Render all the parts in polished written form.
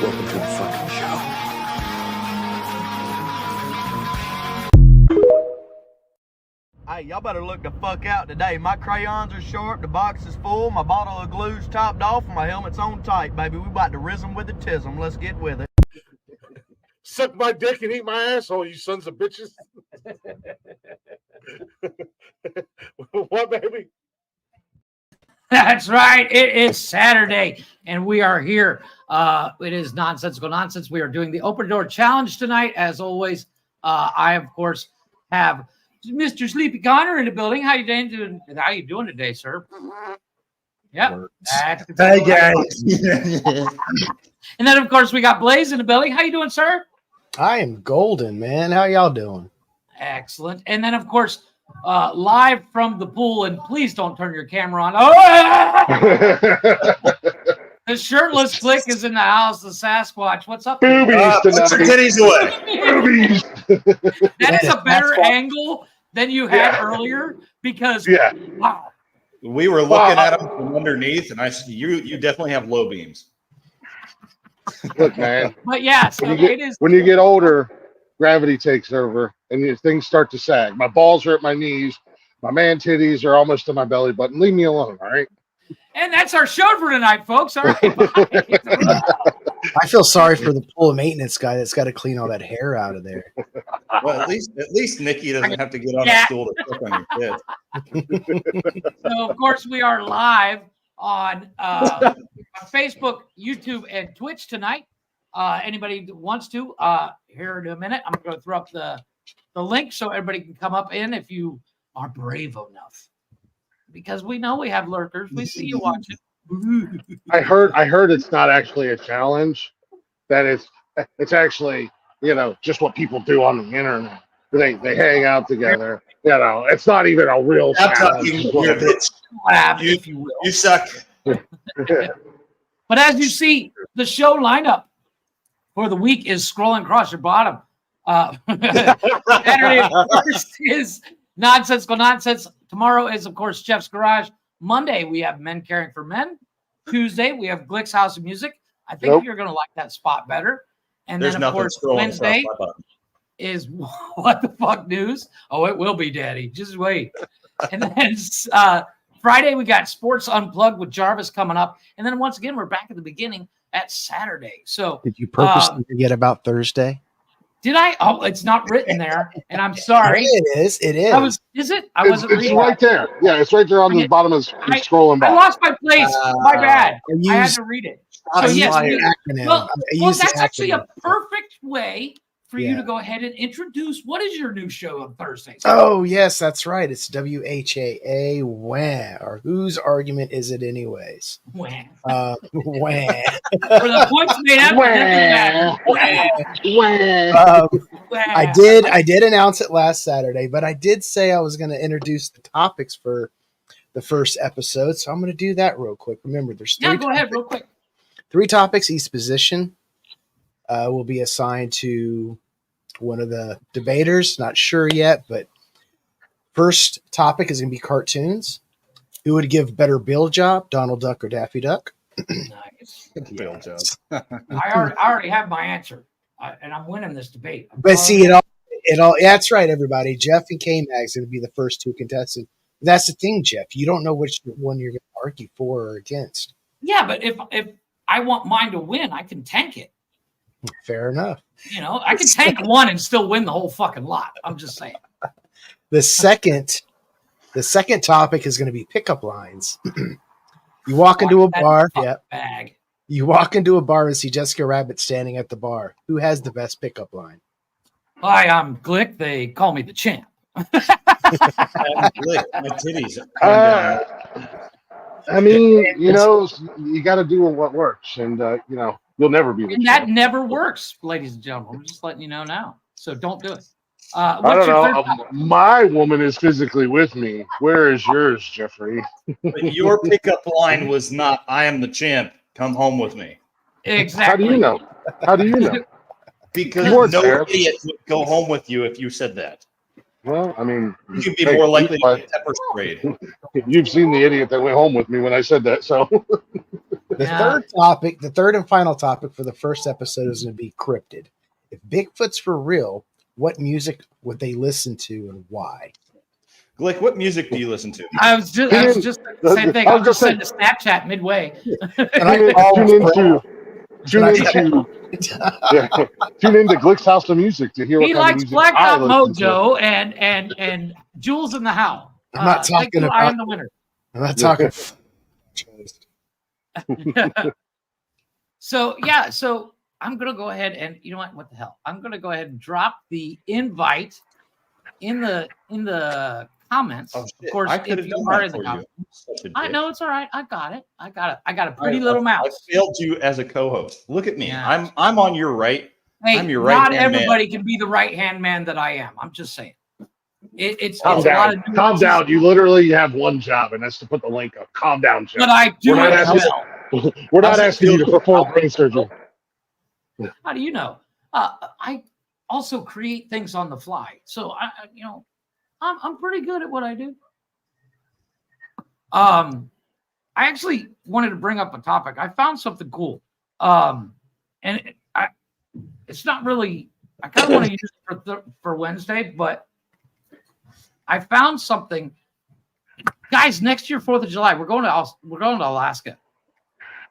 Welcome to the fucking show. Hey, y'all better look the fuck out today. My crayons are sharp, the box is full, my bottle of glue's topped off, and my helmet's on tight, baby. We about to rism with the tism. Let's get with it. Suck my dick and eat my asshole, you sons of bitches. What, baby? That's right. It is Saturday, and we are here. It is Nonsensical Nonsense. We are doing the Open Door Challenge tonight. As always, I, of course, have Mr. Sleepy Connor in the building. How you doing? How you doing today, sir? Yep. Hey, guys. And then, of course, we got Blaze in the building. How you doing, sir? I am golden, man. How y'all doing? Excellent. And then, of course, live from the pool, and please don't turn your camera on. Oh! The shirtless click is in the house. The Sasquatch. What's up? Boobies Put your titties away. Boobies. That is a better angle than you had earlier because wow. We were looking at them from underneath, and I said, "You definitely have low beams." Look, man. But yeah, so when you get older, gravity takes over, and things start to sag. My balls are at my knees. My man titties are almost to my belly button. Leave me alone, all right? And that's our show for tonight, folks. All right. I feel sorry for the pool maintenance guy that's got to clean all that hair out of there. Well, at least Nikki doesn't have to get on a stool to cook on your kids. So, of course, we are live on Facebook, YouTube, and Twitch tonight. Anybody that wants to, here in a minute, I'm going to throw up the link so everybody can come up in if you are brave enough, because we know we have lurkers. We see you watching. I heard it's not actually a challenge. That it's actually just what people do on the internet. They hang out together. It's not even a real Stop challenge. talking, you bitch. Laugh, You- if you will. You suck. But as you see, the show lineup for the week is scrolling across your bottom. Saturday first is Nonsensical Nonsense. Tomorrow is, of course, Jeff's Garage. Monday, we have Men Caring for Men. Tuesday, we have Glick's House of Music. I think you're going to like that spot better. And There's then, of nothing course, scrolling Wednesday across my bottom. is What the Fuck News. Oh, it will be, Daddy. Just wait. And then Friday, we got Sports Unplugged with Jarvis coming up. And then once again, we're back at the beginning at Saturday. So Did you purposely forget about Thursday? did I? Oh, it's not written there. And I'm sorry. It is. It is. Is it? I wasn't It's reading. right there. Yeah, it's right there on the bottom of the scrolling I bar. lost my place. My bad. I had use- to read it. I So use yes, the acronym. well, I well, use the that's actually a acronym. perfect way for you Yeah. to go ahead and introduce what is your new show on Thursdays. Oh yes, that's right. It's WHAA. Wah. Or whose argument is it, anyways? Wah. Wah. For the points made up, it doesn't matter. Wah. Wah. I did announce it last Saturday, but I did say I was going to introduce the topics for the first episode, so I'm going to do that real quick. Remember, there's Yeah, go ahead, real quick. 3 topics. Each position will be assigned to one of the debaters. Not sure yet, but first topic is going to be cartoons. Who would give better Bill job, Donald Duck or Daffy Duck? Nice. Bill job. I already have my answer, and I'm winning this debate. But see, it all. Yeah, that's right, everybody. Jeff and K-Mag's going to be the first 2 contestants. That's the thing, Jeff. You don't know which one you're going to argue for or against. Yeah, but if I want mine to win, I can tank it. Fair enough. I can tank one and still win the whole fucking lot. I'm just saying. The second topic is going to be pickup lines. You walk into a bar. Yeah. Bag. You walk into a bar and see Jessica Rabbit standing at the bar. Who has the best pickup line? Hi, I'm Glick. They call me the champ. Lick my titties. I mean, you got to do what works, and you'll never be. And that never works, ladies and gentlemen. I'm just letting you know now. So don't do it. I What's don't your know. third topic? My woman is physically with me. Where is yours, Jeffrey? But your pickup line was not, I am the champ. Come home with me. Exactly. How do you know? How do you know? Because You weren't no there. idiot would go home with you if you said that. Well, I mean, You'd be hey, more likely to but get pepper sprayed. you've seen the idiot that went home with me when I said that. So The third topic, the third and final topic for the first episode is going to be cryptid. If Bigfoot's for real, what music would they listen to and why? Glick, what music do you listen to? I was just the same thing. I was just sending a Snapchat midway. tune into Glick's House of Music to hear He what kind of likes music Black I Dot listen to. Mojo and Jules in the Howl. I'm not Thank talking you, about. I am the winner. I'm not talking. So I'm gonna go ahead and you know what the hell? I'm gonna go ahead and drop the invite in the comments. Oh, Of shit. course, I could if have you done are that in the for comments. you. Such a I dick. know it's all right. I got it. I got a pretty little I mouse. failed you as a co-host. Look at me. Yeah. I'm on your right. Hey, I'm your not right-hand man. everybody can be the right hand man that I am. I'm just saying. It's Calm a lot down. of Calm nuances, do You literally have one job, and that's to put the link up. Calm down, Jeff. but I do We're it not asking- well. We're not asking you to perform brain surgery. How do you know? I also create things on the fly, so I'm pretty good at what I do. I actually wanted to bring up a topic. I found something cool, it's not really. I kind of want to use it for Wednesday, but I found something, guys. Next year, 4th of July, we're going to Alaska.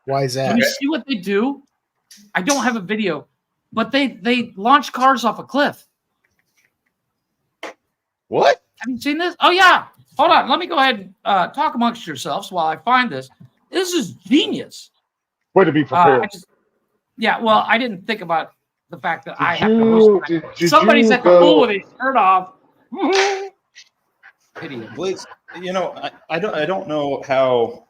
Why is that? Can you see what they do? I don't have a video, but they launch cars off a cliff. What? Have you seen this? Oh yeah. Hold on. Let me go ahead and talk amongst yourselves while I find this. This is genius. Way to be prepared. Well, I didn't think about the fact that I have to you- host. did Somebody's you at the go- pool with his shirt off. Idiot. Blaze, I don't know how.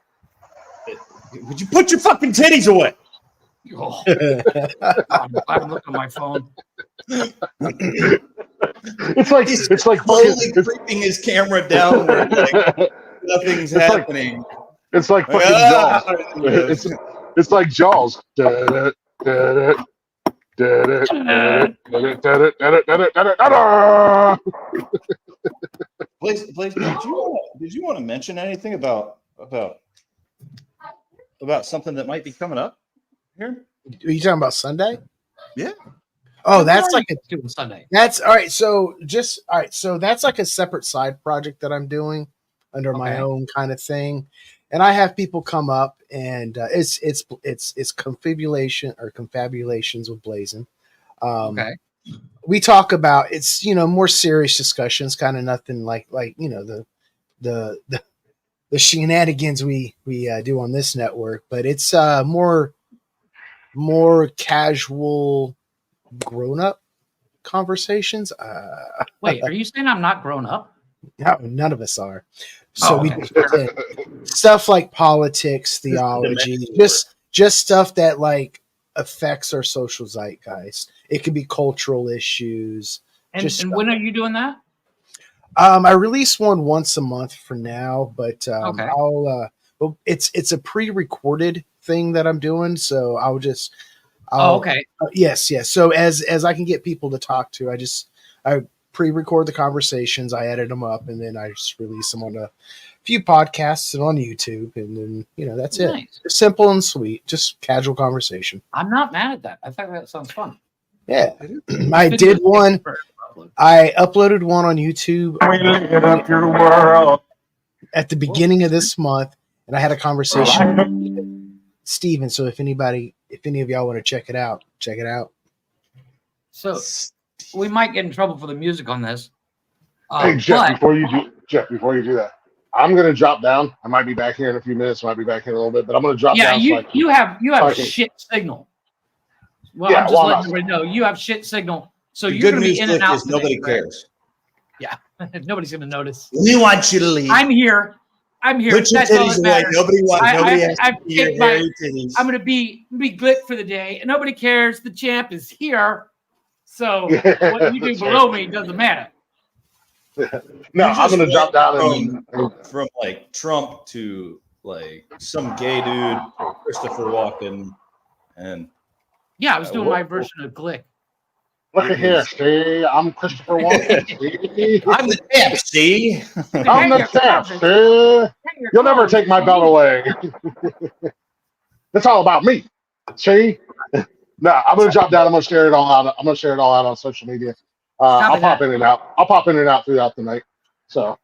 Would you put your fucking titties away? Oh, I'm looking at my phone. It's like slowly creeping his camera down where like nothing's It's like- happening. it's like fucking Jaws. It's like Jaws. Blaze, did you want to mention anything about something that might be coming up here? Are you talking about Sunday? Yeah. Oh, that's like doing Sunday. that's all right. So that's like a separate side project that I'm doing under my Okay. own kind of thing, and I have people come up and it's confabulations with Blazing. Okay. We talk about it's more serious discussions, kind of nothing like the shenanigans we do on this network, but it's more casual, grown up conversations. Wait, are you saying I'm not grown up? No, none of us are. So Oh, we okay. stuff like politics, theology, just stuff that like affects our social zeitgeist. It could be cultural issues. And when are you doing that? I release one once a month for now, but Okay. well, it's a pre-recorded thing that I'm doing, so Okay. Yes. So as I can get people to talk to, I pre-record the conversations, I edit them up, and then I just release them on a few podcasts and on YouTube, and then that's it. Nice. It's simple and sweet, just casual conversation. I'm not mad at that. I think that sounds fun. Yeah, I did one. I uploaded one on YouTube at the beginning of this month, and I had a conversation with Steven. So if any of y'all want to check it out, check it out. So we might get in trouble for the music on this. Hey Jeff, but before you do that, I'm gonna drop down. I might be back here in a few minutes. I might be back here in a little bit, but I'm gonna drop yeah, down. you have okay. shit signal. Well, Yeah, I'm just well, letting everybody know you have shit signal. So The you're good going to news be in and Cliff, out. is nobody today, right? cares. Yeah, nobody's going to notice. We want you to leave. I'm here. Put your That's all titties that away. matters. Nobody has I've to see your kicked my- hairy titties. I'm going to be Glick for the day, and nobody cares. The champ is here. So what you do below me doesn't matter. No, You I'm just gonna drop down from like Trump to like some gay dude, Christopher Walken, and Yeah, I was doing my version of Glick. look at here, see, I'm Christopher Walken. See? I'm the champ. See, I'm the champ. See? You'll never take my belt away. It's all about me. See? No, I'm gonna drop down. I'm gonna share it all out. I'm gonna share it all out on social media. I'll pop in and out. I'll pop in and out throughout the night. So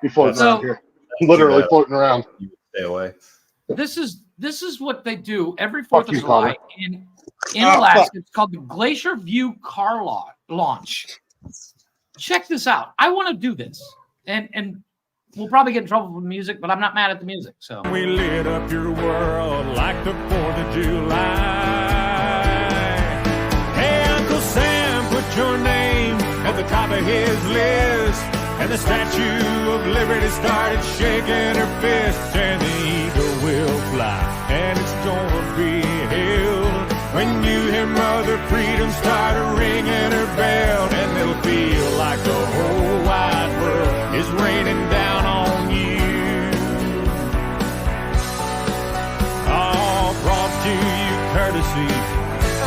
be floating around here, literally floating around. stay away. This is what they do every Fuck 4th of you, July Connor. in Alaska. It's called the Glacier View Car Launch. Check this out. I want to do this, and we'll probably get in trouble with music, but I'm not mad at the music. So we lit up your world like the 4th of July. Hey, Uncle Sam, put your name at the top of his list. And the Statue of Liberty started shaking her fists, and the eagle will fly, and it's gonna be hell when you hear Mother Freedom start ringing her bell, and it'll feel like the whole wide world is raining down on you. All brought to you courtesy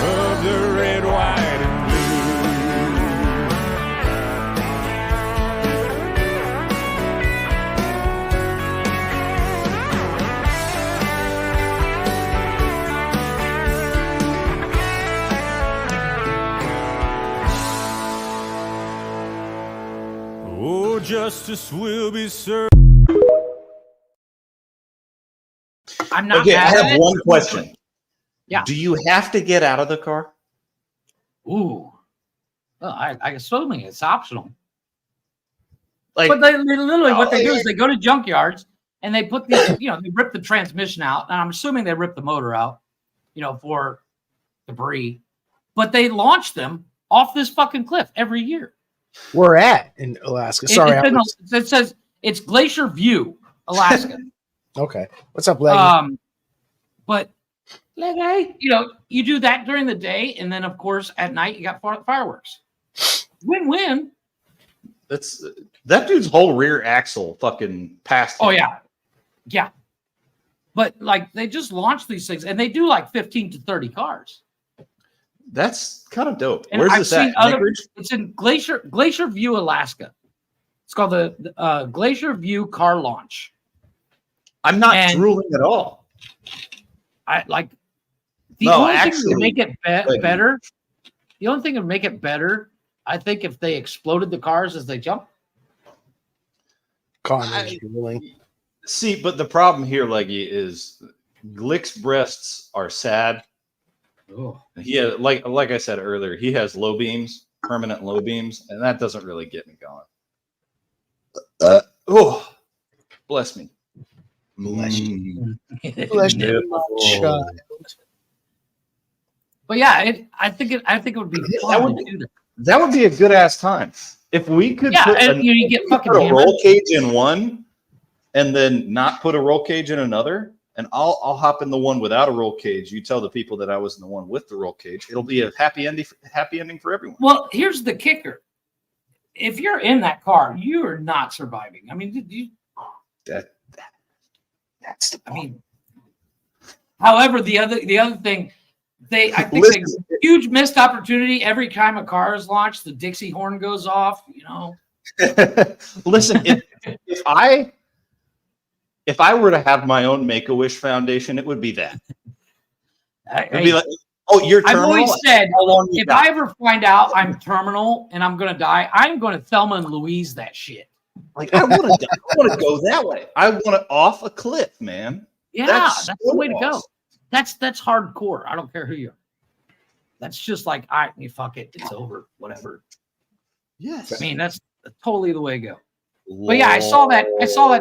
of the red, white, and blue. Oh, justice will be served. I'm not Okay, I mad at have it. one question. Yeah. Do you have to get out of the car? Ooh. Well, I assuming it's optional. Like, But they literally what they do is they go to junkyards and they put these, they rip the transmission out, and I'm assuming they rip the motor out, for debris. But they launch them off this fucking cliff every year. We're at in Alaska. Sorry, it says it's Glacier View, Alaska. okay. What's up, Leggy? But you do that during the day, and then of course at night you got fireworks. Win-win. That dude's whole rear axle fucking passed him. Oh yeah. But like they just launched these things, and they do like 15 to 30 cars. That's kind of dope. And Where's I've this at? it's in Glacier View, Alaska. It's called the Glacier View Car Launch. I'm not drooling at all. I like the only thing to make it better. The only thing to make it better, I think, if they exploded the cars as they jump. Connor's drooling. See, but the problem here, Leggy, is Glick's breasts are sad. Oh. Yeah, like I said earlier, he has low beams, permanent low beams, and that doesn't really get me going. Bless me. Bless you. Bless you, my child. But yeah, I think it would be fun to do that. That would be a good ass time if we could. You get fucking put a roll cage in one, and then not put a roll cage in another. And I'll hop in the one without a roll cage. You tell the people that I was in the one with the roll cage. It'll be a happy ending for everyone. Well, here's the kicker: if you're in that car, you are not surviving. I mean, that's the point. I mean, however, the other thing, I think they huge missed opportunity. Every time a car is launched, the Dixie horn goes off. You know. Listen, if I were to have my own Make-A-Wish Foundation, it would be that. It'd be like, oh, you're terminal? I've always said, if I ever find out I'm terminal and I'm going to die, I'm going to Thelma and Louise that shit. Like, I want to go that way. I want to off a cliff, man. Yeah, that's the way to go. That's hardcore. I don't care who you are. That's just like, all right, you fuck it. It's over. Whatever. Yes. I mean, that's totally the way to go. But yeah, I saw that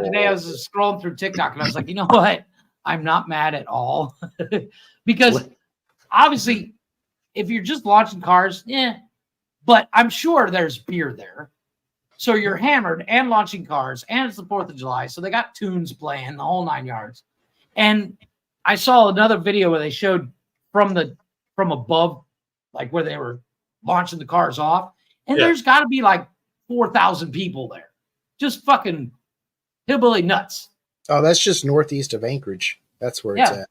today. I was just scrolling through TikTok and I was like, you know what? I'm not mad at all. Because obviously, if you're just launching cars, but I'm sure there's beer there. So you're hammered and launching cars, and it's the 4th of July. So they got tunes playing the whole 9 yards. And I saw another video where they showed from above, like where they were launching the cars off. And there's got to be like 4,000 people there. Just fucking hillbilly nuts. Oh, that's just northeast of Anchorage. That's where it's at.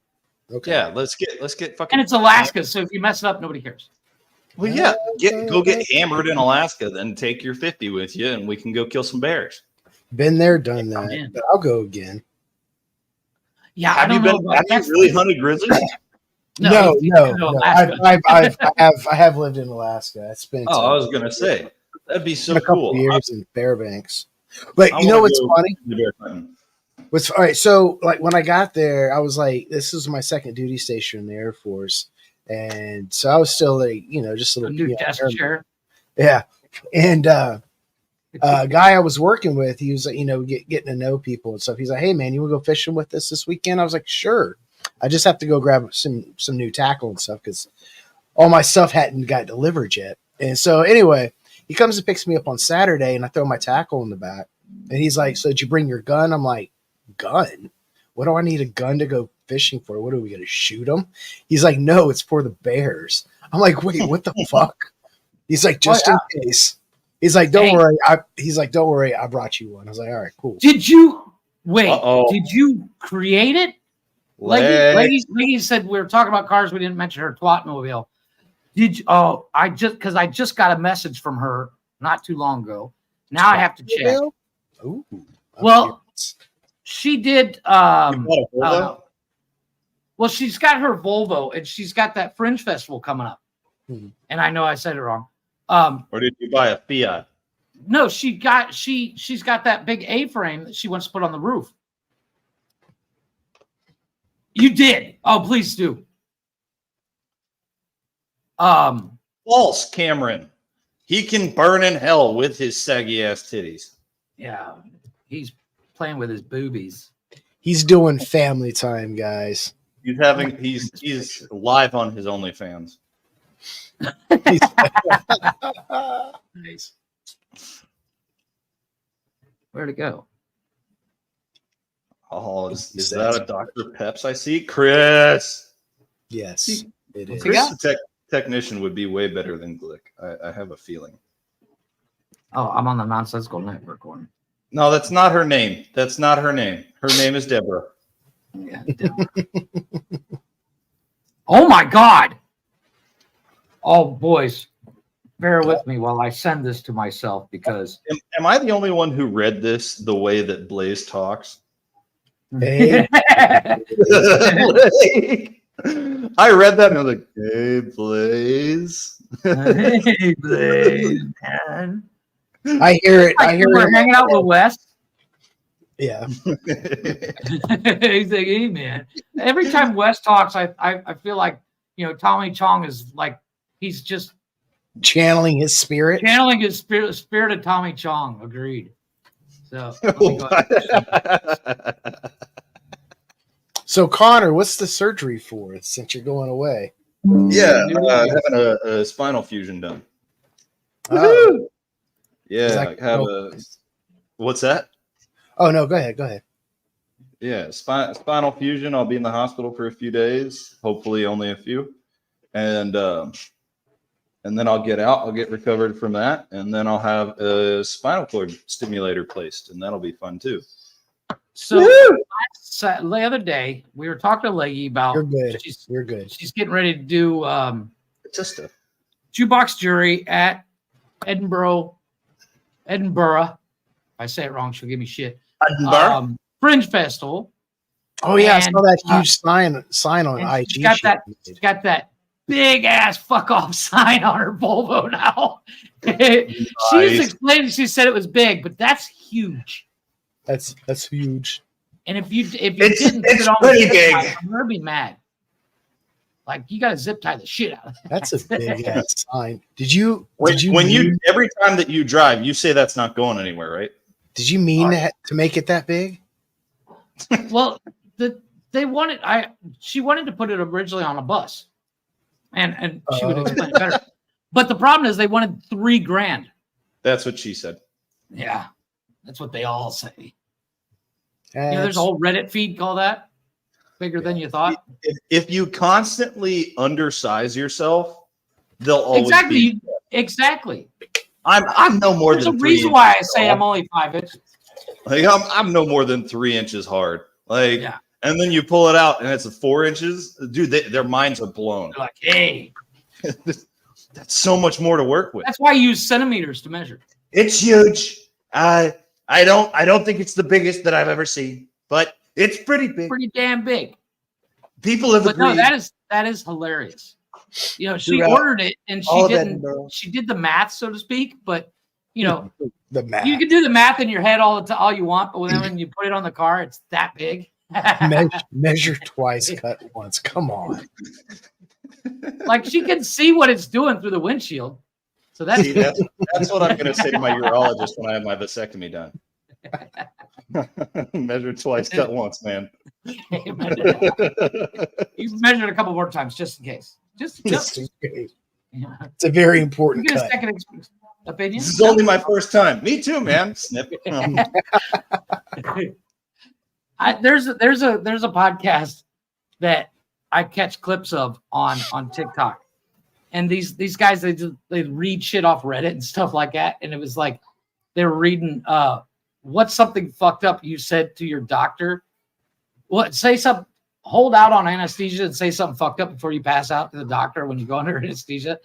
Okay. Yeah, let's get fucking. And it's Alaska, so if you mess it up, nobody cares. Well, yeah, go get hammered in Alaska, then take your 50 with you, and we can go kill some bears. Been there, done that. But I'll go again. Yeah, have you really hunted grizzlies? No. I have lived in Alaska. I spent. I was gonna say that'd be so a couple cool. Years in Fairbanks. But you know what's funny? All right, so like when I got there, I was like, this is my second duty station in the Air Force. And so I was still like, just a little new desk chair. Yeah. And a guy I was working with, he was like, getting to know people and stuff. He's like, hey man, you want to go fishing with us this weekend? I was like, sure. I just have to go grab some new tackle and stuff because all my stuff hadn't got delivered yet. And so anyway, he comes and picks me up on Saturday, and I throw my tackle in the back. And he's like, so did you bring your gun? I'm like, gun? What do I need a gun to go fishing for? What are we going to shoot them? He's like, no, it's for the bears. I'm like, wait, what the fuck? He's like, just in case. He's like, don't worry. Don't worry. I brought you one. I was like, all right, cool. Did you create it? Lady said we were talking about cars. We didn't mention her twatmobile. Did you? Oh, I just got a message from her not too long ago. Now I have to check. Ooh, well, she did. Well, she's got her Volvo, and she's got that Fringe Festival coming up. And I know I said it wrong. Or did you buy a Fiat? No, she's got that big A-frame that she wants to put on the roof. You did. Oh, please do. False, Cameron. He can burn in hell with his saggy ass titties. Yeah, he's playing with his boobies. He's doing family time, guys. He's live on his OnlyFans. Nice. Where'd it go? Oh, is that a Dr. Peps I see? Chris. Yes, it is. you got? Chris, the technician, would be way better than Glick. I have a feeling. Oh, I'm on the Nonsensical Network one. No, that's not her name. That's not her name. Her name is Deborah. Yeah. Oh my God. Oh, boys, bear with me while I send this to myself because. Am I the only one who read this the way that Blaze talks? Hey. I read that and I was like, hey, Blaze. Hey, Blaze, man. I hear it. I hear We're it. hanging out with Wes. Yeah. He's like, hey, man. Every time Wes talks, I feel like, Tommy Chong is like, he's just Channeling his spirit. channeling his spirit of Tommy Chong. Agreed. So, let me go ahead. So, Connor, what's the surgery for since you're going away? Yeah, having a spinal fusion done. Oh, Yeah, Is I that- have a. What's that? oh no, go ahead. Go ahead. Yeah, spinal fusion. I'll be in the hospital for a few days, hopefully only a few, and then I'll get out. I'll get recovered from that, and then I'll have a spinal cord stimulator placed, and that'll be fun too. So, the other day, we were talking to Leggy about You're good. She's, You're good. she's getting ready to do Just a jukebox jury at Edinburgh. If I say it wrong, she'll give me shit. Fringe Festival. Oh yeah, I And, saw that huge sign on and IG. she's got that big ass fuck off sign on her Volvo now. She's explained. She said it was big, but that's huge. That's huge. And if you It's didn't put it on pretty the zip big. tie, I'm gonna be mad. Like you got to zip tie the shit out of it. That's a big ass sign. Did you every time that you drive, you say that's not going anywhere, right? did you mean to make it that big? Well, she wanted to put it originally on a bus, and she would explain it better. But the problem is they wanted $3,000. That's what she said. Yeah, that's what they all say. There's a whole Reddit feed called that. Bigger than you thought. If you constantly undersize yourself, they'll always be. Exactly. I'm no more There's than a 3 reason inches why I say tall. I'm only 5 inches. Like I'm no more than 3 inches hard. Like, Yeah. and then you pull it out and it's 4 inches. Dude, their minds are blown. They're like, hey, That's so much more to work with. that's why you use centimeters to measure. It's huge. I don't think it's the biggest that I've ever seen, but it's pretty big. Pretty damn big. People have But no, agreed. that is hilarious. She Throughout ordered it and all she of didn't. Edinburgh. She did the math, so to speak. But The math. you can do the math in your head all you want, but then when you put it on the car, it's that big. Measure twice, cut once. Come on. Like she can see what it's doing through the windshield. So that's See, that's what I'm going to say to my urologist when I have my vasectomy done. Measure twice, cut once, man. you measured a couple more times just in case. Just It's yeah. a very You important get a cut. second opinion. This is only my first time. Me too, man. Snip. There's a podcast that I catch clips of on TikTok, and these guys they read shit off Reddit and stuff like that, and it was like they were reading what's something fucked up you said to your doctor. What say something? Hold out on anesthesia and say something fucked up before you pass out to the doctor when you go under anesthesia.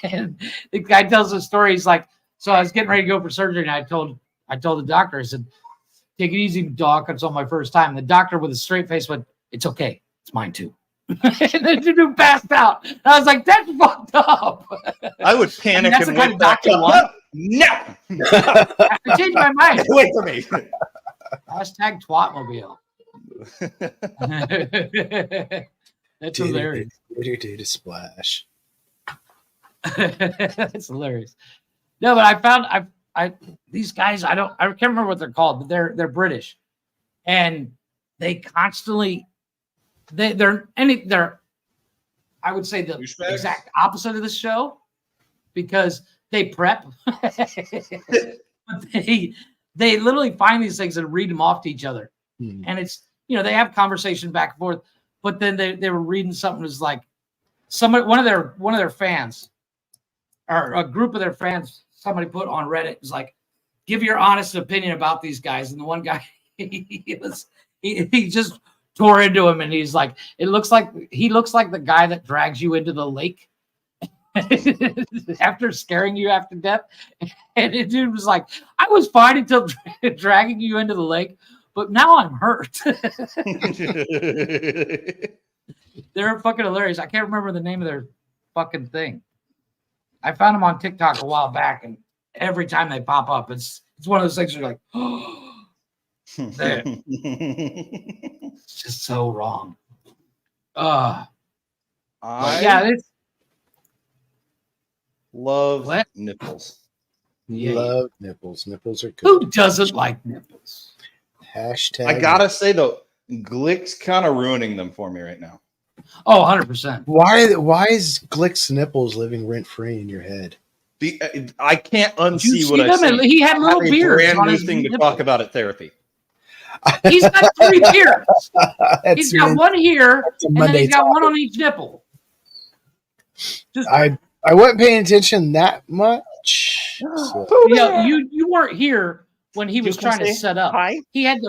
And the guy tells a story. He's like, so I was getting ready to go for surgery, and I told the doctor, I said, take it easy, doc. It's on my first time. The doctor with a straight face went, it's okay. It's mine too. And then the dude passed out. And I was like, that's fucked up. I would panic that's and the kind wait of back doctor you up. No. I changed my mind. Wait for me. Hashtag twatmobile. That's hilarious. Do splash. That's hilarious. No, but I found these guys, I can't remember what they're called, but they're British. And they constantly they're I would say the Douchebags? exact opposite of the show, because they prep. But they literally find these things and read them off to each other. And it's, they have conversation back and forth, but then they were reading something that was like one of their fans or a group of their fans, somebody put on Reddit was like, give your honest opinion about these guys. And the one guy, he just tore into him and he's like, he looks like the guy that drags you into the lake after scaring you after death. And the dude was like, I was fine until dragging you into the lake, but now I'm hurt. They're fucking hilarious. I can't remember the name of their fucking thing. I found them on TikTok a while back, and every time they pop up, it's one of those things you're like, oh, it's just so wrong. I it's love What? nipples. yeah. Love nipples. Nipples are good. Who doesn't like nipples? Hashtag. I gotta say though, Glick's kind of ruining them for me right now. Oh, 100%. Why is Glick's nipples living rent free in your head? I can't Did you unsee see what I them? see. He had I little have a beards brand on new his thing to nipple. talk about at therapy. He's got 3 beards. He's got That's one here, a and then Monday he's got one topic. on each nipple. Just I wasn't paying attention that much. So. you weren't here when he was You can trying to say set up. hi. He had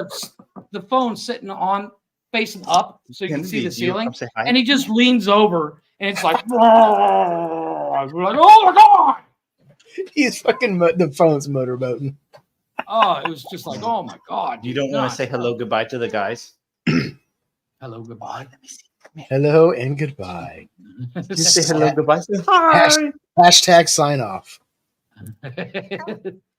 the phone sitting on facing up so you can see the ceiling, and he just leans over and it's like, we're like, oh my god! He's fucking the phone's motorboating. Oh, it was just like, oh my god! You don't want to say hello, goodbye to the guys. Hello, goodbye. Hello and goodbye. Just say hello, goodbye. Say Hashtag sign off.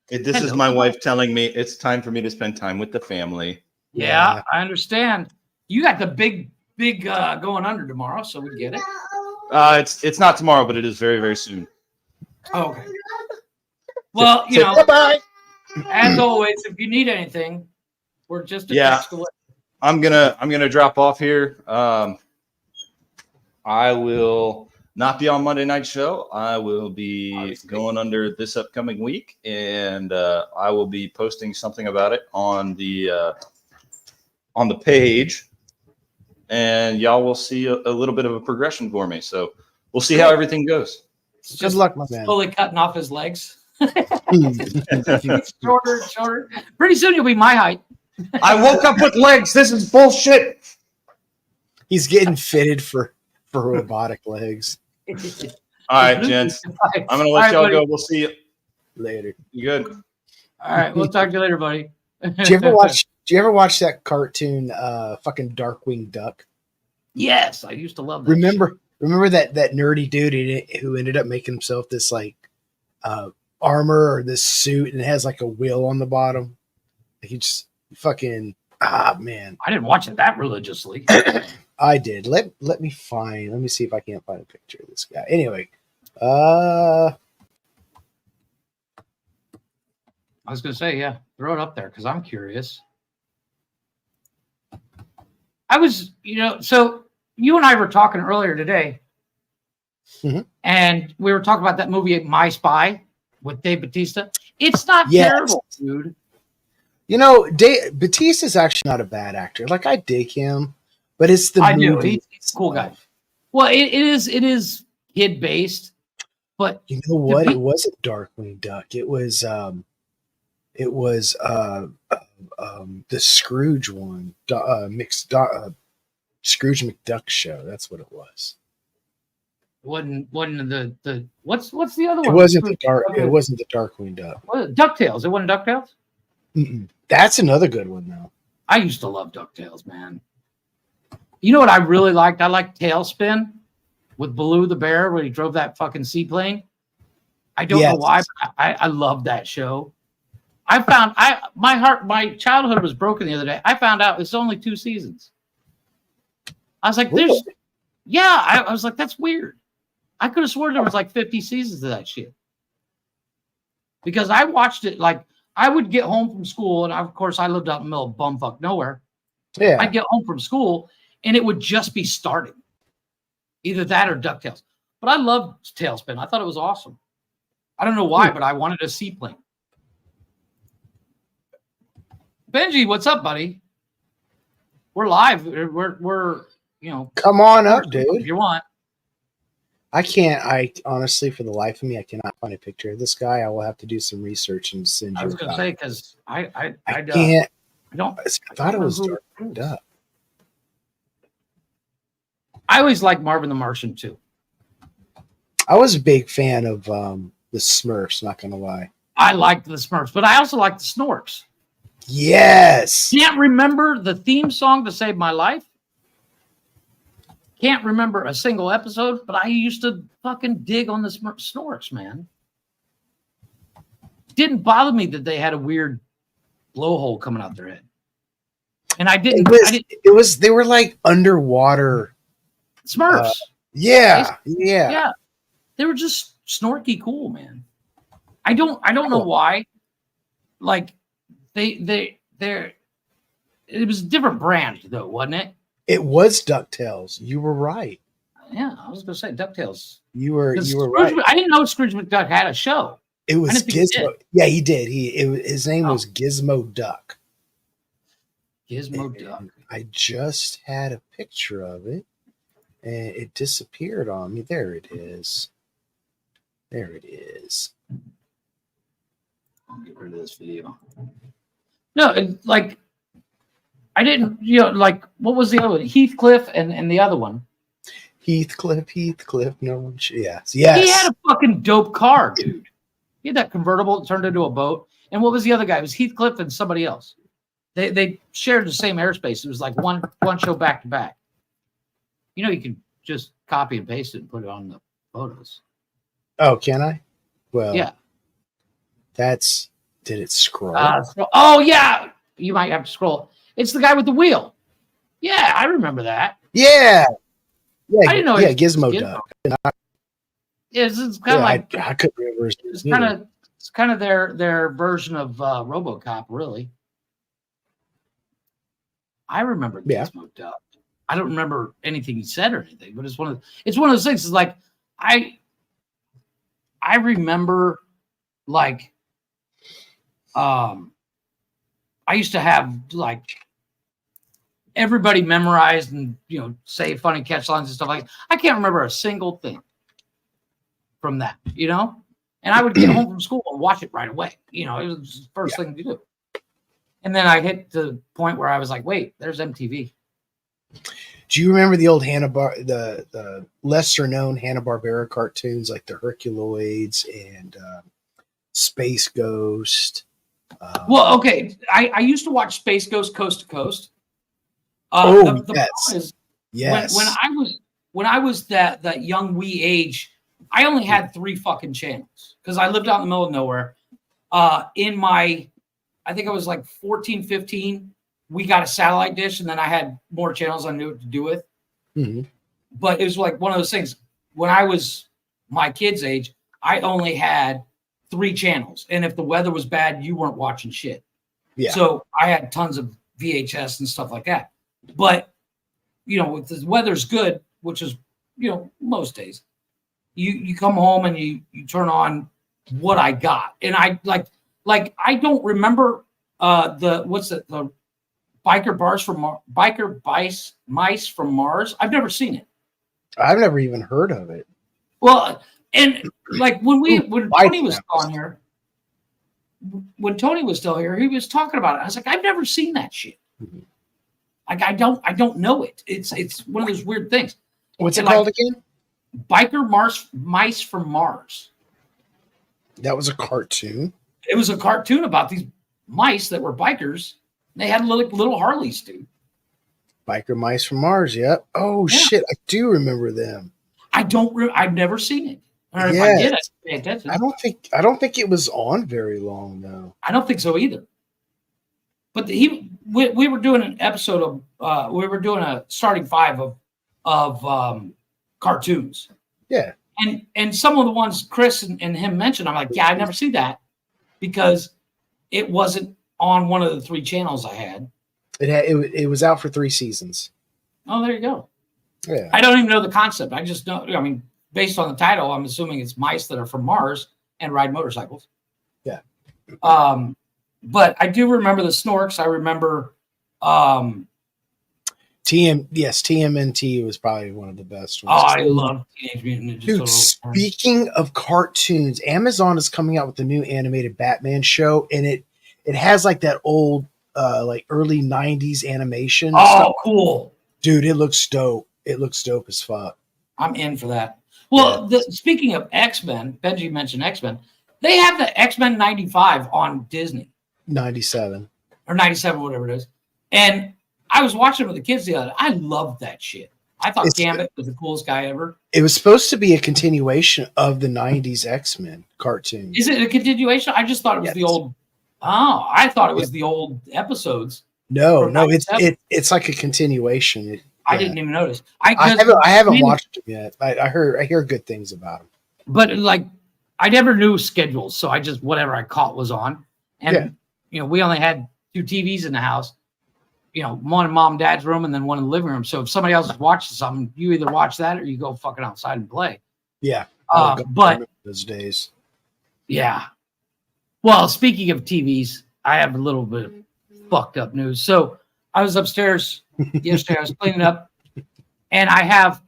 This is my wife telling me it's time for me to spend time with the family. Yeah, I understand. You got the big going under tomorrow, so we get it. It's not tomorrow, but it is very, very soon. Oh, okay. Well, Bye-bye. as always, if you need anything, we're just a Yeah. text away. I'm gonna drop off here. I will not be on Monday night show. I will be going under this upcoming week, and I will be posting something about it on the page, and y'all will see a little bit of a progression for me. So we'll see how everything goes. It's Good just luck, my man. fully cutting off his legs. Shorter and shorter. Pretty soon you'll be my height. I woke up with legs. This is bullshit. He's getting fitted for robotic legs. All right, gents. I'm gonna let y'all go. We'll see you Later. You good. All right, we'll talk to you later, buddy. Do you ever watch that cartoon fucking Darkwing Duck? Yes, I used to love that. Remember that nerdy dude who ended up making himself this like armor or this suit, and it has like a wheel on the bottom. Like he just fucking man. I didn't watch it that religiously. I did. Let me see if I can't find a picture of this guy. Anyway, I was gonna say, yeah, throw it up there because I'm curious. I was, so you and I were talking earlier today, and we were talking about that movie My Spy with Dave Bautista. It's not terrible, dude. Batista's actually not a bad actor. Like I dig him, but it's the I movie. do. He's a cool guy. Well, it is kid based, but you know what? It wasn't Darkwing Duck. It was the Scrooge one, Scrooge McDuck show. That's what it was. Wasn't the what's the other one? It wasn't the Darkwing Duck. What, DuckTales. It wasn't DuckTales. Mm-mm. That's another good one though. I used to love DuckTales, man. You know what I really liked? I liked Tailspin with Baloo the bear when he drove that fucking seaplane. I don't know why, but I love that show. My childhood was broken the other day. I found out it's only 2 seasons. I was like, I was like, that's weird. I could have sworn there was like 50 seasons of that shit. Because I watched it, like, I would get home from school, and of course I lived out in the middle of bumfuck nowhere. Yeah. I'd get home from school, and it would just be starting. Either that or DuckTales. But I loved Tailspin. I thought it was awesome. I don't know why, but I wanted a seaplane. Benji, what's up, buddy? We're live. We're Come on up, if dude. you want. I honestly, for the life of me, I cannot find a picture of this guy. I will have to do some research and send you. I was going to say, because I can't. I don't. I thought it was dark up. I always liked Marvin the Martian too. I was a big fan of the Smurfs, not gonna lie. I liked the Smurfs, but I also liked the Snorks. Yes. Can't remember the theme song to save my life. Can't remember a single episode, but I used to fucking dig on the Snorks, man. Didn't bother me that they had a weird blowhole coming out their head. And I didn't. They were like underwater Smurfs. Yeah. They were just snorky cool, man. I don't know why. Like they're it was a different brand though, wasn't it? It was DuckTales. You were right. Yeah, I was gonna say DuckTales. You were right. I didn't know Scrooge McDuck had a show. It was Gizmo. Yeah, he did. His name was Gizmo Duck. Gizmo Duck. I just had a picture of it, and it disappeared on me. There it is. There it is. I'll get rid of this video. No, like I didn't. Like what was the other one? Heathcliff and the other one. Heathcliff. No one. Yes. He had a fucking dope car, dude. He had that convertible that turned into a boat. And what was the other guy? It was Heathcliff and somebody else. They shared the same airspace. It was like one show back to back. You can just copy and paste it and put it on the photos. Oh, can I? Well, yeah. Did it scroll? Oh yeah, you might have to scroll. It's the guy with the wheel. Yeah, I remember that. Yeah. I didn't know. Yeah, Gizmo Duck. It's kind of like I couldn't remember. It's kind of their version of RoboCop, really. I remember Gizmo Duck. I don't remember anything he said or anything, but it's one of those things. It's like I remember like I used to have like everybody memorized and say funny catch lines and stuff like that. I can't remember a single thing from that, and I would get home from school and watch it right away. It was the first thing to do. And then I hit the point where I was like, wait, there's MTV. Do you remember the old the lesser known Hanna-Barbera cartoons like the Herculoids and Space Ghost? Well, okay. I used to watch Space Ghost Coast to Coast. Yes. When I was that young wee age, I only had 3 fucking channels because I lived out in the middle of nowhere. I think I was like 14, 15. We got a satellite dish, and then I had more channels I knew what to do with. Mm-hmm. But it was like one of those things. When I was my kid's age, I only had 3 channels. And if the weather was bad, you weren't watching shit. Yeah. So I had tons of VHS and stuff like that. But, if the weather's good, which is, most days, you come home and you turn on what I got. And I like I don't remember the biker mice from Mars. I've never seen it. I've never even heard of it. Well, and like when Tony was on here, when Tony was still here, he was talking about it. I was like, I've never seen that shit. Mm-hmm. Like I don't know it. It's one of those weird things. What's it called again? Mice from Mars. That was a cartoon. It was a cartoon about these mice that were bikers. They had little Harleys, dude. Biker mice from Mars. Yep. Oh shit! I do remember them. I've never seen it. Or if I did, I'd pay attention. I don't think it was on very long though. I don't think so either. But we were doing an episode of we were doing a starting 5 of cartoons. Yeah. And some of the ones Chris and him mentioned, I'm like, yeah, I've never seen that because it wasn't on one of the 3 channels I had. It was out for 3 seasons. Oh, there you go. Yeah. I don't even know the concept. I just know. I mean, based on the title, I'm assuming it's mice that are from Mars, and ride motorcycles. Yeah. But I do remember the Snorks. I remember TMNT was probably one of the best ones. I love Teenage Mutant Ninja Dude, Turtles. speaking of cartoons, Amazon is coming out with the new animated Batman show, and it has like that old like early 90s animation stuff. Cool. Dude, it looks dope. It looks dope as fuck. I'm in for that. Well, speaking of X-Men, Benji mentioned X-Men. They have the X-Men 95 on Disney. 97. Or 97, whatever it is. And I was watching it with the kids the other day. I loved that shit. I thought Gambit was the coolest guy ever. It was supposed to be a continuation of the 90s X-Men cartoon. Is it a continuation? I just thought it was the old... Oh, I thought it was the old episodes. No, it's like a continuation. I didn't even notice. I haven't watched them yet. I hear good things about them. But like, I never knew schedules, so I just whatever I caught was on. And we only had 2 TVs in the house. One in mom and dad's room and then one in the living room. So if somebody else is watching something, you either watch that or you go fucking outside and play. Yeah. But those days. Yeah. Well, speaking of TVs, I have a little bit of fucked up news. So I was upstairs yesterday. I was cleaning up, and I have,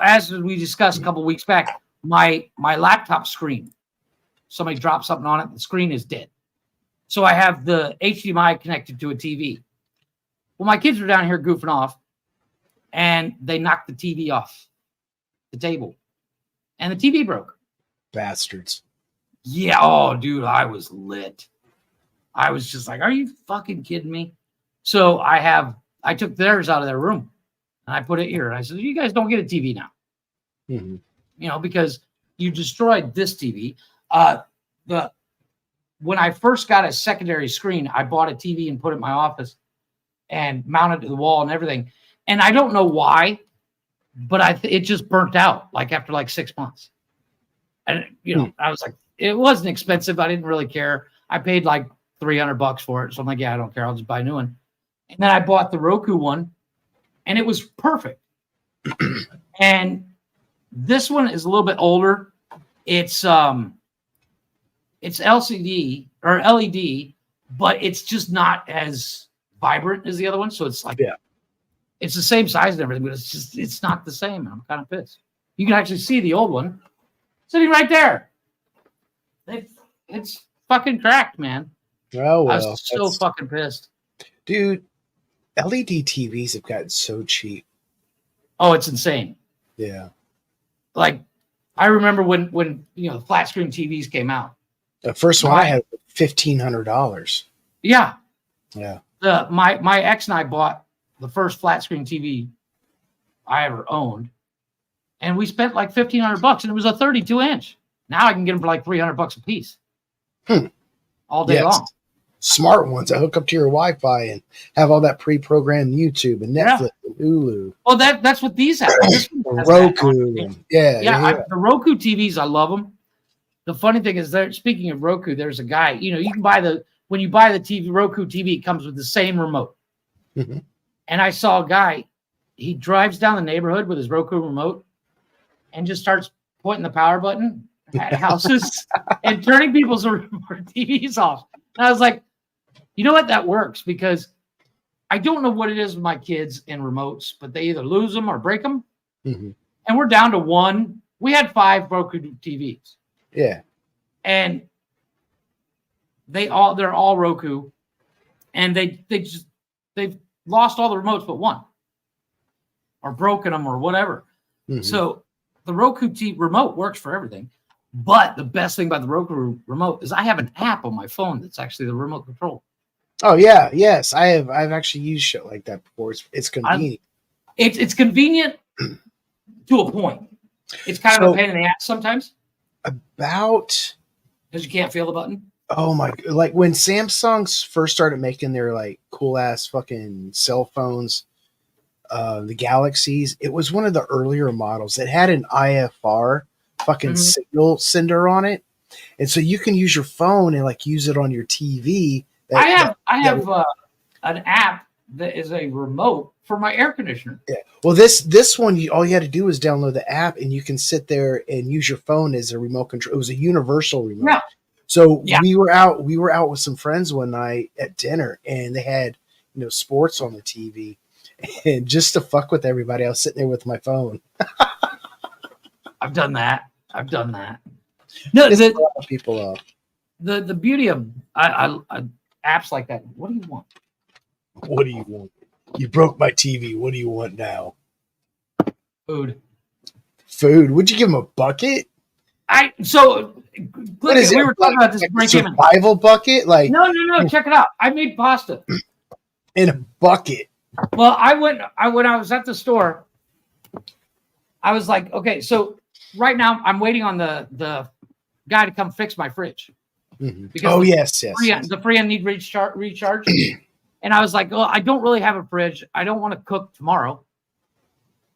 as we discussed a couple weeks back, my laptop screen. Somebody dropped something on it. The screen is dead. So I have the HDMI connected to a TV. Well, my kids were down here goofing off, and they knocked the TV off the table, and the TV broke. Bastards. Yeah. Oh, dude, I was lit. I was just like, are you fucking kidding me? So I took theirs out of their room and I put it here. And I said, you guys don't get a TV now. Mm-hmm. Because you destroyed this TV. When I first got a secondary screen, I bought a TV and put it in my office and mounted it to the wall and everything. And I don't know why, but it just burnt out after 6 months. And, I was like, it wasn't expensive. I didn't really care. I paid $300 for it. So I'm like, yeah, I don't care. I'll just buy a new one. And then I bought the Roku one and it was perfect. And this one is a little bit older. It's LCD or LED, but it's just not as vibrant as the other one. So it's it's the same size and everything, but it's not the same. I'm kind of pissed. You can actually see the old one sitting right there. It's fucking cracked, man. Oh, well, I was so fucking pissed. Dude, LED TVs have gotten so cheap. Oh, it's insane. Yeah. I remember when flat screen TVs came out. The first one I had was $1,500. Yeah. Yeah. My ex and I bought the first flat screen TV I ever owned, and we spent $1,500, and it was a 32-inch. Now I can get them for $300 a piece. All day long. Smart ones that hook up to your Wi-Fi and have all that pre-programmed YouTube and Netflix and Hulu. Well, that's what these have. Roku. The Roku TVs, I love them. The funny thing is, speaking of Roku, there's a guy. You can buy when you buy the TV Roku TV, it comes with the same remote. Mm-hmm. And I saw a guy. He drives down the neighborhood with his Roku remote and just starts pointing the power button at houses and turning people's TVs off. And I was like, you know what? That works because I don't know what it is with my kids and remotes, but they either lose them or break them. Mm-hmm. And we're down to one. We had 5 Roku TVs. Yeah. And they're all Roku. And they've lost all the remotes but one. Or broken them or whatever. Mm-hmm. So the Roku TV remote works for everything. But the best thing about the Roku remote is I have an app on my phone that's actually the remote control. Oh yeah, yes, I've actually used shit like that before. It's convenient. It's convenient to a point. It's kind of a pain in the ass sometimes. About because you can't feel the button. Oh my! When Samsung first started making their cool ass fucking cell phones, the Galaxies. It was one of the earlier models. It had an IFR fucking signal sender on it, and so you can use your phone and use it on your TV. I have an app that is a remote for my air conditioner. Yeah. Well, this one, all you had to do was download the app, and you can sit there and use your phone as a remote control. It was a universal remote. Yeah. So Yeah. we were out with some friends one night at dinner, and they had sports on the TV, and just to fuck with everybody, I was sitting there with my phone. I've done that. No, Pissed a lot of people off. the beauty of I apps like that. What do you want? What do you want? You broke my TV. What do you want now? Food. Would you give him a bucket? What is it? We were talking about this like break a in. survival bucket, like No. Check it out. I made pasta. in a bucket. Well, when I was at the store, I was like, okay, so right now I'm waiting on the guy to come fix my fridge. Mm-hmm. Because Oh, the yes. The Freon need recharge. And I was like, well, I don't really have a fridge. I don't want to cook tomorrow.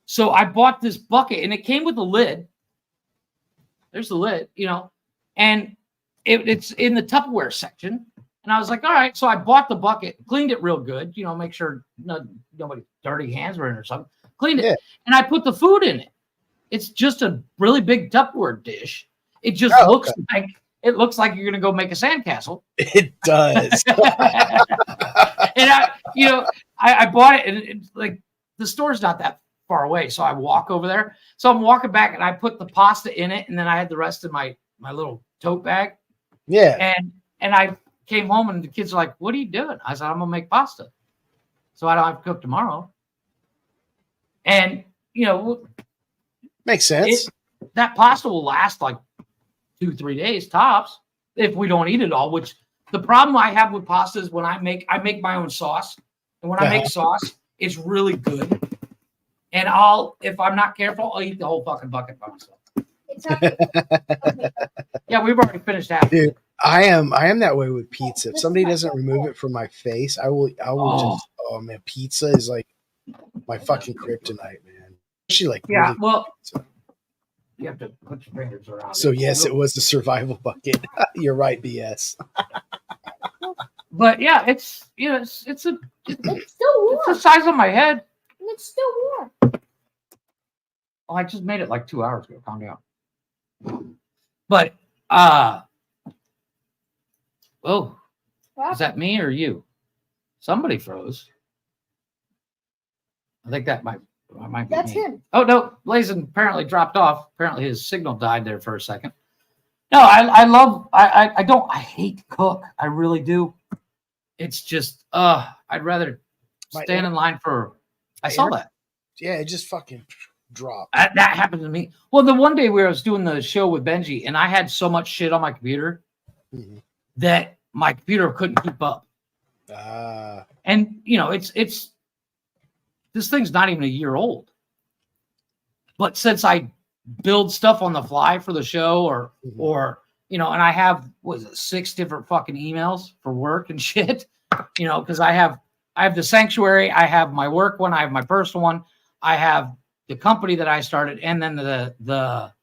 So I bought this bucket, and it came with a lid. There's the lid, and it's in the Tupperware section. And I was like, all right. So I bought the bucket, cleaned it real good, make sure nobody dirty hands were in or something. Cleaned it, Yeah. and I put the food in it. It's just a really big Tupperware dish. It just looks like you're gonna go make a sandcastle. It does. And I bought it, and it's like the store's not that far away, so I walk over there. So I'm walking back, and I put the pasta in it, and then I had the rest in my little tote bag. Yeah. And I came home, and the kids are like, "What are you doing?" I said, "I'm gonna make pasta, so I don't have to cook tomorrow." And Makes sense. That pasta will last like 2-3 days tops if we don't eat it all. Which the problem I have with pasta is when I make my own sauce, and when I make sauce, it's really good. And if I'm not careful, I'll eat the whole fucking bucket by myself. Yeah, we've already finished that. Dude, I am that way with pizza. If somebody doesn't remove it from my face, I will just, oh man, pizza is like my fucking kryptonite, man. Especially like Yeah, really well, pizza. you have to put your fingers around. So yes, it was the survival bucket. You're right, BS. But yeah, it's still warm. It's the size of my head. And it's still warm. Oh, I just made it like 2 hours ago. Calm down. But is that me or you? Somebody froze. I think that might be That's me. him. Oh no, Blazin apparently dropped off. Apparently his signal died there for a second. No, I hate to cook. I really do. It's just I'd rather stand in line for. I saw that. Yeah, it just fucking dropped. That happened to me. Well, the one day where I was doing the show with Benji, and I had so much shit on my computer that my computer couldn't keep up. And it's this thing's not even a year old. But since I build stuff on the fly for the show, or and I have 6 different fucking emails for work and shit, because I have the Sanctuary, I have my work one, I have my personal one, I have the company that I started, and then the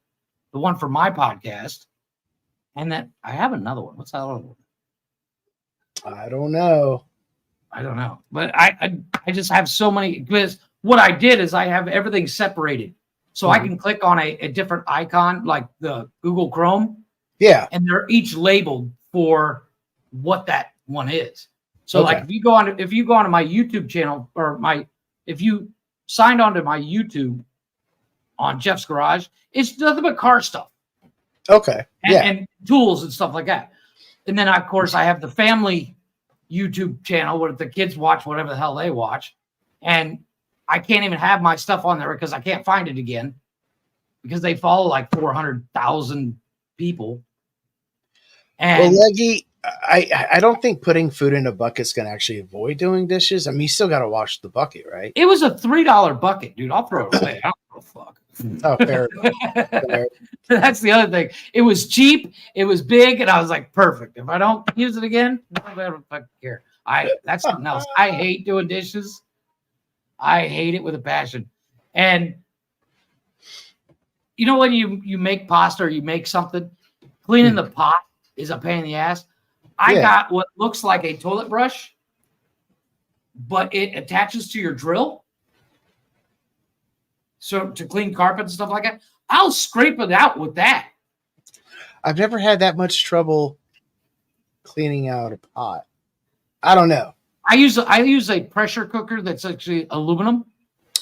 one for my podcast, and then I have another one. What's that other one? I don't know, but I just have so many, because what I did is I have everything separated, so I can click on a different icon like the Google Chrome. Yeah, and they're each labeled for what that one is. So like if you go onto my YouTube channel, or if you signed onto my YouTube on Jeff's Garage, it's nothing but car stuff. Okay. And tools and stuff like that. And then of course I have the family YouTube channel where the kids watch whatever the hell they watch. And I can't even have my stuff on there because I can't find it again, because they follow like 400,000 people. And well, Leggy, I don't think putting food in a bucket is going to actually avoid doing dishes. I mean, you still got to wash the bucket, right? it was a $3 bucket, dude. I'll throw it away. I don't give a fuck. Oh, fair enough. Fair. That's the other thing. It was cheap. It was big, and I was like, perfect. If I don't use it again, I don't fucking care. That's something else. I hate doing dishes. I hate it with a passion. And when you make pasta or you make something, cleaning the pot is a pain in the ass. I got what looks like a toilet brush, but it attaches to your drill. So to clean carpet and stuff like that, I'll scrape it out with that. I've never had that much trouble cleaning out a pot. I don't know. I use a pressure cooker that's actually aluminum.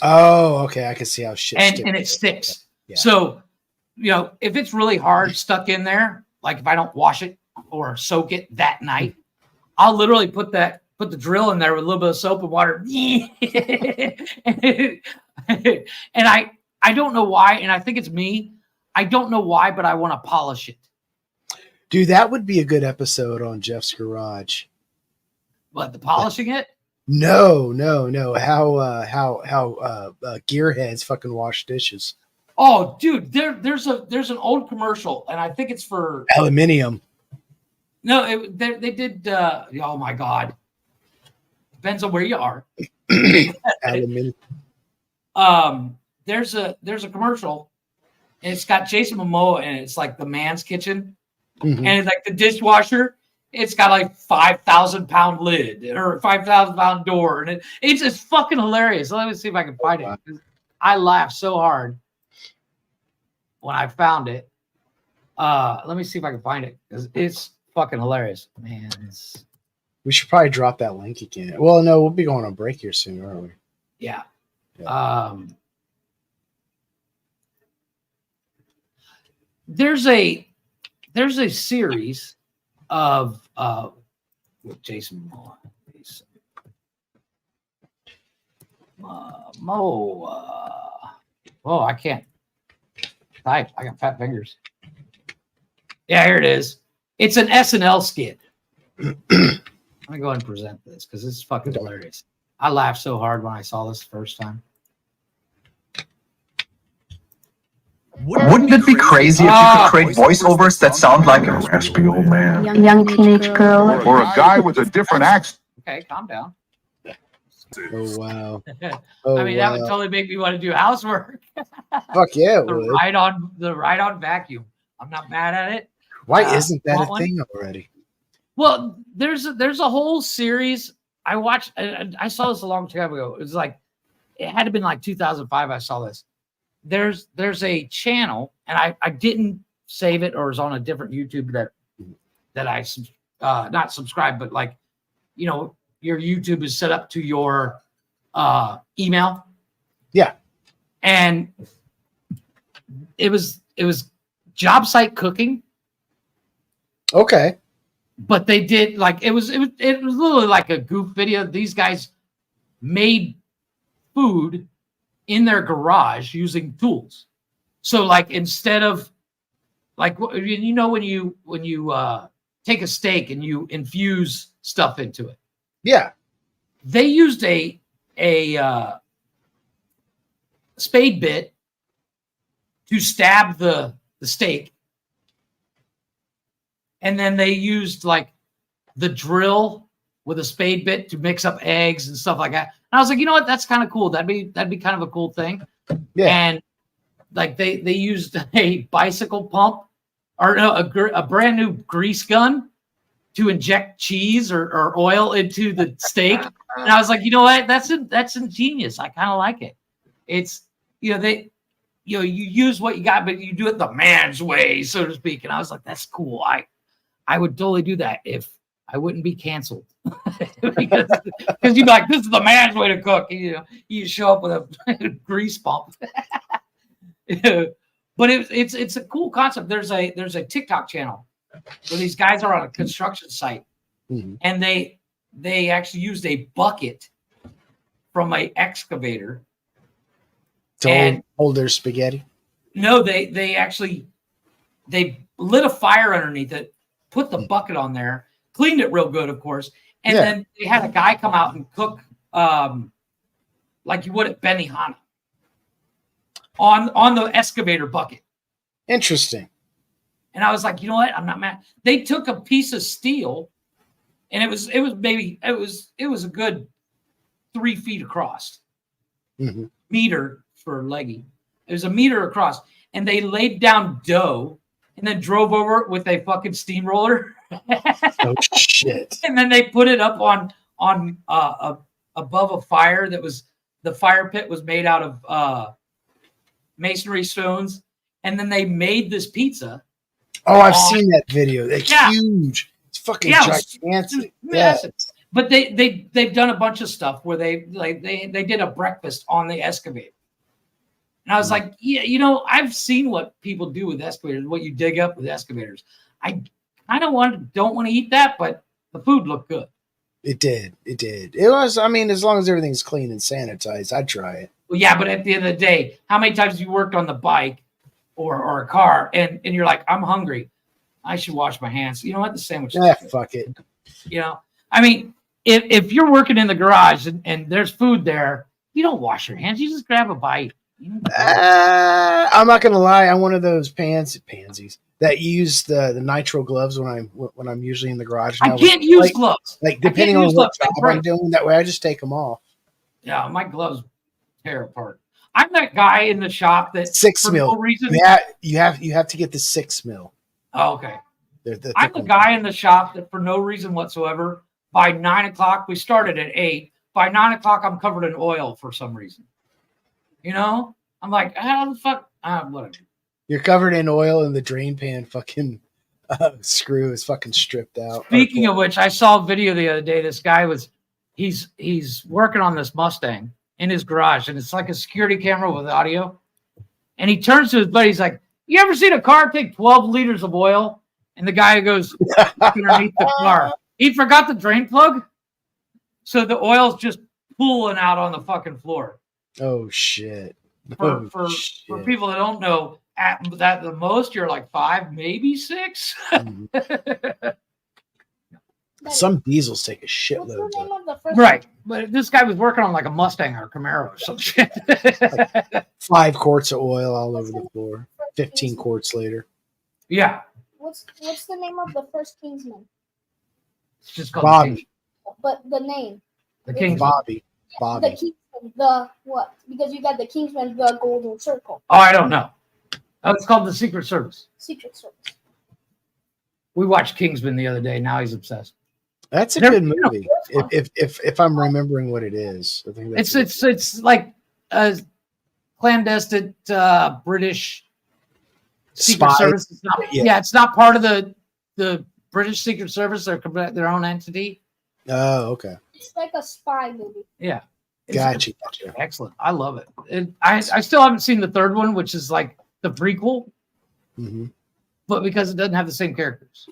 Oh, okay. I can see how shit And it sticks. Yeah. So, if it's really hard stuck in there, like if I don't wash it or soak it that night, I'll literally put the drill in there with a little bit of soap and water. And I don't know why, and I think it's me. I don't know why, but I want to polish it. Dude, that would be a good episode on Jeff's Garage. What, the polishing it? No. How gearheads fucking wash dishes. Oh, dude, there's an old commercial, and I think it's for Aluminium. No, they did. Oh my God, depends on where you are. Aluminium. There's a commercial, and it's got Jason Momoa, and it's like the man's kitchen, Mhm. and like the dishwasher, it's got like 5,000 pound lid or 5,000 pound door, and it's just fucking hilarious. Let me see if I can find it. I laughed so hard when I found it. Let me see if I can find it because it's fucking hilarious, man. We should probably drop that link again. Well, no, we'll be going on break here soon, aren't we? Yeah. Yeah. There's a series of with Jason Momoa. I can't type. I got fat fingers. Yeah, here it is. It's an SNL skit. Let me go ahead and present this because it's fucking hilarious. I laughed so hard when I saw this the first time. Wouldn't it be crazy if you could create voiceovers that sound like a raspy old man? Young teenage girl. Or a guy with a different accent. Okay, calm down. Oh wow. That Oh, would totally make me want to do housework. Fuck yeah, it the would. ride-on vacuum. I'm not mad at it. Why isn't that want a one? thing already? Well, there's a whole series I watched. I saw this a long time ago. It was like it had to have been like 2005. I saw this. There's a channel, and I didn't save it, or it's on a different YouTube that I not subscribed, but like your YouTube is set up to your email. Yeah, and it was job site cooking. Okay. But they did like it was literally like a goof video. These guys made food in their garage using tools. So like instead of like when you take a steak and you infuse stuff into it. Yeah. They used a spade bit to stab the steak. And then they used like the drill with a spade bit to mix up eggs and stuff like that. And I was like, you know what? That's kind of cool. That'd be kind of a cool thing. Yeah. And like they used a bicycle pump or no, a brand new grease gun to inject cheese or oil into the steak. And I was like, you know what? That's ingenious. I kind of like it. It's you use what you got, but you do it the man's way, so to speak. And I was like, that's cool. I would totally do that if I wouldn't be canceled. because you'd be like, this is the man's way to cook. You show up with a grease pump. But it's a cool concept. There's a TikTok channel where these guys are on a construction site, and they actually used a bucket from an excavator to hold their spaghetti. No, they lit a fire underneath it, put the bucket on there, cleaned it real good, of course, and then they had a guy come out and cook like you would at Benihana on the excavator bucket. Interesting. And I was like, you know what? I'm not mad. They took a piece of steel, and it was a good 3 feet across, meter for legging. It was a meter across, and they laid down dough and then drove over it with a fucking steamroller. Oh shit! And then they put it up on above a fire that was the fire pit was made out of masonry stones, and then they made this pizza. Oh, I've seen that video. It's huge. It's fucking gigantic. It's massive. But they've done a bunch of stuff where they did a breakfast on the excavator. And I was like, yeah, you know, I've seen what people do with excavators, what you dig up with excavators. I don't want to eat that, but the food looked good. It did. It was, I mean, as long as everything's clean and sanitized, I'd try it. Well, yeah, but at the end of the day, how many times have you worked on the bike or a car and you're like, I'm hungry. I should wash my hands. You know what? The sandwich. Yeah, fuck it. You know, I mean, if you're working in the garage and there's food there, you don't wash your hands. You just grab a bite. I'm not gonna lie. I'm one of those pansies that use the nitro gloves when I'm usually in the garage. I can't use gloves. Like depending on what job I'm doing, that way I just take them off. Yeah, my gloves tear apart. I'm that guy in the shop that 6 mil. No reason, you have to get the 6 mil. Oh, okay. I'm the guy in the shop that for no reason whatsoever, by 9 o'clock, we started at 8. By 9 o'clock, I'm covered in oil for some reason. You know, I'm like, how the fuck? Whatever. You're covered in oil and the drain pan fucking screw is fucking stripped out. Speaking of which, I saw a video the other day. This guy he's working on this Mustang in his garage, and it's like a security camera with audio. And he turns to his buddy. He's like, "You ever seen a car take 12 liters of oil?" And the guy goes underneath the car. He forgot the drain plug, so the oil's just pooling out on the fucking floor. Oh shit! For people that don't know, at that the most you're like 5, maybe 6. Some diesels take a shitload. Right, but this guy was working on like a Mustang or Camaro or some shit. Like 5 quarts of oil all over the floor. 15 quarts later. Yeah. What's the name of the first Kingsman? It's just called Bobby. But the name. The Kingsman. Bobby. The Kingsman. The what? Because you got the Kingsman, the Golden Circle. Oh, I don't know. Oh, it's called the Secret Service. Secret Service. We watched Kingsman the other day. Now he's obsessed. That's a good movie. If I'm remembering what it is, I think that's it's like a clandestine British Secret Service. It's not, it's not part of the British Secret Service. They're their own entity. Oh, okay. It's like a spy movie. Yeah. Gotcha. Excellent. I love it. I still haven't seen the third one, which is like the prequel, but because it doesn't have the same characters.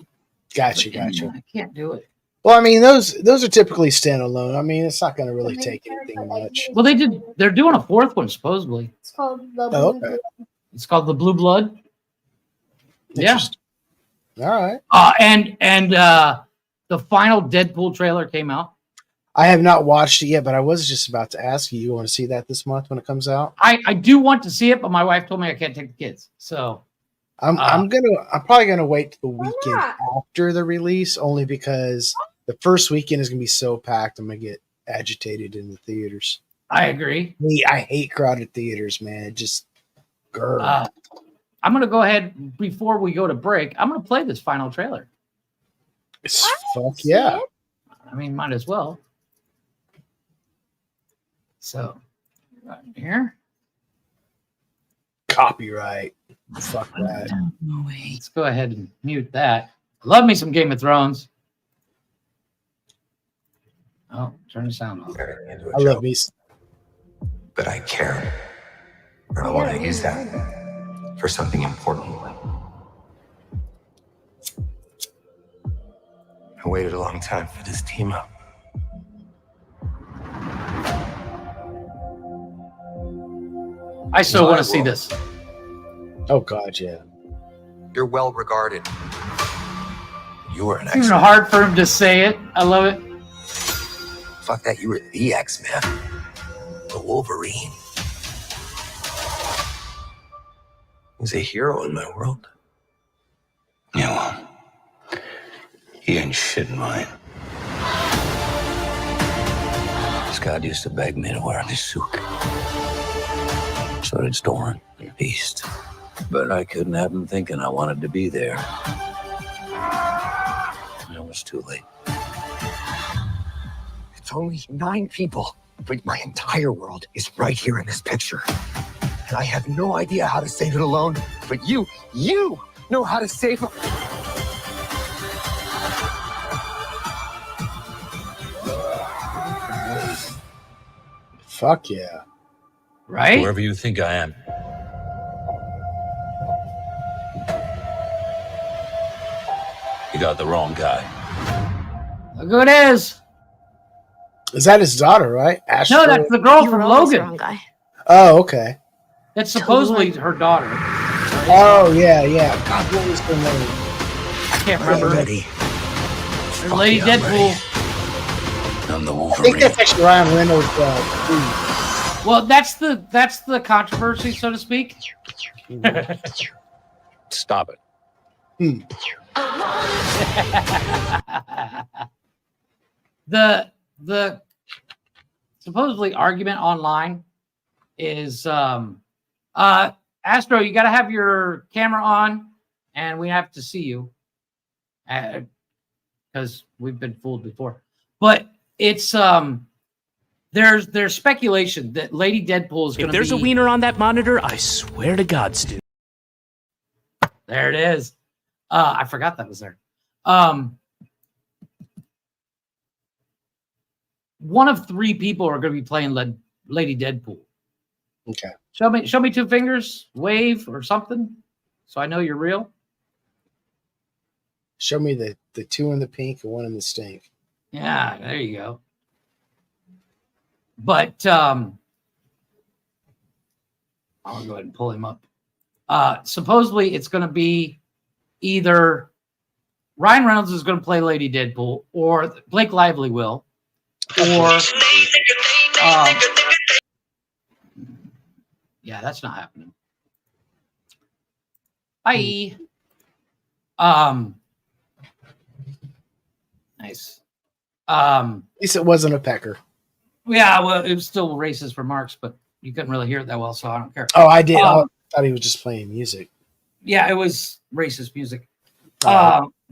Gotcha. I can't do it. Well, I mean, those are typically standalone. I mean, it's not going to really take anything much. Well, they're doing a 4th one supposedly. It's called the Blue Blood. It's called the Blue Blood. Yeah. All right. And the final Deadpool trailer came out. I have not watched it yet, but I was just about to ask you. You want to see that this month when it comes out? I do want to see it, but my wife told me I can't take the kids. So I'm probably gonna wait the weekend after the release, only because the first weekend is gonna be so packed. I'm gonna get agitated in the theaters. I agree. I hate crowded theaters, man. It just I'm gonna go ahead before we go to break. I'm gonna play this final trailer. Fuck yeah! I mean, might as well. So, right here. Copyright. Fuck that. Let's go ahead and mute that. Love me some Game of Thrones. Oh, turn the sound off. I love me. But I care. And I want to use that for something important. I waited a long time for this team up. I still want to see this. Oh God, yeah. You're well regarded. You were an It's even hard for him to say it. I love it. Fuck that, you were the X-Men. The Wolverine. He's a hero in my world. Yeah, well, he ain't shit in mine. Scott used to beg me to wear this suit. So did Storm and Beast. But I couldn't have him thinking I wanted to be there. It was too late. It's only 9 people, but my entire world is right here in this picture. And I have no idea how to save it alone, but you know how to save it. Fuck yeah. Right? Whoever you think I am. You got the wrong guy. Look who it is. Is that his daughter, right? Ashley? No, that's the girl from Logan. Guy. Oh, okay. That's supposedly her daughter. Oh, yeah. God, what was her name? I can't remember. Ready. Or Lady Deadpool. I'm the I Wolverine. think that's actually Ryan Reynolds. Well, that's the controversy, so to speak. Stop it. The supposedly argument online is Astro, you got to have your camera on, and we have to see you because we've been fooled before. But it's there's speculation that Lady Deadpool is going to be. If there's a wiener on that monitor, I swear to God, Stu. There it is. I forgot that was there. One of 3 people are going to be playing Lady Deadpool. Okay. Show me 2 fingers, wave or something, so I know you're real. Show me the 2 in the pink and 1 in the stink. Yeah, there you go. But I'll go ahead and pull him up. Supposedly, it's going to be either Ryan Reynolds is going to play Lady Deadpool, or Blake Lively will, or yeah, that's not happening. Bye. Nice. At least it wasn't a pecker. Yeah, well, it was still racist remarks, but you couldn't really hear it that well, so I don't care. Oh, I did. I thought he was just playing music. Yeah, it was racist music.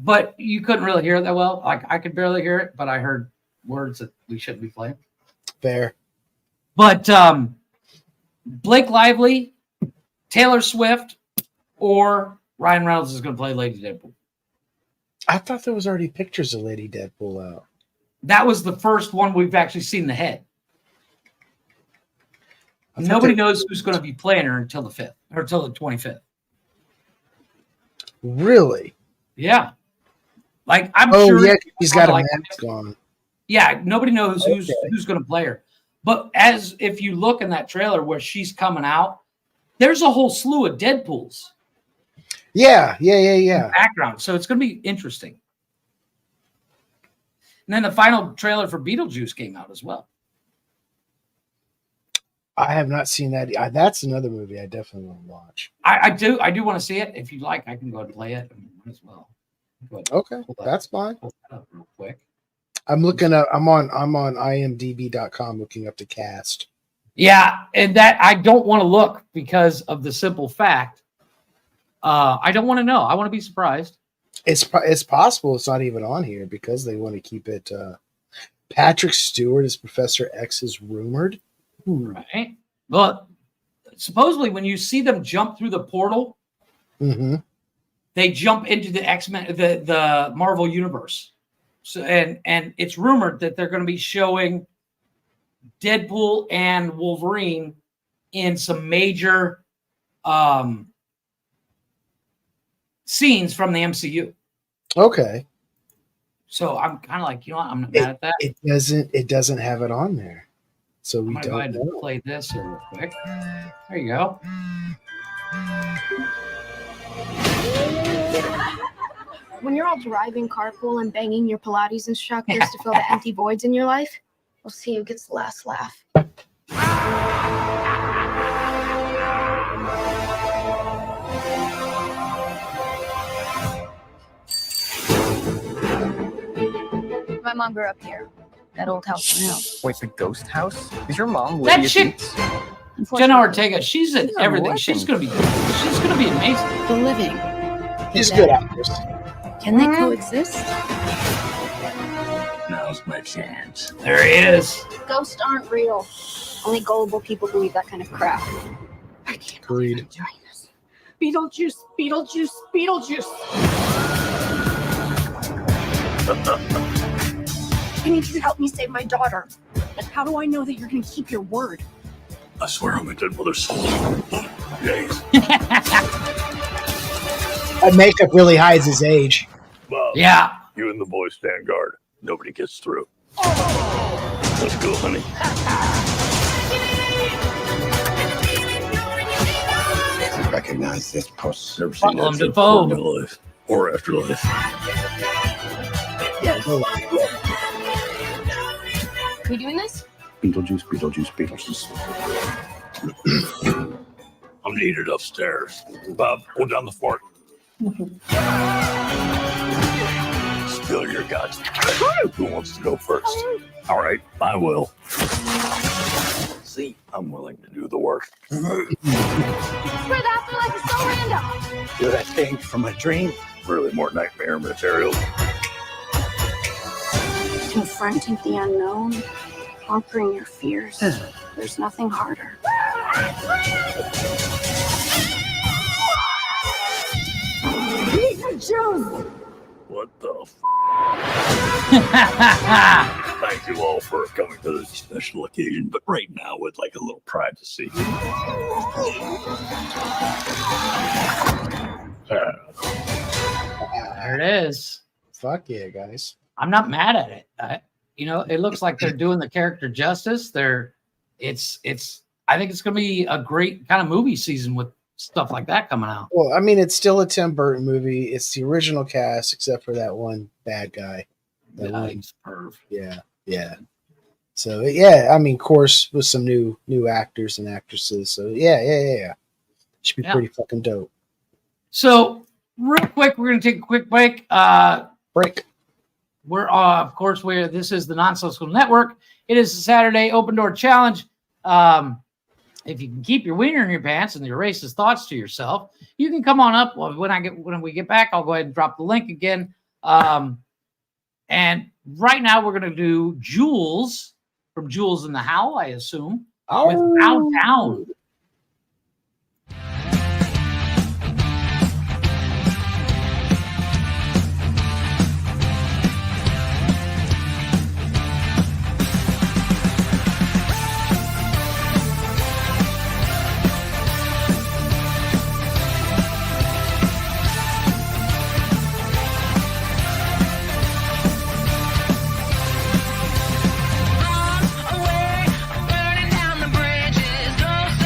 But you couldn't really hear it that well. Like, I could barely hear it, but I heard words that we shouldn't be playing. Fair. But Blake Lively, Taylor Swift, or Ryan Reynolds is going to play Lady Deadpool. I thought there was already pictures of Lady Deadpool out. That was the first one we've actually seen the head. Nobody knows who's going to be playing her until the 5th or until the 25th. Really? Yeah. Like, I'm sure. Oh, yeah, he's got a mask on. Yeah, nobody knows who's going to play her. But as if you look in that trailer where she's coming out, there's a whole slew of Deadpools. Yeah. Background. So it's going to be interesting. And then the final trailer for Beetlejuice came out as well. I have not seen that. That's another movie I definitely want to watch. I do want to see it. If you like, I can go ahead and play it as well. Okay, that's fine. Pull that up real quick. I'm looking up. I'm on imdb.com looking up the cast. Yeah, and that I don't want to look because of the simple fact. I don't want to know. I want to be surprised. It's possible it's not even on here because they want to keep it. Patrick Stewart as Professor X is rumored. Right. Well, supposedly when you see them jump through the portal, they jump into the X-Men, the Marvel universe. So and it's rumored that they're going to be showing Deadpool and Wolverine in some major scenes from the MCU. Okay. So I'm kind of like, you know what? I'm not mad at that. It doesn't have it on there. So we I'm gonna go ahead and play this here real quick. There you go. When you're all driving carpool and banging your Pilates instructors to fill the empty voids in your life, we'll see who gets the last laugh. My mom grew up here. That old house on the hill. Wait, the ghost house? Is your mom That Lydia chick, Dietz? Jenna Ortega, she's in everything. She's gonna be amazing. The living. She's good actress. Can they coexist? Now's my chance. There he is. Ghosts aren't real. Only gullible people believe that kind of crap. I can't believe Agreed. I'm doing this. Beetlejuice, Beetlejuice, Beetlejuice. I need you to help me save my daughter. But how do I know that you're going to keep your word? I swear on my dead mother's soul. Days. That makeup really hides his age. Bob, Yeah. you and the boys stand guard. Nobody gets through. Let's go, honey. Recognize this post. Never seen Willem that shit Dafoe. before in my life. Or afterlife. Yes. Are you doing this? Beetlejuice, Beetlejuice, Beetlejuice. I'm needed upstairs. Bob, hold down the fort. Spill your guts. Who wants to go first? All right, I will. See, I'm willing to do the work. Swear that feel like it's so random. Did I think from a dream? Really more nightmare material. Confronting the unknown, conquering your fears. There's nothing harder. What the Thank you all for coming to this special occasion, but right now would like a little privacy. There it is. Fuck yeah, guys. I'm not mad at it. It looks like they're doing the character justice. It's. I think it's going to be a great kind of movie season with stuff like that coming out. Well, I mean, it's still a Tim Burton movie. It's the original cast, except for that one bad guy. That one. Yeah, yeah. So yeah, I mean, of course, with some new actors and actresses. So yeah. Should be pretty fucking dope. So real quick, we're going to take a quick break. We're of course this is the Nonsensical Network. It is a Saturday open door challenge. If you can keep your wiener in your pants and your racist thoughts to yourself, you can come on up. Well, when we get back, I'll go ahead and drop the link again. And right now we're going to do Jules from Jules in the Howl, I assume, with Bow Down. Away, burning down the bridges, ghosts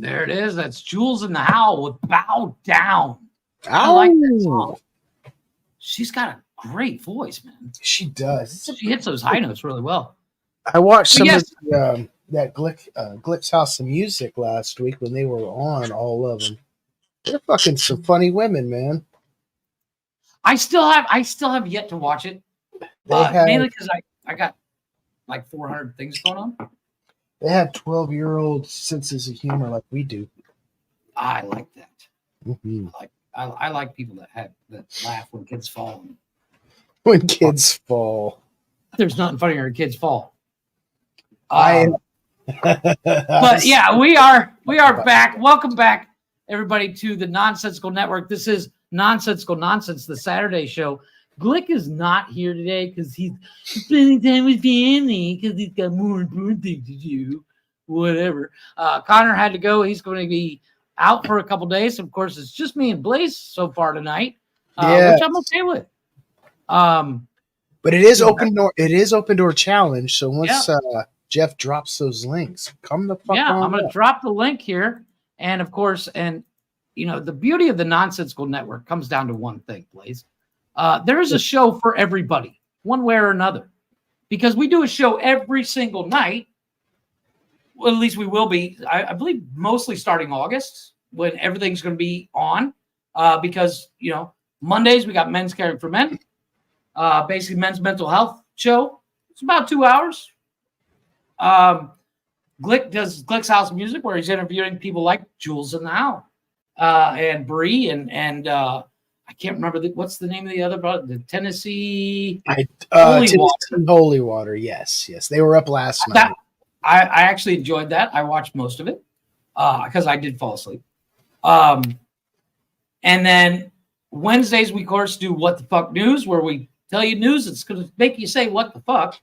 There it is. That's Jules in the Howl with Bow Down. I like that song. She's got a great voice, man. She does. She hits those high notes really well. I watched some yes. of that Glick's House of Music last week when they were on, all of them. They're fucking some funny women, man. I still have yet to watch it. Mainly because I got like 400 things going on. They have 12-year-old senses of humor like we do. I like that. Mm-hmm. I like people that laugh when kids fall. When kids fall. There's nothing funnier than kids fall. But yeah, we are back. Welcome back, everybody, to the Nonsensical Network. This is Nonsensical Nonsense, the Saturday show. Glick is not here today because he's spending time with family because he's got more important things to do. Whatever. Connor had to go. He's going to be out for a couple days. Of course, it's just me and Blaze so far tonight, which I'm okay with. But it is open door. It is open door challenge. So once Jeff drops those links, come the fuck on. I'm going to drop the link here, and of course, the beauty of the Nonsensical Network comes down to one thing, Blaze. There is a show for everybody, one way or another, because we do a show every single night. Well, at least we will be, I believe, mostly starting August when everything's going to be on. Because, Mondays we got Men's Caring for Men, basically men's mental health show. It's about 2 hours. Glick does Glick's House of Music, where he's interviewing people like Jules in the Howl, and Bree, and I can't remember what's the name of the other brother, the Tennessee Holy Water. Yes, they were up last night. I actually enjoyed that. I watched most of it because I did fall asleep. And then Wednesdays, we, of course, do What the Fuck News, where we tell you news that's going to make you say, what the fuck?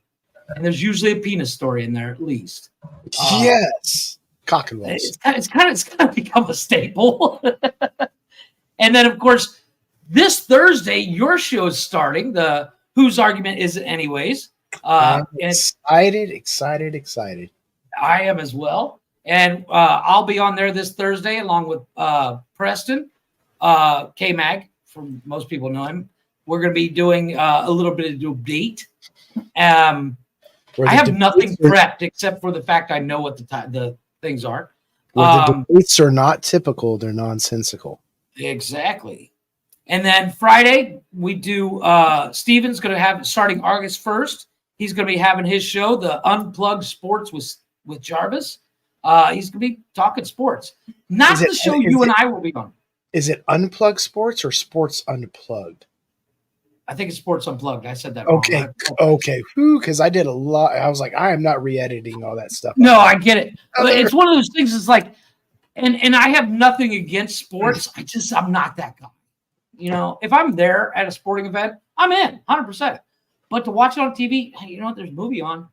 And there's usually a penis story in there, at least. Yes. Cock and balls. It's kind of become a staple. And then, of course, this Thursday, your show is starting. The Whose Argument Is It Anyways? I'm excited. I am as well. And I'll be on there this Thursday along with Preston, K-Mag, from most people know him. We're going to be doing a little bit of debate. I have nothing prepped except for the fact I know what the things are. The debates are not typical. They're nonsensical. Exactly. And then Friday, we do Steven's going to have, starting August 1st, he's going to be having his show, the Unplugged Sports with Jarvis. He's going to be talking sports. Not the show you and I will be on. Is it Unplugged Sports or Sports Unplugged? I think it's Sports Unplugged. I said that wrong. Okay. Because I did a lot. I was like, I am not re-editing all that stuff. No, I get it. But it's one of those things. It's like, and I have nothing against sports. I'm not that guy. If I'm there at a sporting event, I'm in 100%. But to watch it on TV, hey, you know what? There's a movie on.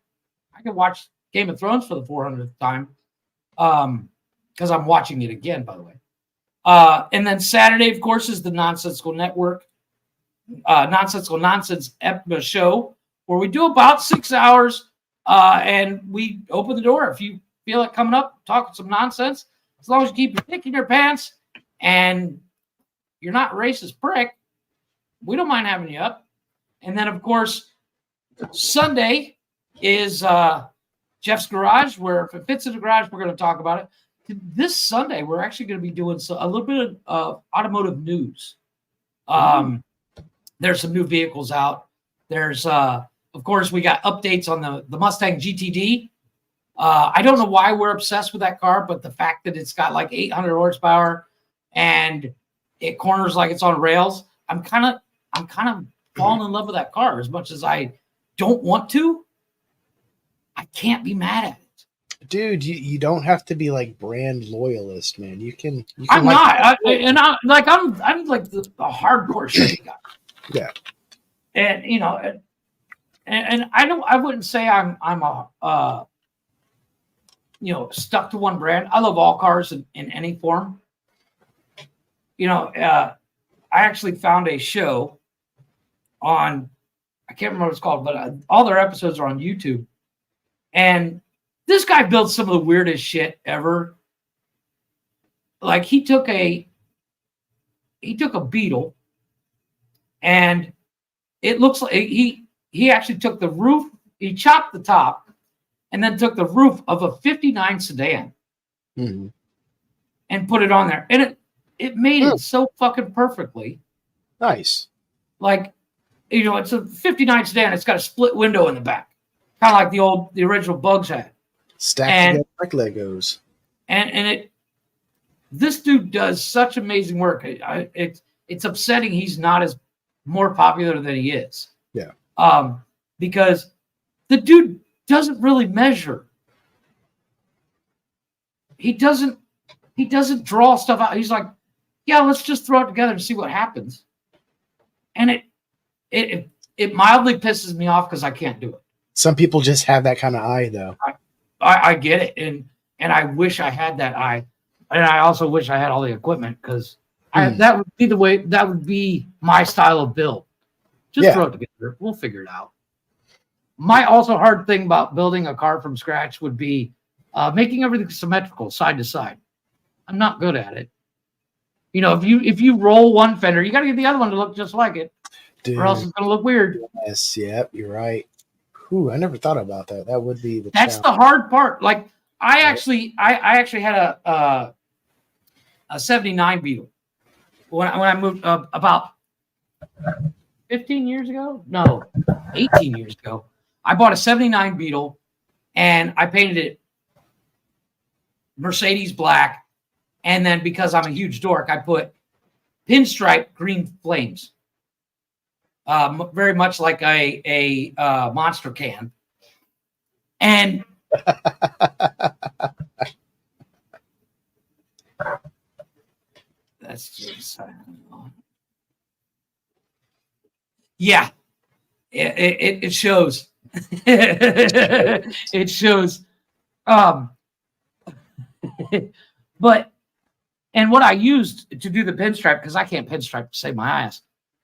I can watch Game of Thrones for the 400th time because I'm watching it again, by the way. And then Saturday, of course, is the Nonsensical Network, Nonsensical Nonsense show, where we do about 6 hours, and we open the door. If you feel like coming up, talking some nonsense, as long as you keep your dick in your pants and you're not a racist prick, we don't mind having you up. And then, of course, Sunday is Jeff's Garage, where if it fits in the garage, we're going to talk about it. This Sunday, we're actually going to be doing a little bit of automotive news. There's some new vehicles out. There's, of course, we got updates on the Mustang GTD. I don't know why we're obsessed with that car, but the fact that it's got like 800 horsepower and it corners like it's on rails, I'm kind of falling in love with that car. As much as I don't want to, I can't be mad at it. Dude, you don't have to be like brand loyalist, man. You can I'm not. I'm like the hardcore shit guy. Yeah. And and I wouldn't say I'm a stuck to one brand. I love all cars in any form. I actually found a show on, I can't remember what it's called, but all their episodes are on YouTube. And this guy builds some of the weirdest shit ever. like he took a Beetle, and it looks like he actually took the roof, he chopped the top, and then took the roof of a 59 sedan and put it on there. And it made it so fucking perfectly. Nice. Like, you know, it's a 59 sedan. It's got a split window in the back, kind of like the original Bugs had. Stacked together like Legos. And this dude does such amazing work. It's upsetting he's not as more popular than he is. Yeah. Because the dude doesn't really measure. He doesn't draw stuff out. He's like, yeah, let's just throw it together and see what happens. And it mildly pisses me off because I can't do it. Some people just have that kind of eye, though. I get it, and I wish I had that eye, and I also wish I had all the equipment because that would be my style of build. Just throw it together. We'll figure it out. My also hard thing about building a car from scratch would be making everything symmetrical side to side. I'm not good at it. You know, if you roll one fender, you got to get the other one to look just like it, or else it's going to look weird. Yes, yep, you're right. Ooh, I never thought about that. That would be the That's the hard part. Like I actually had a 79 Beetle when I moved about 15 years ago. No, 18 years ago. I bought a 79 Beetle and I painted it Mercedes black. And then because I'm a huge dork, I put pinstripe green flames. Very much like a monster can. And that's just yeah. It shows. It shows. But and what I used to do the pinstripe, because I can't pinstripe to save my ass,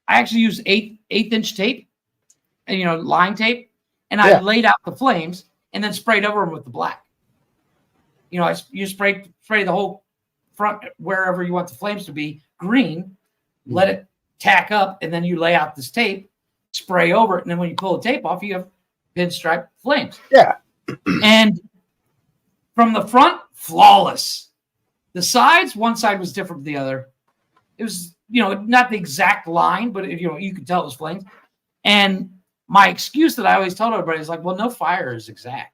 I actually used eighth-inch tape, and line tape, and I laid out the flames and then sprayed over them with the black. You spray the whole front wherever you want the flames to be green, let it tack up, and then you lay out this tape, spray over it, and then when you pull the tape off, you have pinstripe flames. Yeah. And from the front, flawless. The sides, one side was different from the other. It was, not the exact line, but you could tell it was flames. And my excuse that I always told everybody is like, well, no fire is exact.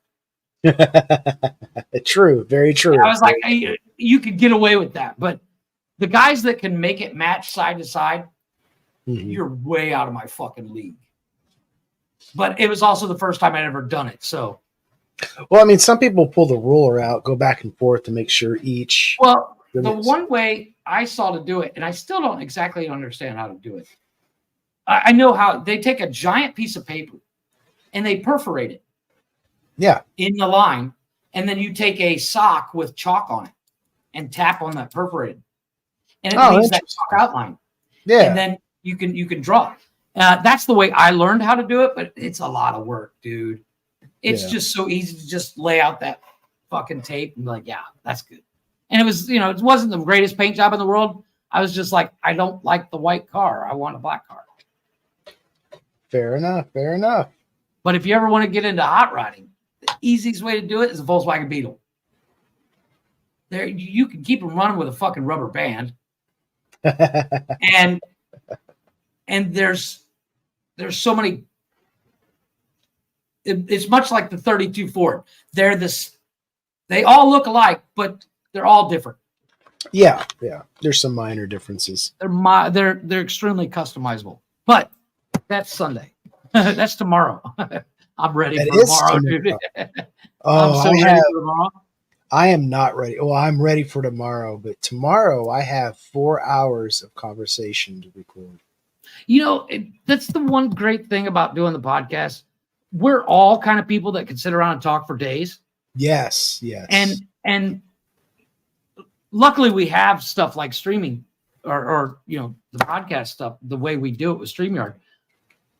True, very true. And I was like, hey, you could get away with that, but the guys that can make it match side to side, you're way out of my fucking league. But it was also the first time I'd ever done it, so. Well, I mean, some people pull the ruler out, go back and forth to make sure each. Well, the one way I saw to do it, and I still don't exactly understand how to do it. I know how they take a giant piece of paper and they perforate it. Yeah. In the line, and then you take a sock with chalk on it and tap on that perforated, and it leaves that chalk outline. Yeah. And then you can draw. That's the way I learned how to do it, but it's a lot of work, dude. It's just so easy to just lay out that fucking tape and be like, yeah, that's good. And it was, it wasn't the greatest paint job in the world. I was just like, I don't like the white car. I want a black car. Fair enough. Fair enough. But if you ever want to get into hot rodding, the easiest way to do it is a Volkswagen Beetle. There, you can keep them running with a fucking rubber band. and there's so many. It's much like the 32 Ford. They all look alike, but they're all different. Yeah. There's some minor differences. They're extremely customizable. But that's Sunday. That's tomorrow. I'm ready for tomorrow, dude. Oh, I'm so ready for tomorrow. I am not ready. Well, I'm ready for tomorrow, but tomorrow I have 4 hours of conversation to record. That's the one great thing about doing the podcast. We're all kind of people that can sit around and talk for days. Yes. And luckily we have stuff like streaming or the podcast stuff, the way we do it with StreamYard.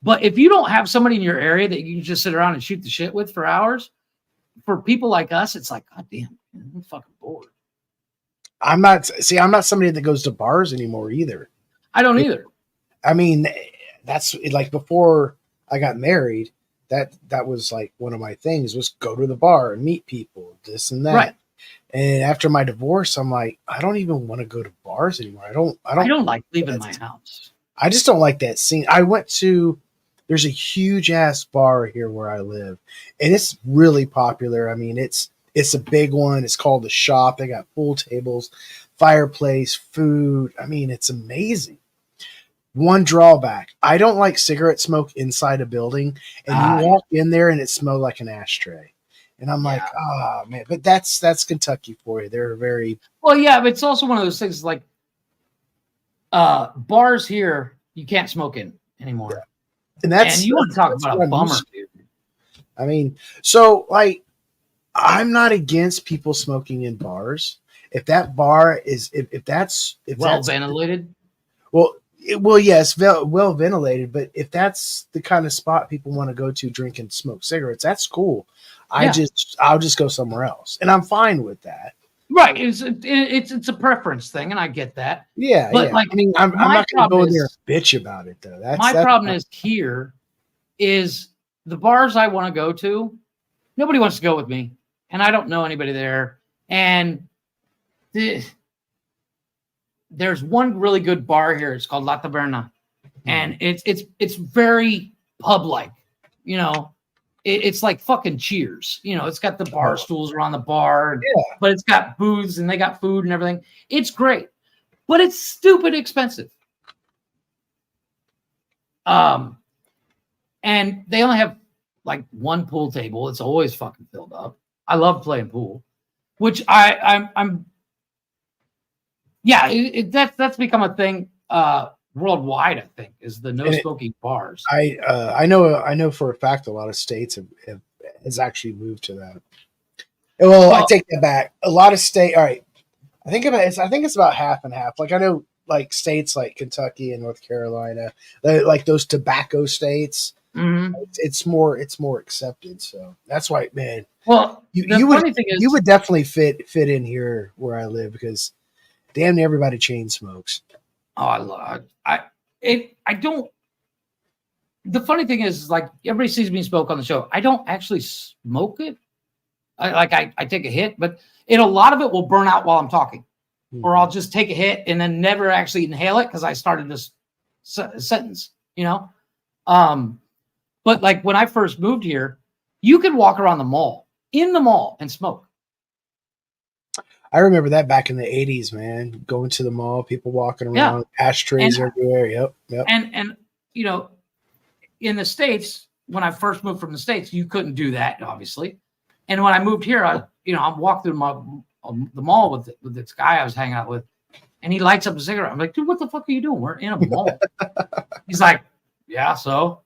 But if you don't have somebody in your area that you can just sit around and shoot the shit with for hours, for people like us, it's like, God damn, I'm fucking bored. I'm not somebody that goes to bars anymore either. I don't either. I mean, that's like before I got married, that was like one of my things was go to the bar and meet people, this and that. Right. And after my divorce, I'm like, I don't even want to go to bars anymore. I don't like leaving my house. I just don't like that scene. There's a huge ass bar here where I live, and it's really popular. I mean, it's a big one. It's called The Shop. They got pool tables, fireplace, food. I mean, it's amazing. One drawback, I don't like cigarette smoke inside a building, and you walk in there and it smells like an ashtray. And I'm like, oh man, but that's Kentucky for you. They're very well, yeah, but it's also one of those things like bars here you can't smoke in anymore. Yeah. And you want to talk about a bummer, dude. I mean, so like I'm not against people smoking in bars. If that bar is if that's ventilated. Well, yes, well ventilated, but if that's the kind of spot people want to go to drink and smoke cigarettes, that's cool. I'll just go somewhere else, and I'm fine with that. Right? It's a preference thing, and I get that. Yeah, but yeah. like, I mean, I'm not going to go in there and bitch about it though. That's problem is here is the bars I want to go to. Nobody wants to go with me, and I don't know anybody there. And there's one really good bar here. It's called La Taberna, and it's very pub-like. You know, it's like fucking Cheers. You know, it's got the bar stools around the bar, but it's got booths and they got food and everything. It's great, but it's stupid expensive. And they only have like one pool table. It's always fucking filled up. I love playing pool, which I'm. Yeah, that's become a thing worldwide. I think is the no smoking bars. I know for a fact a lot of states has actually moved to that. Well, I take that back. A lot of state. All right, I think it's about half and half. Like I know, like states like Kentucky and North Carolina, like those tobacco states. Mm-hmm. It's more accepted. So that's why, man. Well, you would definitely fit in here where I live because damn near everybody chain smokes. Oh, I don't. The funny thing is, like everybody sees me smoke on the show. I don't actually smoke it. I take a hit, but a lot of it will burn out while I'm talking, or I'll just take a hit and then never actually inhale it because I started this sentence. You know, but like when I first moved here, you could walk around in the mall and smoke. I remember that back in the 80s, man. Going to the mall, people walking around, ashtrays everywhere. Yep. And you know, in the States, when I first moved from the States, you couldn't do that, obviously. And when I moved here, I'm walking through the mall with this guy I was hanging out with, and he lights up a cigarette. I'm like, dude, what the fuck are you doing? We're in a mall. He's like, yeah, so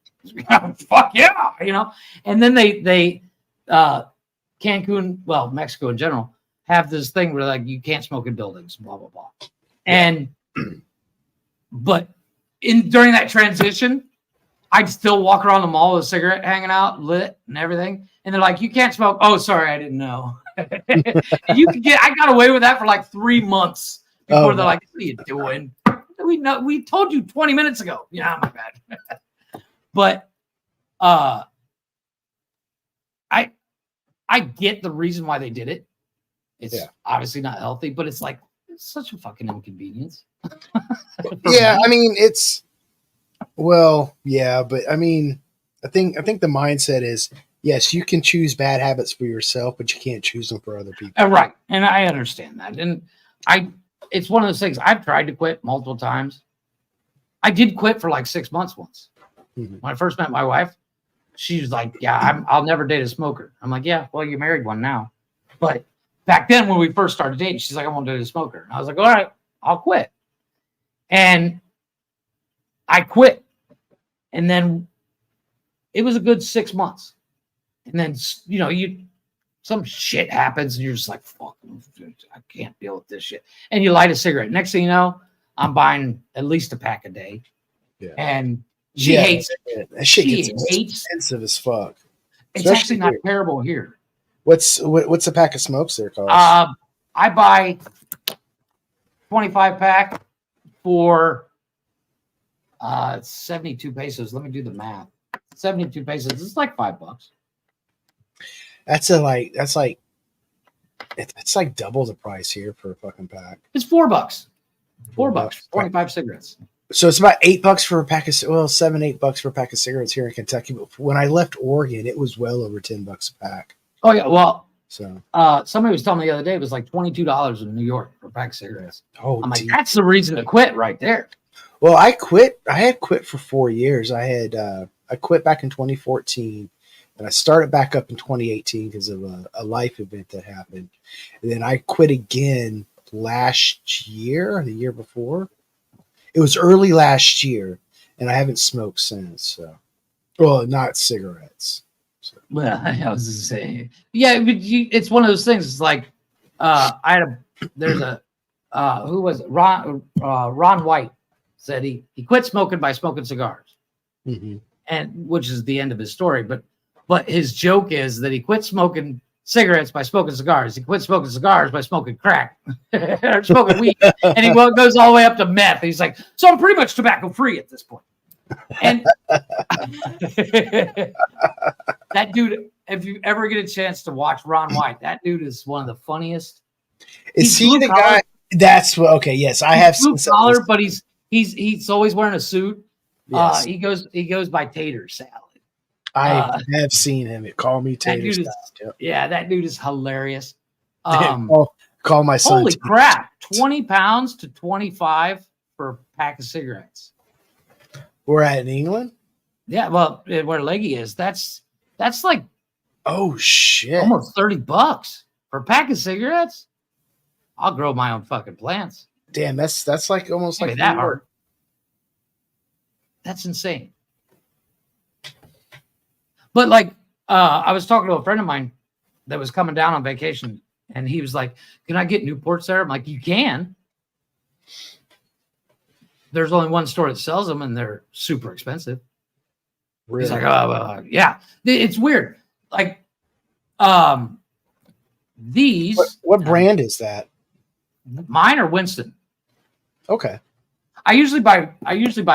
fuck yeah, you know. And then they Cancun, well, Mexico in general, have this thing where like you can't smoke in buildings, blah blah blah. And but during that transition, I'd still walk around the mall with a cigarette hanging out, lit and everything. And they're like, "You can't smoke." Oh, sorry, I didn't know. I got away with that for like 3 months before they're like, "What are you doing?" We told you 20 minutes ago. Yeah, my bad. But I get the reason why they did it. It's obviously not healthy, but it's like it's such a fucking inconvenience. Yeah, I mean but I mean I think the mindset is yes, you can choose bad habits for yourself, but you can't choose them for other people. Right. And I understand that. And it's one of those things I've tried to quit multiple times. I did quit for like 6 months once. Mm-hmm. When I first met my wife, she was like, yeah, I'll never date a smoker. I'm like, yeah, well, you married one now. But back then when we first started dating, she's like, I won't date a smoker. And I was like, all right, I'll quit. And I quit. And then it was a good 6 months. And then, you know, some shit happens and you're just like, fuck, I can't deal with this shit. And you light a cigarette. Next thing you know, I'm buying at least a pack a day. Yeah. And she hates it. That shit gets expensive as fuck. It's actually not terrible here. What's a pack of smokes there cost? I buy 25 pack for 72 pesos. Let me do the math. 72 pesos. It's like $5. That's like double the price here for a fucking pack. It's $4. $4. 25 cigarettes. So it's about $8 for a pack of $7-8 for a pack of cigarettes here in Kentucky. But when I left Oregon, it was well over $10 a pack. Oh yeah, well, so somebody was telling me the other day it was like $22 in New York for a pack of cigarettes. Oh, I'm like, that's the reason to quit right there. Well, I quit. I had quit for 4 years. I quit back in 2014, and I started back up in 2018 because of a life event that happened, and then I quit again last year, the year before. It was early last year, and I haven't smoked since. So, well, not cigarettes. So. Well, I was just saying, yeah, but it's one of those things. It's like there's a who was it? Ron White said he quit smoking by smoking cigars, and which is the end of his story. But his joke is that he quit smoking cigarettes by smoking cigars. He quit smoking cigars by smoking crack or smoking weed, and he goes all the way up to meth. He's like, so I'm pretty much tobacco free at this point. And that dude, if you ever get a chance to watch Ron White, that dude is one of the funniest. Is he the guy? That's what. Okay, yes, I have blue collar, but he's always wearing a suit. Yes. He goes by Tater Salad. I have seen him. Call me Tater Salad. Yeah, that dude is hilarious. Call my son. Holy crap! 20 pounds to 25 for a pack of cigarettes. We're at in England. Yeah, well, where Leggy is, that's like, oh shit, almost $30 for a pack of cigarettes. I'll grow my own fucking plants. Damn, that's like almost like that hard. That's insane. But like, I was talking to a friend of mine that was coming down on vacation, and he was like, "Can I get Newports there?" I'm like, "You can." There's only one store that sells them, and they're super expensive. Really? He's like, "Oh, yeah." It's weird. Like, these. What brand is that? Mine are Winston. Okay. I usually buy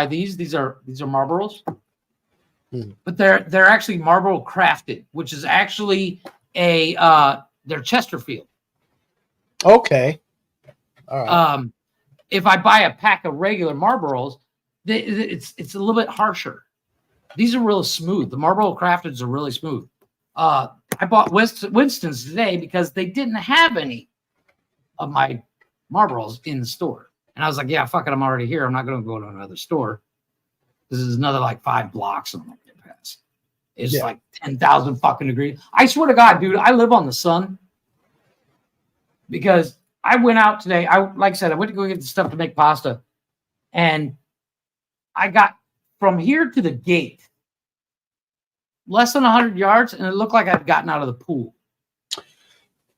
these. These are Marlboros, but they're actually Marlboro crafted, which is actually they're Chesterfield. Okay. All right. If I buy a pack of regular Marlboros, it's a little bit harsher. These are real smooth. The Marlboro Crafteds are really smooth. I bought Winston's today because they didn't have any of my Marlboros in the store. And I was like, yeah, fuck it, I'm already here. I'm not going to go to another store. This is another like 5 blocks I'm going to pass. It's like 10,000 fucking degrees. I swear to God, dude, I live on the sun because I went out today. Like I said, I went to go get the stuff to make pasta, and I got from here to the gate less than 100 yards, and it looked like I'd gotten out of the pool.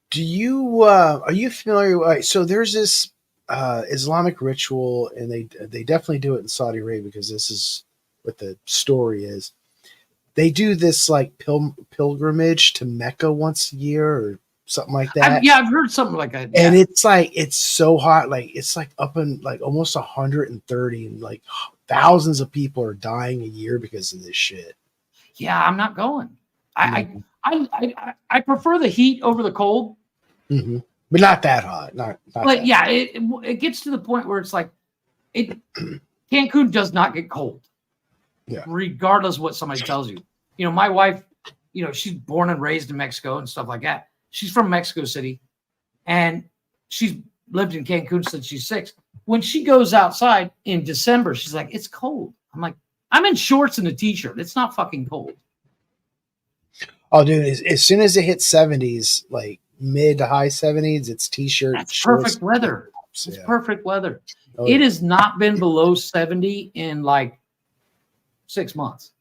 Do you are you familiar? So there's this Islamic ritual, and they definitely do it in Saudi Arabia because this is what the story is. They do this like pilgrimage to Mecca once a year or something like that. I've heard something like that. And it's so hot, like it's like up in like almost 130, and like thousands of people are dying a year because of this shit. Yeah, I'm not going. I prefer the heat over the cold. Mm-hmm. But not that hot. Not but yeah, it gets to the point where it's like Cancun does not get cold. Yeah. Regardless of what somebody tells you. You know, my wife, you know, she's born and raised in Mexico and stuff like that. She's from Mexico City, and she's lived in Cancun since she's 6. When she goes outside in December, she's like, it's cold. I'm like, I'm in shorts and a t-shirt. It's not fucking cold. Oh, dude, as soon as it hits 70s, like mid to high 70s, it's t-shirt. That's perfect weather. It's perfect weather. Oh, it has not been below 70 in like 6 months.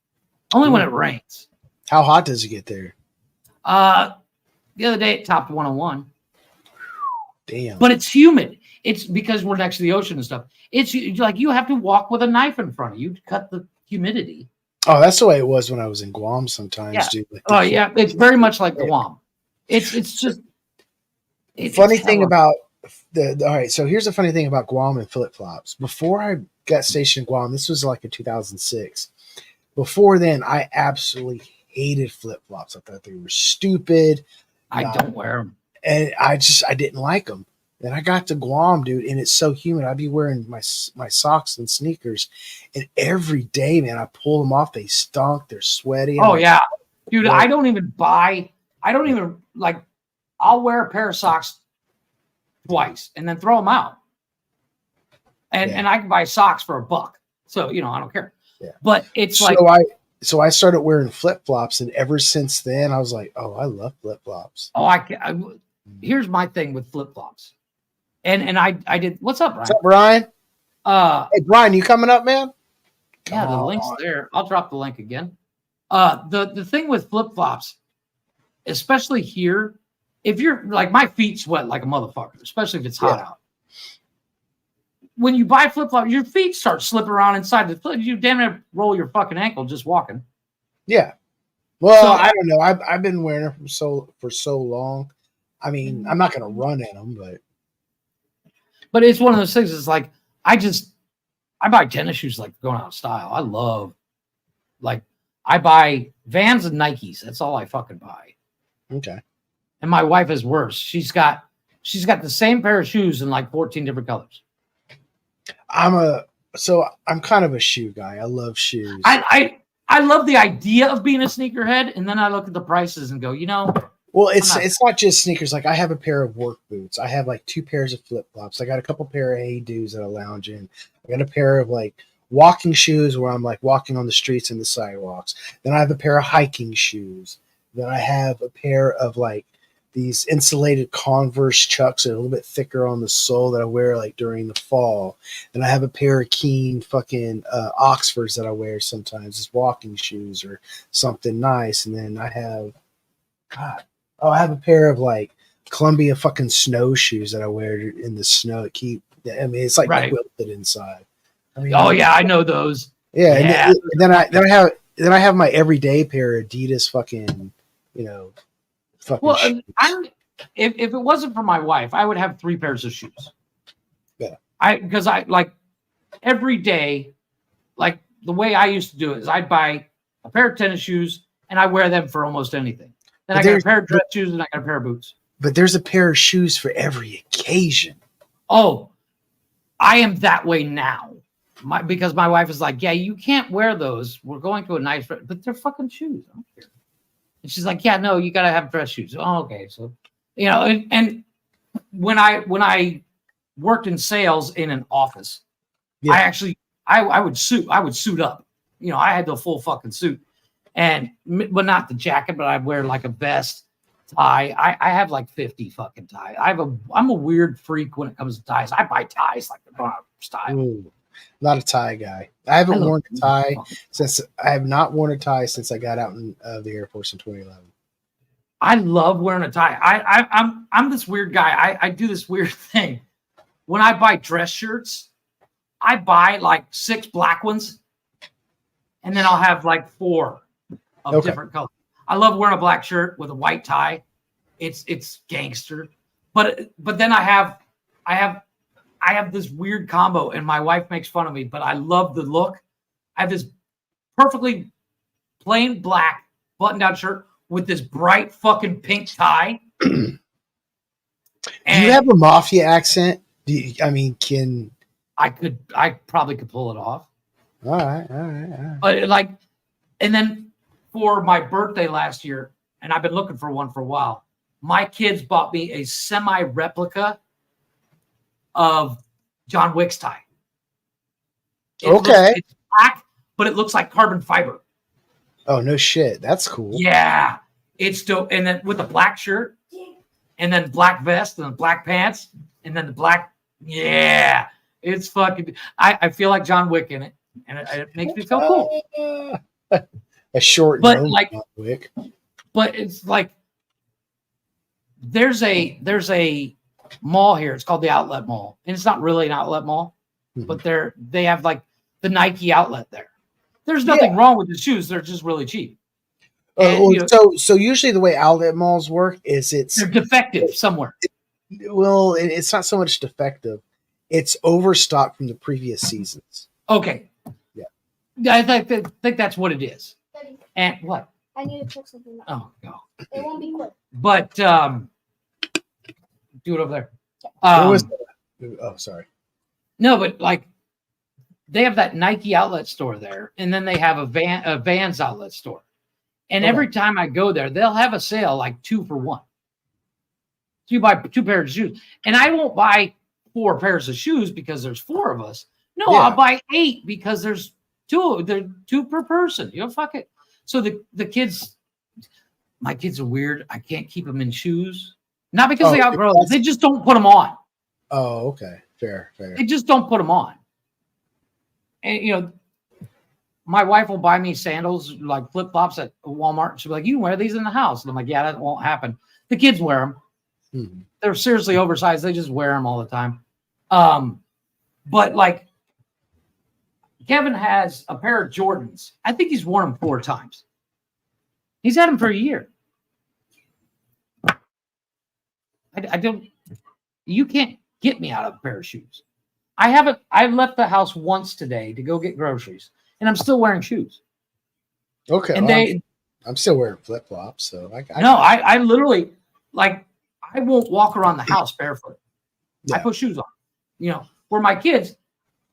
Only when it rains. How hot does it get there? The other day it topped 101. Damn. But it's humid. It's because we're next to the ocean and stuff. It's like you have to walk with a knife in front of you to cut the humidity. Oh, that's the way it was when I was in Guam sometimes, yeah. dude. Like yeah, it's very much like Guam. It's just funny thing about All right, so here's the funny thing about Guam and flip flops. Before I got stationed in Guam, this was like in 2006. Before then, I absolutely hated flip flops. I thought they were stupid. I don't wear them, and I didn't like them. Then I got to Guam, dude, and it's so humid. I'd be wearing my socks and sneakers, and every day, man, I pull them off. They stunk. They're sweaty. Oh yeah, dude. I don't even like. I'll wear a pair of socks twice and then throw them out. And I can buy socks for $1, so I don't care. Yeah. But it's so I started wearing flip flops, and ever since then, I was like, oh, I love flip flops. Oh, here's my thing with flip flops. And I did. What's up, Brian? What's up, Brian? Hey, Brian, you coming up, man? Yeah, the link's there. I'll drop the link again. The thing with flip flops, especially here, if you're like, my feet sweat like a motherfucker, especially if it's hot out. When you buy flip flops, your feet start slipping around inside the flip. You damn near roll your fucking ankle just walking. Yeah. Well, I don't know. I've been wearing them for so long. I mean, I'm not going to run in them, but it's one of those things. It's like I buy tennis shoes like going out of style. I love, like, I buy Vans and Nikes. That's all I fucking buy. Okay. And my wife is worse. She's got the same pair of shoes in like 14 different colors. I'm kind of a shoe guy. I love shoes. I love the idea of being a sneakerhead, and then I look at the prices and go, well, it's not just sneakers. Like, I have a pair of work boots. I have like 2 pairs of flip flops. I got a couple pair of Hey-Do's that I lounge in. I got a pair of like walking shoes where I'm like walking on the streets and the sidewalks. Then I have a pair of hiking shoes. Then I have a pair of like these insulated Converse Chucks that are a little bit thicker on the sole that I wear like during the fall. And I have a pair of Keen fucking Oxfords that I wear sometimes as walking shoes or something nice. And then I have, I have a pair of like Columbia fucking snowshoes that I wear in the snow. It's like quilted inside. I mean, I know those. Yeah. And then I have my everyday pair of Adidas fucking, if it wasn't for my wife, I would have 3 pairs of shoes. Yeah. Because I like every day, like the way I used to do it is I'd buy a pair of tennis shoes and I wear them for almost anything. Then I got a pair of dress shoes and I got a pair of boots. But there's a pair of shoes for every occasion. Oh, I am that way now. Because my wife is like, yeah, you can't wear those. We're going to a nice, but they're fucking shoes. I don't care. And she's like, yeah, no, you got to have dress shoes. Oh, okay. So, and when I worked in sales in an office, I would suit up. I had the full fucking suit, but not the jacket, but I'd wear like a vest, tie. I have like 50 fucking ties. I'm a weird freak when it comes to ties. I buy ties like the style. Ooh. Not a tie guy. I haven't worn a tie since I got out of the Air Force in 2011. I love wearing a tie. I'm this weird guy. I do this weird thing. When I buy dress shirts, I buy like 6 black ones, and then I'll have like 4 of different colors. I love wearing a black shirt with a white tie. It's gangster. But then I have this weird combo, and my wife makes fun of me, but I love the look. I have this perfectly plain black button-down shirt with this bright fucking pink tie. Do you have a mafia accent? I probably could pull it off. All right. But and then for my birthday last year, and I've been looking for one for a while, my kids bought me a semi-replica of John Wick's tie. It's black, but it looks like carbon fiber. Oh, no shit. That's cool. Yeah. It's dope. And then with a black shirt, and then black vest, and black pants, and then the black. Yeah. It's fucking. I feel like John Wick in it, and it makes me feel cool. A short, but like John Wick. But it's like there's a mall here. It's called the Outlet Mall, and it's not really an outlet mall, but they have like the Nike outlet there. There's nothing wrong with the shoes; they're just really cheap. So usually the way outlet malls work is they're defective somewhere. Well, it's not so much defective; it's overstock from the previous seasons. Okay. Yeah. I think that's what it is. And what? I need to check something out. Oh no. It won't be quick. But do it over there. There was. Oh, sorry. No, but like they have that Nike outlet store there, and then they have a Vans outlet store. And every time I go there, they'll have a sale like 2 for 1. So you buy 2 pairs of shoes, and I won't buy 4 pairs of shoes because there's 4 of us. No, I'll buy 8 because there's 2. They're 2 per person. You know, fuck it. So the kids, my kids are weird. I can't keep them in shoes, not because they outgrow them. They just don't put them on. Oh, okay, fair. They just don't put them on. And you know, my wife will buy me sandals like flip flops at Walmart. She'll be like, "You can wear these in the house." And I'm like, "Yeah, that won't happen." The kids wear them. Mm-hmm. They're seriously oversized. They just wear them all the time. But like Kevin has a pair of Jordans. I think he's worn them 4 times. He's had them for a year. I don't. You can't get me out of a pair of shoes. I left the house once today to go get groceries, and I'm still wearing shoes. Okay. And I'm still wearing flip flops, so I literally like I won't walk around the house barefoot. Yeah. I put shoes on. You know, where my kids,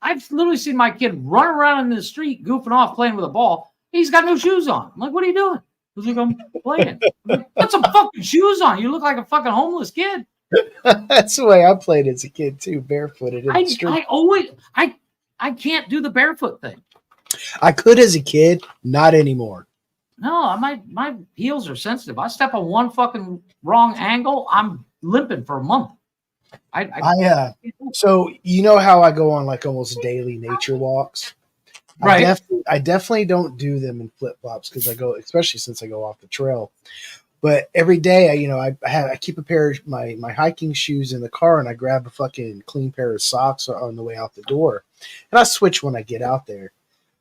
I've literally seen my kid run around in the street goofing off playing with a ball. He's got no shoes on. I'm like, what are you doing? He's like, I'm playing. I'm like, put some fucking shoes on. You look like a fucking homeless kid. That's the way I played as a kid too, barefooted in the street. I can't do the barefoot thing. I could as a kid, not anymore. No, my heels are sensitive. I step on one fucking wrong angle, I'm limping for a month. So you know how I go on like almost daily nature walks? Right. I definitely don't do them in flip flops because I go, especially since I go off the trail. But every day, I keep a pair of my hiking shoes in the car, and I grab a fucking clean pair of socks on the way out the door, and I switch when I get out there.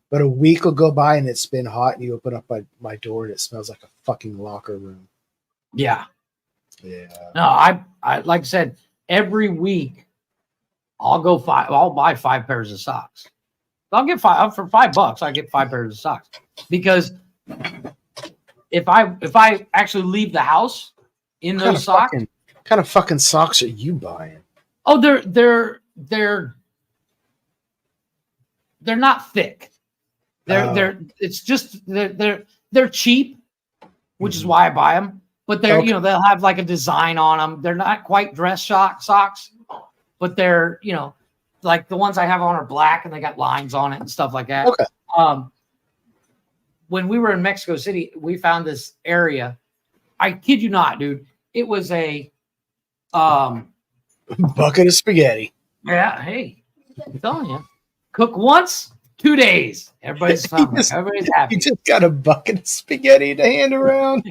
But a week will go by, and it's been hot, and you open up my door, and it smells like a fucking locker room. Yeah. Yeah. No, I like I said, every week I'll buy 5 pairs of socks. I'll get 5 for $5. I get 5 pairs of socks because if I actually leave the house in those socks, what kind of fucking socks are you buying? Oh, they're not thick. It's just they're cheap, which is why I buy them. But they're they'll have like a design on them. They're not quite dress socks, but they're like the ones I have on are black and they got lines on it and stuff like that. Okay. When we were in Mexico City, we found this area. I kid you not, dude. It was a bucket of spaghetti. Yeah, hey, I'm telling you. Cook once, 2 days. Everybody's fine. Everybody's happy. You just got a bucket of spaghetti to hand around.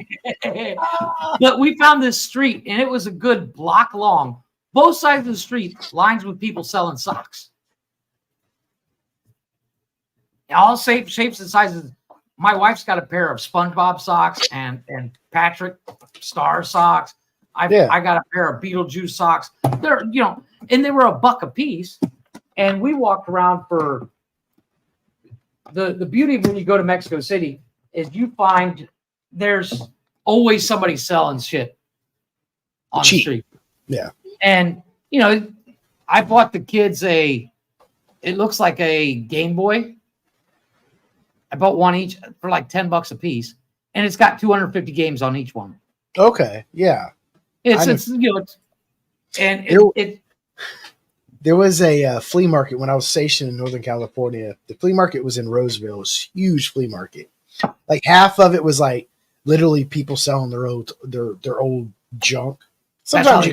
But we found this street, and it was a good block long. Both sides of the street, lines with people selling socks. All shapes and sizes. My wife's got a pair of SpongeBob socks and Patrick Star socks. I got a pair of Beetlejuice socks. They're and they were $1 a piece. And we walked around for the beauty of when you go to Mexico City is you find there's always somebody selling shit on the street. Yeah. And I bought the kids it looks like a Game Boy. I bought one each for like $10 a piece, and it's got 250 games on each one. Okay, yeah. There was a flea market when I was stationed in Northern California. The flea market was in Roseville. It was a huge flea market. Like half of it was like literally people selling their old junk. Sometimes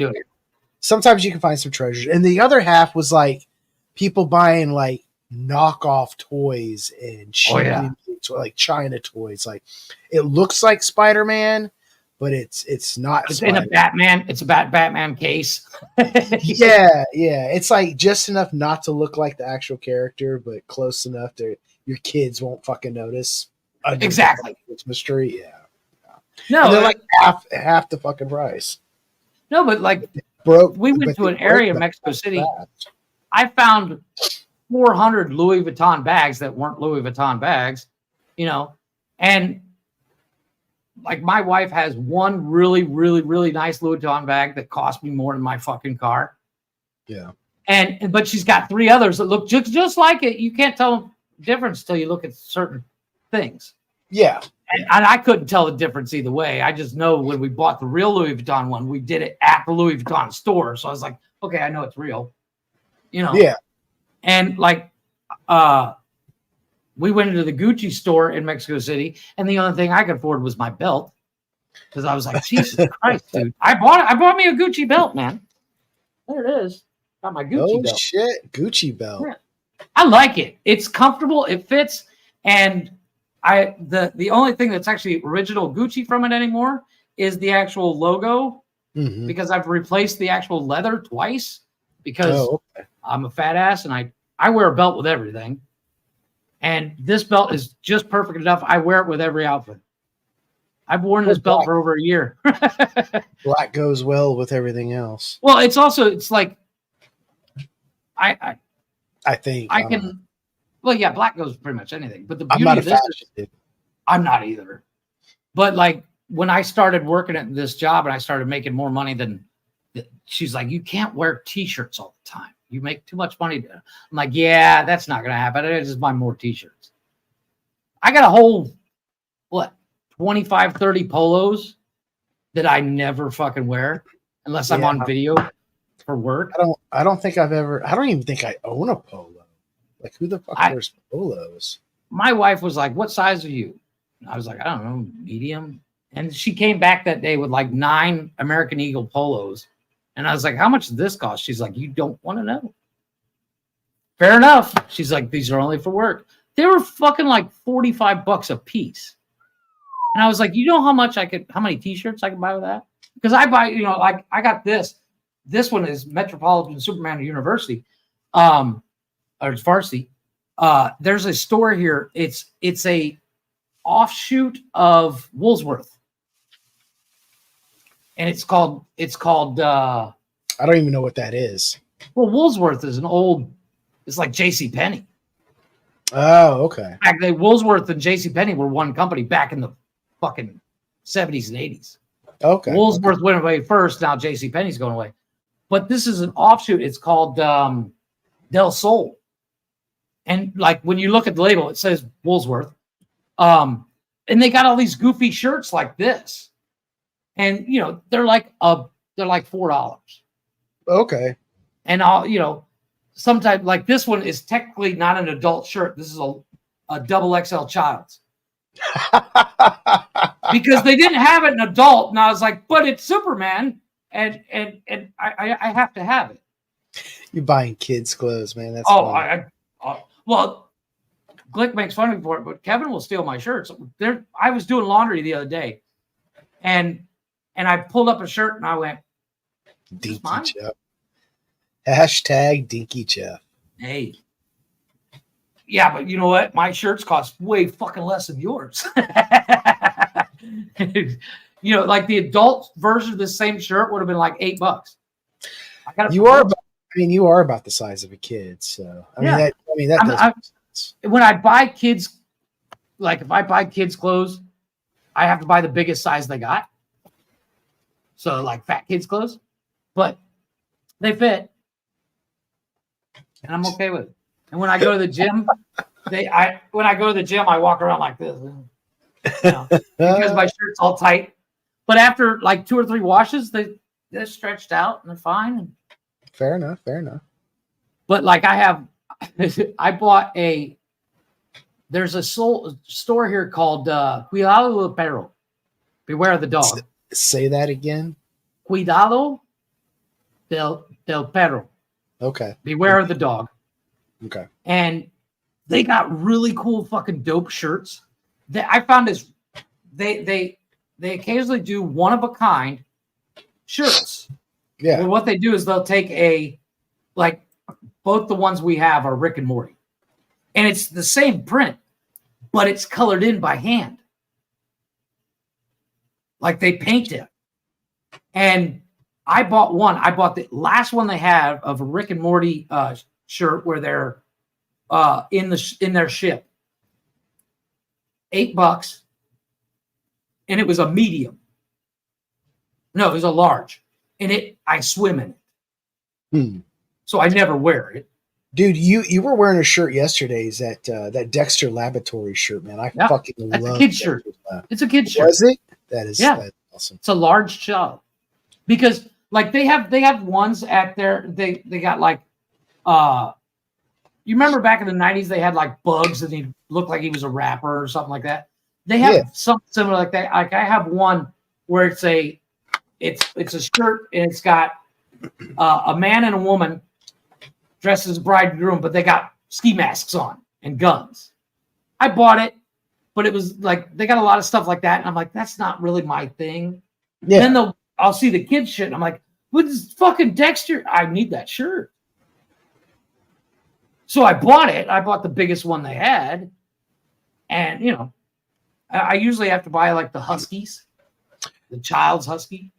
you can find some treasures, and the other half was like people buying like knockoff toys and like China toys. Like it looks like Spider-Man, but it's not. It's in a Batman. It's a Batman case. yeah. It's like just enough not to look like the actual character, but close enough that your kids won't fucking notice. Exactly. It's mystery. Yeah. No, and they're like half the fucking price. No, but like broke. We went but to they an area in broke Mexico City. fast. I found 400 Louis Vuitton bags that weren't Louis Vuitton bags, you know, and like my wife has one really, really, really nice Louis Vuitton bag that cost me more than my fucking car. Yeah. But she's got 3 others that look just like it. You can't tell the difference till you look at certain things. Yeah. And I couldn't tell the difference either way. I just know when we bought the real Louis Vuitton one, we did it at the Louis Vuitton store. So I was like, okay, I know it's real. You know? Yeah. And like, we went into the Gucci store in Mexico City, and the only thing I could afford was my belt. Because I was like, Jesus Christ, dude. I bought me a Gucci belt, man. There it is. Got my Gucci belt. Oh shit, Gucci belt. Yeah. I like it. It's comfortable, it fits, and the only thing that's actually original Gucci from it anymore is the actual logo, because I've replaced the actual leather twice because I'm a fat ass and I wear a belt with everything. And this belt is just perfect enough. I wear it with every outfit. I've worn this belt for over a year. Black goes well with everything else. Well, it's like I think I can. Well, yeah, black goes pretty much anything. But the I'm beauty not a of this fashion dude. I'm not either. But like when I started working at this job and I started making more money than, she's like, you can't wear T-shirts all the time. You make too much money. I'm like, yeah, that's not going to happen. I just buy more T-shirts. I got a whole, 25, 30 polos that I never fucking wear unless I'm on video for work. I don't even think I own a polo. Like, who the fuck wears polos? My wife was like, what size are you? And I was like, I don't know, medium. And she came back that day with like 9 American Eagle polos. And I was like, how much does this cost? She's like, you don't want to know. Fair enough. She's like, these are only for work. They were fucking like $45 a piece. And I was like, you know how many T-shirts I could buy with that? Because I buy, like I got this. This one is Metropolitan Superman University. Or it's Varsity. There's a store here. It's a offshoot of Woolsworth. And it's called I don't even know what that is. Well, Woolsworth is it's like JCPenney. Oh, okay. In fact, Woolsworth and JCPenney were one company back in the fucking 70s and 80s. Okay. Woolsworth went away first, now JCPenney's going away. But this is an offshoot. It's called Del Sol. And like when you look at the label, it says Woolsworth. And they got all these goofy shirts like this. And they're like $4. Okay. And sometimes like this one is technically not an adult shirt. This is a double XL child's. Because they didn't have it in adult, and I was like, but it's Superman, and I have to have it. You're buying kids' clothes, man. That's well, Glick makes fun of me for it, but Kevin will steal my shirts. I was doing laundry the other day, and I pulled up a shirt and I went, Dinky Chef. Hashtag Dinky Chef. Hey. Yeah, but you know what? My shirts cost way fucking less than yours. Like the adult version of the same shirt would have been like $8. You are about the size of a kid, so that does. When I buy kids, like if I buy kids clothes, I have to buy the biggest size they got. So like fat kids clothes, but they fit, and I'm okay with it. And when I go to the gym, I walk around like this, because my shirt's all tight. But after like 2 or 3 washes, they're stretched out and they're fine. Fair enough. But like I bought there's a store here called Cuidado del Perro. Beware of the dog. Say that again. Cuidado del Perro. Okay. Beware of the dog. Okay. And they got really cool fucking dope shirts. I found this. They occasionally do one of a kind shirts. Yeah. Well, what they do is they'll take both the ones we have are Rick and Morty, and it's the same print, but it's colored in by hand. Like they paint it, and I bought one. I bought the last one they have of a Rick and Morty shirt where they're in their ship. $8, and it was a medium. No, it was a large, and I swim in it. So I never wear it. Dude, you were wearing a shirt yesterday. Is that Dexter Laboratory shirt, man? I fucking that's love a kid shirt. It's a kid shirt. Was it? That's awesome. It's a large shell because like they have ones at their they got like you remember back in the 90s they had like Bugs and he looked like he was a rapper or something like that. They have something similar like that. Like I have one where it's a shirt and it's got a man and a woman dressed as bride and groom, but they got ski masks on and guns. I bought it, but it was like they got a lot of stuff like that, and I'm like, that's not really my thing. Yeah. Then I'll see the kids shit, and I'm like, what is fucking Dexter? I need that shirt. So I bought it. I bought the biggest one they had, and you know, I usually have to buy like the Huskies, the child's Husky.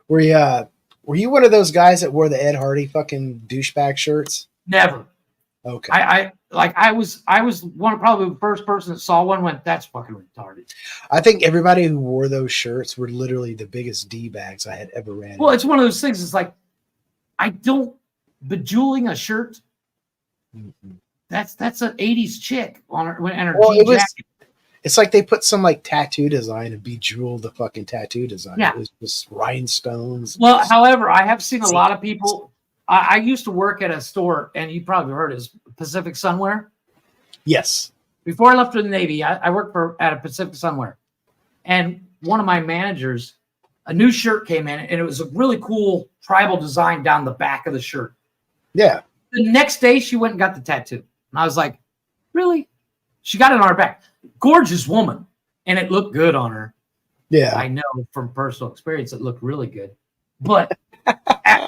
Were you one of those guys that wore the Ed Hardy fucking douchebag shirts? Never. Okay. I was probably the first person that saw one went, that's fucking retarded. I think everybody who wore those shirts were literally the biggest D-bags I had ever ran into. Well, it's one of those things. It's like bejeweling a shirt. Mm-hmm. That's an 80s chick on her and her jean jacket. It's like they put some like tattoo design and bejeweled the fucking tattoo design. Yeah. It was just rhinestones. Well, however, I have seen a lot of people. I used to work at a store, and you probably heard it, Pacific Sunwear. Yes. Before I left for the Navy, I worked at a Pacific Sunwear. And one of my managers, a new shirt came in, and it was a really cool tribal design down the back of the shirt. Yeah. The next day, she went and got the tattoo. And I was like, really? She got it on her back. Gorgeous woman. And it looked good on her. Yeah. I know from personal experience, it looked really good. But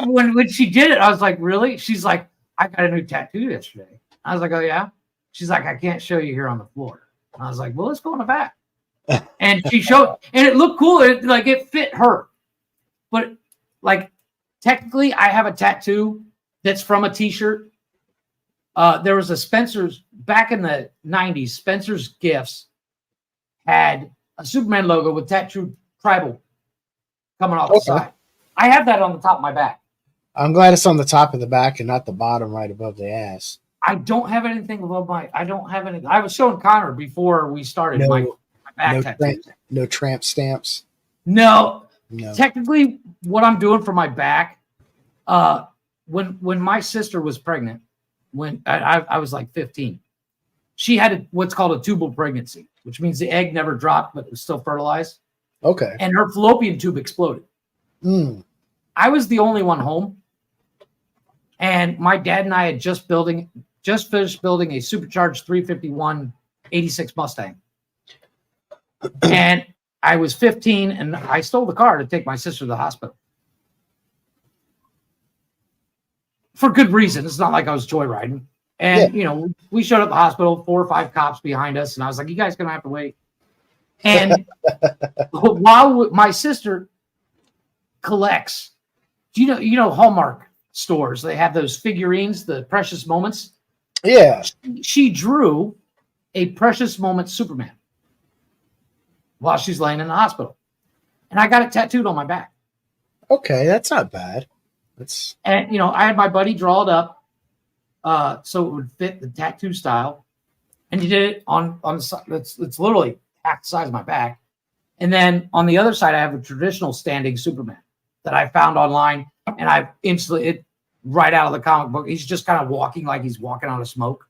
when she did it, I was like, really? She's like, I got a new tattoo yesterday. I was like, oh, yeah? She's like, I can't show you here on the floor. And I was like, well, let's go in the back. And she showed, and it looked cool. It fit her. But like, technically, I have a tattoo that's from a T-shirt. There was a Spencer's, back in the 90s, Spencer's Gifts had a Superman logo with tattooed tribal coming off the side. I have that on the top of my back. I'm glad it's on the top of the back and not the bottom right above the ass. I don't have anything above I don't have anything. I was showing Connor before we started my back tattoos. No tramp stamps? No. Technically, what I'm doing for my back, when my sister was pregnant, when I was like 15, she had what's called a tubal pregnancy, which means the egg never dropped, but it was still fertilized. Okay. And her fallopian tube exploded. I was the only one home. And my dad and I had just finished building a supercharged 351 86 Mustang. And I was 15 and I stole the car to take my sister to the hospital. For good reason. It's not like I was joyriding. And, you know, we showed up at the hospital, 4 or 5 cops behind us. And I was like, you guys going to have to wait. And while my sister collects, you know, Hallmark stores, they have those figurines, the Precious Moments. Yeah. She drew a Precious Moment Superman while she's laying in the hospital. And I got it tattooed on my back. Okay, that's not bad. And, you know, I had my buddy draw it up so it would fit the tattoo style. And he did it on the side. It's literally half the size of my back. And then on the other side, I have a traditional standing Superman that I found online. And I've instantly, right out of the comic book, he's just kind of walking like he's walking out of smoke.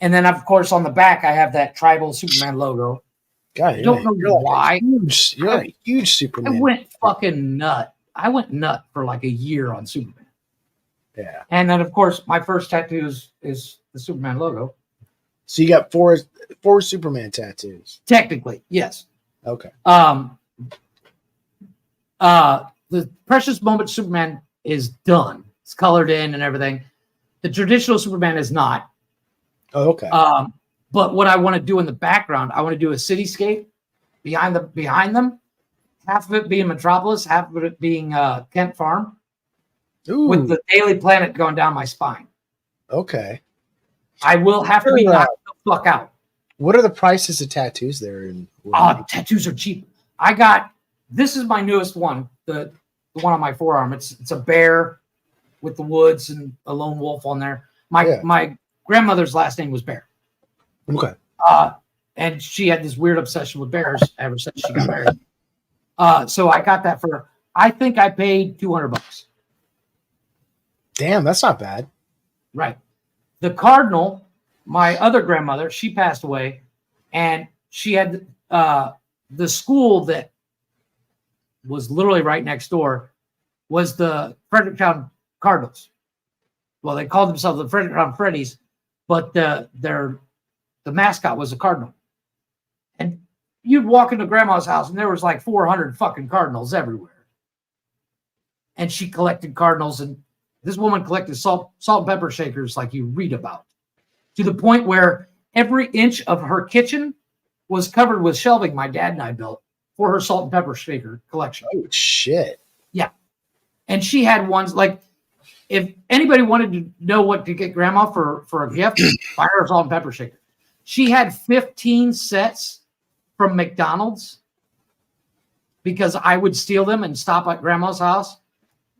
And then, of course, on the back, I have that tribal Superman logo. God, I don't know why. You're a huge Superman. I went fucking nut. I went nut for like a year on Superman. Yeah. And then, of course, my first tattoo is the Superman logo. So you got four Superman tattoos. Technically, yes. Okay. The Precious Moment Superman is done. It's colored in and everything. The traditional Superman is not. Oh, okay. But what I want to do in the background, I want to do a cityscape behind them, half of it being Metropolis, half of it being Kent Farm, Ooh, with the Daily Planet going down my spine. okay. I will have to be knocked the fuck out. What are the prices of tattoos there? In tattoos are cheap. This is my newest one, the one on my forearm. It's a bear with the woods and a lone wolf on there. My grandmother's last name was Bear. Okay. And she had this weird obsession with bears ever since she got married. So I got that for, I think I paid $200. Damn, that's not bad. Right. The Cardinal, my other grandmother, she passed away, and she had the school that was literally right next door was the Fredericktown Cardinals. Well, they called themselves the Fredericktown Freddies, but the mascot was a cardinal. And you'd walk into grandma's house and there was like 400 fucking cardinals everywhere. And she collected cardinals, and this woman collected salt and pepper shakers like you read about, to the point where every inch of her kitchen was covered with shelving my dad and I built for her salt and pepper shaker collection. Oh, shit. Yeah. And she had ones like, if anybody wanted to know what to get grandma for a gift, buy her a salt and pepper shaker. She had 15 sets from McDonald's because I would steal them and stop at grandma's house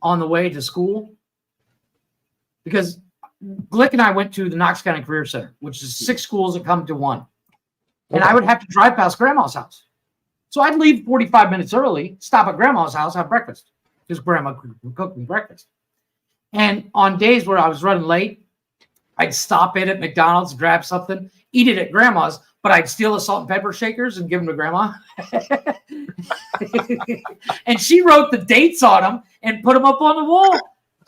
on the way to school. Because Glick and I went to the Knox County Career Center, which is 6 schools that come to one. And I would have to drive past grandma's house. So I'd leave 45 minutes early, stop at grandma's house, have breakfast, because grandma would cook me breakfast. And on days where I was running late, I'd stop in at McDonald's, grab something, eat it at grandma's, but I'd steal the salt and pepper shakers and give them to grandma. And she wrote the dates on them and put them up on the wall.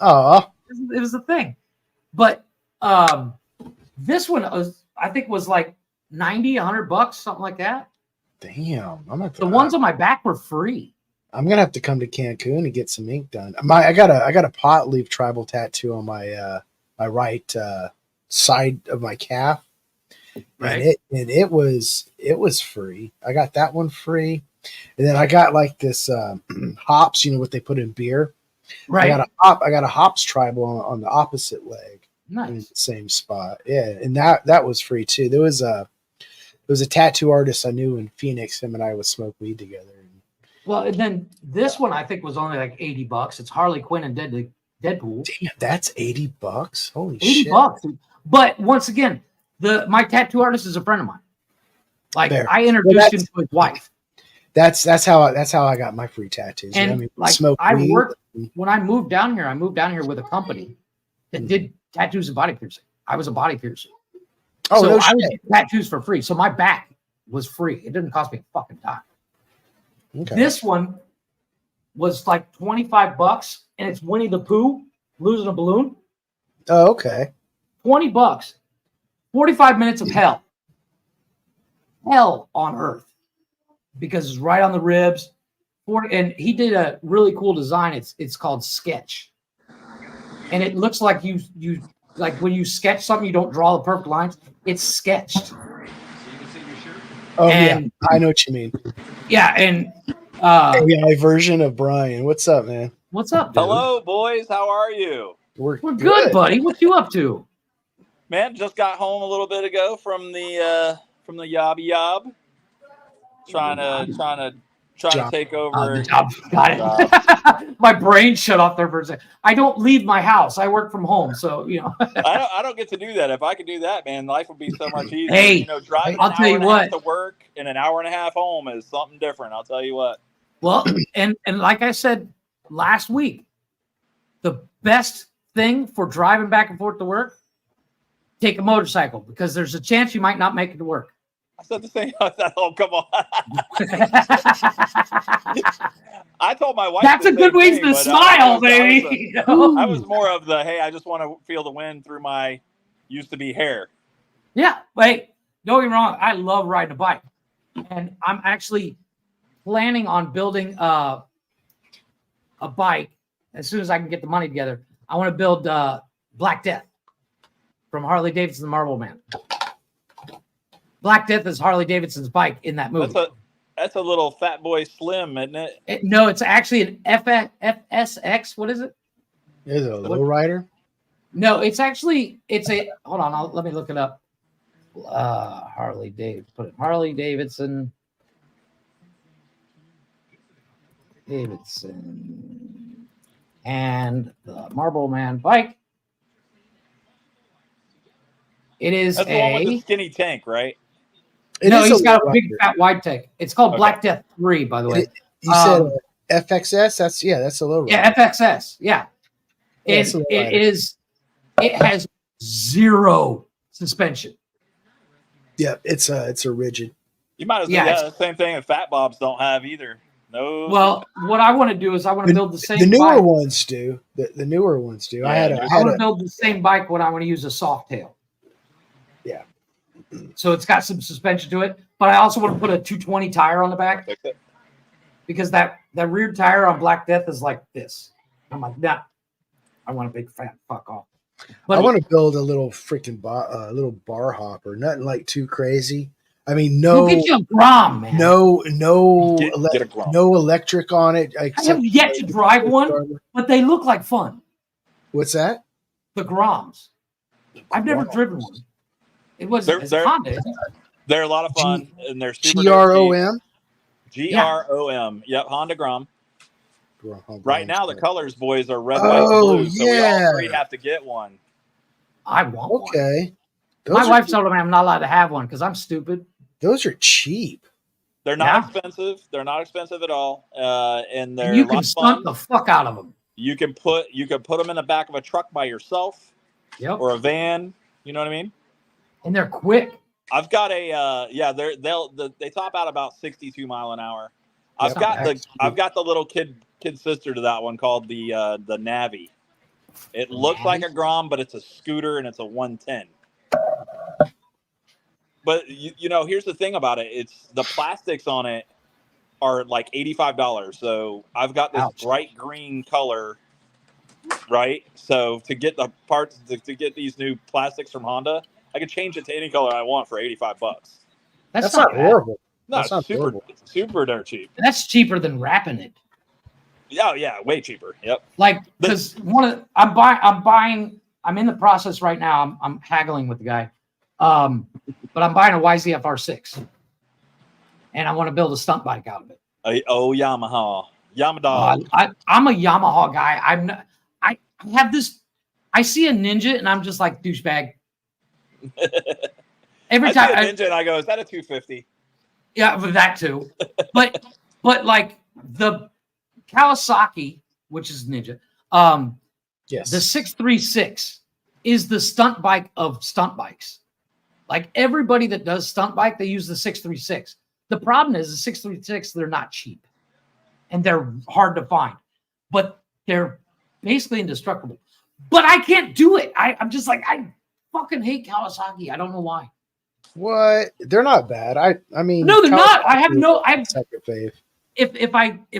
Oh, it was a thing. But this one I think was like $90, $100, something like that. Damn. The ones on my back were free. I'm gonna have to come to Cancun and get some ink done. I got a pot leaf tribal tattoo on my my right side of my calf. Right. And it was free. I got that one free. And then I got like this hops, you know what they put in beer. Right. I got a hops tribal on the opposite leg. Nice. In the same spot. Yeah. And that was free too. There was a tattoo artist I knew in Phoenix. Him and I would smoke weed together. Well, and then this one I think was only like $80. It's Harley Quinn and Deadpool. Damn, that's $80. Holy shit. $80. But once again, my tattoo artist is a friend of mine. Like I introduced him to his wife. That's how I got my free tattoos. And you know? I mean, like smoke I weed. worked when I moved down here. I moved down here with a company that did tattoos and body piercing. I was a body piercer. Oh, so no I would shit. get tattoos for free. So my back was free. It didn't cost me a fucking dime. Okay. This one was like $25, and it's Winnie the Pooh losing a balloon. Oh, okay. $20. 45 minutes of hell. Hell on earth. Because it's right on the ribs. And he did a really cool design. It's called Sketch. And it looks like you like when you sketch something, you don't draw the perfect lines. It's sketched. Oh, And- yeah. I know what you mean. Yeah, and AI version of Brian. What's up, man? what's up, dude? Hello, boys. How are you? We're good, buddy. What you up to? Man, just got home a little bit ago from the yobby yob. Trying to take over. Got it. My brain shut off there for a second. I don't leave my house. I work from home, so you know. I don't get to do that. If I could do that, man, life would be so much easier. Hey, you know, driving I'll an tell hour you and a what. half to work and an hour and a half home is something different. I'll tell you what. Well, and like I said last week, the best thing for driving back and forth to work, take a motorcycle, because there's a chance you might not make it to work. I said the same. Oh, come on. I told my wife That's the a good same reason thing, to but smile, baby. I was more of the, hey, I just want to feel the wind through my used to be hair. Yeah, wait, don't get me wrong. I love riding a bike, and I'm actually planning on building a bike as soon as I can get the money together. I want to build Black Death from Harley Davidson, the Marble Man. Black Death is Harley Davidson's bike in that movie. That's a little Fat Boy Slim, isn't it? No, it's actually an FSX. What is it? Is it a lowrider? No, it's a. Hold on, let me look it up. Harley Davidson. Put it Harley Davidson. And the Marble Man bike. It is That's the one with the skinny tank, right? He's got a big fat wide tank. It's called Black Death 3, by the way. You said FXS? That's a low rider. Yeah, FXS. Yeah. It has zero suspension. Yeah, it's a rigid. You might as well. Yeah, same thing that Fat Bobs don't have either. No. Well, what I want to do is I want to build the same. The newer ones do. The newer ones do. Yeah, I want to build the same bike when I want to use a soft tail. Yeah. So it's got some suspension to it, but I also want to put a 220 tire on the back because that rear tire on Black Death is like this. I'm like, nah, I want a big fat fuck off. But I want to build a little freaking little bar hopper, nothing like too crazy. I mean, no. We'll get you a Grom, man. No Get electric on it. I have yet to drive one, but they look like fun. What's that? The Groms. I've never driven one. It was Honda. They're a lot of fun, and they're super GROM. GROM. Yep, Honda Grom. Right now, the colors, boys, are red, white, and blue. So we all three have to get one. I want one. Okay. My wife told me I'm not allowed to have one because I'm stupid. Those are cheap. They're not expensive. They're not expensive at all, and they're you can stunt the fuck out of them. You can put them in the back of a truck by yourself, or a van. You know what I mean? And they're quick. I've got they top out about 62 mile an hour. I've got the little kid sister to that one called the Navi. It looks like a Grom, but it's a scooter and it's a 110. But you know, here's the thing about it: it's the plastics on it are like $85. So I've got this bright green color, right? So to get the parts to get these new plastics from Honda, I can change it to any color I want for $85. That's not horrible. No, it's super dirt cheap. That's cheaper than wrapping it. Yeah, way cheaper. Yep. Like because I'm in the process right now. I'm haggling with the guy, but I'm buying a YZF R6, and I want to build a stunt bike out of it. Yamaha. I'm a Yamaha guy. I have this. I see a Ninja, and I'm just like douchebag. Every time I see a Ninja, and I go, "Is that a 250?" Yeah, but that too. but like the Kawasaki, which is Ninja, yes, the 636 is the stunt bike of stunt bikes. Like everybody that does stunt bike, they use the 636. The problem is the 636, they're not cheap and they're hard to find, but they're basically indestructible. But I can't do it. I'm just like, I fucking hate Kawasaki. I don't know why. What? They're not bad. I mean, no, they're not. I have no. Fave. If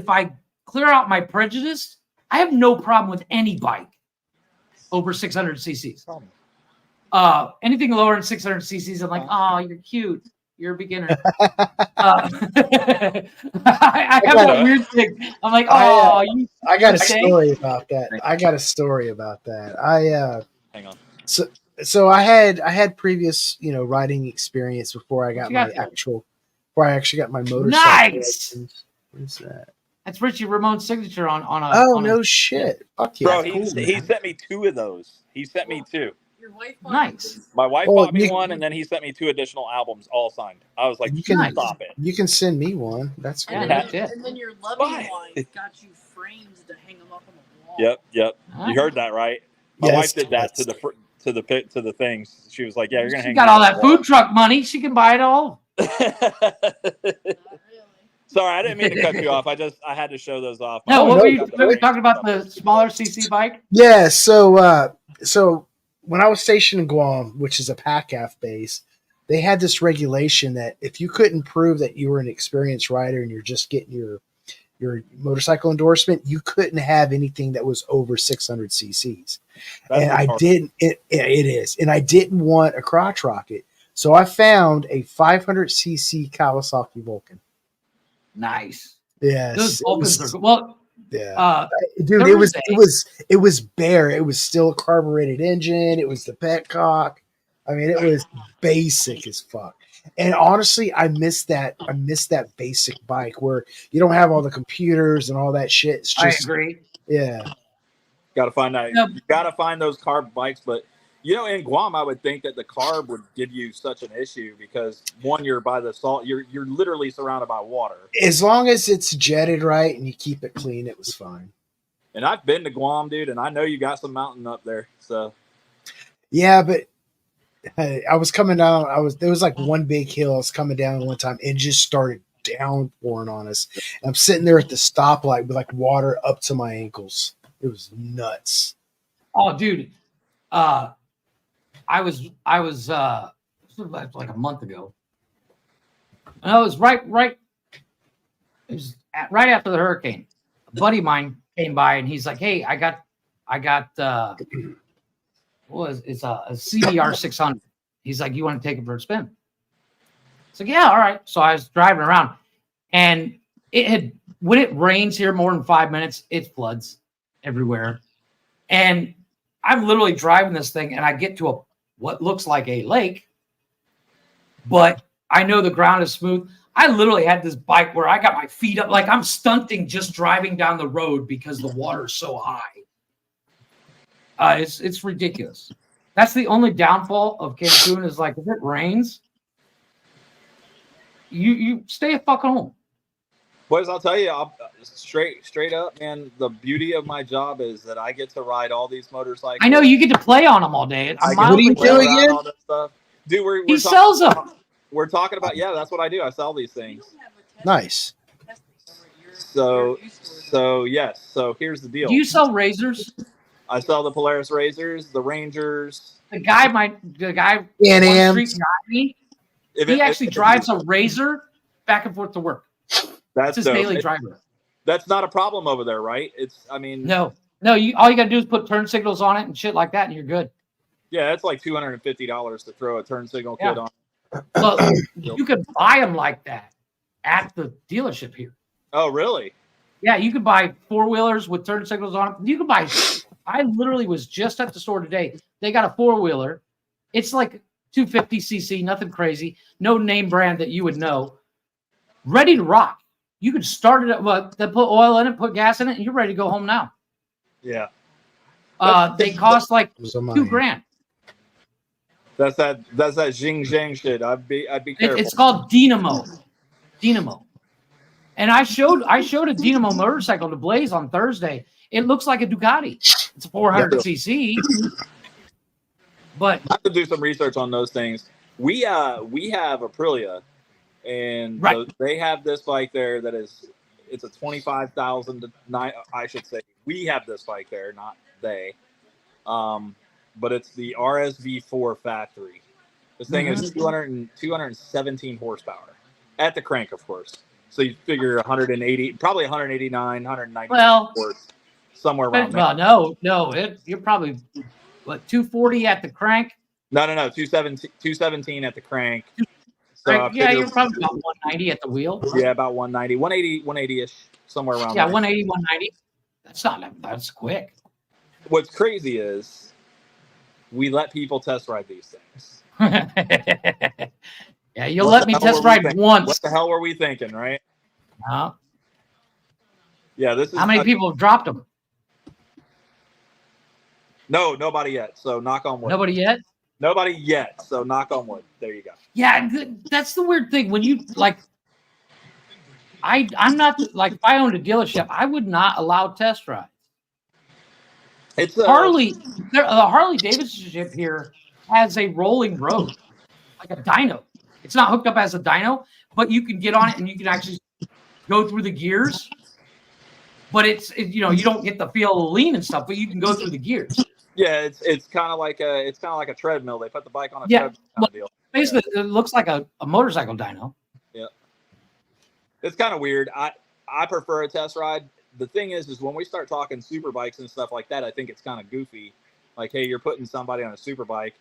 I clear out my prejudice, I have no problem with any bike over 600 cc's. Anything lower than 600 cc's, I'm like, oh, you're cute. You're a beginner. I have that weird thing. I'm like, oh, I got a story about that. Hang on. So I had previous, riding experience before I got before I actually got my motorcycle. Nice. What is that? That's Richie Ramone's signature on a. Oh, no shit. Fuck yeah. Bro, he sent me 2 of those. He sent me 2. Your wife nice. My wife bought me one, and then he sent me 2 additional albums, all signed. I was like, stop it. You can send me one. That's cool. And then your loving wife got you frames to hang them up on the wall. Yep. You heard that right. My wife did that to the things. She was like, "Yeah, you're gonna hang." She got all that food truck money. She can buy it all. Sorry, I didn't mean to cut you off. I had to show those off. No, what were you talking about? The smaller CC bike? Yeah. So when I was stationed in Guam, which is a PACAF base, they had this regulation that if you couldn't prove that you were an experienced rider and you're just getting your motorcycle endorsement, you couldn't have anything that was over 600 cc's. And I didn't. It is, and I didn't want a crotch rocket, so I found a 500 cc Kawasaki Vulcan. Nice. Yes, Those it opens was- are well. Yeah, dude, it was Thursday- it was bare. It was still a carbureted engine. It was the petcock. I mean, it was basic as fuck. And honestly, I miss that. I miss that basic bike where you don't have all the computers and all that shit. It's I just agree. yeah. Got to find that. Yep. You got to find those carb bikes. But in Guam, I would think that the carb would give you such an issue because one, you're by the salt. You're literally surrounded by water. As long as it's jetted right and you keep it clean, it was fine. And I've been to Guam, dude, and I know you got some mountain up there. So Yeah, but I was coming down. There was like one big hill. I was coming down one time and just started downpouring on us. And I'm sitting there at the stoplight with like water up to my ankles. It was nuts. Oh, dude. I was like a month ago. And I was right. It was right after the hurricane. A buddy of mine came by and he's like, "Hey, I got it's a CBR 600." He's like, "You want to take it for a spin?" It's like, "Yeah, all right." So I was driving around, and when it rains here more than 5 minutes, it floods everywhere. And I'm literally driving this thing, and I get to what looks like a lake, but I know the ground is smooth. I literally had this bike where I got my feet up, like I'm stunting just driving down the road because the water is so high. It's ridiculous. That's the only downfall of Cancun is like if it rains, you stay at fucking home. boys, I'll tell you, straight up, man. The beauty of my job is that I get to ride all these motorcycles. I know you get to play on them all day. What do you do again? All this stuff. Dude, He sells them. We're talking about that's what I do. I sell these things. Nice. So yes. So here's the deal. Do you sell razors? I sell the Polaris Razors, the Rangers. The guy Pan on Ams. the street behind me, he actually drives a Razor back and forth to work. That's his dope. daily driver. That's not a problem over there, right? No. All you got to do is put turn signals on it and shit like that, and you're good. Yeah, it's like $250 to throw a turn signal kit on. Well, you could buy them like that at the dealership here. Oh, really? Yeah, you could buy 4-wheelers with turn signals on them. You could buy. I literally was just at the store today. They got a 4-wheeler. It's like 250cc, nothing crazy, no name brand that you would know. Ready to rock. You could start it up. They put oil in it, put gas in it, and you're ready to go home now. Yeah. They cost like $2,000. That's that Jing Zhang shit. I'd be careful. It's called Dynamo. And I showed a Dynamo motorcycle to Blaze on Thursday. It looks like a Ducati. It's a 400cc. But I have to do some research on those things. We have Aprilia, and they have this bike there that it's a 25,000 to 9. I should say we have this bike there, not they. But it's the RSV4 factory. This thing is 217 horsepower at the crank, of course. So you figure 180, probably 189, 190 horse, somewhere around there. Well, no, you're probably 240 at the crank. No, 217 at the crank. So yeah, you're probably about 190 at the wheel. Yeah, about 190, 180-ish, somewhere around there. Yeah, 180, 190. That's quick. What's crazy is we let people test ride these things. Yeah, you'll let me test ride once. What the hell were we thinking, right? No. Yeah, this is how many people have dropped them? No, nobody yet. So knock on wood. Nobody yet? Nobody yet. So knock on wood. There you go. Yeah, that's the weird thing. When you I'm not like if I owned a dealership, I would not allow test rides. It's Harley. The Harley Davidson here has a rolling road, like a dyno. It's not hooked up as a dyno, but you can get on it and you can actually go through the gears. But you don't get the feel of the lean and stuff, but you can go through the gears. Yeah, it's kind of like a treadmill. They put the bike on a treadmill kind of deal. Basically, it looks like a motorcycle dyno. Yeah, it's kind of weird. I prefer a test ride. The thing is when we start talking super bikes and stuff like that, I think it's kind of goofy. Like, hey, you're putting somebody on a super bike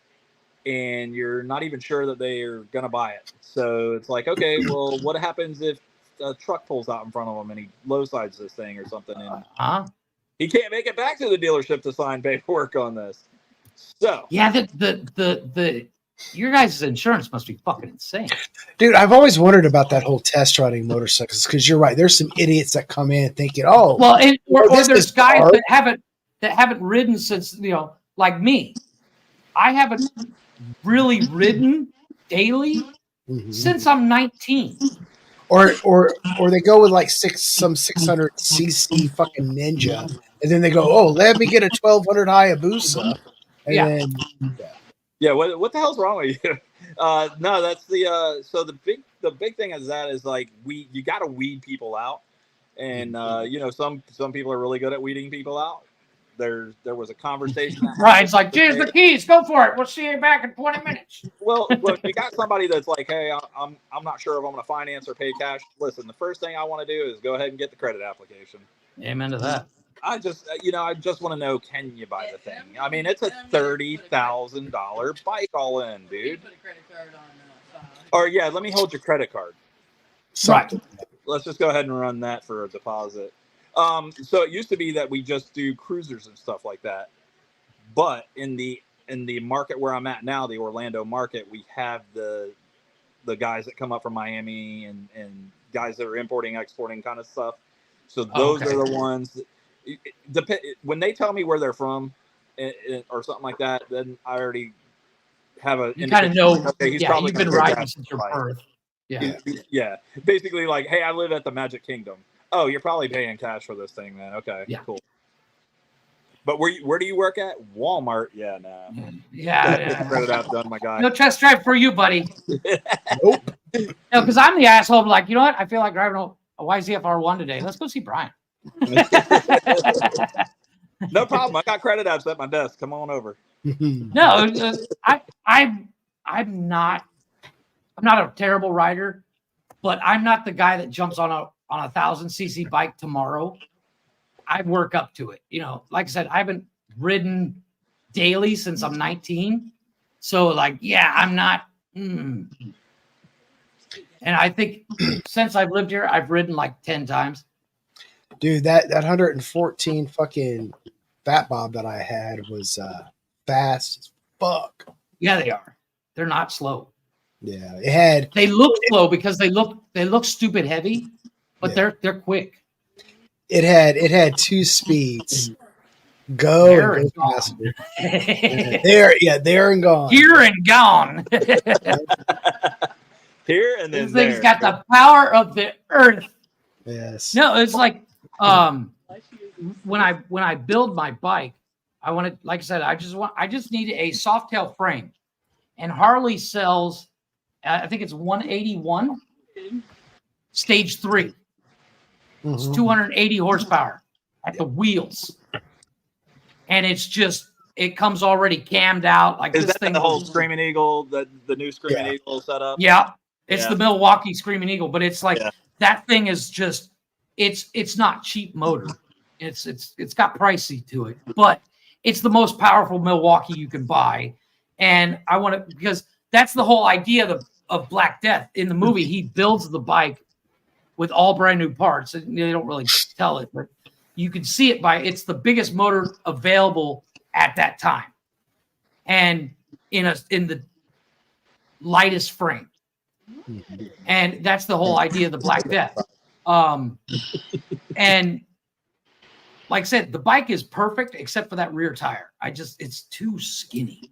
and you're not even sure that they are going to buy it. So it's like, okay, well, what happens if a truck pulls out in front of him and he low sides this thing or something, and Huh? he can't make it back to the dealership to sign paperwork on this. So Yeah, the your guys' insurance must be fucking insane. Dude, I've always wondered about that whole test riding motorcycles because you're right. There's some idiots that come in thinking, "Oh, Well, or this there's is guys hard. that haven't ridden since, like me. I haven't really ridden daily since I'm 19. Or they go with like some 600cc fucking Ninja, and then they go, "Oh, let me get a 1200 Hayabusa," and Yeah. then yeah, what the hell's wrong with you? No, that's the so the big thing is that is like you got to weed people out, and some people are really good at weeding people out. There was a conversation. Ryan's like, "Here's the keys. Go for it. We'll see you back in 20 minutes." Well, you got somebody that's like, hey, I'm not sure if I'm going to finance or pay cash. Listen, the first thing I want to do is go ahead and get the credit application. Amen to that. I just want to know, can you buy the thing? I mean, it's a $30,000 bike all in, dude. Or yeah, let me hold your credit card. Right. Let's just go ahead and run that for a deposit. So it used to be that we just do cruisers and stuff like that, but in the market where I'm at now, the Orlando market, we have the guys that come up from Miami and guys that are importing, exporting kind of stuff. So those are the ones. When they tell me where they're from or something like that, then I already have a. You kind of know. Okay, he's probably you've been riding since your birth. Yeah. Yeah. Basically, like, hey, I live at the Magic Kingdom. Oh, you're probably paying cash for this thing, man. Okay. Yeah. Cool. But where do you work at? Walmart? Yeah, no. Yeah. Credit app done, my guy. No test drive for you, buddy. Nope. No, because I'm the asshole. I'm like, you know what? I feel like driving a YZF R1 today. Let's go see Brian. No problem. I got credit apps at my desk. Come on over. No, I'm not a terrible rider, but I'm not the guy that jumps on a 1,000cc bike tomorrow. I work up to it. Like I said, I haven't ridden daily since I'm 19. So I'm not. And I think since I've lived here, I've ridden like 10 times. Dude, that 114 fucking Fat Bob that I had was fast as fuck. Yeah, they are. They're not slow. Yeah, They look slow because they look stupid heavy, but they're quick. It had two speeds. Go there and go and faster. There and gone. Here and gone. Here and then this thing's got the power of the earth. Yes. No, it's like when I build my bike, I want to, like I said, I just need a soft tail frame, and Harley sells, I think it's 181 stage 3. It's 280 horsepower at the wheels, and it comes already cammed out. Like is this that thing, the whole Screaming Eagle, the new Screaming Eagle setup? Yeah, it's the Milwaukee Screaming Eagle, but it's like that thing is just it's not cheap motor. It's got pricey to it, but it's the most powerful Milwaukee you can buy, and I want to, because that's the whole idea of Black Death. In the movie, he builds the bike with all brand new parts, and they don't really tell it, but you can see it it's the biggest motor available at that time, and in the lightest frame. And that's the whole idea of the Black Death. And like I said, the bike is perfect except for that rear tire. It's too skinny.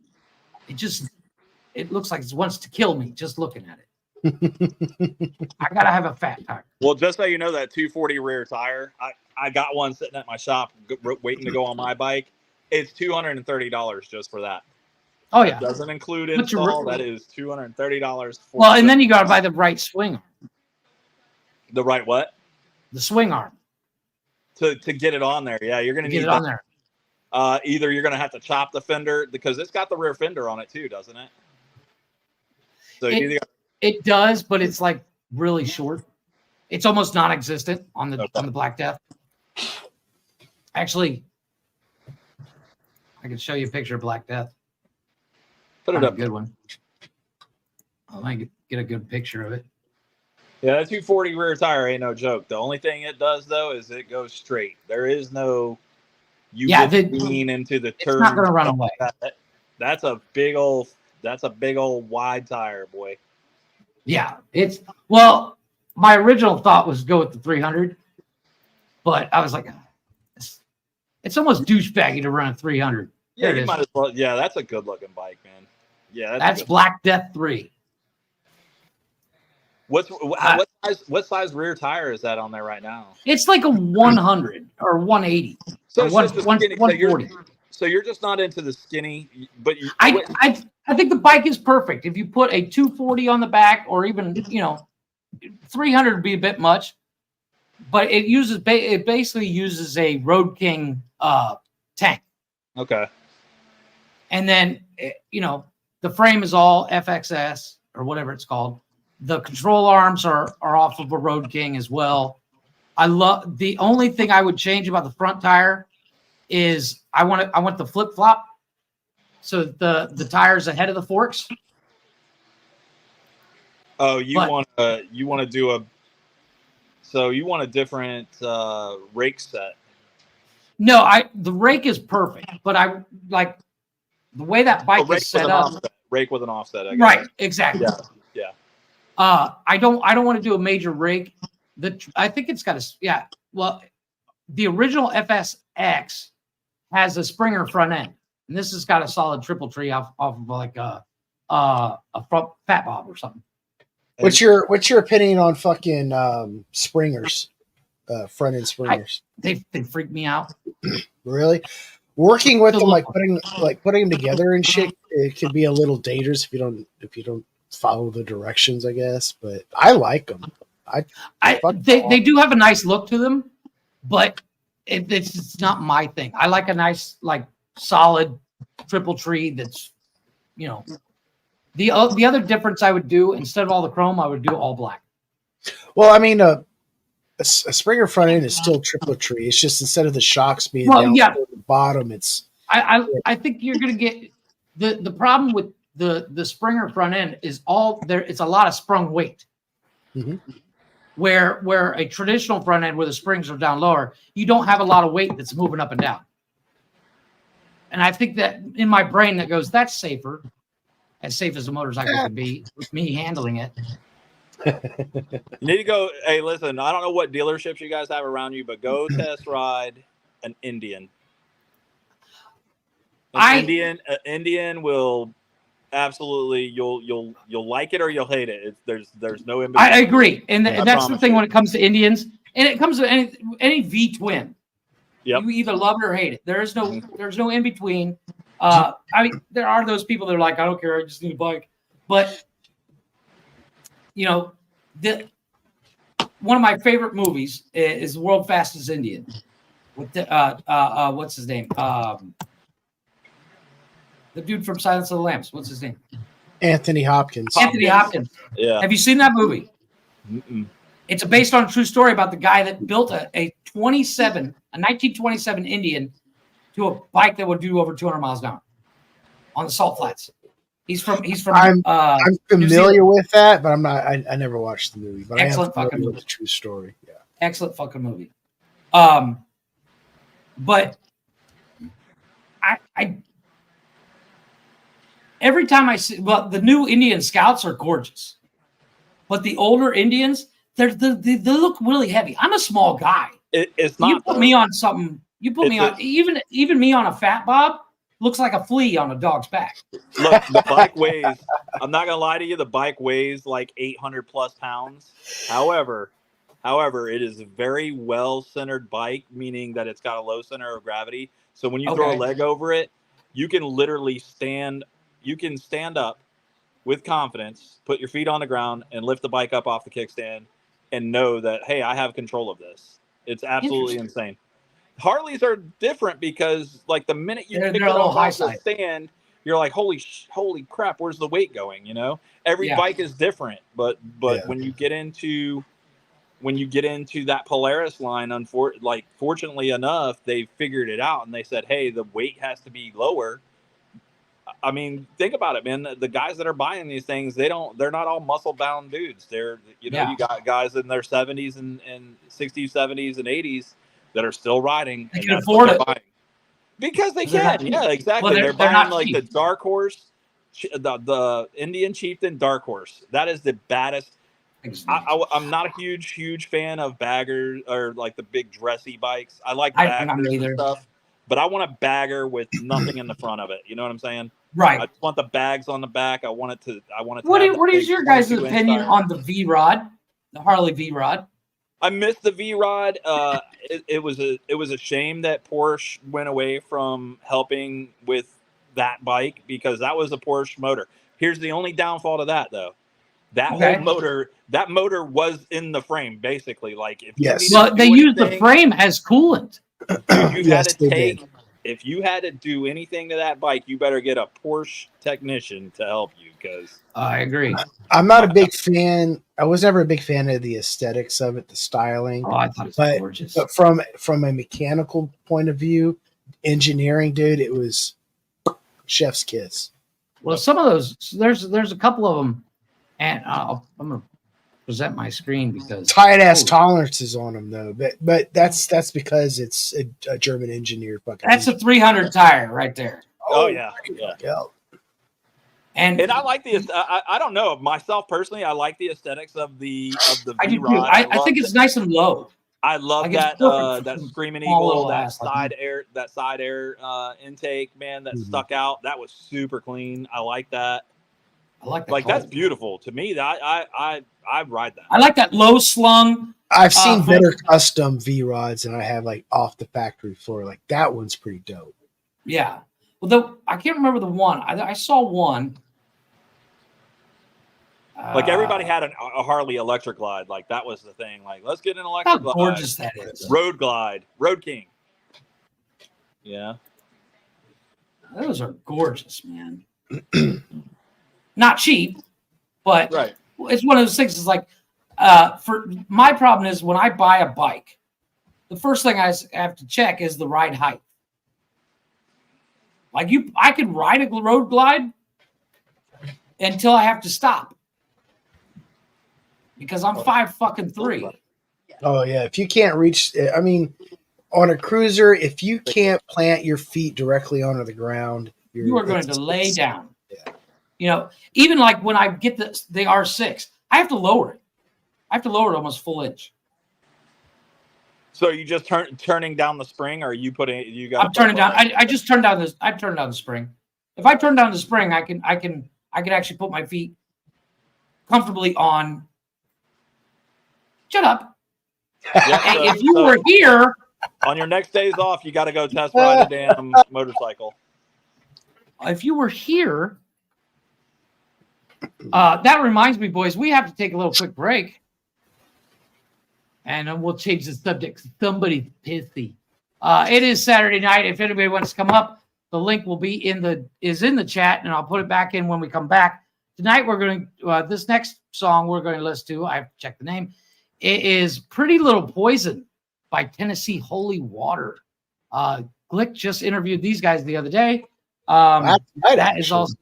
It looks like it wants to kill me just looking at it. I gotta have a fat tire. Well, just so you know, that 240 rear tire, I got one sitting at my shop waiting to go on my bike. It's $230 just for that. Oh yeah, it doesn't include install. That is $230. Well, and then you gotta buy the right swing arm. The right what? The swing arm. To get it on there, yeah, you're gonna need it on there. Either you're gonna have to chop the fender, because it's got the rear fender on it too, doesn't it? So it does, but it's like really short. It's almost non-existent on the Black Death. Actually, I can show you a picture of Black Death. Put it up. A good one. Let me get a good picture of it. Yeah, that 240 rear tire ain't no joke. The only thing it does though is it goes straight. There is no lean into the turn. It's not going to run away. That's a big old wide tire, boy. Yeah, my original thought was go with the 300, but I was like, it's almost douchebaggy to run a 300. Yeah, you might as well. Yeah, that's a good looking bike, man. Yeah, that's Black Death 3. What size rear tire is that on there right now? It's like a 100 or 180 or 140. So you're just not into the skinny, but I think the bike is perfect. If you put a 240 on the back, or even 300 would be a bit much, but it basically uses a Road King tank. Okay. And then the frame is all FXS or whatever it's called. The control arms are off of a Road King as well. The only thing I would change about the front tire is I want the flip flop, so the tires ahead of the forks. Oh, you want to do you want a different rake set? No, the rake is perfect, but I like the way that bike is set up. Rake with an offset, I guess. Right? Exactly. Yeah. I don't want to do a major rake. I think it's got well, the original FSX has a Springer front end, and this has got a solid triple tree off of like a front fat bob or something. What's your opinion on fucking Springers, front end Springers? They freak me out. Really? Working with them, putting them together and shit, it can be a little dangerous if you don't follow the directions, I guess. But I like them. They do have a nice look to them, but it's not my thing. I like a nice, solid triple tree that's, the other difference I would do, instead of all the chrome, I would do all black. Well, I mean, a Springer front end is still triple tree. It's just instead of the shocks being down toward the bottom, it's. I think you're going to get the problem with the Springer front end is it's a lot of sprung weight. Mm-hmm. Where a traditional front end where the springs are down lower, you don't have a lot of weight that's moving up and down. And I think that in my brain that goes, that's safer, as safe as a motorcycle can be with me handling it. You need to go. Hey, listen, I don't know what dealerships you guys have around you, but go test ride an Indian. Indian will absolutely, you'll like it or you'll hate it. There's no in between. I agree, and that's the thing when it comes to Indians, and it comes to any V twin. Yep. You either love it or hate it. There's no in between. I mean, there are those people that are like, I don't care, I just need a bike. But one of my favorite movies is The World's Fastest Indian with what's his name? The dude from Silence of the Lambs. What's his name? Anthony Hopkins. Anthony Hopkins. Yeah. Have you seen that movie? Mm-mm. It's based on a true story about the guy that built a 1927 Indian to a bike that would do over 200 miles an hour on the salt flats. He's from. I'm familiar with that, but I'm not. I never watched the movie. But excellent I am fucking movie. With the true story. Yeah. Excellent fucking movie. But I every time I see, the new Indian Scouts are gorgeous, but the older Indians, they look really heavy. I'm a small guy. It's not. You put me on something. You put me on even me on a fat bob looks like a flea on a dog's back. Look, the bike weighs. I'm not gonna lie to you. The bike weighs like 800 plus pounds. However, it is a very well centered bike, meaning that it's got a low center of gravity. So when you throw a leg over it, you can literally stand. You can stand up with confidence, put your feet on the ground, and lift the bike up off the kickstand, and know that, hey, I have control of this. It's absolutely insane. Harleys are different because, like, the minute you pick it up off the stand, you're like, holy crap, where's the weight going? You know, every bike is different, but when you get into that Polaris line, fortunately enough, they figured it out and they said, hey, the weight has to be lower. I mean, think about it, man. The guys that are buying these things, they're not all muscle bound dudes. They're, you got guys in their 70s and 60s, 70s, and 80s that are still riding. They and can that's afford what it. they're buying. Because they They're not can. cheap. Yeah, exactly. Well, they're they're buying not like cheap. the Dark Horse, the Indian Chieftain Dark Horse. That is the baddest. I'm not a huge fan of baggers or like the big dressy bikes. I like I'm not baggers and either. stuff, but I want a bagger with nothing in the front of it. You know what I'm saying? Right. I just want the bags on the back. I want it to. What is your guys' 22-inch opinion tire. on the V-Rod, the Harley V-Rod? I missed the V-Rod. It was a shame that Porsche went away from helping with that bike because that was a Porsche motor. Here's the only downfall to that though. That whole motor was in the frame basically. Like if they used the frame as coolant. If you had to do anything to that bike, you better get a Porsche technician to help you because I agree. I'm not a big fan. I was never a big fan of the aesthetics of it, the styling. Oh, I thought it was gorgeous. But from a mechanical point of view, engineering, dude, it was chef's kiss. Well, some of those, there's a couple of them, and I'm gonna present my screen because tight ass tolerances on them though. But that's because it's a German engineer. Fucking. That's a 300 tire right there. Oh yeah. And I like the. I don't know myself personally. I like the aesthetics of the I do too. V-Rod. I think it's nice and low. I love Like that Screaming Eagle, that ass side air intake, man, that stuck out. That was super clean. I like that. I like that. Like that's beautiful to me. That I ride that. I like that low slung. I've seen better custom V-Rods than I have like off the factory floor. Like that one's pretty dope. Yeah. Well, I can't remember the one. I saw one. Like everybody had a Harley Electric Glide. Like that was the thing. Like let's get an Electric Glide. How gorgeous that is. Road Glide, Road King. Yeah. Those are gorgeous, man. Not cheap, but it's one of those things. Is like, for my problem is when I buy a bike, the first thing I have to check is the ride height. Like I could ride a Road Glide until I have to stop because I'm 5'3". Oh yeah, if you can't reach, I mean, on a cruiser, if you can't plant your feet directly onto the ground, you are going to lay down. Yeah. You know, even like when I get the R6, I have to lower it. I have to lower it almost full inch. So you just turning down the spring, or are you putting? You got. I'm turning down. I just turned down this. I turned down the spring. If I turn down the spring, I can actually put my feet comfortably on. Shut up. If you were here on your next days off, you got to go test ride a damn motorcycle. If you were here, that reminds me, boys, we have to take a little quick break. And we'll change the subject. Somebody's pissy. It is Saturday night. If anybody wants to come up, the link will be in the chat, and I'll put it back in when we come back. Tonight we're going to this next song we're going to listen to. I have to check the name. It is "Pretty Little Poison" by Tennessee Holy Water. Glick just interviewed these guys the other day. That is also.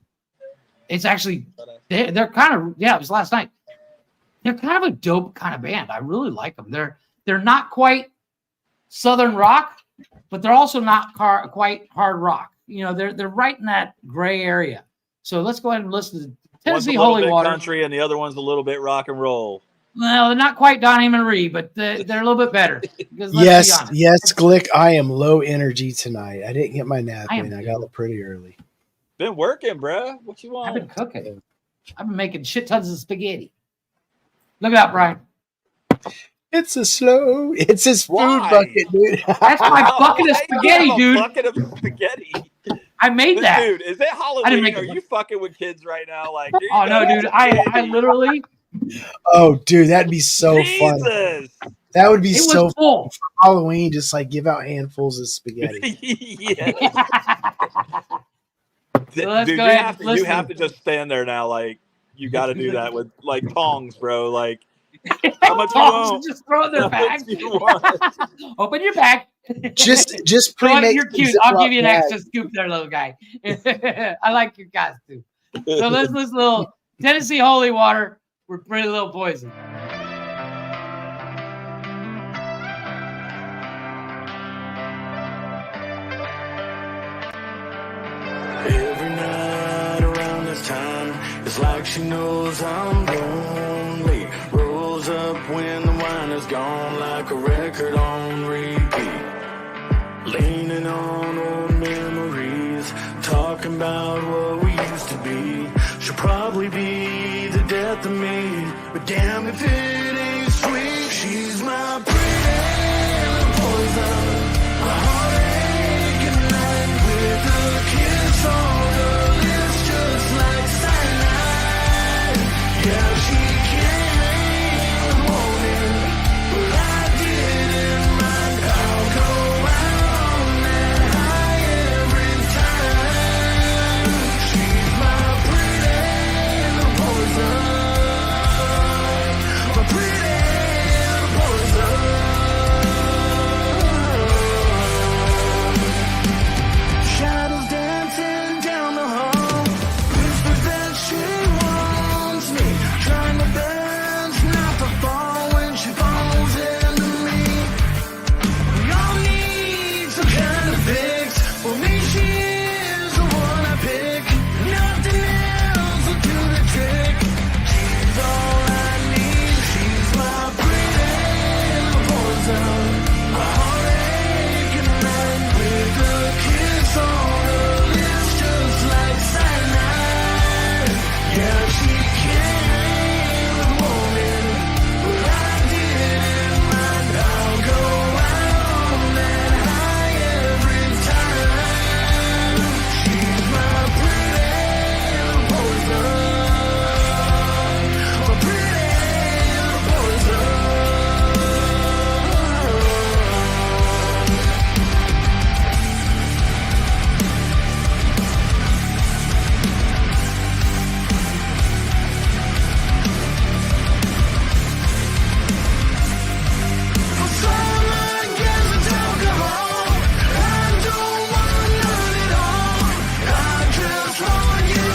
It's actually they're kind of it was last night. They're kind of a dope kind of band. I really like them. They're not quite Southern rock, but they're also not quite hard rock. You know, they're right in that gray area. So let's go ahead and listen to Tennessee Holy Water. Country, and the other one's a little bit rock and roll. Well, they're not quite Donnie Marie, but they're a little bit better. Yes, Glick. I am low energy tonight. I didn't get my nap in. I got up pretty early. Been working, bro. What you want? I've been cooking. I've been making shit tons of spaghetti. Look it up, Brian. It's his food bucket, dude. That's my bucket of spaghetti, dude. Bucket of spaghetti. I made that. Dude, is it Halloween? I didn't make Are you fucking with kids right now? Like, oh no, dude. I literally. Oh, dude, that'd be so fun. That would be so fun for Halloween. Just like give out handfuls of spaghetti. So dude, you have to just stand there now. Like, you got to do that with like tongs, bro. Like, how much you want? Just throw in their bag. Open your bag Just You know what? pre-make You're some cute. I'll Ziploc give you an bags. extra scoop there, little guy. I like your costume. So this little Tennessee holy water with Pretty Little Poison. Every night around this time, it's like she knows I'm lonely. Rolls up when the wine is gone, like a record on repeat. Leaning on old memories, talking about what we used to be. She'll probably be the death of me, but damn if it ain't sweet. She's my pretty little poison, my heartache at night with a kiss on her lips, just like cyanide. Yeah, she came in the morning, but I didn't mind. I'll go out on that high every time. She's my pretty little poison, my pretty little poison. Shadows dancing down the hall, whispers that she wants me, trying to bend, not to fall when she falls into me. We all need some kind of fix. For me, she is the one I pick. Nothing else will do the trick. She's all I need. She's my pretty little poison, my heartache at night with a kiss on her lips, just like cyanide. Yeah, she came in the morning, but I didn't mind. I'll go out on that high every time. She's my pretty little poison, my pretty little poison. For some, I guess it's alcohol. I don't want none at all. I just want you.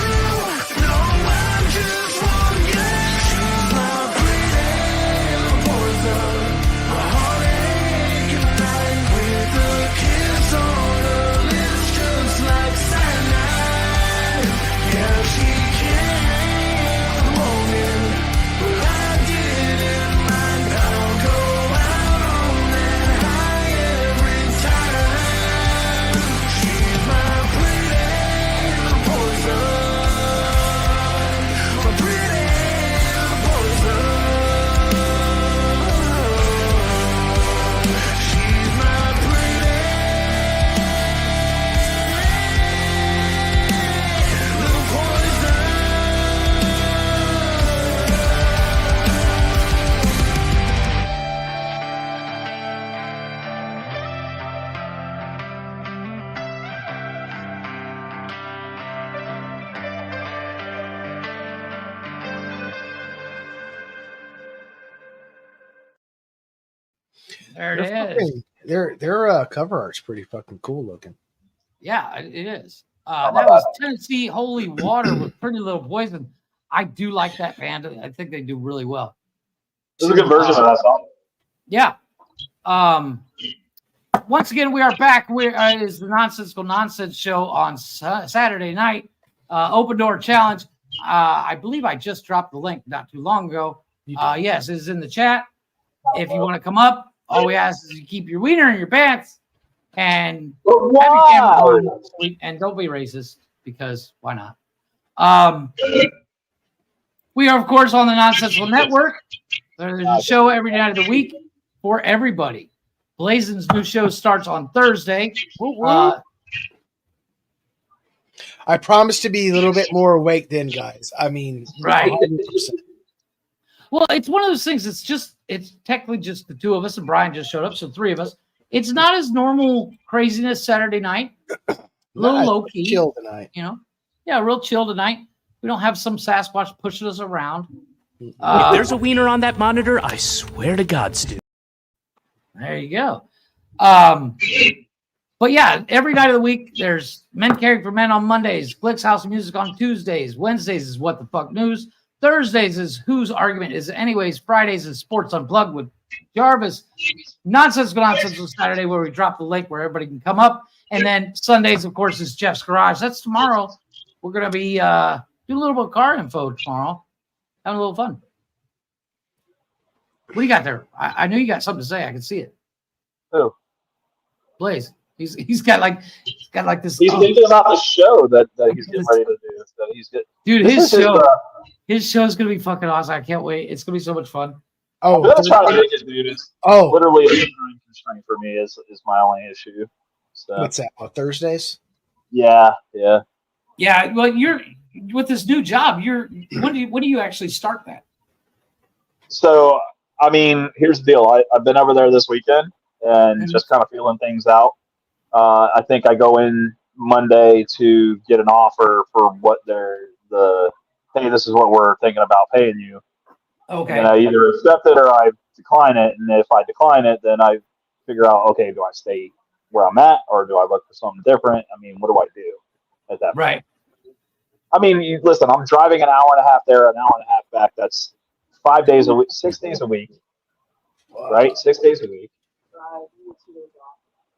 No, I just want you. She's my pretty little poison, my heartache at night with a kiss on her lips, just like cyanide. Yeah, she came in the morning, but I didn't mind. I'll go out on that high every time. She's my pretty little poison, my pretty little poison. She's my pretty little poison. There They're it is. fucking- Their cover art's pretty fucking cool looking. Yeah, it is. That was Tennessee Holy Water with Pretty Little Poison. I do like that band. I think they do really well. This is a good version of that song. Yeah. Once again, we are back. It is the Nonsensical Nonsense Show on Saturday night. Open Door Challenge. I believe I just dropped the link not too long ago. Yes, it's in the chat. If you want to come up, all we ask is you keep your wiener in your pants and have your camera on, and don't be racist, because why not? We are, of course, on the Nonsensical Network. There's a show every night of the week for everybody. Blazon's new show starts on Thursday. I promise to be a little bit more awake then, guys. I mean, Right. 100%. Well, it's one of those things. It's technically just the two of us, and Brian just showed up, so three of us. It's not as normal craziness Saturday night. A little low key, chill tonight. You know, yeah, real chill tonight. We don't have some Sasquatch pushing us around. If there's a wiener on that monitor, I swear to God, Stu. There you go. But yeah, every night of the week, there's Men Caring for Men on Mondays, Glick's House of Music on Tuesdays, Wednesdays is What the Fuck News, Thursdays is Whose Argument Is It Anyways, Fridays is Sports Unplugged with Jarvis, Nonsensical Saturday, where we drop the link where everybody can come up, and then Sundays, of course, is Jeff's Garage. That's tomorrow. We're going to be doing a little bit of car info tomorrow, having a little fun. What do you got there? I know you got something to say. I can see it. Who? Blaze. He's got like this. He's thinking about the show that he's getting ready to do. So he's good. Dude, his show is gonna be fucking awesome. I can't wait. It's gonna be so much fun. I'm gonna try to make it, dude. It's literally a time constraint for me is my only issue. So What's that? What, Thursdays? Yeah. Yeah. Well, you're with this new job. When do you actually start that? So I mean, here's the deal. I've been over there this weekend and just kind of feeling things out. I think I go in Monday to get an offer for what hey, this is what we're thinking about paying you. Okay. And I either accept it or I decline it. And if I decline it, then I figure out, okay, do I stay where I'm at or do I look for something different? I mean, what do I do at that point? Right. I mean, listen, I'm driving an hour and a half there, an hour and a half back. That's 5 days a week, 6 days a week, right? 6 days a week.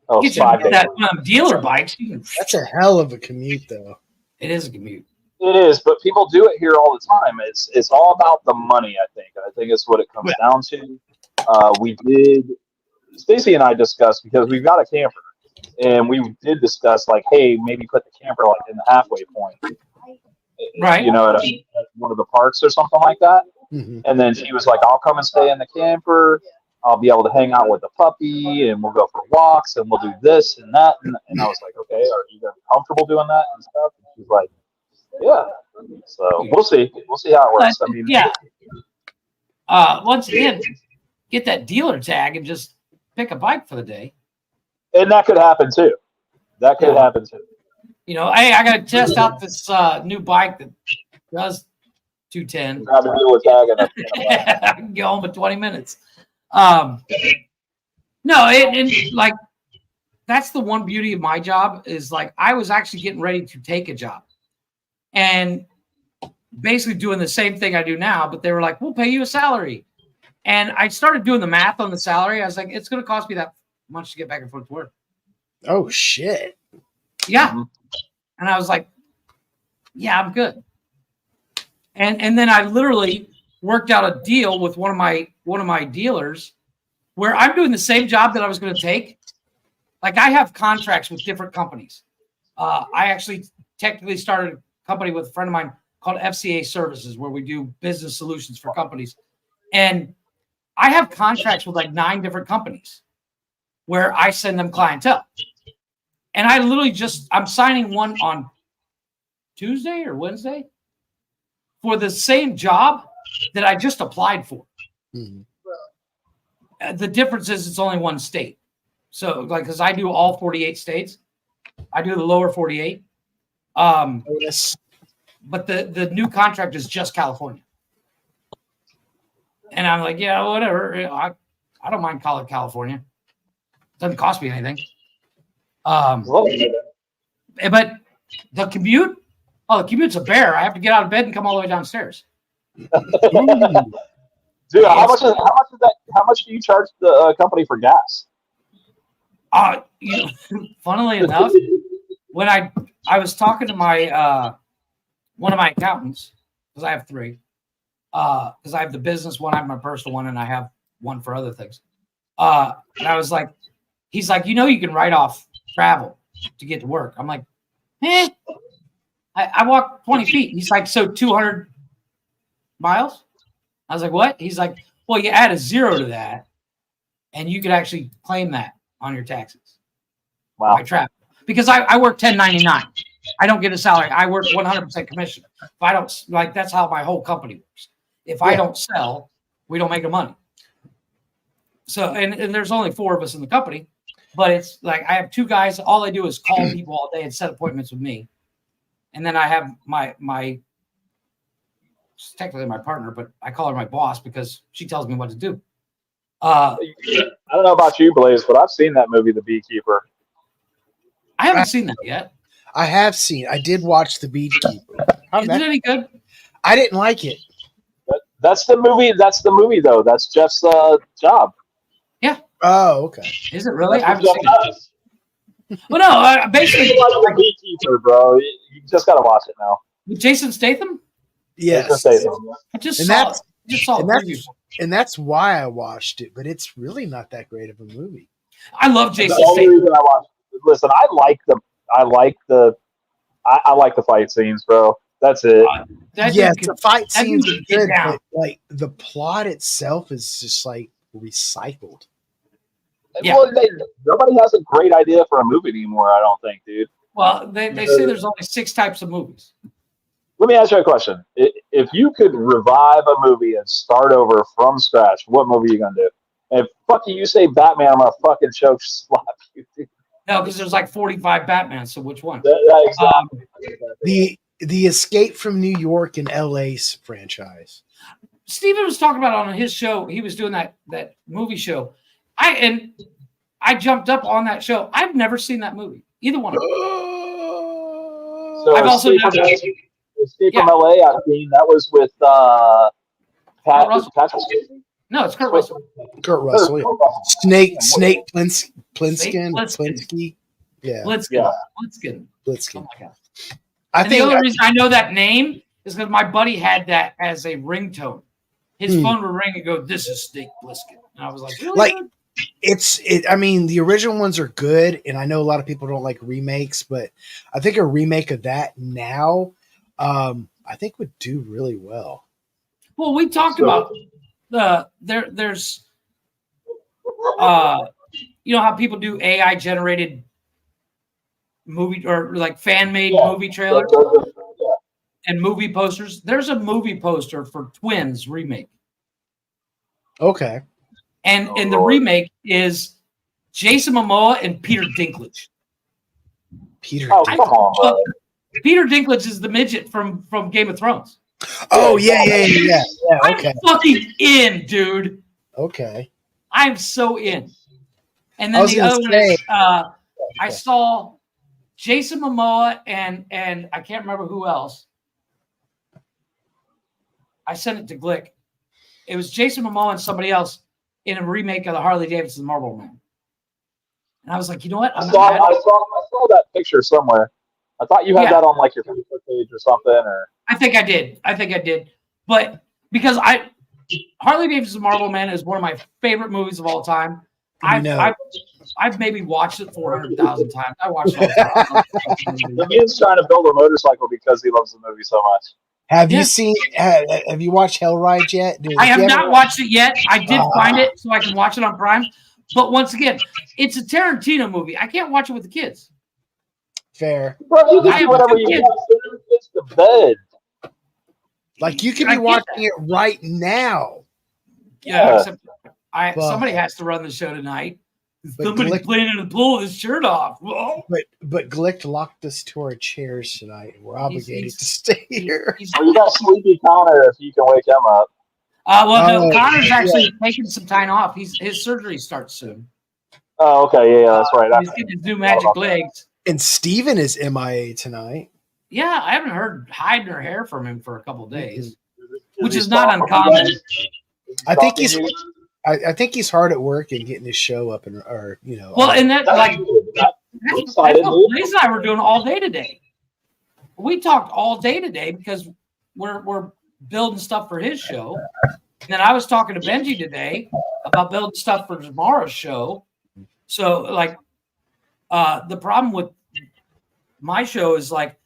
Oh, Get 5 days. that dealer bikes. That's a hell of a commute, though. It is a commute. It is, but people do it here all the time. It's all about the money, I think. I think it's what it comes down to. Stacy and I discussed, because we've got a camper, and we did discuss, like, hey, maybe put the camper like in the halfway point, right? You know, at one of the parks or something like that. Mm-hmm. And then she was like, I'll come and stay in the camper. I'll be able to hang out with the puppy, and we'll go for walks, and we'll do this and that. And I was like, okay, are you going to be comfortable doing that and stuff? And she's like, yeah. So we'll see. We'll see how it works. I mean, yeah. Once again, get that dealer tag and just pick a bike for the day. And that could happen too. Happen too. You know, hey, I got to test out this new bike that does 210. Grab a dealer tag and I can go home in 20 minutes. No, and like that's the one beauty of my job is like I was actually getting ready to take a job and basically doing the same thing I do now, but they were like, we'll pay you a salary. And I started doing the math on the salary. I was like, it's going to cost me that much to get back and forth to work. Oh, shit. Yeah. And I was like, yeah, I'm good. And then I literally worked out a deal with one of my dealers where I'm doing the same job that I was going to take. Like I have contracts with different companies. I actually technically started a company with a friend of mine called FCA Services, where we do business solutions for companies. And I have contracts with like 9 different companies where I send them clientele. And I literally I'm signing one on Tuesday or Wednesday for the same job that I just applied for. Mm-hmm. The difference is it's only one state. So like, cause I do all 48 states. I do the lower 48. Yes. But the new contract is just California. And I'm like, yeah, whatever. I don't mind calling California. It doesn't cost me anything. But the commute's a bear. I have to get out of bed and come all the way downstairs. Dude, how much do you charge the company for gas? Funnily enough, when I was talking to my one of my accountants, because I have 3, because I have the business one, I have my personal one, and I have one for other things. And I was like, he's like, you can write off travel to get to work. I'm like, I walk 20 feet. He's like, so 200 miles? I was like, what? He's like, well, you add a 0 to that, and you could actually claim that on your taxes. Wow. I travel. Because I work 1099. I don't get a salary. I work 100% commission. If I don't, like, that's how my whole company works. If I don't sell, we don't make the money. So, and there's only 4 of us in the company, but it's like I have 2 guys. All I do is call people all day and set appointments with me. And then I have my she's technically my partner, but I call her my boss because she tells me what to do. I don't know about you, Blaze, but I've seen that movie, The Beekeeper. I haven't seen that yet. I have seen. I did watch The Beekeeper. Is it any good? I didn't like it. That's the movie. That's the movie, though. That's Jeff's job. Yeah. Oh, okay. Is it really? I That's haven't what seen Jeff it. Well, no. Basically, The Beekeeper, bro. You just gotta watch it now. with Jason Statham. Yes. Jason Statham. I just And saw that's- it. I just saw and the that's, preview. and that's why I watched it, but it's really not that great of a movie. I love Jason The only Statham. reason I watched it. Listen, I like the fight scenes, bro. That's it. Yes, the fight that scenes dude are can get good, down. but like the plot itself is just like recycled. Yeah. Well, nobody has a great idea for a movie anymore. I don't think, dude. Well, they say there's only 6 types of movies. Let me ask you a question. If you could revive a movie and start over from scratch, what movie are you gonna do? And if fucking you say Batman, I'm gonna fucking choke slap you. Dude. No, because there's like 45 Batman. So which one? Exactly. The Escape from New York and LA franchise. Steven was talking about on his show. He was doing that movie show. I jumped up on that show. I've never seen that movie. Either one of them. So I've also Escape from LA. I've seen that was with Patrick Swayze? No, it's Kurt Russell. Kurt Russell. Yeah. Snake Plissken. Yeah. Blitzkin. Blitzkin. Oh my god. I And think the only reason I know that name is because my buddy had that as a ringtone. His phone would ring and go, "This is Snake Plissken," and I was like, "Really?" Like I mean, the original ones are good, and I know a lot of people don't like remakes, but I think a remake of that now, I think would do really well. Well, we talked about there's you know how people do AI generated movie or like fan made movie trailers and movie posters. There's a movie poster for Twins remake. Okay. And the remake is Jason Momoa and Peter Dinklage. Peter Peter Dinklage is the midget from Game of Thrones. Oh yeah. Okay. I'm fucking in, dude. Okay. I'm so in. And I then was the gonna other one say- is I saw Jason Momoa and I can't remember who else. I sent it to Glick. It was Jason Momoa and somebody else in a remake of the Harley Davidson Marlboro Man. And I was like, you know what? I saw that picture somewhere. I thought you had that on like your Facebook page or something, or I think I did. But because Harley Davidson Marlboro Man is one of my favorite movies of all time. I've maybe watched it 400,000 times. I watched it all the time. the man's trying to build a motorcycle because he loves the movie so much. Have you seen? Have you watched Hellride yet? Dude, I have not watched it yet. I did find it so I can watch it on Prime. But once again, it's a Tarantino movie. I can't watch it with the kids. Fair. Bro, you can do whatever you want. Send your kids to bed. Like you could be watching it right now. Yeah. Except somebody has to run the show tonight. Somebody's playing in the pool with his shirt off. Whoa. But Glick locked us to our chairs tonight. We're obligated to stay here. Well, you got Sleepy Connor if you can wake him up. No, Connor's actually taking some time off. His surgery starts soon. Oh, okay, yeah, that's right. He's getting his new magic legs. And Steven is MIA tonight. Yeah, I haven't heard hide nor hair from him for a couple of days, which is not uncommon. I think he's hard at work and getting his show up and Well, and that's what Blaze and I were doing all day today. We talked all day today because we're building stuff for his show. And then I was talking to Benji today about building stuff for tomorrow's show. So like the problem with my show is like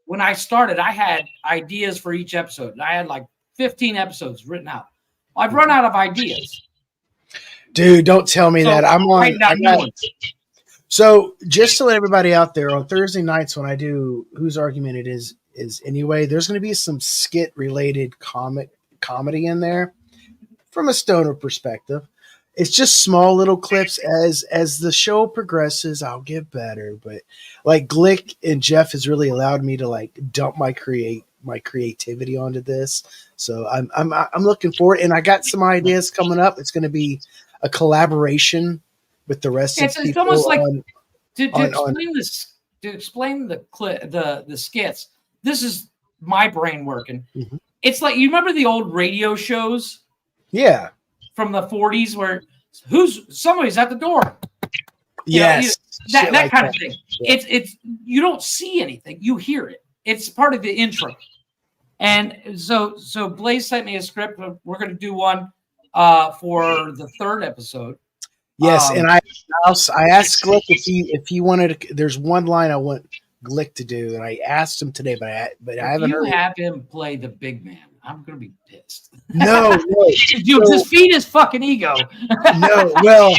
when I started, I had ideas for each episode. And I had like 15 episodes written out. I've run out of ideas. Dude, don't tell me that. I'm on. So just to let everybody out there, on Thursday nights when I do Whose Argument It Is Anyway, there's going to be some skit related comedy in there from a stoner perspective. It's just small little clips. As the show progresses, I'll get better. But like Glick and Jeff has really allowed me to like dump my my creativity onto this. So I'm looking forward, and I got some ideas coming up. It's going to be a collaboration with the rest of It's people. almost like on, to on- explain this, to explain the skits. This is my brain working. Mhm. It's like, you remember the old radio shows Yeah. from the 40s where somebody's at the door. Yes. That Shit like kind of thing. Yeah. It's you don't see anything, you hear it. It's part of the intro. And so Blaze sent me a script. We're going to do one for the 3rd episode. Yes, and I asked Glick if he wanted to. There's one line I want Glick to do, and I asked him today, but I haven't If you heard. have him play the big man, I'm going to be pissed. No, you just feed his fucking ego. No, well,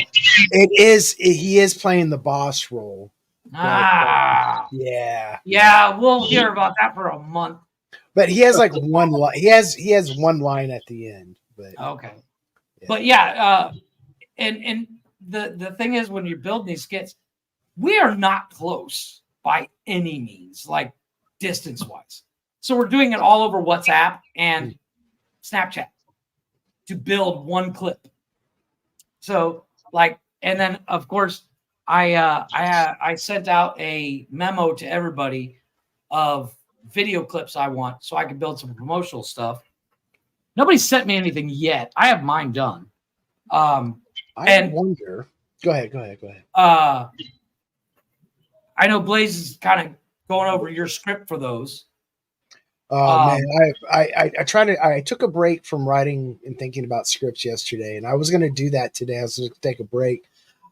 he is playing the boss role. Yeah. Yeah, we'll hear about that for a month. But he has like one line. He has one line at the end. But okay. Yeah. But yeah, and the thing is, when you're building these skits, we are not close by any means, like distance wise. So we're doing it all over WhatsApp and Snapchat to build one clip. So and then of course I sent out a memo to everybody of video clips I want so I can build some promotional stuff. Nobody sent me anything yet. I have mine done. I wonder. Go ahead. I know Blaze is kind of going over your script for those. Oh man, I took a break from writing and thinking about scripts yesterday, and I was going to do that today. I was going to take a break,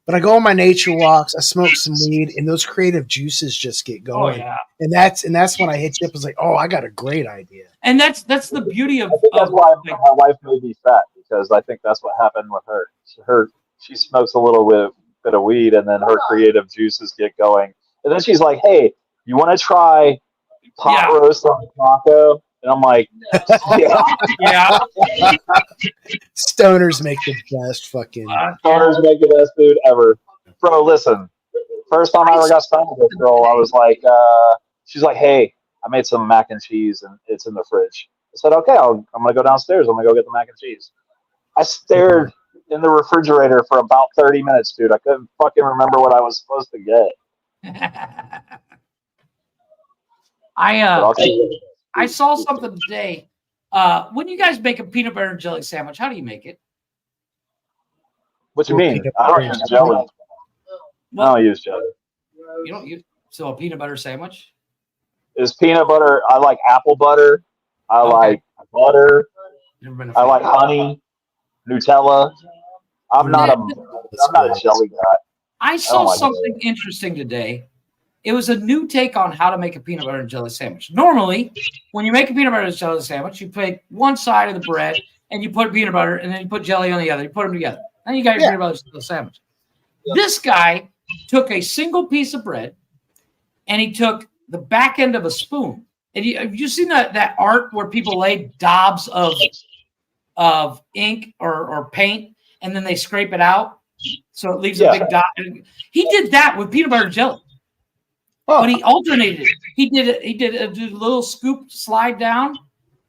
but I go on my nature walks, I smoke some weed, and those creative juices just get going. Oh yeah, and that's when I hit you up. I was like, oh, I got a great idea. And that's the beauty of. I think that's why my wife made me fat, because I think that's what happened with her. She smokes a little bit of weed, and then her creative juices get going, and then she's like, "Hey, you want to try pot roast on taco?" And I'm like, yeah. Stoners make the best fucking. Stoners make the best food ever, bro. Listen, first time I ever got stoned with this girl, I was like, she's like, "Hey, I made some mac and cheese, and it's in the fridge." I said, "Okay, I'm gonna go downstairs. I'm gonna go get the mac and cheese." I stared in the refrigerator for about 30 minutes, dude. I couldn't fucking remember what I was supposed to get. I saw something today. When you guys make a peanut butter and jelly sandwich, how do you make it? What you mean? I don't use jelly. I don't use jelly. You don't use a peanut butter sandwich? Is peanut butter? I like apple butter. I like butter. I like honey, Nutella. I'm not a jelly guy. I saw something interesting today. It was a new take on how to make a peanut butter and jelly sandwich. Normally, when you make a peanut butter and jelly sandwich, you take one side of the bread and you put peanut butter and then you put jelly on the other. You put them together. Then you got your peanut butter and jelly sandwich. This guy took a single piece of bread and he took the back end of a spoon. And have you seen that art where people lay daubs of ink or paint and then they scrape it out so it leaves a big dot? He did that with peanut butter and jelly. But he alternated it. He did a little scoop slide down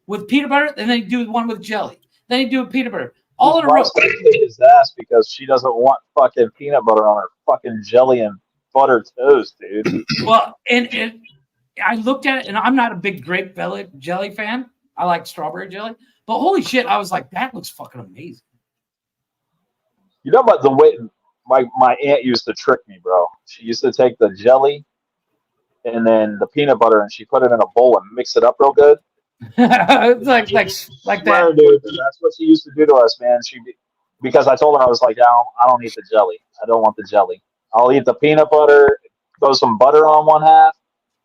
with peanut butter, and then he'd do one with jelly. Then he'd do a peanut butter. All in a row. His ass because she doesn't want fucking peanut butter on her fucking jelly and butter toast, dude. Well, and I looked at it, and I'm not a big grape jelly fan. I like strawberry jelly. But holy shit, I was like, that looks fucking amazing. You know about the way my aunt used to trick me, bro. She used to take the jelly and then the peanut butter, and she put it in a bowl and mix it up real good. like that, dude. That's what she used to do to us, man. Because I told her, I was like, I don't eat the jelly. I don't want the jelly. I'll eat the peanut butter. Throw some butter on one half,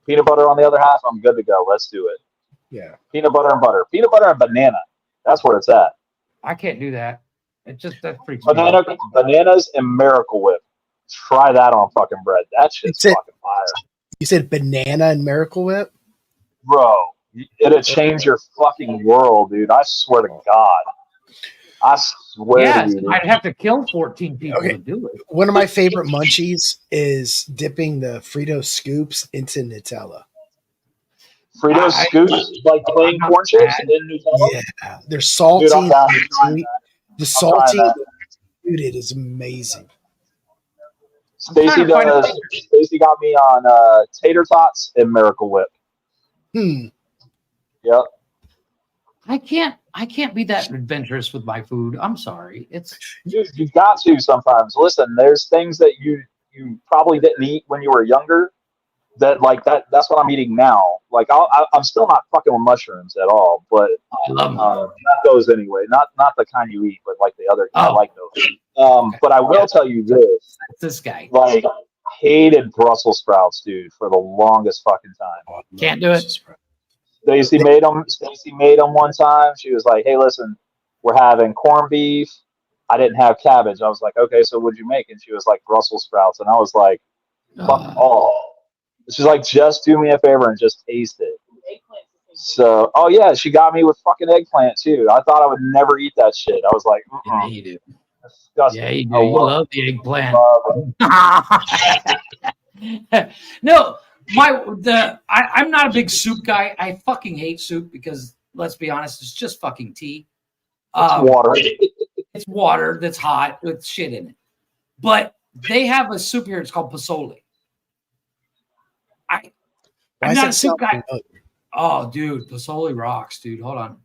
peanut butter on the other half. I'm good to go. Let's do it. Yeah. Peanut butter and butter. Peanut butter and banana. That's where it's at. I can't do that. It just that freaks me out. Bananas and Miracle Whip. Try that on fucking bread. That shit's fucking fire. You said banana and Miracle Whip? Bro, it'll change your fucking world, dude. I swear to God. I swear to you. I'd have to kill 14 people to do it. One of my favorite munchies is dipping the Frito scoops into Nutella. Fritos Scoops, like plain corn chips in Nutella. Yeah, they're salty. Dude, I'm down to try sweet. that. The I'm trying salty, that. dude, it is amazing. Stacy got me on tater tots and Miracle Whip. Yep. I can't be that adventurous with my food. I'm sorry. Dude, you've got to sometimes. Listen, there's things that you probably didn't eat when you were younger. That's what I'm eating now. Like I'm still not fucking with mushrooms at all, but I love them. not those anyway. Not the kind you eat, but like the other. I like those. But I will tell you this guy. Like, hated Brussels sprouts, dude, for the longest fucking time. Can't do it. Stacy made them one time. She was like, "Hey, listen, we're having corned beef. I didn't have cabbage." I was like, "Okay, so what'd you make?" And she was like, "Brussels sprouts." And I was like, "Fuck all." She's like, "Just do me a favor and just taste it." So, oh yeah, she got me with fucking eggplant too. I thought I would never eat that shit. I was like, yeah, you do. Disgusting. Yeah, you do. You love the eggplant. No, I'm not a big soup guy. I fucking hate soup because, let's be honest, it's just fucking tea. It's water. It's water that's hot with shit in it. But they have a soup here. It's called pozole. I'm not a soup guy. Oh, dude, pozole rocks, dude. Hold on.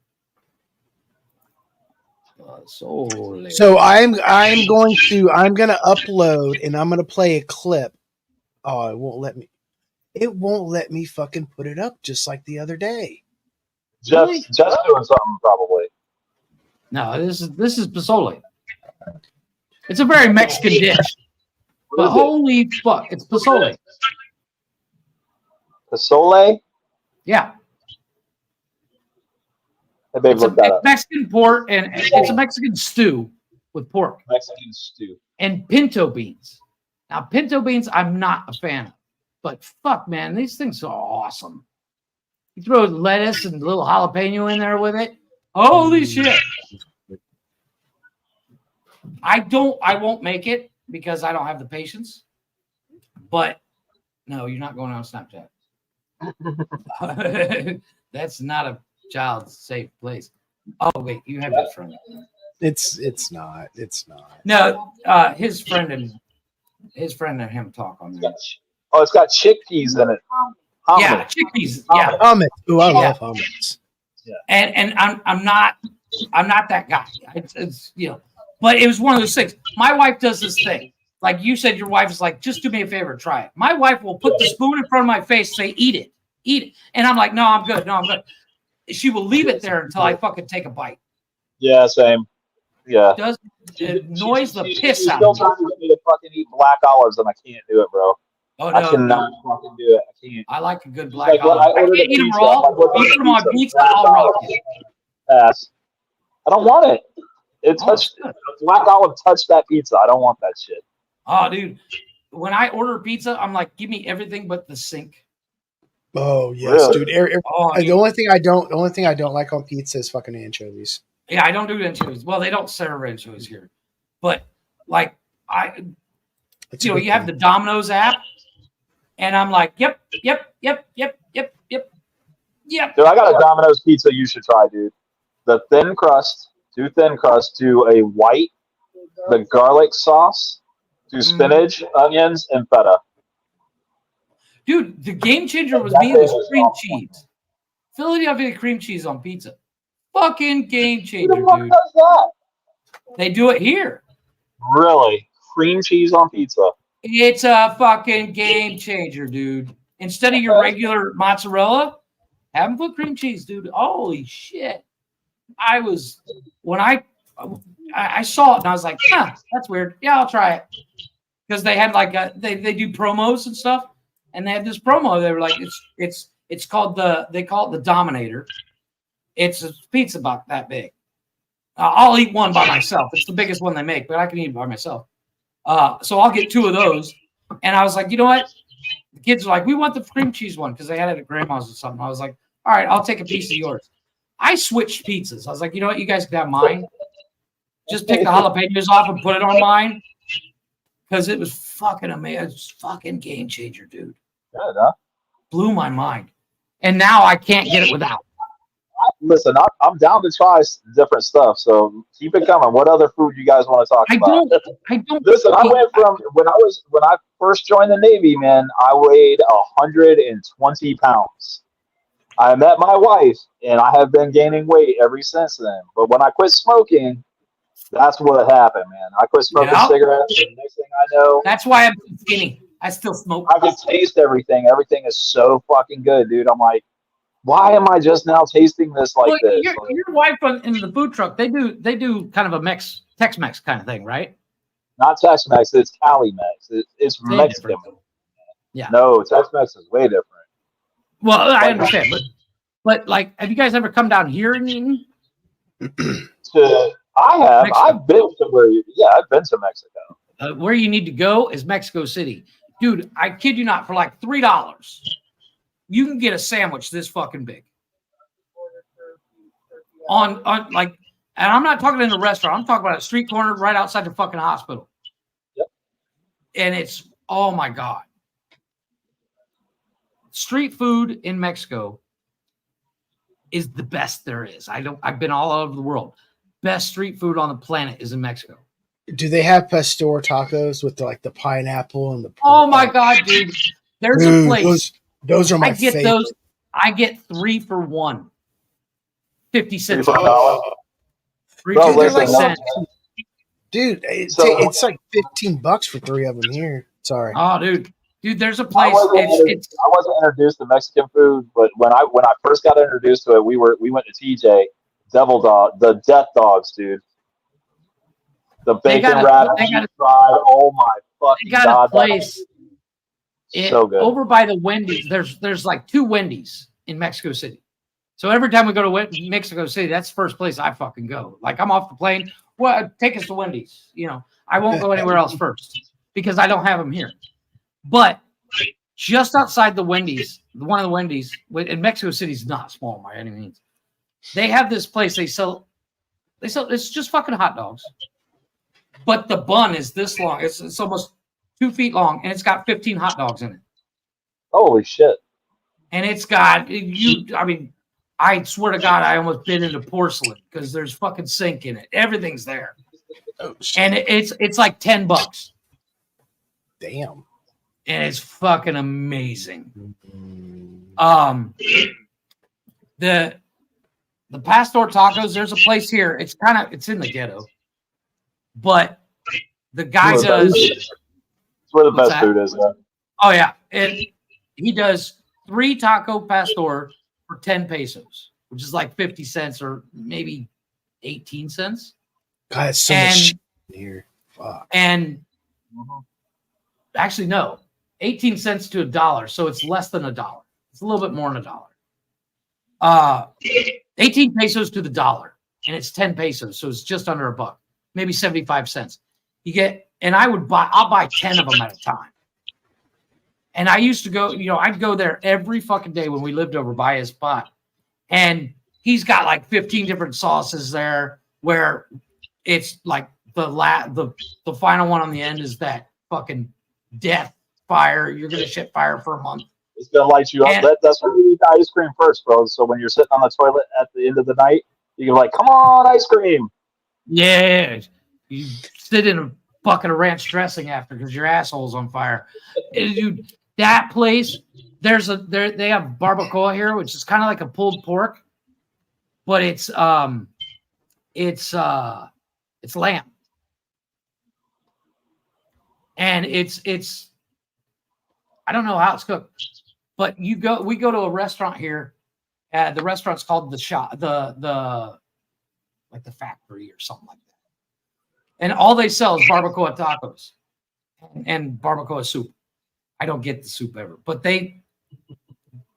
Pozole. So I'm gonna upload and I'm gonna play a clip. Oh, it won't let me. It won't let me fucking put it up just like the other day. Just doing something probably. No, this is pozole. It's a very Mexican dish. But holy fuck, it's pozole. Pozole? Yeah. Hey, babe, look that up. Mexican pork, and it's a Mexican stew with pork. Mexican stew. And pinto beans. Now, pinto beans, I'm not a fan of. But fuck, man, these things are awesome. You throw lettuce and a little jalapeno in there with it. Holy shit. I won't make it because I don't have the patience. But no, you're not going on Snapchat. That's not a child's safe place. Oh wait, you have your friend. It's not. No, his friend and him talk on there. Oh, it's got chickpeas in it. Hummus. Yeah, chickpeas. Yeah, hummus. Ooh, I love hummus. Yeah. And I'm not that guy. It's but it was one of those things. My wife does this thing. Like you said, your wife is like, just do me a favor, try it. My wife will put the spoon in front of my face, say, eat it. And I'm like, no, I'm good. She will leave it there until I fucking take a bite. Yeah, same. Yeah. It annoys the piss out still of me. trying to get me to fucking eat black olives, and I can't do it, bro. Oh, no, I cannot fucking do it. I can't. I like a good black olive. I can't eat them raw. Eat them on pizza, I'll rock it. Pass. I don't want it. Black olive touched that pizza. I don't want that shit. Oh, dude. When I order pizza, I'm like, give me everything but the sink. Oh yes, Really? dude. The only thing I don't like on pizza is fucking anchovies. Yeah, I don't do anchovies. Well, they don't serve anchovies here, but like you have the Domino's app, and I'm like, yep. Dude, I got a Domino's pizza you should try, dude. The thin crust, do a white, the garlic sauce, do spinach, onions, and feta. Dude, the game changer was me was cream cheese. Philadelphia cream cheese on pizza. Fucking game changer, Who the fuck dude. does that? They do it here. Really? Cream cheese on pizza? It's a fucking game changer, dude. Instead of your regular mozzarella, have them put cream cheese, dude. Holy shit. When I saw it and I was like, that's weird. Yeah, I'll try it. Because they had like they do promos and stuff. And they had this promo. They were like, it's called they call it the Dominator. It's a pizza about that big. I'll eat one by myself. It's the biggest one they make, but I can eat it by myself. So I'll get 2 of those. And I was like, you know what? The kids are like, we want the cream cheese one because they had it at grandma's or something. I was like, all right, I'll take a piece of yours. I switched pizzas. I was like, you know what? You guys can have mine. Just pick the jalapenos off and put it on mine. Because it was fucking amazing. It was fucking game changer, dude. Good, huh? Blew my mind. and now I can't get it without. Listen, I'm down to try different stuff, so keep it coming. What other food you guys want to talk about? I don't. Listen, I went from when I first joined the Navy, man. I weighed 120 pounds. I met my wife, and I have been gaining weight ever since then. But when I quit smoking, that's what happened, man. I quit smoking cigarettes, and next thing I know, that's why I'm skinny. I still smoke. I can taste everything. Everything is so fucking good, dude. I'm like, why am I just now tasting this like this? Your wife in the food truck, they do kind of a Tex-Mex kind of thing, right? Not Tex-Mex, it's Cali-Mex. It's Mexican. Yeah. No, Tex-Mex is way different. Well, I understand, but like, have you guys ever come down here and eaten? I have. Mexico. I've been to Mexico. Where you need to go is Mexico City, dude. I kid you not, for like $3, you can get a sandwich this fucking big. On like, and I'm not talking in a restaurant. I'm talking about a street corner right outside the fucking hospital. Yep. And it's, oh my God. Street food in Mexico is the best there is. I've been all over the world. Best street food on the planet is in Mexico. Do they have pastor tacos with the pineapple and the? Oh my God, dude! There's a place. Those are my favorite. I get 3 for $1. 50 cents. Dude, it's like $15 for 3 of them here. Sorry. Oh, dude, there's a place. I wasn't introduced to Mexican food, but when I first got introduced to it, we went to TJ. Devil Dog, the Death Dogs, dude. The bacon wrap, fried. Oh my fucking God! Got a place. So good. Over by the Wendy's. There's like 2 Wendy's in Mexico City. So every time we go to Mexico City, that's the first place I fucking go. Like, I'm off the plane. Well, take us to Wendy's. You know, I won't go anywhere else first because I don't have them here. But just outside the Wendy's, one of the Wendy's, and Mexico City's not small by any means. They have this place. They sell. It's just fucking hot dogs, but the bun is this long. It's almost 2 feet long, and it's got 15 hot dogs in it. Holy shit! And it's got you. I mean, I swear to God, I almost bit into porcelain because there's fucking sink in it. Everything's there, and it's like $10. Damn. And it's fucking amazing. The pastor tacos, there's a place here. It's in the ghetto. But the guy does. It's where the best food is, man. Oh, yeah. And he does 3 taco pastor for 10 pesos, which is like 50 cents or maybe 18 cents. God, it's so much shit here. Fuck. And actually, no, 18 cents to $1. So it's less than $1. It's a little bit more than $1. 18 pesos to the dollar, and it's 10 pesos, so it's just under $1, maybe 75 cents. You get, and I'll buy 10 of them at a time. And I used to go, I'd go there every fucking day when we lived over by his spot, and he's got like 15 different sauces there, where it's like the final one on the end is that fucking death fire. You're gonna shit fire for a month. It's gonna light you up. That's when you eat the ice cream first, bro. So when you're sitting on the toilet at the end of the night, you're like, "Come on, ice cream!" Yeah, you sit in a bucket of ranch dressing after because your asshole's on fire. Dude, that place, they have barbacoa here, which is kind of like a pulled pork, but it's lamb, and it's I don't know how it's cooked. But we go to a restaurant here. The restaurant's called the factory or something like that. And all they sell is barbacoa tacos and barbacoa soup. I don't get the soup ever, but they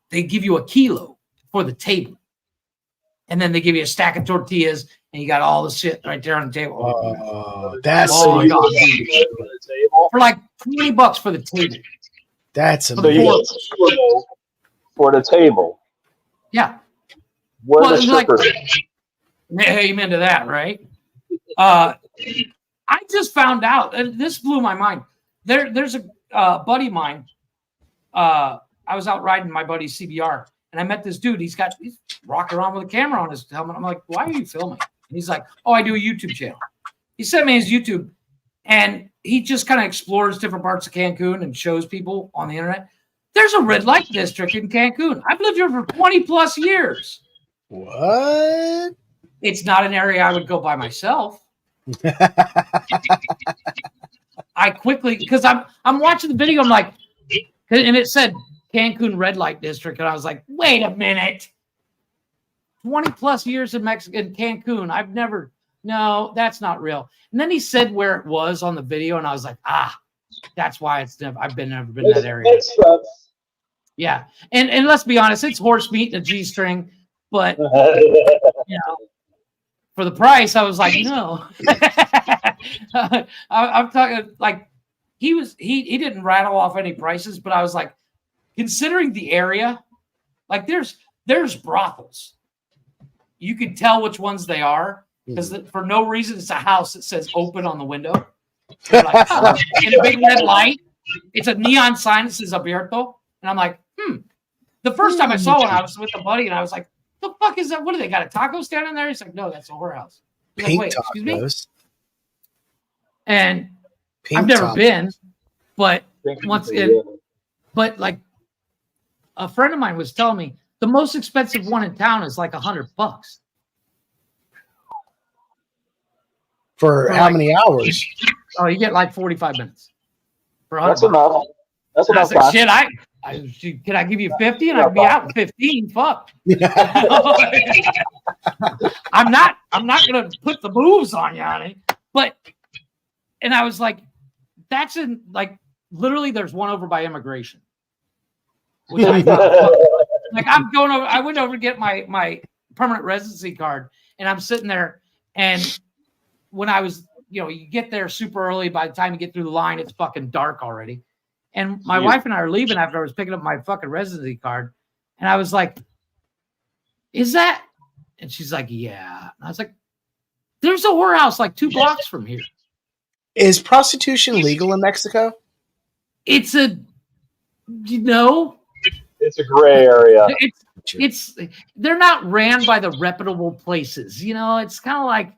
give you a kilo for the table. And then they give you a stack of tortillas and you got all the shit right there on the table. That's my God, for like $20 for the table. That's amazing. For the table. Yeah. Where the strippers? Amen to that, right? I just found out, and this blew my mind. There's a buddy of mine. I was out riding my buddy's CBR, and I met this dude. He's rocking around with a camera on his helmet. I'm like, why are you filming? And he's like, oh, I do a YouTube channel. He sent me his YouTube, and he just kind of explores different parts of Cancun and shows people on the internet. There's a red light district in Cancun. I've lived here for 20 plus years. What? It's not an area I would go by myself. I quickly, because I'm watching the video, I'm like, and it said Cancun red light district, and I was like, wait a minute. 20 plus years in Cancun. I've never, no, that's not real. And then he said where it was on the video, and I was like, that's why I've never been in that area. Yeah. And let's be honest, it's horse meat and a G-string, but you know, for the price, I was like, no. I'm talking like he didn't rattle off any prices, but I was like, considering the area, like there's brothels. You can tell which ones they are because for no reason it's a house that says open on the window. Like, in a big red light. It's a neon sign that says abierto. And I'm like, The first time I saw one, I was with a buddy and I was like, the fuck is that? What do they got? A taco stand in there? He's like, no, that's a whorehouse. Pink like, wait, tacos. excuse me? And Pink I've never tacos. been, but but like a friend of mine was telling me the most expensive one in town is like $100 For how many hours? Oh, you get like 45 minutes for $100. That's enough. That's And I enough. said, Class. shit, can I give you 50 and I can be out in 15? Fuck. I'm not gonna put the moves on you, honey. But and I was like, that's in like literally there's one over by immigration. Which I thought, like I'm going over, I went over to get my permanent residency card, and I'm sitting there, and when I was, you get there super early, by the time you get through the line, it's fucking dark already. And my wife and I are leaving after I was picking up my fucking residency card. And I was like, is that? And she's like, yeah. And I was like, there's a whorehouse like 2 blocks from here. Is prostitution legal in Mexico? It's a, it's a gray area. It's they're not ran by the reputable places. It's kind of like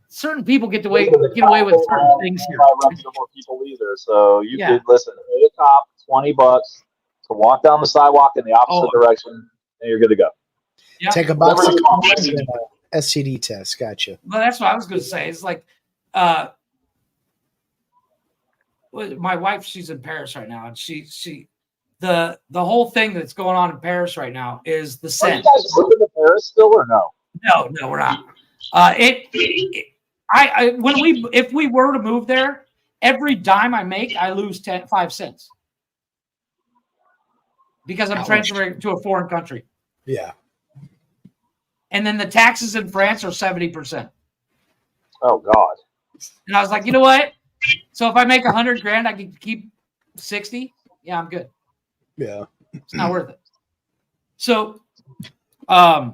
certain people get away with certain things here. Not reputable people either. So you Yeah. could listen. Pay a cop $20 to walk down the sidewalk in the opposite direction, and you're good to go. Yeah. Take a box of Whatever you want. condoms and a STD test. Gotcha. Well, that's what I was going to say. It's like, my wife, she's in Paris right now, and the whole thing that's going on in Paris right now is the Are you scent. guys moving to Paris still or no? No, we're not. If we were to move there, every dime I make, I lose 5 cents because I'm transferring to a foreign country. Yeah. And then the taxes in France are 70%. Oh God. And I was like, you know what? So if I make $100,000, I can keep 60. Yeah, I'm good. Yeah. It's not worth it. So, the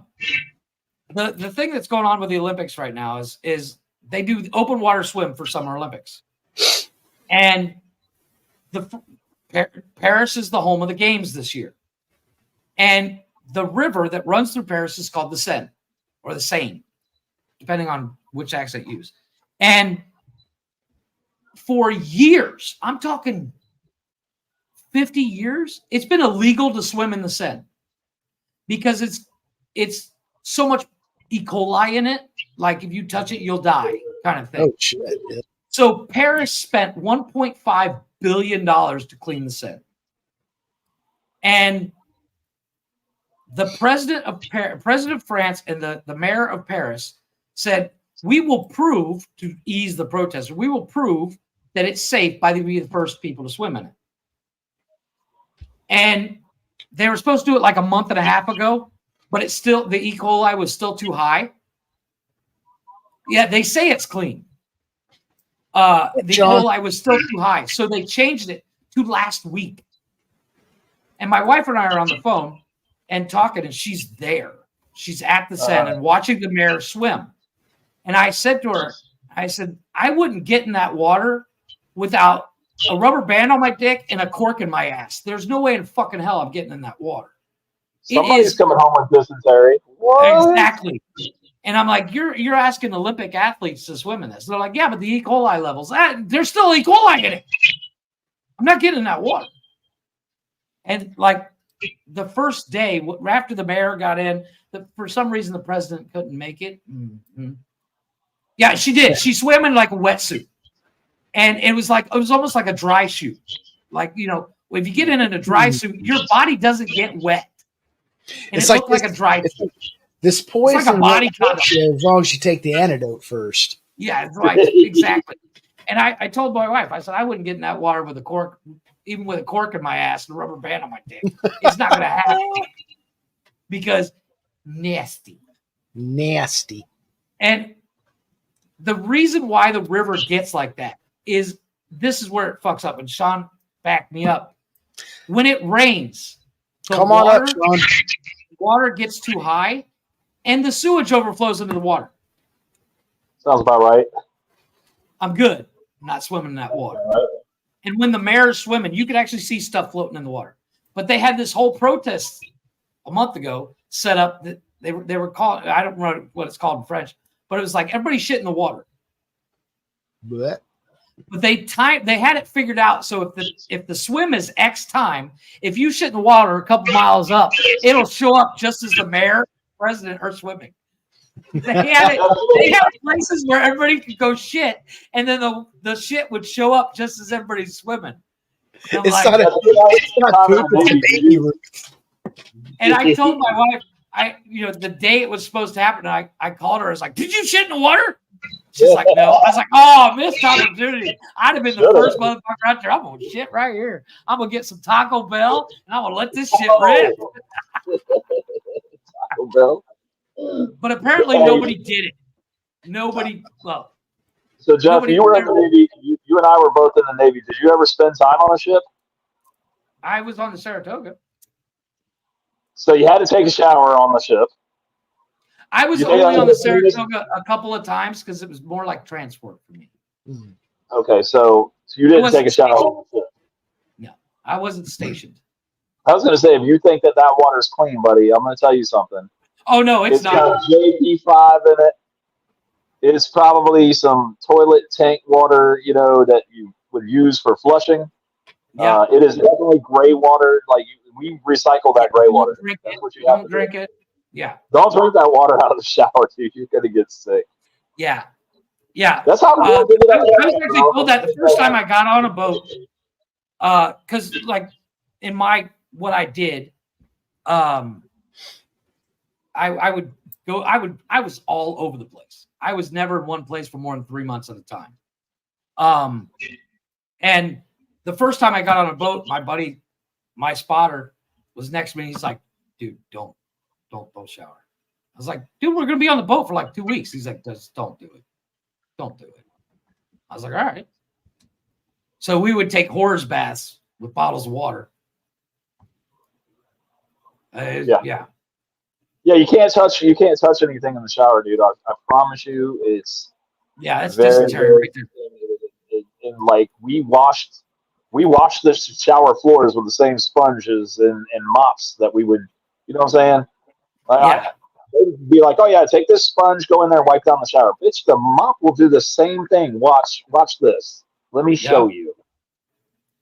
thing that's going on with the Olympics right now is they do open water swim for Summer Olympics, and Paris is the home of the games this year, and the river that runs through Paris is called the Seine or the Seine, depending on which accent you use. And for years, I'm talking 50 years, it's been illegal to swim in the Seine because it's so much E. coli in it. Like if you touch it, you'll die kind of thing. Oh, shit. Yeah. So Paris spent $1.5 billion to clean the Seine. And the president of France and the mayor of Paris said, we will prove, to ease the protesters, we will prove that it's safe by being the first people to swim in it. And they were supposed to do it like a month and a half ago, but it's still, the E. coli was still too high. Yeah, they say it's clean. The E. coli was still too high. So they changed it to last week. And my wife and I are on the phone and talking, and she's there. She's at the Seine and watching the mayor swim. And I said to her, I said, I wouldn't get in that water without a rubber band on my dick and a cork in my ass. There's no way in fucking hell I'm getting in that water. Somebody's coming home with dysentery. What? Exactly. And I'm like, you're asking Olympic athletes to swim in this. They're like, yeah, but the E. coli levels, there's still E. coli in it. I'm not getting in that water. And like the first day after the mayor got in, for some reason the president couldn't make it. Mm-hmm. Yeah, she did. She swam in like a wetsuit, and it was almost like a dry suit. Like, you know, if you get in a dry suit, your body doesn't get wet, and It's it like looked like a dry suit. This poison, it's like a body condom. As long as you take the antidote first. Yeah, right, exactly. And I told my wife, I said, I wouldn't get in that water with a cork, even with a cork in my ass and a rubber band on my dick. It's not going to happen because nasty. And the reason why the river gets like that is this is where it fucks up. And Sean backed me up. When it rains, the water gets too high and the sewage overflows into the water. Sounds about right. I'm good. I'm not swimming in that water. And when the mayor's swimming, you could actually see stuff floating in the water. But they had this whole protest a month ago set up that they were calling, I don't know what it's called in French, but it was like everybody shit in the water. But they had it figured out. So if the swim is X time, if you shit in the water a couple miles up, it'll show up just as the mayor, president are swimming. They had places where everybody could go shit, and then the shit would show up just as everybody's swimming. And it's not poop, it's a baby Ruth. And I told my wife, the day it was supposed to happen, I called her. I was like, "Did you shit in the water?" She's like, "No." I was like, "Oh, missed opportunity. I'd have been the first motherfucker out there. I'm gonna shit right here. I'm gonna get some Taco Bell, and I'm gonna let this shit rip." Taco Bell. But apparently nobody did it. Nobody. Well, so Jeff, you were in the Navy. You and I were both in the Navy. Did you ever spend time on a ship? I was on the Saratoga. So you had to take a shower on the ship. I was only on the Saratoga a couple of times because it was more like transport for me. Okay, so you didn't take a shower on the ship. No, I wasn't stationed. I was going to say, if you think that water's clean, buddy, I'm going to tell you something. Oh no, it's not. Got JP5 in it. It's probably some toilet tank water, that you would use for flushing. Yeah. It is definitely gray water. Like we recycle that gray water. Don't drink it. Yeah. Don't drink that water out of the shower, dude. You're gonna get sick. Yeah. Yeah. That's how I was actually told that the first time I got on a boat. Because like in what I did, I was all over the place. I was never in one place for more than 3 months at a time. And the first time I got on a boat, my buddy, my spotter, was next to me. He's like, "Dude, don't shower." I was like, "Dude, we're gonna be on the boat for like 2 weeks." He's like, "Just don't do it. Don't do it." I was like, "All right." So we would take horse baths with bottles of water. Yeah. Yeah, you can't touch anything in the shower, dude. I promise you, it's that's dysentery right there. And like we washed the shower floors with the same sponges and mops that we would, you know what I'm saying? They'd be like, "Oh yeah, take this sponge, go in there, and wipe down the shower." Bitch, the mop will do the same thing. Watch this. Let me show you.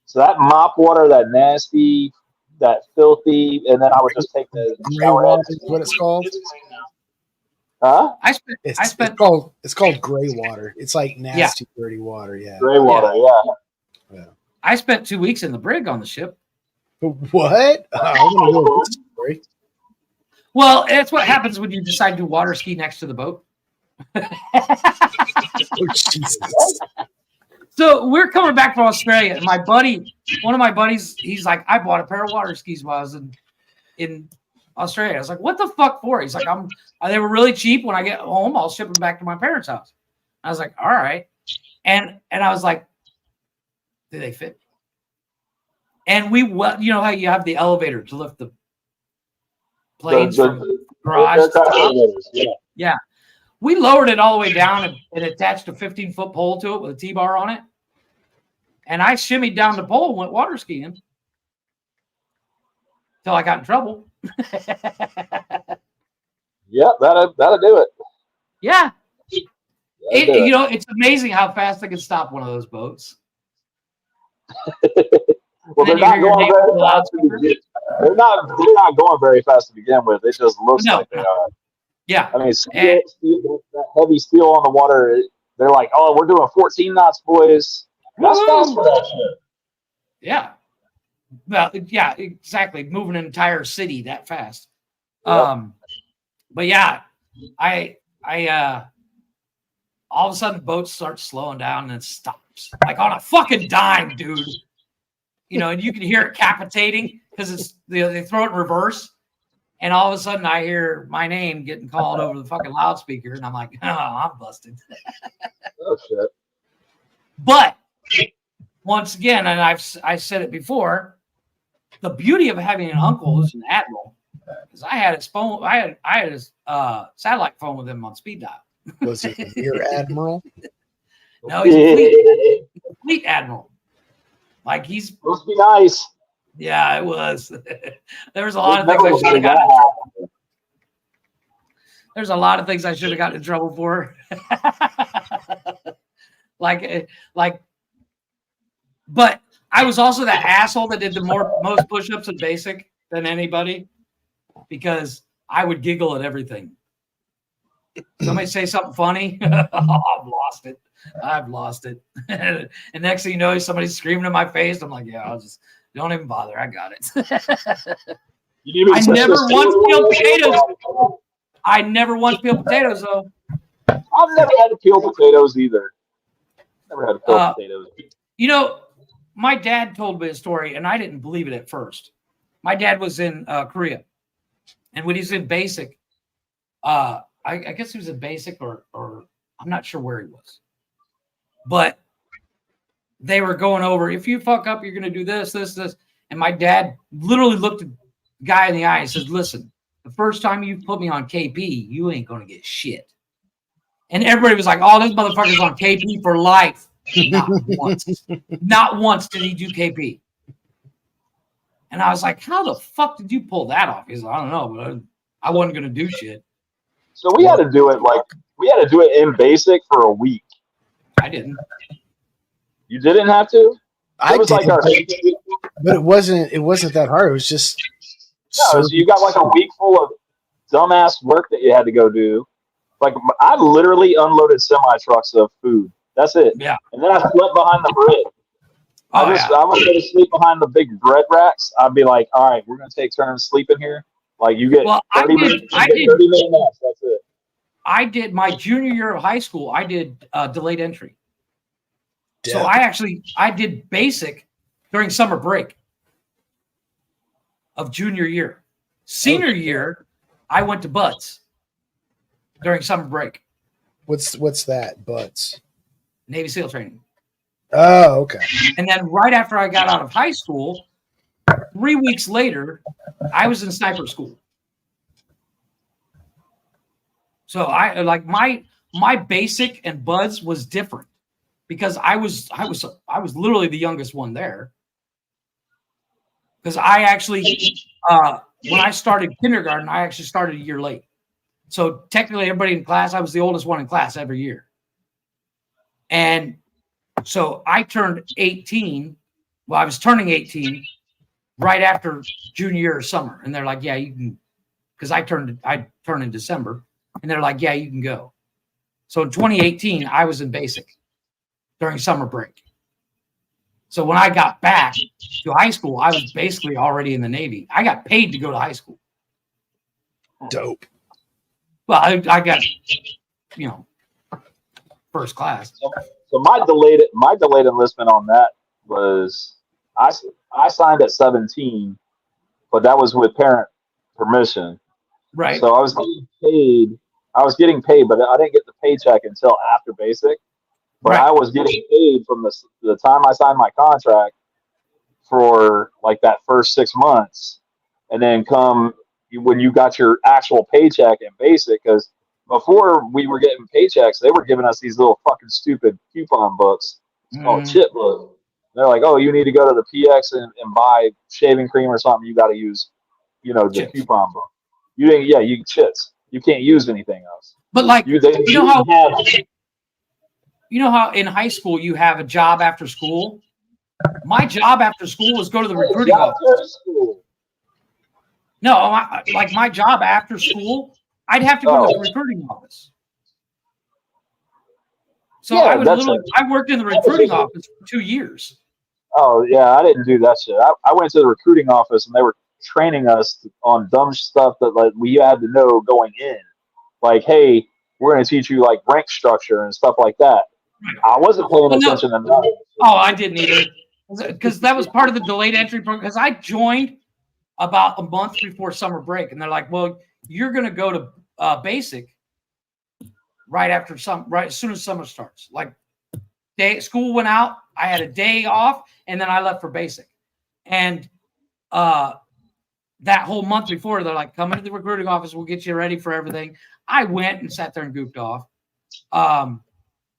So that mop water, that nasty, that filthy, and then I would just take the shower head. Is what it's called? Huh? It's called gray water. It's like nasty, dirty water. Yeah. Gray water. Yeah. I spent 2 weeks in the brig on the ship. What? I want to know this story. Well, that's what happens when you decide to water ski next to the boat. Oh, Jesus. So we're coming back from Australia, and one of my buddies, he's like, "I bought a pair of water skis while I was in Australia." I was like, "What the fuck for?" He's like, "They were really cheap. When I get home, I'll ship them back to my parents' house." I was like, "All right," and I was like, "Do they fit?" And you know how you have the elevator to lift the planes from the garage to top? Yeah. We lowered it all the way down and attached a 15-foot pole to it with a T-bar on it. And I shimmied down the pole and went water skiing. Till I got in trouble. Yep, that'll do it. Yeah. That'll do it. You know, it's amazing how fast I can stop one of those boats. Well, they're not going very fast to begin. They're not going very fast to begin with. It just looks like they are. Yeah. I mean, steel, that heavy steel on the water. They're like, oh, we're doing 14 knots, boys. That's fast for that shit. Yeah. Well, yeah, exactly. Moving an entire city that fast. Yep. But yeah, I all of a sudden the boat starts slowing down and it stops. Like on a fucking dime, dude. You know, and you can hear it capitating because it's they throw it in reverse. And all of a sudden I hear my name getting called over the fucking loudspeaker, and I'm like, oh, I'm busted. Oh shit. But once again, and I said it before, the beauty of having an uncle who's an admiral is I had his phone, I had his satellite phone with him on speed dial. Was it the rear admiral? No, he's a fleet admiral. Like he's supposed to be nice. Yeah, it was. There was a lot of things I should have gotten in trouble for. There's a lot of things I should have gotten in trouble for. But I was also that asshole that did the most push-ups in basic than anybody because I would giggle at everything. Somebody say something funny, I've lost it. And next thing you know, somebody's screaming in my face. I'm like, yeah, I'll just don't even bother. I got it. I never once peeled potatoes. I never once peeled potatoes though. I've never had to peel potatoes either. Never had to peel potatoes. You know, my dad told me a story, and I didn't believe it at first. My dad was in Korea, and when he's in basic, I guess he was in basic or I'm not sure where he was, but they were going over, if you fuck up, you're going to do this. And my dad literally looked the guy in the eye and says, listen, the first time you put me on KP, you ain't going to get shit. And everybody was like, oh, this motherfucker's on KP for life. Not once. Not once did he do KP. And I was like, how the fuck did you pull that off? He's like, I don't know, but I wasn't going to do shit. So we had to do it in basic for a week. I didn't. You didn't have to? I did, but it wasn't that hard. It was just so you got like a week full of dumbass work that you had to go do. Like I literally unloaded semi trucks of food. That's it. Yeah. And then I slept behind the bread. I would go to sleep behind the big bread racks. I'd be like, all right, we're gonna take turns sleeping here. Like you get 30 minutes. I did 30 minute naps. That's it. I did my junior year of high school. I did delayed entry. So I did basic during summer break of junior year. Senior year, I went to Buds during summer break. What's that, Buds? Navy SEAL training. Oh, okay. And then right after I got out of high school, 3 weeks later, I was in sniper school. So I like my basic and Buds was different because I was literally the youngest one there. Because I actually when I started kindergarten, I actually started a year late. So technically everybody in class, I was the oldest one in class every year. And so I turned 18. Well, I was turning 18 right after junior year of summer. And they're like, yeah, you can, because I turned in December. And they're like, yeah, you can go. So in 2018, I was in basic during summer break. So when I got back to high school, I was basically already in the Navy. I got paid to go to high school. Dope. Well, I got, first class. So my delayed enlistment on that was I signed at 17, but that was with parent permission. Right. So I was getting paid, but I didn't get the paycheck until after basic. But I was getting paid from the time I signed my contract for like that first 6 months, and then when you got your actual paycheck in basic, because before we were getting paychecks, they were giving us these little fucking stupid coupon books. It's called chip book. They're like, oh, you need to go to the PX and buy shaving cream or something. You got to use the coupon book. You didn't. Yeah, you chits. You can't use anything else. But like, you know how in high school you have a job after school. My job after school was go to the recruiting office. No, like my job after school, I'd have to go to the recruiting office. So Yeah, I worked in the recruiting office for 2 years. Oh yeah, I didn't do that shit. I went to the recruiting office and they were training us on dumb stuff that like we had to know going in. Like, hey, we're going to teach you like rank structure and stuff like that. I wasn't paying attention to that. Oh, I didn't either, because that was part of the delayed entry program. Because I joined about a month before summer break, and they're like, "Well, you're going to go to basic right as soon as summer starts." Like, school went out, I had a day off, and then I left for basic. And that whole month before, they're like, "Come into the recruiting office, we'll get you ready for everything." I went and sat there and goofed off.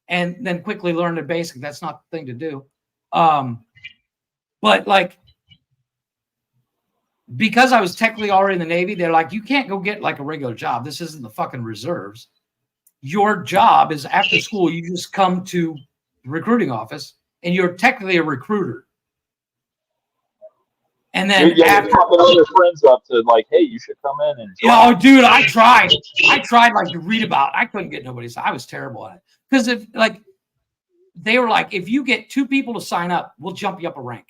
And then quickly learned the basic. That's not the thing to do. But like, because I was technically already in the Navy, they're like, you can't go get like a regular job. This isn't the fucking reserves. Your job is after school, you just come to the recruiting office and you're technically a recruiter. And then after all your friends up to like, hey, you should come in and join. Oh, dude, I tried like to read about it. I couldn't get nobody. I was terrible at it. Because if like they were like, if you get 2 people to sign up, we'll jump you up a rank.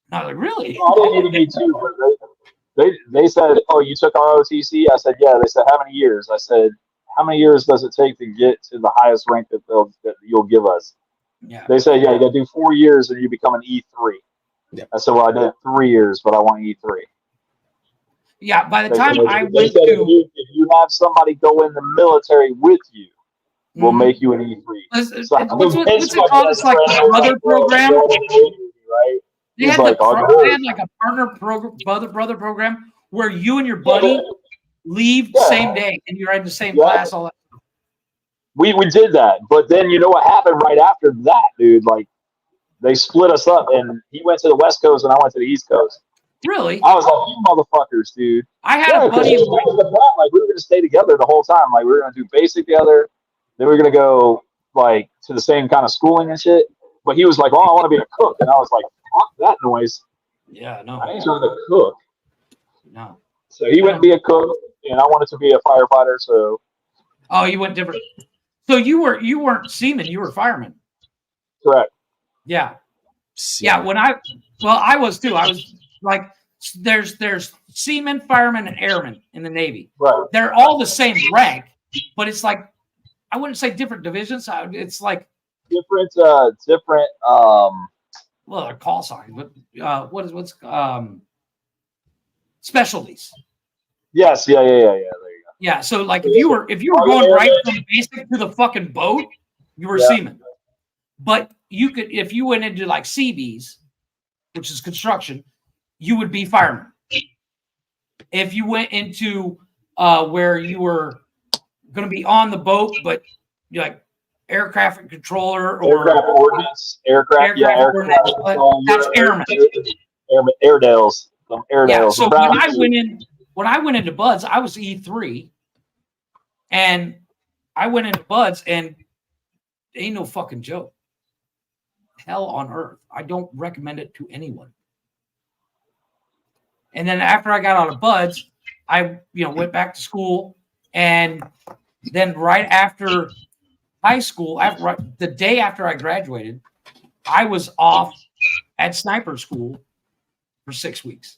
And I was like, really? I didn't even need 2. They said, oh, you took ROTC? I said, yeah. They said, how many years? I said, how many years does it take to get to the highest rank that you'll give us? Yeah. They said, yeah, you got to do 4 years and you become an E3. Yeah. I said, well, I did 3 years, but I want E3. Yeah, by the time I went to... If you have somebody go in the military with you, we'll make you an E3. What's it called? It's like the brother program. Right? They had like a partner program, brother program, where you and your buddy leave the same day and you're in the same class. All that. We did that, but then you know what happened right after that, dude? Like they split us up, and he went to the West Coast and I went to the East Coast. Really? I was like, you motherfuckers, dude. I had a buddy. Like we were gonna stay together the whole time. Like we were gonna do basic together. Then we were gonna go like to the same kind of schooling and shit. But he was like, "Oh, I want to be a cook," and I was like, "Fuck that noise." Yeah, no. I ain't trying to cook. No. So he went to be a cook, and I wanted to be a firefighter. So. Oh, you went different. So you weren't seaman, you were fireman. Correct. Yeah. Yeah. I was too. I was like, there's seamen, firemen, and airmen in the Navy. Right. They're all the same rank, but it's like, I wouldn't say different divisions. It's like different. Well, they're call signs, but what's specialties. Yes. Yeah. There you go. Yeah. So like, if you were going right from basic to the fucking boat, you were seaman. But you could, if you went into like CBs, which is construction, you would be fireman. If you went into where you were going to be on the boat, but you're like aircraft controller or aircraft ordnance, aircraft that's airman. Airedales. Yeah. So when I went into Buds, I was E3, and I went into Buds, and ain't no fucking joke. Hell on earth. I don't recommend it to anyone. And then after I got out of Buds, I went back to school, and then right after high school, the day after I graduated, I was off at sniper school for 6 weeks.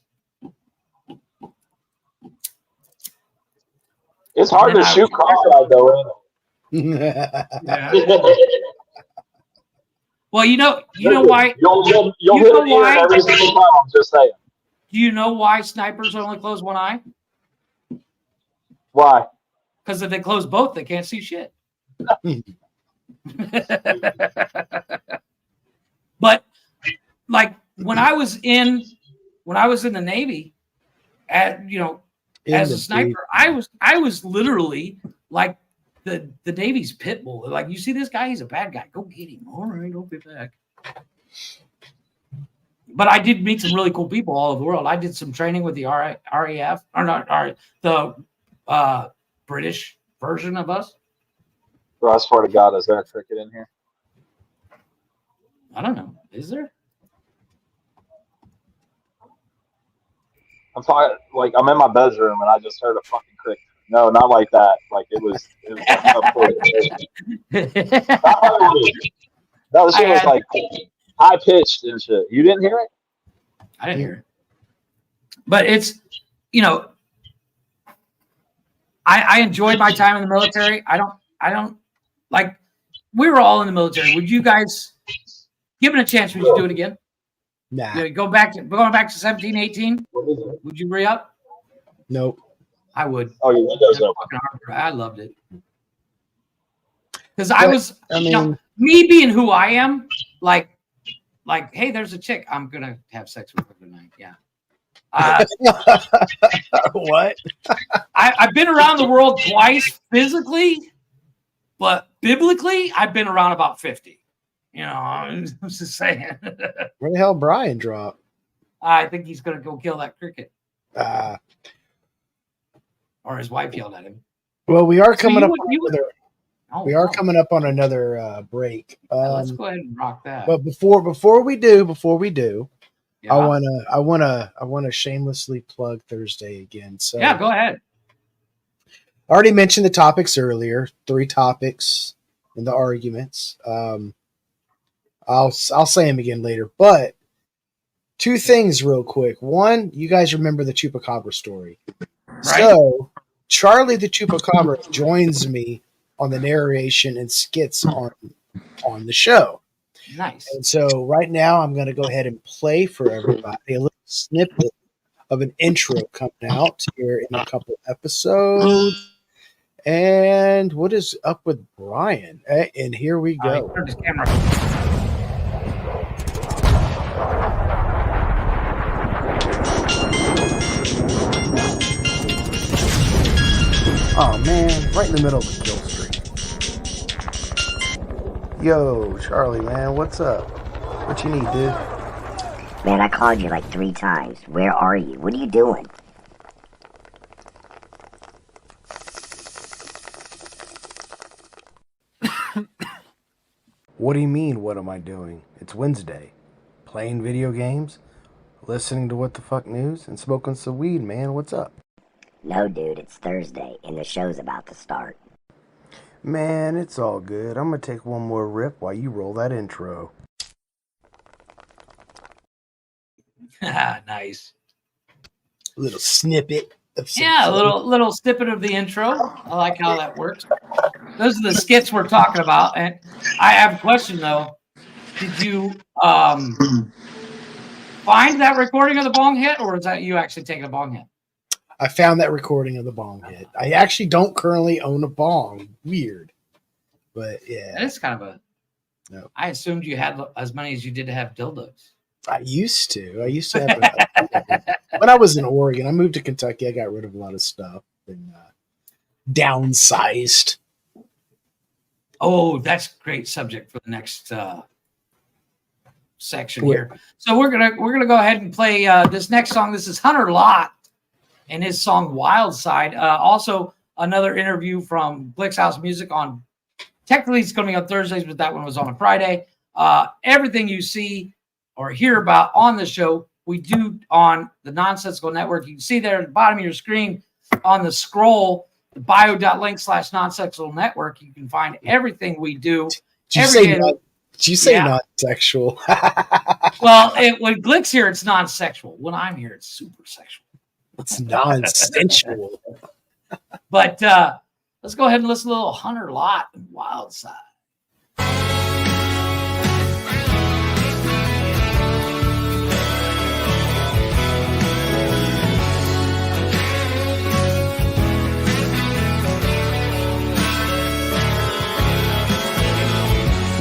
It's hard to shoot cross-eyed though, ain't it? Well, you know why? You'll hit an ear every single time. I'm just saying. Do you know why snipers only close one eye? Why? Because if they close both, they can't see shit. But like when I was in the Navy, as a sniper, I was literally like the Navy's pit bull. Like, you see this guy, he's a bad guy. Go get him. All right, don't get back. but I did meet some really cool people all over the world. I did some training with the RAF, or not, the British version of us. Bro, I swear to God, is there a cricket in here? I don't know. Is there? I'm fine. Like, I'm in my bedroom and I just heard a fucking cricket. No, not like that. Like it was up close. No, this shit was like high pitched and shit. You didn't hear it? I didn't hear it. But it's, you know, I enjoyed my time in the military. I don't like, we were all in the military. Would you guys, given a chance, would you do it again? Nah. You know, going back to 17, 18? Would you re-up? Nope. I would. Oh, you Windows open. I loved it. Because I was, you know, me being who I am, like, hey, there's a chick. I'm going to have sex with her tonight. Yeah. What? I've been around the world twice physically, but biblically, I've been around about 50. You know, I'm just saying. Where the hell Brian drop? I think he's going to go kill that cricket. Or his wife yelled at him. Well, we are coming up. Coming up on another break. Let's go ahead and rock that. But before we do, yeah. I wanna shamelessly plug Thursday again. So yeah, go ahead. I already mentioned the topics earlier. 3 topics in the arguments. I'll say them again later, but 2 things real quick. One, you guys remember the Chupacabra story. Right. So Charlie the Chupacabra joins me on the narration and skits on the show. Nice. And so right now I'm going to go ahead and play for everybody a little snippet of an intro coming out here in a couple episodes. And what is up with Brian? And here we go. Turn his camera. Oh man, right in the middle of the kill streak. Yo, Charlie, man, what's up? What you need, dude? Man, I called you like 3 times. Where are you? What are you doing? What do you mean, what am I doing? It's Wednesday. Playing video games, listening to What the Fuck News, and smoking some weed, man. What's up? No, dude, it's Thursday, and the show's about to start. Man, it's all good. I'm gonna take one more rip while you roll that intro. Nice. A little snippet of a little snippet of the intro. I like how that works. Those are the skits we're talking about. And I have a question though. Did you find that recording of the bong hit, or is that you actually taking a bong hit? I found that recording of the bong hit. I actually don't currently own a bong. Weird. But yeah. That is kind of a... No. I assumed you had as many as you did to have dildos. I used to have when I was in Oregon. I moved to Kentucky. I got rid of a lot of stuff and downsized. Oh, that's a great subject for the next section here. So we're gonna go ahead and play this next song. This is Hunter Lott and his song Wild Side. Also, another interview from Blick's House Music on, technically it's going to be on Thursdays, but that one was on a Friday. Everything you see or hear about on the show, we do on the Nonsensical Network. You can see there at the bottom of your screen on the scroll, the bio.link/Nonsensical Network. You can find everything we do. Did you say non-sexual? Well, when Glick's here, it's non-sexual. When I'm here, it's super sexual. It's non-sensual. But let's go ahead and listen to a little Hunter Lott and Wild Side.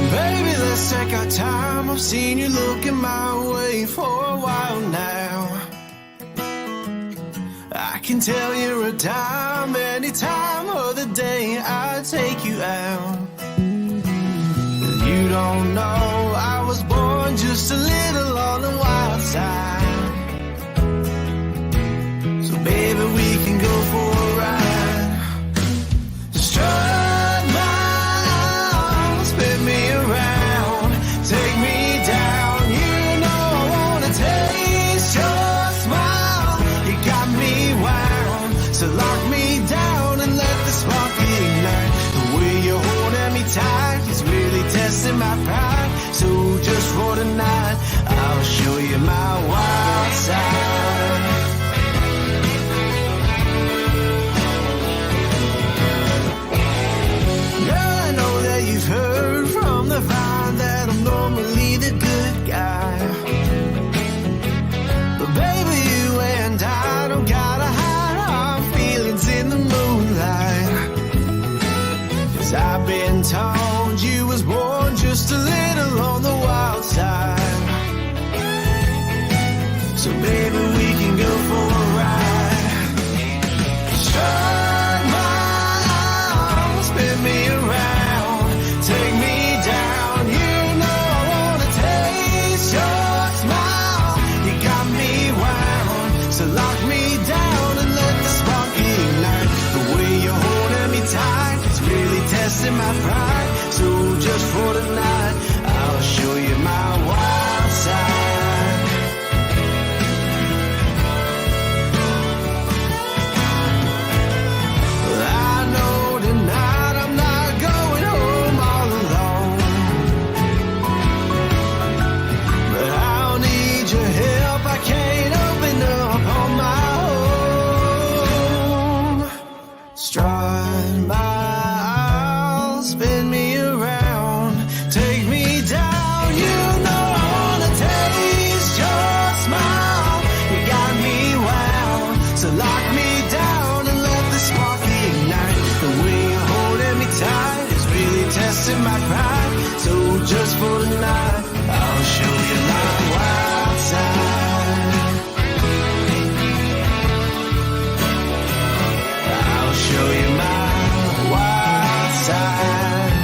Baby, let's take our time. I've seen you looking my way for a while now. I can tell you're a dime any time of the day I take you out. You don't know I was born just a little on the wild side. time. So baby, we can go for a ride. Strut my arms, spin me around, take me down. You know I wanna taste your smile. You got me wound, so lock me down and let the spark ignite. The way you're holding me tight is really testing my pride. So just for tonight, I'll show you my wild side. Girl, I know that you've heard from the vine that I'm normally the good guy. But baby, you and I don't gotta hide our feelings in the moonlight. 'Cause I've been told you was born just a little on the wild side. So baby, we can go for a ride. Strut my arms, spin me around, take me down. You know I wanna taste your smile. You got me wound, so lock me down and let the spark ignite. The way you're holding me tight is really testing my pride. So just for tonight, I'll show you my wild side. Well, I know tonight I'm not going home all alone, but I'll need your help. I can't open up on my own. Strut my arms, spin me around, take me down. You know I wanna taste your smile. You got me wound, so lock me down and let the spark ignite. The way you're holding me tight is really testing my pride. So just for tonight, I'll show you my wild side. I'll show you my wild side.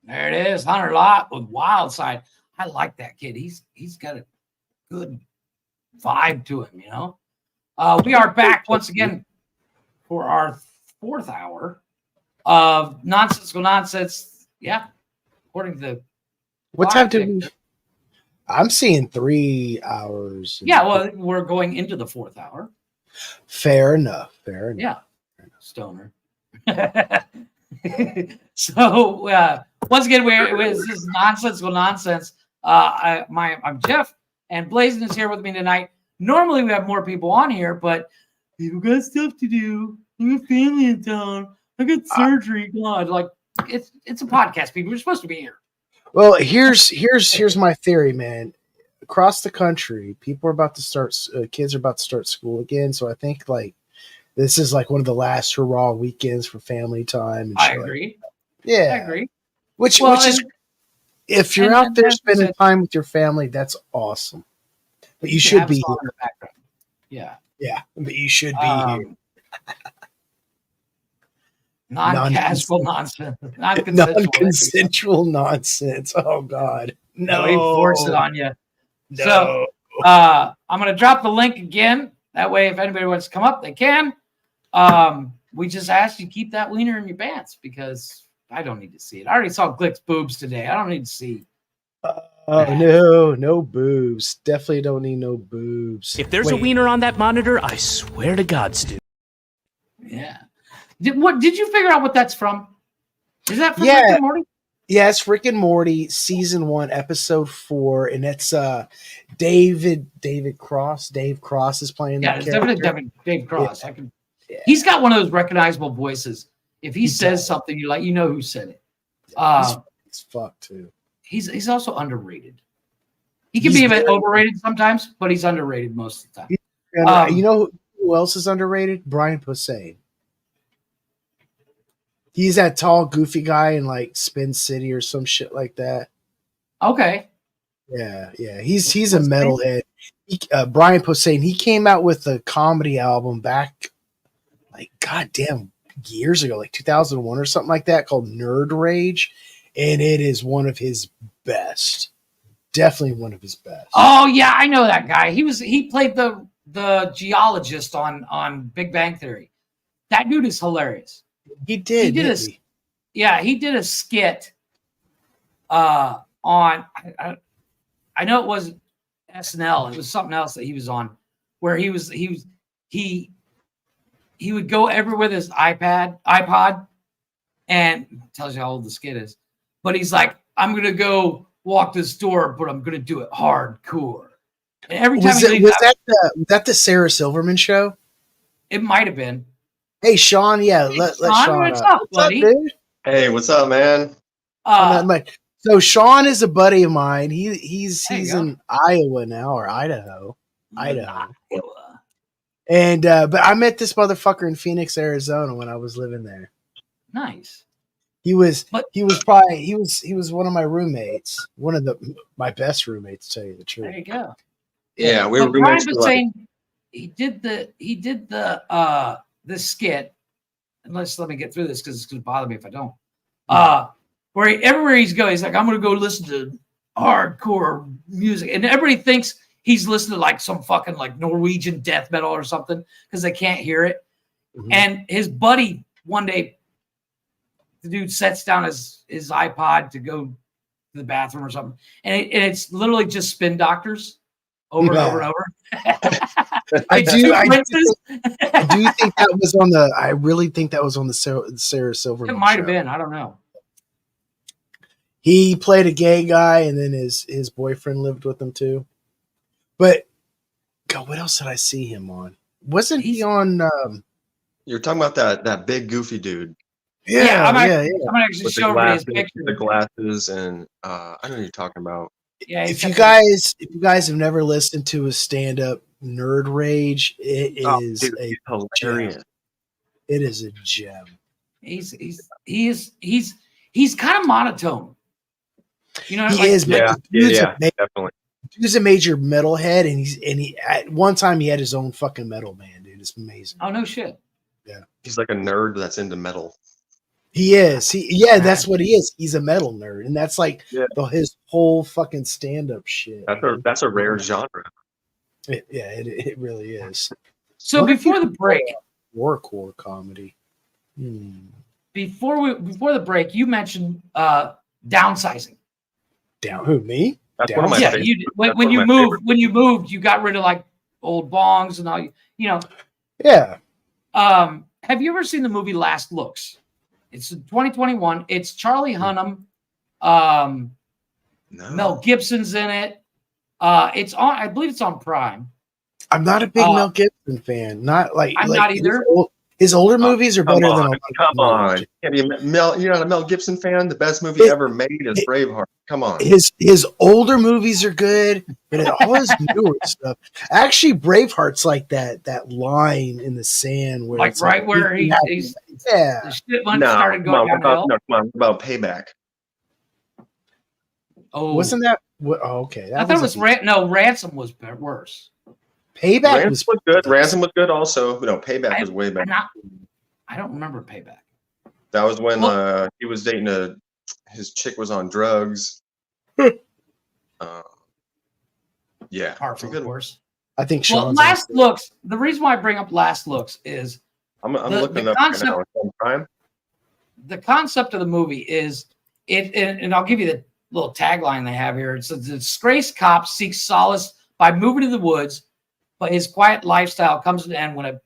There it is, Hunter Lot with Wild Side. I like that kid. He's got a good vibe to him, you know. We are back once again for our fourth hour of Nonsensical Nonsense. Yeah, according to the What clock time did tick. we? I'm seeing 3 hours. Yeah, well, we're going into the fourth hour. Fair enough. Fair enough. Yeah, stoner. So once again, this is Nonsensical Nonsense. I'm Jeff, and Blazin is here with me tonight. Normally we have more people on here, but people got stuff to do. I got family in town. I got surgery. God, like it's a podcast. People, we're supposed to be here. Well, here's my theory, man. Across the country, people are about to start. Kids are about to start school again, so I think like this is like one of the last hurrah weekends for family time. And I shit agree. Yeah, I agree. Which Well, is, if you're out there spending time with your family, that's awesome. But you should be in here. the background. Yeah. Yeah, but you should be here. Non-casual nonsense. Non-consensual nonsense. Oh God. No. We force it on you. No. So I'm going to drop the link again. That way, if anybody wants to come up, they can. We just ask you keep that wiener in your pants because I don't need to see it. I already saw Glick's boobs today. I don't need to see. Oh, no boobs. Definitely don't need no boobs. If there's a wiener on that monitor, I swear to God, Stu. Yeah. Did you figure out what that's from? Is that from Yeah. Rick and Morty? Yeah, it's Rick and Morty, season 1, episode 4, and it's Dave Cross. Dave Cross is playing Yeah, that it's character. definitely Dave Cross. He's got one of those recognizable voices. If he says something, you know who said it. He's fucked too. He's also underrated. He can be a bit overrated sometimes, but he's underrated most of the time. And, you know who else is underrated? Brian Posehn. He's that tall, goofy guy in like Spin City or some shit like that. Okay. Yeah. He's a metalhead. Brian Posehn, he came out with a comedy album back like goddamn years ago, like 2001 or something like that, called Nerd Rage, and it is one of his best. Definitely one of his best. Oh yeah, I know that guy. He played the geologist on Big Bang Theory. That dude is hilarious. He did a skit on I know it wasn't SNL, it was something else that he was on, where he would go everywhere with his iPod, and tells you how old the skit is. But he's like, I'm gonna go walk this door, but I'm gonna do it hardcore. And every time was that the Sarah Silverman show? It might have been. Hey Sean, let Sean. What's up, buddy? Dude? Hey, what's up, man? So Sean is a buddy of mine. He's in Iowa now, or Idaho. And but I met this motherfucker in Phoenix, Arizona when I was living there. Nice. He was one of my roommates, my best roommates, to tell you the truth. There you go. Yeah, we were roommates. He did the skit. And let me get through this because it's going to bother me if I don't. Everywhere he's going, he's like, I'm going to go listen to hardcore music, and everybody thinks he's listening to like some fucking like Norwegian death metal or something because they can't hear it. Mm-hmm. And his buddy one day, the dude sets down his iPod to go to the bathroom or something, and it's literally just Spin Doctors over and over and over. I do think that was on the. I really think that was on the Sarah Silverman. It might have have been. I don't know. He played a gay guy, and then his boyfriend lived with him too. But God, what else did I see him on? Wasn't he on? You're talking about that big goofy dude. Yeah. I'm gonna actually with show everybody his picture. The glasses, and I know what you're talking about. Yeah. If you guys have never listened to his stand up Nerd Rage, it is hilarious. Gem. It is a gem. He's kind of monotone. You know, he is. Definitely. He's a major metalhead, and he at one time he had his own fucking metal band, dude. It's amazing. Oh no shit. Yeah. He's like a nerd that's into metal. He is. That's what he is. He's a metal nerd, and that's like his whole fucking stand-up shit. That's a rare genre. It really is. So before the break, horrorcore comedy. Before the break, you mentioned downsizing. Who, me? That's one of my favorites. You did. When you moved, you got rid of like old bongs and all. You know. Yeah. Have you ever seen the movie Last Looks? It's 2021. It's Charlie Hunnam. Mel Gibson's in it. It's on. I believe it's on Prime. I'm not a big Mel Gibson fan. Not like I'm not either. His older movies are better than. Come on, you're not a Mel Gibson fan. The best movie ever made is Braveheart. Come on. His older movies are good, but all his newer stuff. Actually, Braveheart's like that line in the sand where like right where he's the shit started going downhill. Come on, about Payback. Oh, wasn't that? Okay, I thought it was Ransom was worse. Payback was good. Ransom was good also. No, Payback was way better. I don't remember Payback. That was when he was dating his chick was on drugs. Yeah, Hartford, of course. I think. Last Looks. The reason why I bring up Last Looks is I'm looking up right now on Prime. The concept of the movie is and I'll give you the little tagline they have here. It says, "The disgraced cop seeks solace by moving to the woods, but his quiet lifestyle comes to an end when a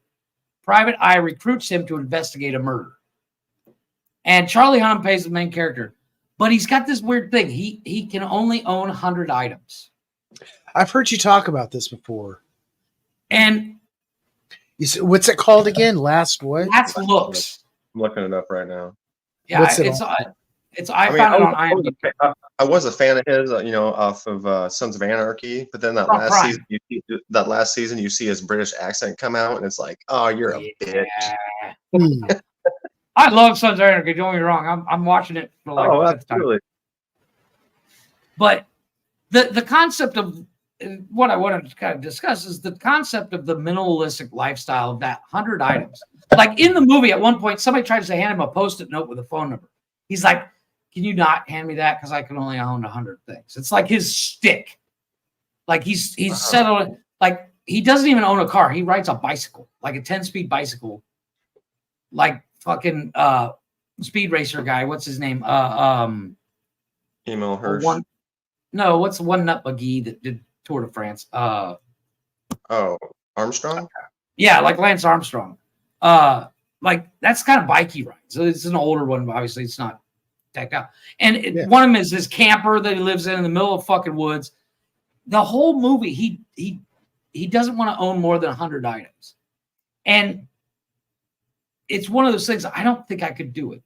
private eye recruits him to investigate a murder." And Charlie Hunnam plays the main character, but he's got this weird thing. He can only own 100 items. I've heard you talk about this before. And what's it called again? Last what? Last Looks. I'm looking it up right now. Yeah, I found it on IMDb. I was a fan of his, off of Sons of Anarchy, but then that last season, you see his British accent come out, and it's like, oh, you're a bitch. I love Sons of Anarchy. Don't get me wrong. I'm watching it for like absolutely. But the concept of what I wanted to kind of discuss is the concept of the minimalistic lifestyle of that 100 items. Like in the movie, at one point, somebody tries to hand him a Post-it note with a phone number. He's like, "Can you not hand me that? Because I can only own 100 things." It's like his shtick. Like he's settled. Like he doesn't even own a car. He rides a bicycle, like a 10-speed bicycle, like fucking speed racer guy. What's his name? Emil Hirsch. No, what's the one nut buggy that did Tour de France? Armstrong? Yeah, like Lance Armstrong. Like that's kind of bikey ride. So it's an older one, but obviously it's not decked out. And one of them is this camper that he lives in the middle of fucking woods. The whole movie, he doesn't want to own more than 100 items. And it's one of those things, I don't think I could do it.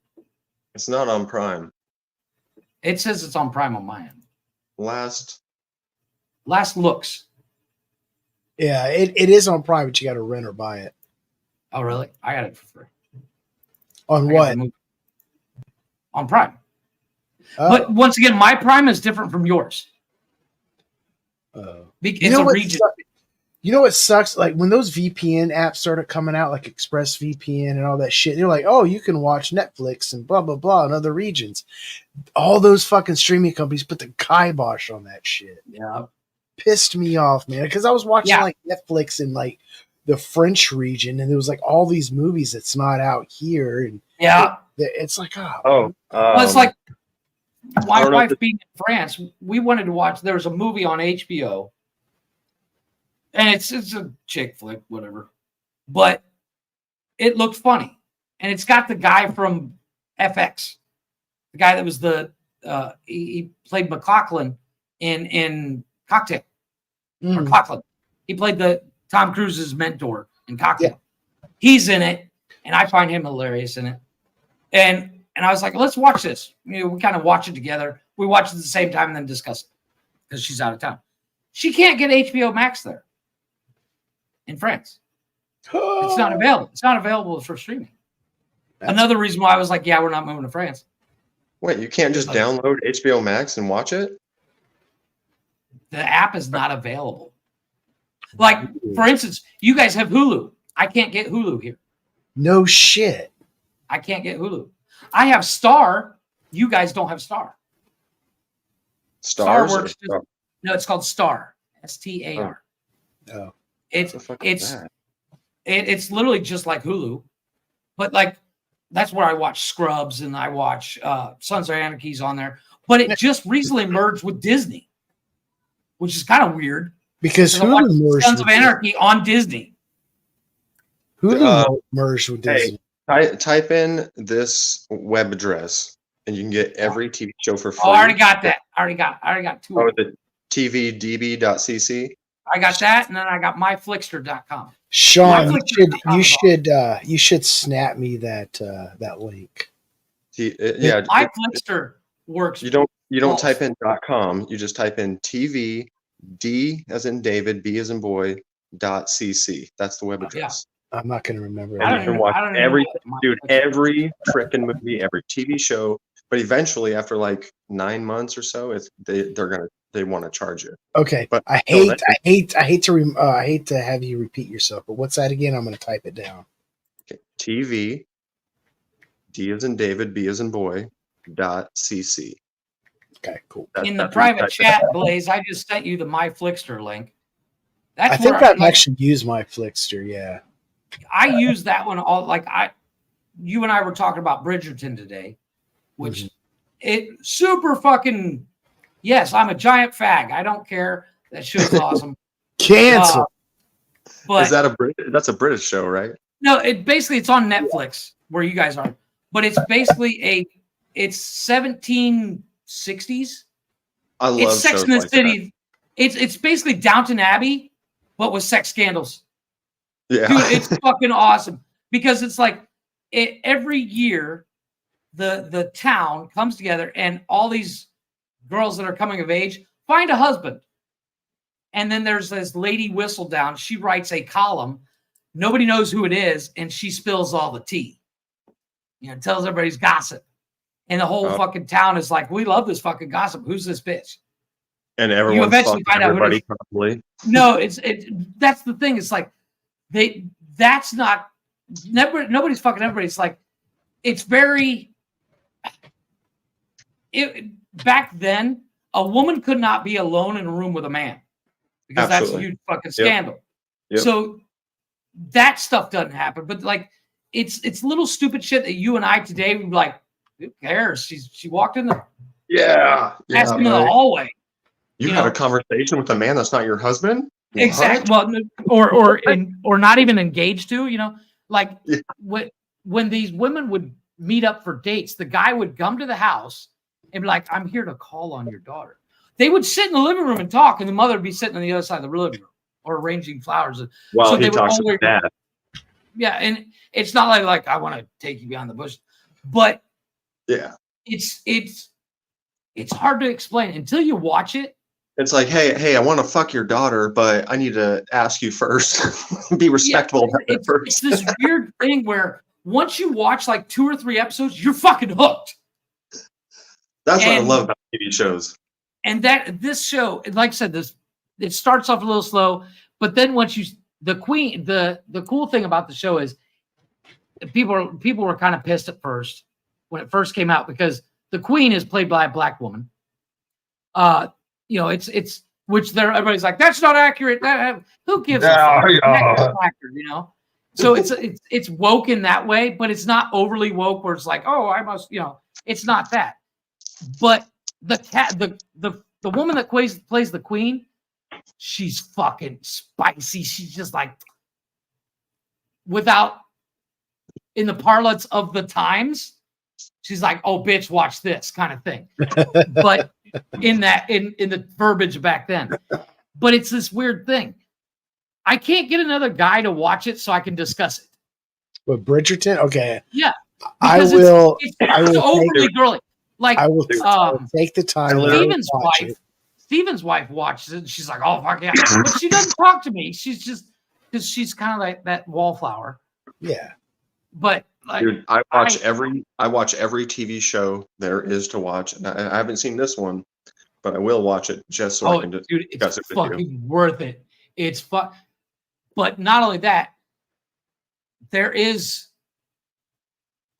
It's not on Prime. It says it's on Prime on my end. Last looks. Yeah, it is on Prime, but you got to rent or buy it. Oh, really? I got it for free. On what? On Prime. Oh. But once again, my Prime is different from yours. It's a region. You know what sucks? Like when those VPN apps started coming out, like ExpressVPN and all that shit, they're like, oh, you can watch Netflix and blah, blah, blah in other regions. All those fucking streaming companies put the kibosh on that shit. Yeah. Pissed me off, man. Because I was watching like Netflix in like the French region, and there was like all these movies that's not out here. And it's like, well, it's like my wife being in France, we wanted to watch, there was a movie on HBO. And it's a chick flick, whatever. But it looked funny. And it's got the guy from FX. The guy that was he played McLaughlin in Cocktail. Or McLaughlin. He played the Tom Cruise's mentor in Cocktail. Yeah. He's in it. And I find him hilarious in it. And I was like, let's watch this. You know, we kind of watch it together. We watch it at the same time and then discuss it. Because she's out of town. She can't get HBO Max there. In France. It's not available. It's not available for streaming. Another reason why I was like, yeah, we're not moving to France. Wait, you can't just download HBO Max and watch it? The app is not available. Like, for instance, you guys have Hulu. I can't get Hulu here. No shit. I can't get Hulu. I have Star. You guys don't have Star. Star works. No, it's called Star. STAR. Oh. It's literally just like Hulu, but like that's where I watch Scrubs and I watch Sons of Anarchy's on there. But it just recently merged with Disney, which is kind of weird because Hulu merged Sons of Anarchy on Disney. Hulu merged with Disney. Type in this web address and you can get every TV show for free. Oh, I already got that. I already got two. Oh, the tvdb.cc. I got that, and then I got myflixter.com. Sean, you should snap me that link. Yeah, MyFlixter works. You don't type in .com. You just type in TV D as in David, B as in boy .cc. That's the web address. Yeah. I'm not going to remember. And you can watch every freaking movie, every TV show. But eventually, after like 9 months or so, they want to charge you. Okay, but I hate to have you repeat yourself. But what's that again? I'm going to type it down. Okay, TV D as in David, B as in boy .cc. Okay, cool. In the private chat, Blaze, I just sent you the MyFlixter link. I think I've actually used MyFlixter. Yeah, I use that one all. Like you and I were talking about Bridgerton today, which it super fucking. Yes, I'm a giant fag. I don't care. That show's awesome. Cancel. But is that that's a British show, right? No, it's on Netflix where you guys are. But it's basically it's 1760s. I love it's Sex shows in the like City. That. It's basically Downton Abbey, but with sex scandals. Yeah. Dude, it's fucking awesome. Because it's like every year the town comes together and all these girls that are coming of age find a husband. And then there's this lady Whistledown. She writes a column. Nobody knows who it is. And she spills all the tea. You know, tells everybody's gossip. And the whole fucking town is like, we love this fucking gossip. Who's this bitch? And you everyone's eventually fucking find out who it everybody is. probably. No, that's the thing. It's like that's not nobody's fucking everybody. It's like it's very back then a woman could not be alone in a room with a man because that's a Absolutely. huge fucking scandal. Yep. So that stuff doesn't happen. But like it's little stupid shit that you and I today would be like, who cares? She walked in the asked him in the right. hallway. You had a conversation with a man that's not your husband? Exactly. What? Well, or not even engaged to, like when these women would meet up for dates, the guy would come to the house and be like, I'm here to call on your daughter. They would sit in the living room and talk, and the mother would be sitting on the other side of the living room or arranging flowers. Well, so he they would talks always, about that. yeah, and it's not like I want to take you beyond the bush, but Yeah. it's hard to explain until you watch it. It's like, hey, I want to fuck your daughter, but I need to ask you first. Be respectful about it first. It's this weird thing where once you watch like 2 or 3 episodes, you're fucking hooked. That's what I love about TV shows. And this show, like I said, it starts off a little slow, but then once the cool thing about the show is people were kind of pissed at first when it first came out because the queen is played by a black woman. It's which everybody's like, that's not accurate. Who gives a fuck? So it's woke in that way, but it's not overly woke where it's like, oh, I must, it's not that. But the woman that plays the queen, she's fucking spicy. She's just like, without, in the parlance of the times, she's like, oh, bitch, watch this kind of thing. But in the verbiage back then. But it's this weird thing. I can't get another guy to watch it so I can discuss it. But Bridgerton? Okay. Yeah. I will overly girly. Like I will take the time. Steven's wife watches it and she's like, oh fuck yeah. But she doesn't talk to me. She's just because she's kind of like that wallflower. Yeah. But like, dude, I watch every TV show there is to watch. And I haven't seen this one, but I will watch it just so I can dude, discuss it's it with fucking you. worth it. It's fun. But not only that, there is,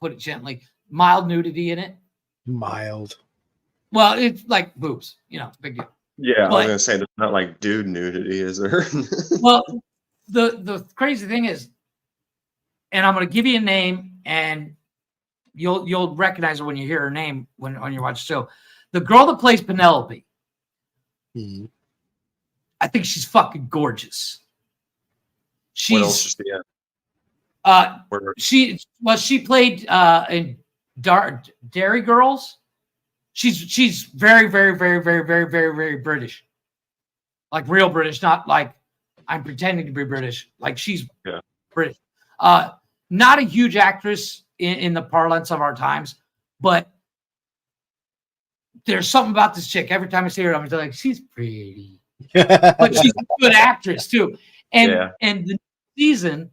put it gently, mild nudity in it. Mild. Well, it's like boobs, big deal. Yeah, but, I was gonna say there's not like dude nudity, is there? Well, the crazy thing is, and I'm gonna give you a name, and you'll recognize her when you hear her name when you watch the show. The girl that plays Penelope. Mm-hmm. I think she's fucking gorgeous. What else is she in? She played in Dairy Girls. She's very, very, very, very, very, very, very British. Like real British, not like I'm pretending to be British. Like she's British. Not a huge actress in the parlance of our times, but there's something about this chick. Every time I see her, I'm like, she's pretty. But she's a good actress too. And the season,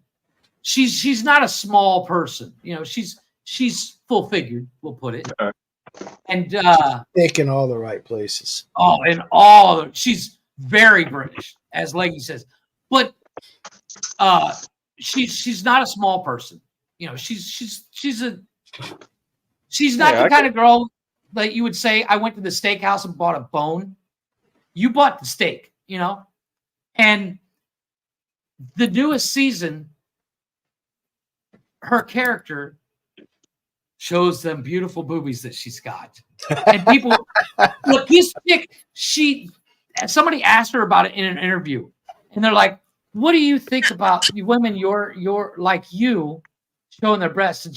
she's not a small person. She's full figured, we'll put it. And thick in all the right places. Oh, she's very British, as Leggy says. But she's not a small person. She's not the kind of girl that you would say, I went to the steakhouse and bought a bone. You bought the steak, And the newest season, her character shows them beautiful boobies that she's got. And people, look, this chick, somebody asked her about it in an interview. And they're like, what do you think about women you're like you showing their breasts? And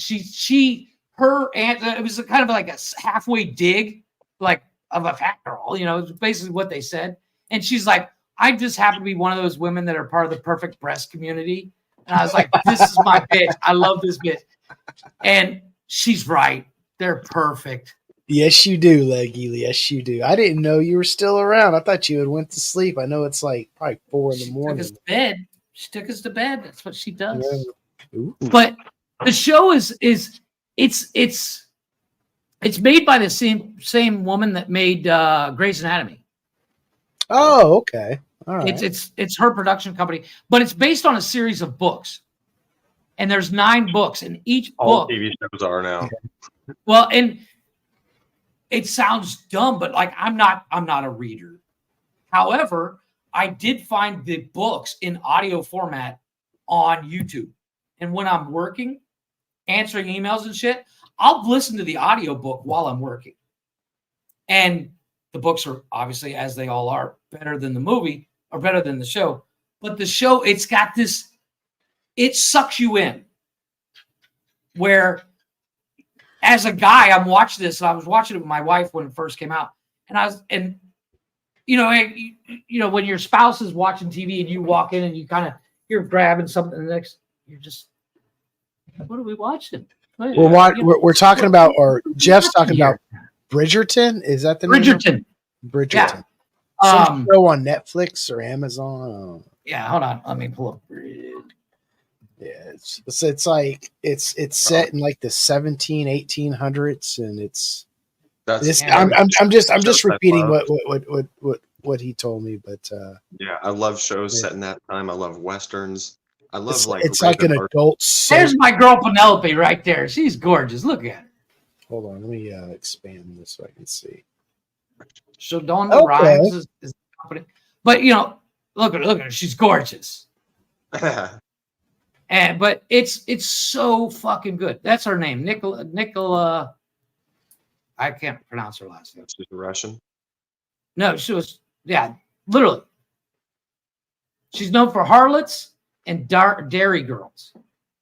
her answer, it was kind of like a halfway dig, like of a fat girl, it's basically what they said. And she's like, I just happen to be one of those women that are part of the perfect breast community. And I was like, this is my bitch. I love this bitch. And she's right. They're perfect. Yes, you do, Leggy. Yes, you do. I didn't know you were still around. I thought you had went to sleep. I know it's like probably 4 in the morning. Took us to bed. She took us to bed. That's what she does. Yeah. But the show is made by the same woman that made Grey's Anatomy. Oh, okay. All right. It's her production company, but it's based on a series of books. And there's 9 books, and each All book. TV shows are now. Well, and it sounds dumb, but like I'm not a reader. However, I did find the books in audio format on YouTube. And when I'm working, answering emails and shit, I'll listen to the audio book while I'm working. And the books are obviously, as they all are, better than the movie or better than the show. But the show, it's got this, it sucks you in. Where as a guy, I'm watching this, and I was watching it with my wife when it first came out. And when your spouse is watching TV and you walk in and you're grabbing something, and the next, you're just, what are we watching? We're talking about, or Jeff's talking about Bridgerton. Is that the name? Bridgerton. Yeah. Some show on Netflix or Amazon. Yeah, hold on. Let me pull up. Yeah, it's like it's set in like the 1800s, and I'm just repeating what he told me, but yeah, I love shows set in that time. I love westerns. I love it's like an adult. There's my girl Penelope right there. She's gorgeous. Look at her. Hold on, let me expand this so I can see. So Dawn Rhimes is the company, but look at her. She's gorgeous. But it's so fucking good. That's her name, Nicola. I can't pronounce her last name. She's Russian. No, she was literally. She's known for Harlots and Dairy Girls.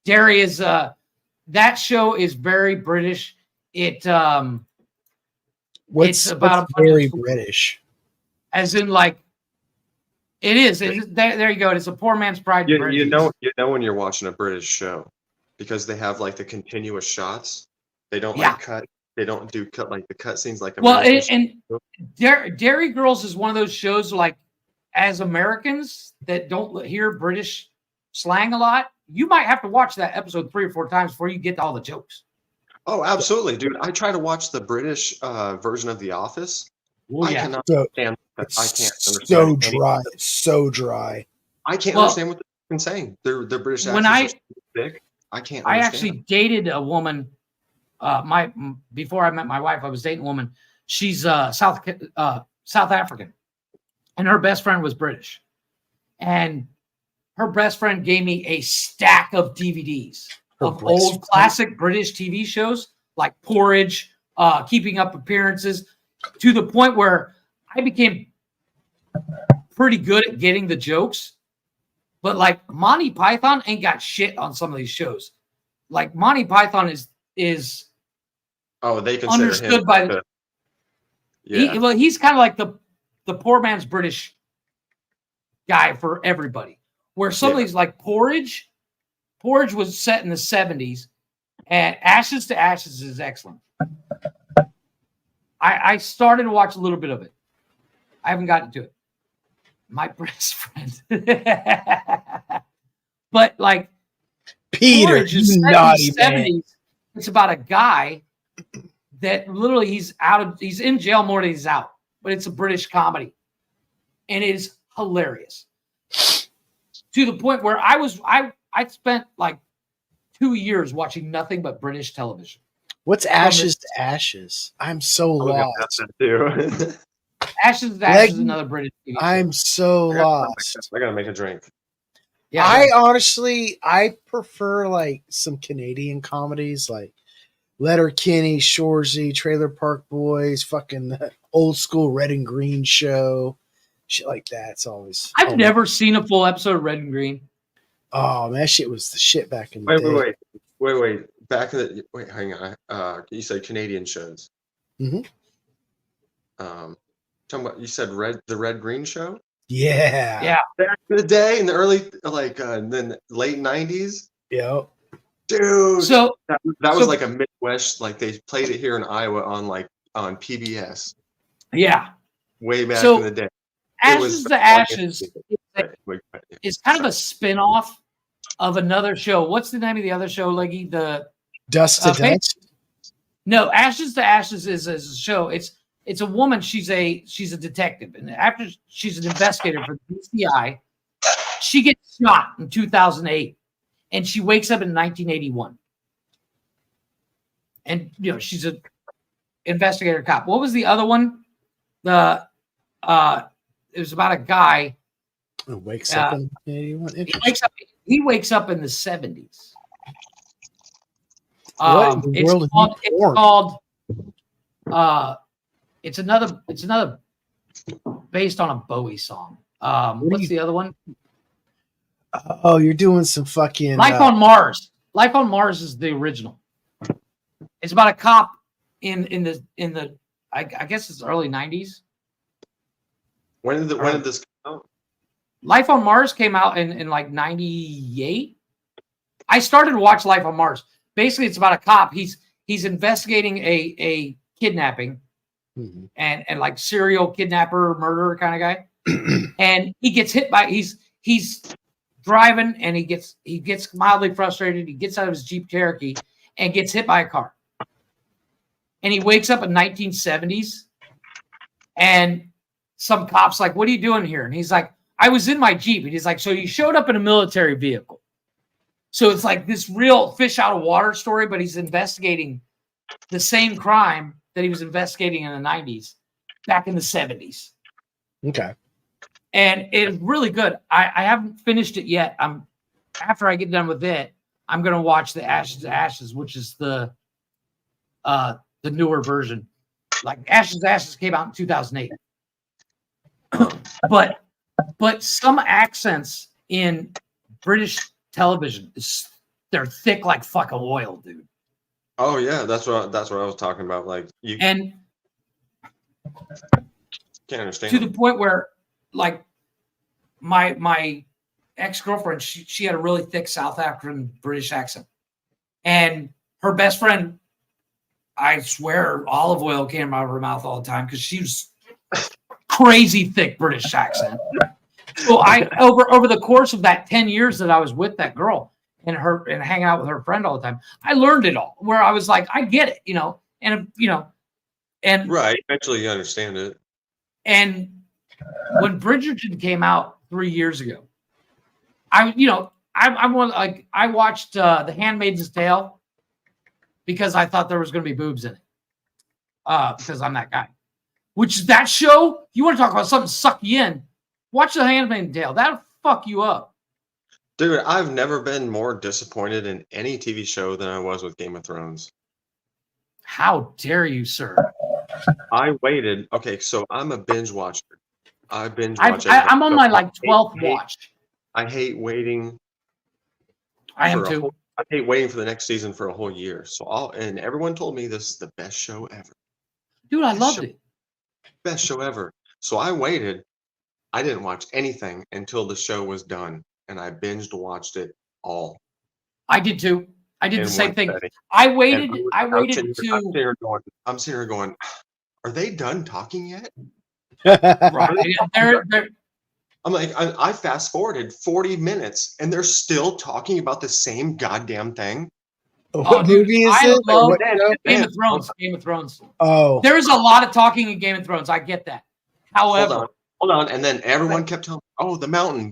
Dairy is that show is very British. It's about very British, as in like. It is. There you go. It's a poor man's pride. You know when you're watching a British show because they have like the continuous shots. They don't cut. They don't do cut like the cut scenes like. Dairy Girls is one of those shows like, as Americans that don't hear British slang a lot, you might have to watch that episode 3 or 4 times before you get to all the jokes. Oh, absolutely, dude! I try to watch the British version of The Office. I cannot stand. I can't understand. So dry. I can't understand what they're saying. Their British accents are so thick. I can't. I actually dated a woman. Before I met my wife, I was dating a woman. She's South African, and her best friend was British, and her best friend gave me a stack of DVDs of old classic British TV shows like Porridge, Keeping Up Appearances, to the point where I became pretty good at getting the jokes. But like Monty Python ain't got shit on some of these shows. Like Monty Python is they consider understood him by the he's kind of like the poor man's British guy for everybody. Where some of these like Porridge was set in the 70s, and Ashes to Ashes is excellent. I started to watch a little bit of it. I haven't gotten to it. My best friend. But like Peter, you naughty man. It's about a guy that literally he's in jail more than he's out. But it's a British comedy. And it is hilarious. To the point where I spent like 2 years watching nothing but British television. What's Ashes to Ashes? I'm so lost. Ashes to Ashes is another British TV show. I'm so lost. I gotta make a drink. Yeah, I prefer like some Canadian comedies like Letterkenny, Shoresy, Trailer Park Boys, fucking old school Red and Green show, shit like that. It's always. I've never seen a full episode of Red and Green. Oh man, that shit was the shit back in the day. Wait. Hang on. You said Canadian shows. Mm-hmm. Talking about, you said the Red Green show? Yeah. Back in the day, in the early then late 90s. Yep. Dude. So that was like a Midwest, like they played it here in Iowa on PBS. Yeah. Way back in the day. Ashes to Ashes is kind of a spin-off of another show. What's the name of the other show, Leggy? The Dust to Dust? No, Ashes to Ashes is a show. It's It's a woman. She's a detective, and after she's an investigator for the DCI, she gets shot in 2008, and she wakes up in 1981. And she's a investigator cop. What was the other one? It was about a guy who wakes up in 81. He wakes up in the 70s. What in the world is it's another based on a Bowie song. What's the other one? Oh, you're doing some fucking Life on Mars. Life on Mars is the original. It's about a cop in the I guess it's early 90s. When did this come out? Life on Mars came out in like 98. I started to watch Life on Mars. Basically, it's about a cop. He's investigating a kidnapping and like serial kidnapper, murderer kind of guy. And he gets hit by he's driving and he gets mildly frustrated. He gets out of his Jeep Cherokee and gets hit by a car. And he wakes up in 1970s and some cop's like, "What are you doing here?" And he's like, "I was in my Jeep." And he's like, "So you showed up in a military vehicle." So it's like this real fish out of water story, but he's investigating the same crime that he was investigating in the 90s back in the 70s. Okay. And it's really good. I haven't finished it yet. After I get done with it, I'm going to watch the Ashes to Ashes, which is the newer version. Like Ashes to Ashes came out in 2008. But some accents in British television they're thick like fucking oil, dude. Oh yeah, that's what I was talking about. Like you and can't understand to the point where like my ex-girlfriend, she had a really thick South African British accent, and her best friend, I swear olive oil came out of her mouth all the time because she was crazy thick British accent. So I over the course of that 10 years that I was with that girl and hanging out with her friend all the time, I learned it all. Where I was like, I get it, and right. Eventually, you understand it. And when Bridgerton came out 3 years ago, I watched The Handmaid's Tale because I thought there was going to be boobs in it. Because I'm that guy. Which that show, you want to talk about something suck you in? Watch The Handmaid's Tale. That'll fuck you up. Dude, I've never been more disappointed in any TV show than I was with Game of Thrones. How dare you, sir? I waited. Okay, so I'm a binge watcher. I binge I'm watch. on my 12th watch. I hate waiting. I am too. I hate waiting for the next season for a whole year. And everyone told me this is the best show ever. Dude, I loved it. Best show ever. So I waited. I didn't watch anything until the show was done, and I binged watched it all. I did too. I did the same thing. I waited. I'm sitting here going, are they done talking yet? Right. I'm like, I fast forwarded 40 minutes, and they're still talking about the same goddamn thing. What movie is it? Love Game of Thrones. Game of Thrones. Oh, there's a lot of talking in Game of Thrones. I get that. However, hold on. And then everyone kept telling me, "Oh, the mountain.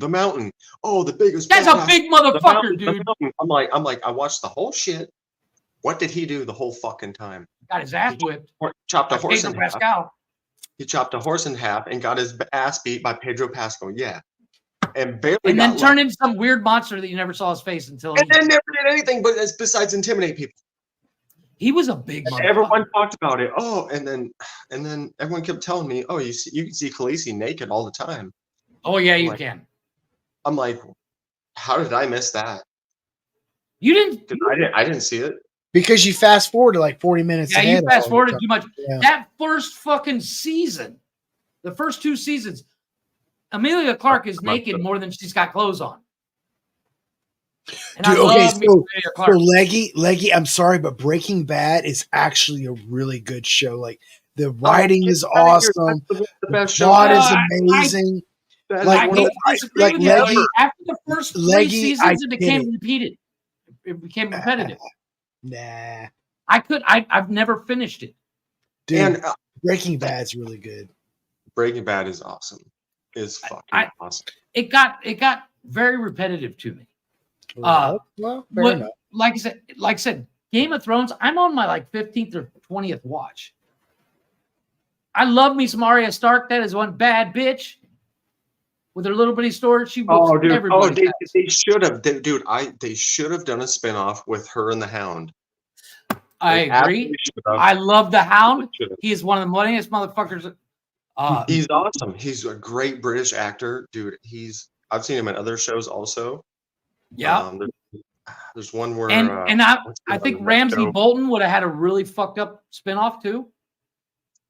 Oh, the biggest." That's a big motherfucker, dude. I'm like, I watched the whole shit. What did he do the whole fucking time? Got his ass whipped. Chopped a horse in half. Pascal. He chopped a horse in half and got his ass beat by Pedro Pascal. Yeah. And barely. And then turned into some weird monster that you never saw his face until. And then never did anything besides intimidate people. He was a big motherfucker. Everyone talked about it. Oh, and then everyone kept telling me, "Oh, you can see Khaleesi naked all the time." Oh yeah, you can. I'm like, how did I miss that? You didn't. I didn't see it. Because you fast forwarded like 40 minutes. Yeah, you fast forwarded too much. Yeah. That first fucking season, the first 2 seasons, Amelia Clarke is naked more than she's got clothes on. And Dude, so Leggy, I'm sorry, but Breaking Bad is actually a really good show. Like the writing is awesome, the plot is amazing. After the first 3 seasons, it became repeated. It became repetitive. Nah, I've never finished it. Dude, And Breaking Bad's really good. Breaking Bad is awesome. It's fucking awesome. It got very repetitive to me. Well, fair enough. Like I said, Game of Thrones. I'm on my 15th or 20th watch. I love me some Arya Stark. That is one bad bitch with her little bitty sword. She whoops everybody. They should have, dude. They should have done a spinoff with her and the Hound. I agree. I love the Hound. He is one of the funniest motherfuckers. He's awesome. He's a great British actor, dude. I've seen him in other shows also. Yeah. There's one where I think Ramsay Bolton would have had a really fucked up spinoff too.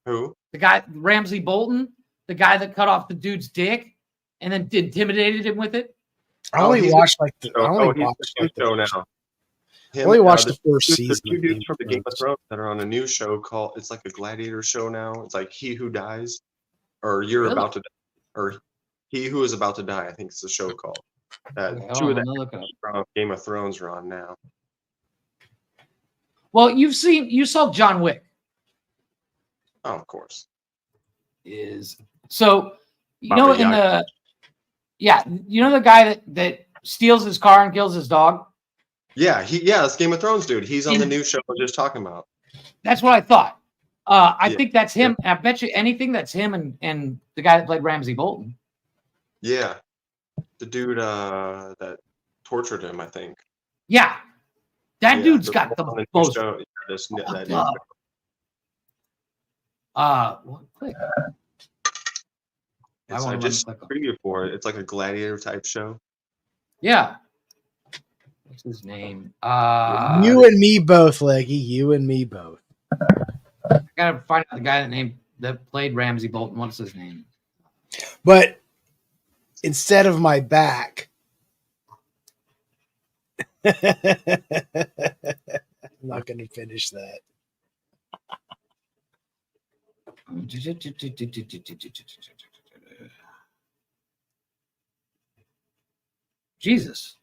Who? The guy Ramsay Bolton, the guy that cut off the dude's dick and then intimidated him with it. I only watched the show now. I only watched the first season. The two dudes from the Game of Thrones that are on a new show called, it's like a gladiator show now. It's like He Who Dies, or You're About to Die, or He Who Is About to Die. I think it's the show called. Two of the from Game of Thrones are on now. Well, you saw John Wick. Oh, of course. You know the guy that steals his car and kills his dog? Yeah, that's Game of Thrones dude. He's on the new show we're just talking about. That's what I thought. I think that's him. I bet you anything that's him and the guy that played Ramsay Bolton. Yeah. The dude that tortured him, I think. Yeah. That dude's got the most. Quick. I just preview for it. It's like a gladiator type show. Yeah. What's his name? You and me both, Leggy. You and me both. I gotta find out the guy that played Ramsay Bolton. What's his name? But instead of my back, I'm not going to finish that. Jesus.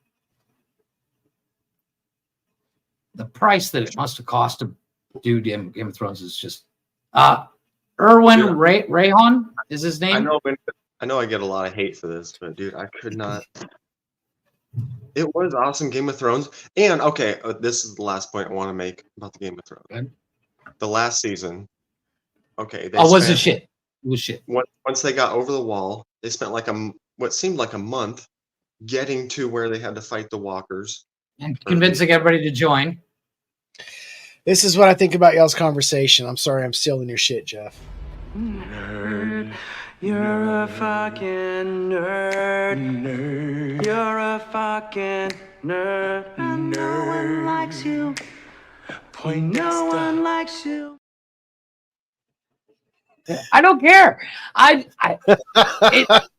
The price that it must have cost to do Game of Thrones is just Erwin Rayhan is his name. I know I get a lot of hate for this, but dude, I could not. It was awesome, Game of Thrones. And okay, this is the last point I want to make about the Game of Thrones. Okay. The last season. Okay. It was shit. It was shit. Once they got over the wall, they spent what seemed like a month getting to where they had to fight the walkers. And convincing everybody to join. This is what I think about y'all's conversation. I'm sorry, I'm stealing your shit, Jeff. Nerd. You're a fucking nerd. You're a fucking nerd. And no one likes you. No one likes you. I don't care.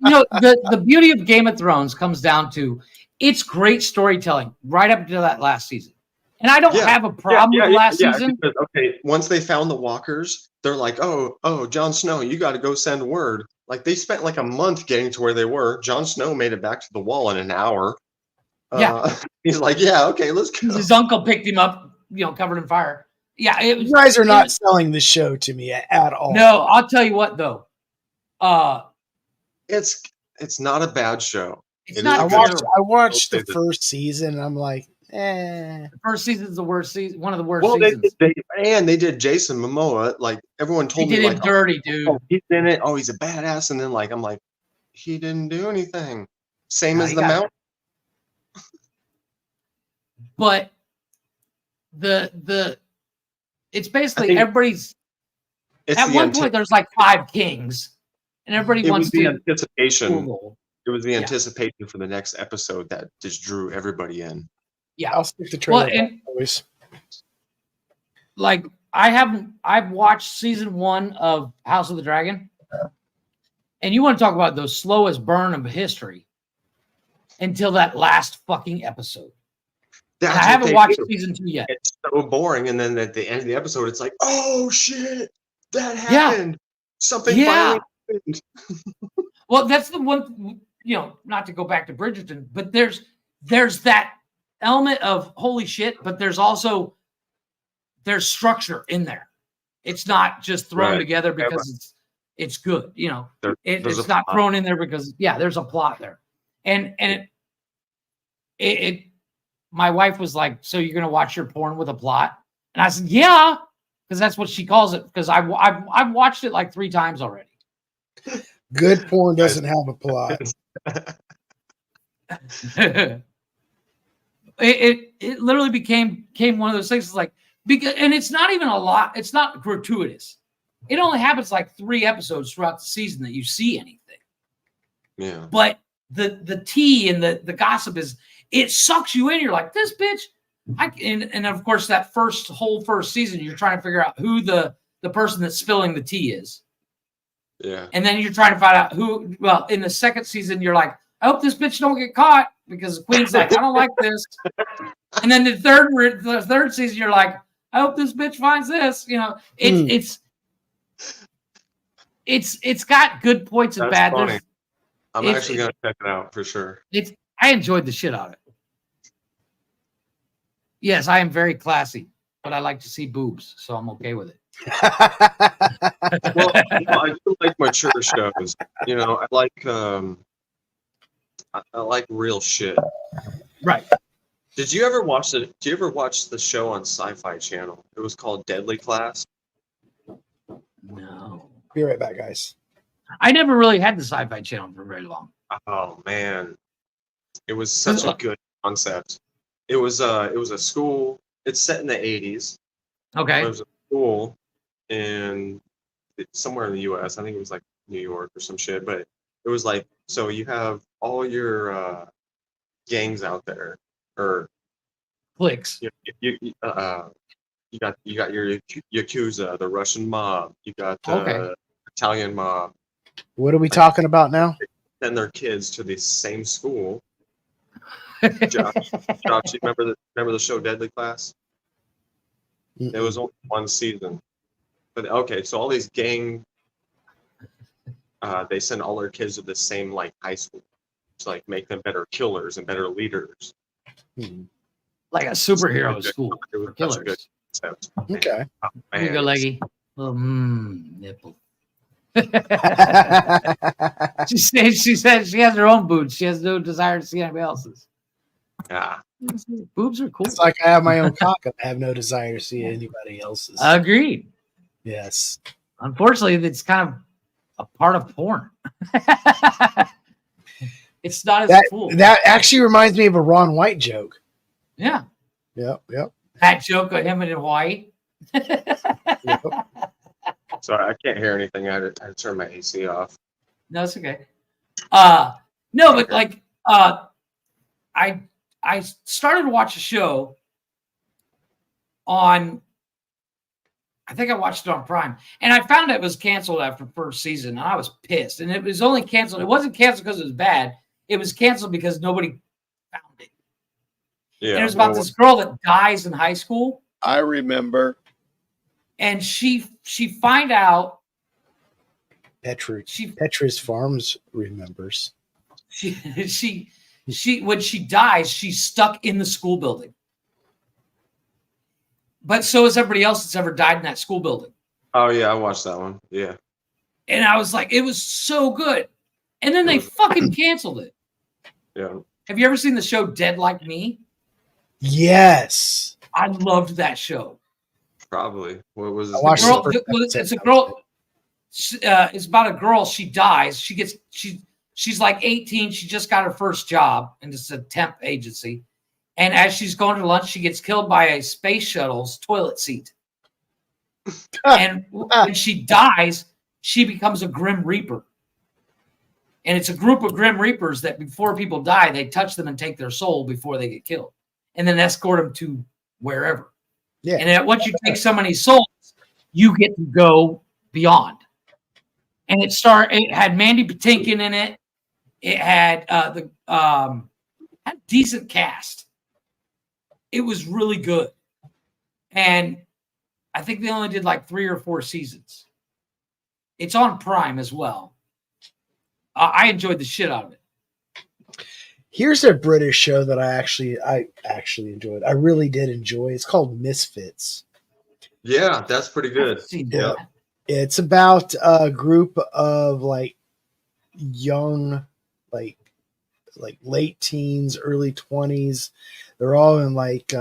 The beauty of Game of Thrones comes down to it's great storytelling right up to that last season. And I don't have a problem with last season. Because, okay, once they found the walkers, they're like, oh, Jon Snow, you got to go send word. Like, they spent like a month getting to where they were. Jon Snow made it back to the wall in an hour. He's like, yeah, okay, let's go. His uncle picked him up, covered in fire. Yeah, you guys are not selling this show to me at all. No, I'll tell you what though. It's not a bad show. I watched the first season and I'm like, The first season is the worst season, one of the worst well, seasons. They did Jason Momoa. Like everyone told me, did like, him dirty, dude. Oh, he's in it. Oh, he's a badass. And then I'm like, he didn't do anything. Same as the Mount. But it's basically everybody's. At one point, there's like 5 kings, and everybody wants to. Anticipation. It was the anticipation for the next episode that just drew everybody in. Yeah, I'll stick the trailer. Always. Like I've watched season 1 of House of the Dragon, and you want to talk about the slowest burn of history until that last fucking episode. I haven't watched season 2 yet. It's so boring, and then at the end of the episode, it's like, oh shit, that happened. Something finally happened. Well, that's the one. Not to go back to Bridgerton, but there's that element of holy shit, but there's structure in there. It's not just thrown Right. together Yeah, because it's good. You know, there's it's a not plot. thrown in there because there's a plot there. And it my wife was like, "So you're gonna watch your porn with a plot?" And I said, "Yeah," because that's what she calls it. Because I've watched it like 3 times already. Good porn doesn't have a plot. it literally became one of those things. It's like, because, and it's not even a lot. It's not gratuitous. It only happens like 3 episodes throughout the season that you see anything. Yeah. But the tea and the gossip is, it sucks you in. You're like, this bitch. And of course that first season, you're trying to figure out who the person that's spilling the tea is. Yeah. And then you're trying to find out who. Well, in the second season, you're like, I hope this bitch don't get caught, because the queen's like, I don't like this. And then the third season, you're like, I hope this bitch finds this. You know, it's got good points and That's bad. funny. I'm actually gonna check it out for sure. I enjoyed the shit out of it. Yes, I am very classy, but I like to see boobs, so I'm okay with it. Well, I do like mature shows. You know, I like I like real shit. Right. Did you ever watch the show on Sci-Fi Channel? It was called Deadly Class. No. Be right back, guys. I never really had the Sci-Fi Channel for very long. Oh man, it was such a good concept. It was a school. It's set in the 80s. Okay. It was a school in somewhere in the U.S. I think it was like New York or some shit. But it was like, so you have all your gangs out there, or cliques. You got your Yakuza, the Russian mob. You got the Italian mob. What are we talking about now? Send their kids to the same school. Josh, you remember the show Deadly Class? It was only 1 season, but okay. So all these gang, they send all their kids to the same like high school to like make them better killers and better leaders. Like a superhero school It was for killers. such a good concept. Okay. Here you go, leggy. Little nipple. She said she has her own boobs. She has no desire to see anybody else's. Yeah. Boobs are cool. It's like I have my own cock and I have no desire to see anybody else's. Agreed. Yes. Unfortunately, it's kind of a part of porn. It's not as cool. That actually reminds me of a Ron White joke. Yeah. Yep. That joke of him in Hawaii. Sorry, I can't hear anything. I had to turn my AC off. No, it's okay. No, but like I started to watch a show on, I think I watched it on Prime, and I found it was canceled after first season, and I was pissed. And it was only canceled. It wasn't canceled because it was bad. It was canceled because nobody found it. Yeah. And it was about this girl that dies in high school. I remember. And she find out Petra's Farms remembers. She when she dies, she's stuck in the school building. But so is everybody else that's ever died in that school building. Oh yeah, I watched that one. Yeah. And I was like, it was so good. And then they fucking canceled it. Yeah. Have you ever seen the show Dead Like Me? Yes. I loved that show. Probably. What was it's a girl. It's about a girl. She dies. She's like 18. She just got her first job, and it's a temp agency. And as she's going to lunch, she gets killed by a space shuttle's toilet seat. And when she dies, she becomes a Grim Reaper. And it's a group of Grim Reapers that before people die, they touch them and take their soul before they get killed, and then escort them to wherever. Yeah. And once you take somebody's soul, you get to go beyond. And it had Mandy Patinkin in it. It had had a decent cast. It was really good. And I think they only did like 3 or 4 seasons. It's on Prime as well. I enjoyed the shit out of it. Here's a British show that I actually enjoyed. I really did enjoy. It's called Misfits. Yeah, that's pretty good. Yeah. It's about a group of like young, like late teens, early 20s. They're all in like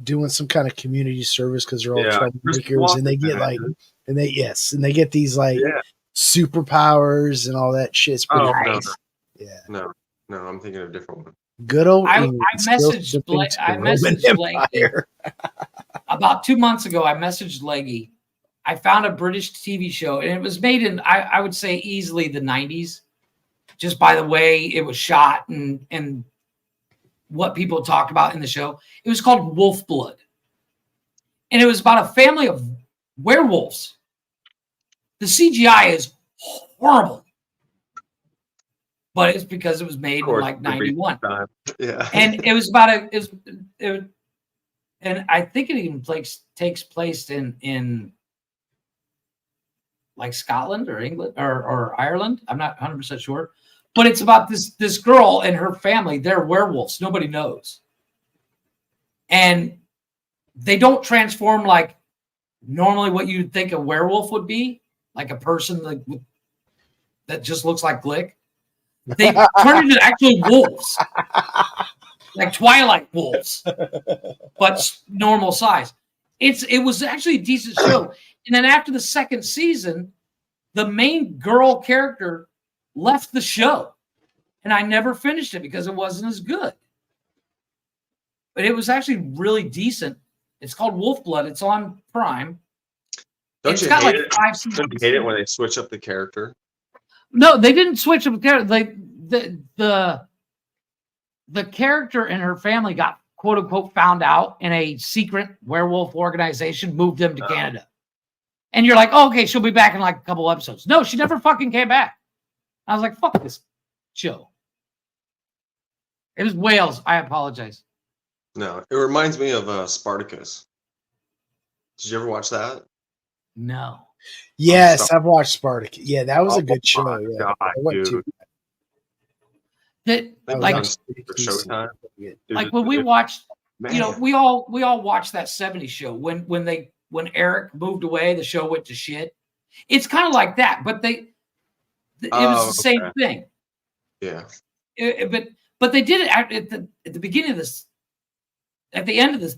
doing some kind of community service because they're all troublemakers, and they get like, and they get these like superpowers and all that shit. It's pretty nice. No, I'm thinking of a different one. Good old I England. messaged Leggy about 2 months ago. I messaged Leggy. I found a British TV show, and it was made in, I would say, easily the 90s, just by the way it was shot and what people talked about in the show. It was called Wolf Blood. And it was about a family of werewolves. The CGI is horrible. But it's because it was made in like 91. Yeah. And it was about and I think it even takes place in like Scotland or England or Ireland. I'm not 100% sure. But it's about this girl and her family. They're werewolves. Nobody knows. And they don't transform like normally what you'd think a werewolf would be, like a person like that just looks like Glick. They turn into actual wolves, like Twilight wolves, but normal size. It was actually a decent show. And then after the second season, the main girl character left the show, and I never finished it because it wasn't as good. But it was actually really decent. It's called Wolf Blood. It's on Prime. Don't you hate it? Don't you hate it when they switch up the character? No, they didn't switch up the character. The character and her family got quote unquote found out in a secret werewolf organization, moved them to Canada. And you're like, oh, okay, she'll be back in like a couple episodes. No, she never fucking came back. I was like, fuck this show. It was Wales. I apologize. No, it reminds me of Spartacus. Did you ever watch that? No. Yes, I've watched Spartacus. Yeah, that was a good show. Yeah, God, dude. That like Showtime. Like when we watched, you know, we all watched that 70s show when Eric moved away, the show went to shit. It's kind of like that, but it was the same thing. Yeah. But they did it at the beginning of this, at the end of the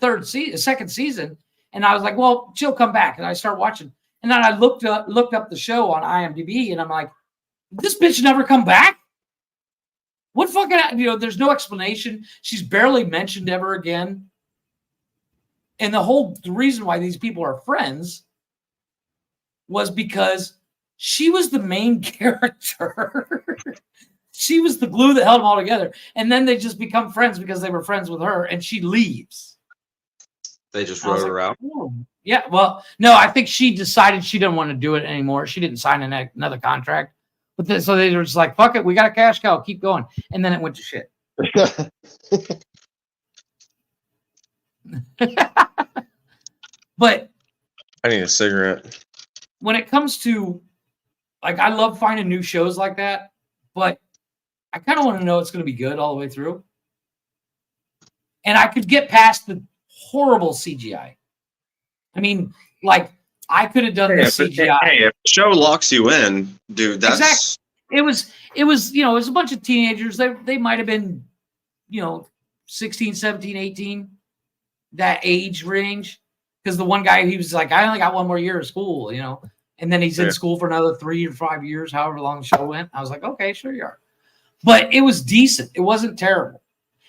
second season, and I was like, well, she'll come back, and I start watching, and then I looked up the show on IMDb, and I'm like, this bitch never come back. What fucking, there's no explanation. She's barely mentioned ever again. And the reason why these people are friends was because she was the main character. She was the glue that held them all together. And then they just become friends because they were friends with her, and she leaves. They just wrote her out. Oh. Yeah, well, no, I think she decided she didn't want to do it anymore. She didn't sign another contract. But so they were just like, fuck it, we got a cash cow, keep going. And then it went to shit. But I need a cigarette. When it comes to, like, I love finding new shows like that, but I kind of want to know it's going to be good all the way through. And I could get past the horrible CGI. I mean, like, I could have done the CGI. Hey, if the show locks you in, dude, that's exactly. It was it was a bunch of teenagers. They might have been, 16, 17, 18, that age range. Because the one guy, he was like, I only got one more year of school, and then he's in school for another 3 or 5 years, however long the show went. I was like, okay, sure you are. But it was decent. It wasn't terrible.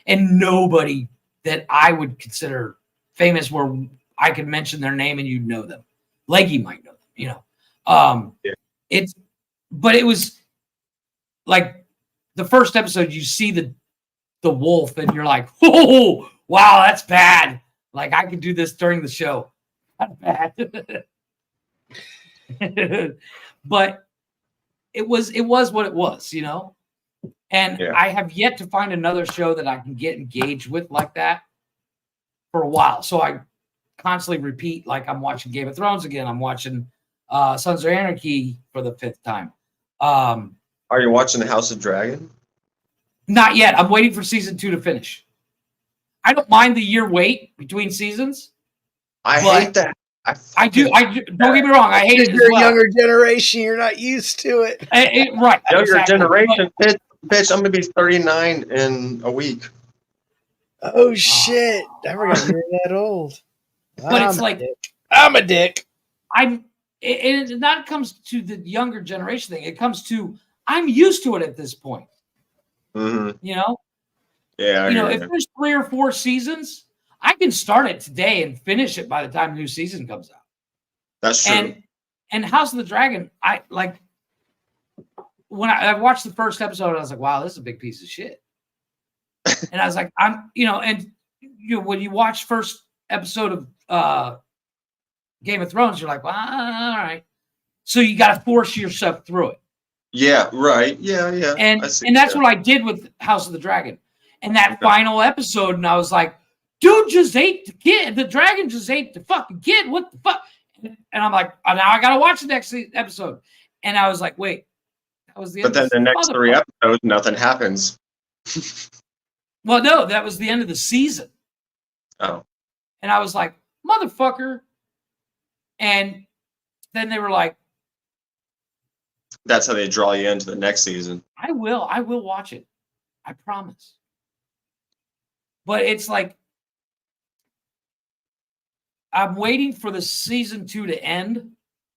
And nobody that I would consider famous where I could mention their name and you'd know them. Leggy might know them, but it was like the first episode, you see the wolf and you're like, oh, wow, that's bad. Like, I could do this during the show. That's bad. But it was what it was, And I have yet to find another show that I can get engaged with like that for a while. So I constantly repeat, like I'm watching Game of Thrones again. I'm watching Sons of Anarchy for the 5th time. Are you watching the House of Dragon? Not yet. I'm waiting for season 2 to finish. I don't mind the year wait between seasons. I hate that. I do. Don't get me wrong. I hate it as You're a well. younger generation. You're not used to it. Right. Younger exactly. generation, bitch. I'm gonna be 39 in a week. Oh shit! I forgot you were that old. But it's like I'm a dick. It not comes to the younger generation thing. It comes to I'm used to it at this point. Mm-hmm. You know. Yeah. If there's 3 or 4 seasons, I can start it today and finish it by the time the new season comes out. That's true. And House of the Dragon, I like when I watched the first episode, I was like, wow, this is a big piece of shit. And I was like, when you watch first episode of Game of Thrones, you're like, well, all right. So you got to force yourself through it. Yeah, right. Yeah. And that's what I did with House of the Dragon. And that final episode, and I was like, dude just ate the kid. The dragon just ate the fucking kid. What the fuck? And I'm like, oh, now I got to watch the next episode. And I was like, wait, that was the end. But then the next 3 episodes, nothing happens. Well, no, that was the end of the season. Oh. And I was like, motherfucker. And then they were like, that's how they draw you into the next season. I will watch it. I promise. But it's like, I'm waiting for the season 2 to end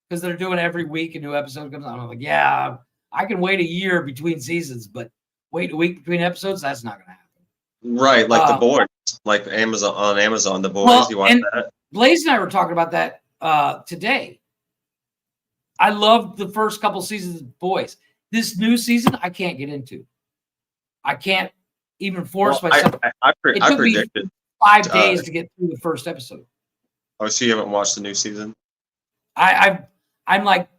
because they're doing every week a new episode comes out. I'm like, yeah, I can wait a year between seasons, but wait a week between episodes, that's not going to happen. Right, like The Boys, like Amazon, The Boys. Well, you watch that? Blaze and I were talking about that today. I loved the first couple seasons of The Boys. This new season, I can't get into. I can't even force myself. I took predicted me 5 days to get through the first episode. Oh, so you haven't watched the new season? I'm like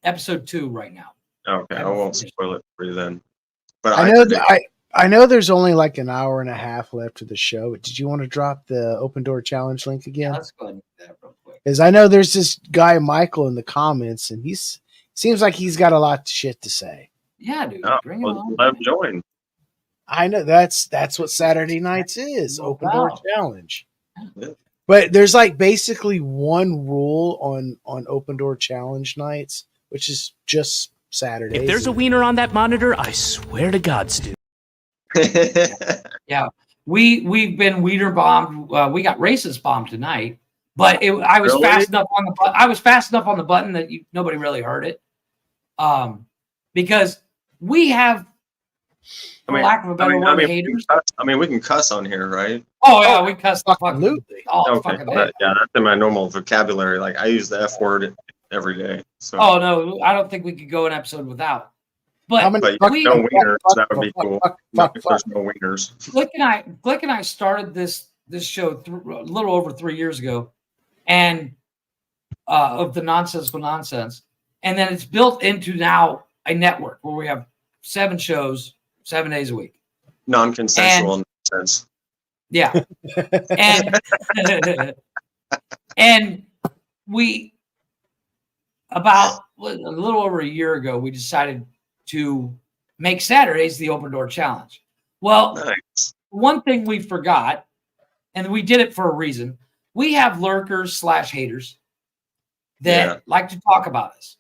episode 2 right now. Okay, I won't spoil it for you then. But I know there's only like an hour and a half left of the show. Did you want to drop the Open Door Challenge link again? Yeah, let's go ahead and do that real quick. Because I know there's this guy Michael in the comments, and seems like he's got a lot of shit to say. Yeah, dude, bring him on. Let him join. I know that's what Saturday nights is. Open Door Challenge. Yeah. But there's like basically one rule on Open Door Challenge nights, which is just Saturdays. If there's a wiener on that monitor, I swear to God, Stu. Yeah, we've been wiener bombed. We got racist bombed tonight, but I was fast enough on the button. I was fast enough on the button that nobody really heard it. Because we have, for lack of a better word, haters. We can cuss on here, right? Oh yeah, we cuss absolutely. Okay, yeah, that's in my normal vocabulary. Like I use the F word every day. So. Oh no, I don't think we could go an episode without. But no wieners. That would be cool. There's no wieners. Glick and I started this show a little over 3 years ago, and of the Nonsensical Nonsense, and then it's built into now a network where we have 7 shows, 7 days a week. Non-consensual nonsense. Yeah, and we about a little over a year ago we decided to make Saturdays the Open Door Challenge. Well, one thing we forgot, and we did it for a reason. We have lurkers / haters that like to talk about us.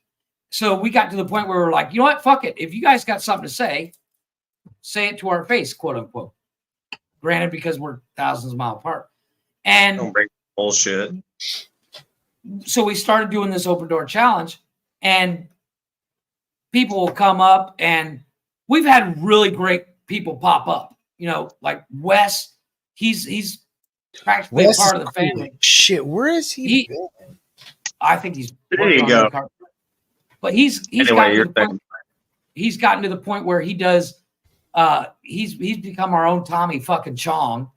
So we got to the point where we're like, you know what? Fuck it. If you guys got something to say it to our face, quote unquote. Granted, because we're thousands of miles apart. And don't break bullshit. So we started doing this Open Door Challenge, and people will come up, and we've had really great people pop up. Like Wes, he's practically a part of the family. Shit, where is he been? I think he's there. You go. But he's gotten to the point where he does. He's become our own Tommy fucking Chong.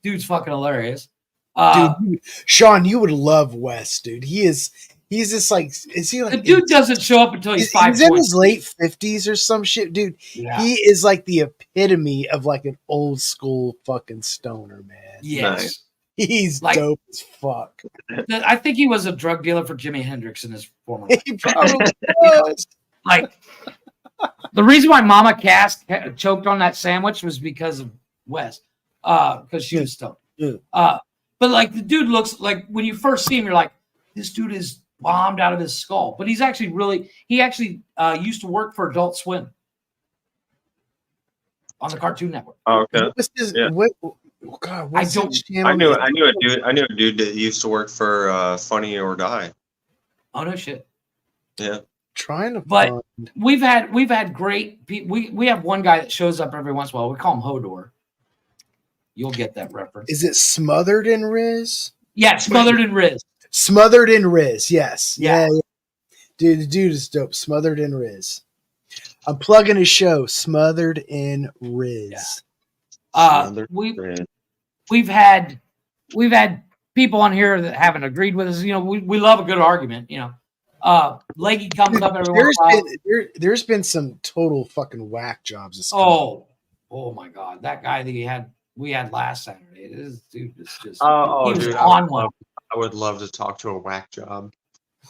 Dude's fucking hilarious. Dude, Sean, you would love Wes, dude. He's just like, is he like the dude doesn't show up until he's 5 He's in his late 50s or some shit, dude. Yeah. He is like the epitome of like an old school fucking stoner, man. Yes. Nice. He's like, dope as fuck. I think he was a drug dealer for Jimi Hendrix in his former life. He probably was. Like, the reason why Mama Cass choked on that sandwich was because of Wes, because she was stoned. Yeah. But like the dude looks like when you first see him, you're like, this dude is bombed out of his skull. But he actually used to work for Adult Swim on the Cartoon Network. Oh, okay. Yeah. God, I don't. I knew a dude that used to work for Funny or Die. Oh no shit. Yeah. Trying to But find. we've had great people. We have one guy that shows up every once in a while. We call him Hodor. You'll get that reference. Is it Smothered in Riz? Yeah, Smothered in Riz. Smothered in Riz, yes. Yeah. Yeah. Dude, the dude is dope. Smothered in Riz. I'm plugging his show, Smothered in Riz. We've had people on here that haven't agreed with us. You know, we love a good argument. You know, Leggy comes up every once in a while. There's been some total fucking whack jobs. This oh my god, that guy that we had last Saturday. This dude is just he was dude, on one. I would love to talk to a whack job.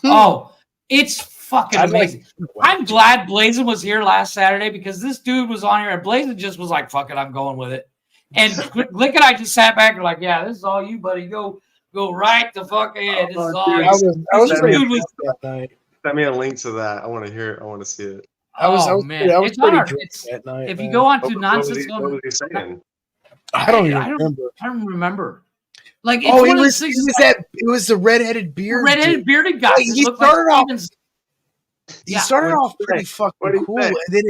Oh, it's fucking amazing. I'm glad Blazin was here last Saturday because this dude was on here and Blazin just was like, "Fuck it, I'm going with it." And Glick and I just sat back and like, "Yeah, this is all you, buddy. Go right the fuck ahead. This is all." Dude, I was pretty dude drunk that night. Send me a link to that. I want to hear it. I want to see it. I was man, I was it's pretty hard. drunk that night. If man. you go on to What Nonsensical, was he saying? I don't even remember. I don't remember. Like, it's Oh, one it of was, those things. it was the redheaded beard. Redheaded dude. bearded guy. Like, he started off pretty fucking cool, and then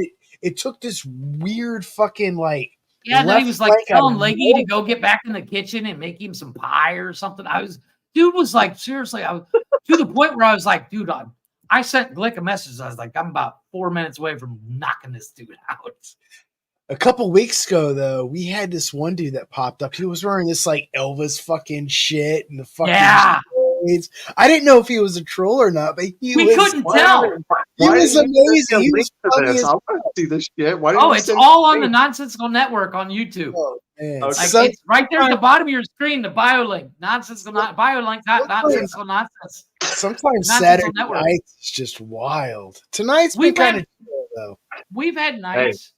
it took this weird fucking like. Yeah, and then he was like telling Leggy to go go get back in the kitchen and make him some pie or something. Dude was like, seriously, I was to the point where I was like, dude, I sent Glick a message. I was like, I'm about 4 minutes away from knocking this dude out. A couple weeks ago, though, we had this one dude that popped up. He was wearing this like Elvis fucking shit and the fucking shades. I didn't know if he was a troll or not, but we couldn't tell. He was amazing. He was funny this. as I want to see this shit. It's all on the Nonsensical Network on YouTube. Oh, man. Like, it's right there at the bottom of your screen, the bio link. Bio link, not Nonsensical Nonsense. Sometimes Nonsensical Saturday Network. nights is just wild. Tonight's been kind of chill, though. We've had nights.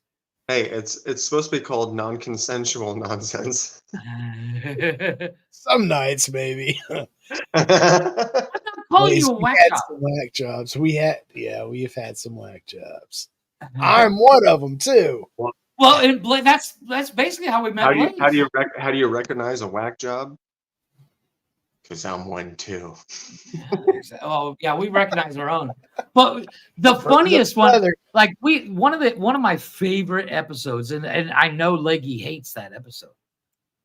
Hey, it's supposed to be called non-consensual nonsense. Some nights, maybe. I'm not calling you a whack job. Some whack jobs. We've had some whack jobs. I'm one of them too. Well, that's basically how we met. How do you recognize a whack job? Because I'm one too. Oh yeah, we recognize our own. But the funniest one, like one of my favorite episodes, and I know Leggy hates that episode,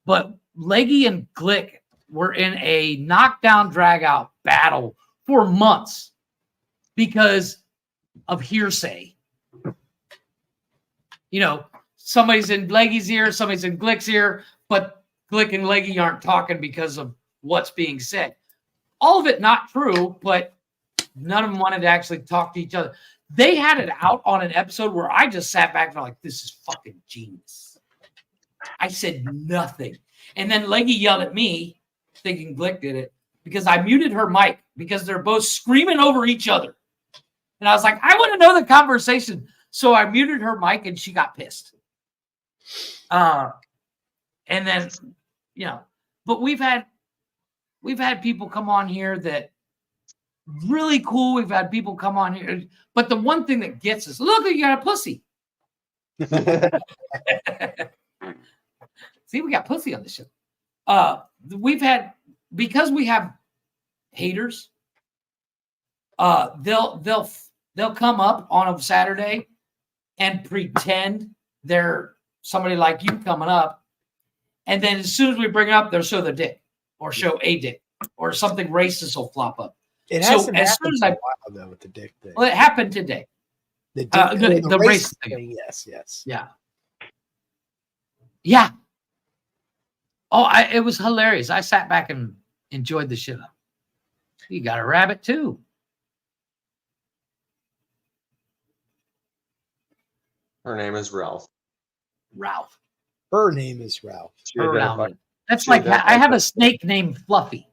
but Leggy and Glick were in a knockdown drag out battle for months because of hearsay. You know, somebody's in Leggy's ear, somebody's in Glick's ear, but Glick and Leggy aren't talking because of what's being said. All of it not true, but none of them wanted to actually talk to each other. They had it out on an episode where I just sat back and I'm like, this is fucking genius. I said nothing. And then Leggy yelled at me, thinking Glick did it, because I muted her mic because they're both screaming over each other. And I was like, I want to know the conversation. So I muted her mic and she got pissed. And then, you know, but we've had people come on here that really cool. We've had people come on here, but the one thing that gets us, look, you got a pussy. See, we got pussy on the show. We've had, because we have haters, they'll come up on a Saturday and pretend they're somebody like you coming up, and then as soon as we bring it up, they'll show their dick. Or show a dick, or something racist will flop up. It hasn't happened for a while, though, with the dick thing. Well, it happened today. The race thing. Yes. Yeah. Oh, it was hilarious. I sat back and enjoyed the shit up. You got a rabbit too. Her name is Ralph. Ralph. Her name is Ralph. That's like I have a snake named Fluffy.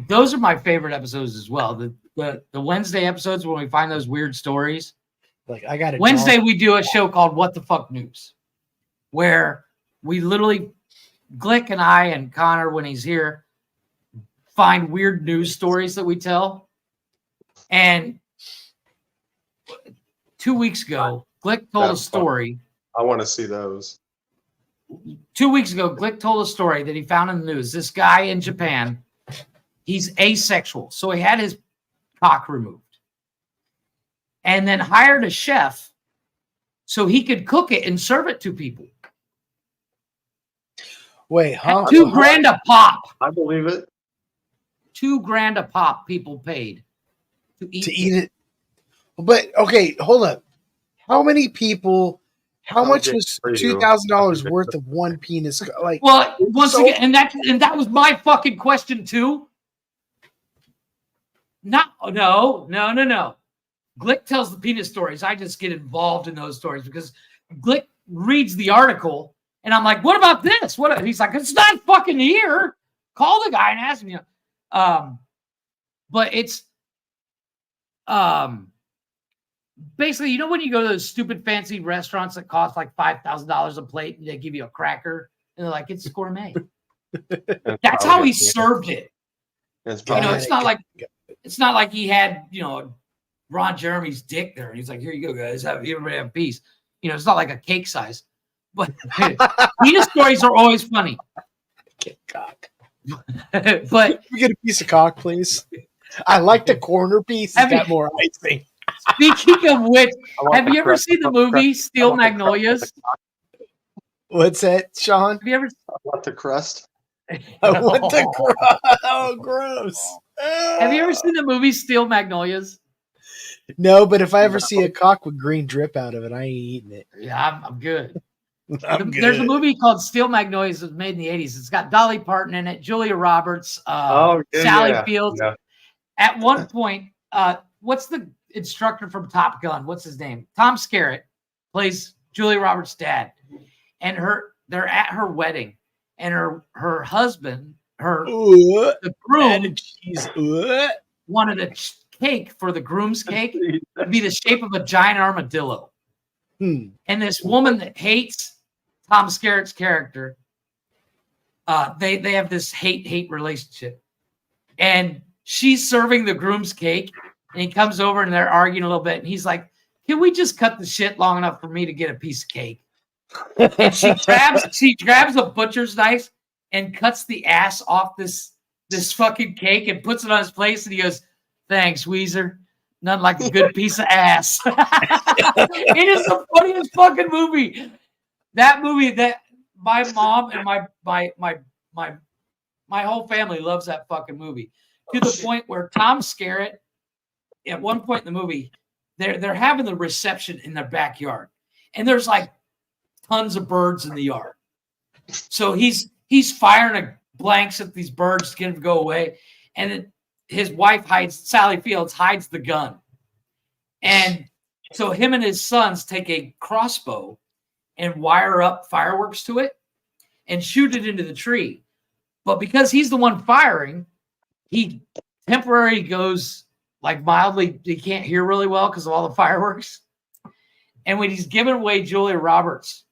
Those are my favorite episodes as well. The Wednesday episodes when we find those weird stories. Like I got Wednesday we do a show called What the Fuck News. where we literally, Glick and I and Connor, when he's here, find weird news stories that we tell. And 2 weeks ago, Glick told a story. I want to see those. 2 weeks ago, Glick told a story that he found in the news. This guy in Japan, he's asexual. So he had his cock removed and then hired a chef so he could cook it and serve it to people. Wait, huh? At $2,000 a pop. I believe it. $2,000 a pop people paid to eat it. But okay, hold up. How many people? How much was $2,000 worth of one penis? Like, well, once again, and that was my fucking question too. No. Glick tells the penis stories. I just get involved in those stories because Glick reads the article, and I'm like, "What about this?" What? He's like, "It's not fucking here." Call the guy and ask him. But it's basically, you know, when you go to those stupid fancy restaurants that cost like $5,000 a plate, and they give you a cracker, and they're like, "It's gourmet." That's how he served it. You know, it's not like he had, you know, Ron Jeremy's dick there, and he's like, "Here you go, guys. Everybody have a piece." You know, it's not like a cake size. But penis stories are always funny. Cock. But we get a piece of cock, please. I like the corner piece. It's got more icing. Speaking of which, have you ever seen the movie Steel Magnolias? What's that, Sean? Have you ever? I want the crust. I want the crust. Oh, gross. Have you ever seen the movie Steel Magnolias? No, but if I ever see a cock with green drip out of it, I ain't eating it. Yeah, I'm good. I'm good. There's a movie called Steel Magnolias that was made in the 80s. It's got Dolly Parton in it, Julia Roberts, Sally Fields. Yeah. At one point, what's the instructor from Top Gun? What's his name? Tom Skerritt plays Julia Roberts' dad. And they're at her wedding. And her husband, the groom, wanted a cake for the groom's cake to be the shape of a giant armadillo. And this woman that hates Tom Skerritt's character, they have this hate relationship. And she's serving the groom's cake, and he comes over and they're arguing a little bit. And he's like, "Can we just cut the shit long enough for me to get a piece of cake?" And she grabs a butcher's knife and cuts the ass off this fucking cake and puts it on his plate. And he goes, "Thanks, Weezer. Nothing like a good piece of ass." It is the funniest fucking movie. That movie that my mom and my whole family loves that fucking movie, to the point where Tom Skerritt, at one point in the movie, they're having the reception in their backyard, and there's like tons of birds in the yard. So he's firing blanks at these birds to get them to go away, and then his wife Sally Fields hides the gun. And so him and his sons take a crossbow and wire up fireworks to it and shoot it into the tree. But because he's the one firing, he temporarily goes like mildly, he can't hear really well because of all the fireworks. And when he's giving away Julia Roberts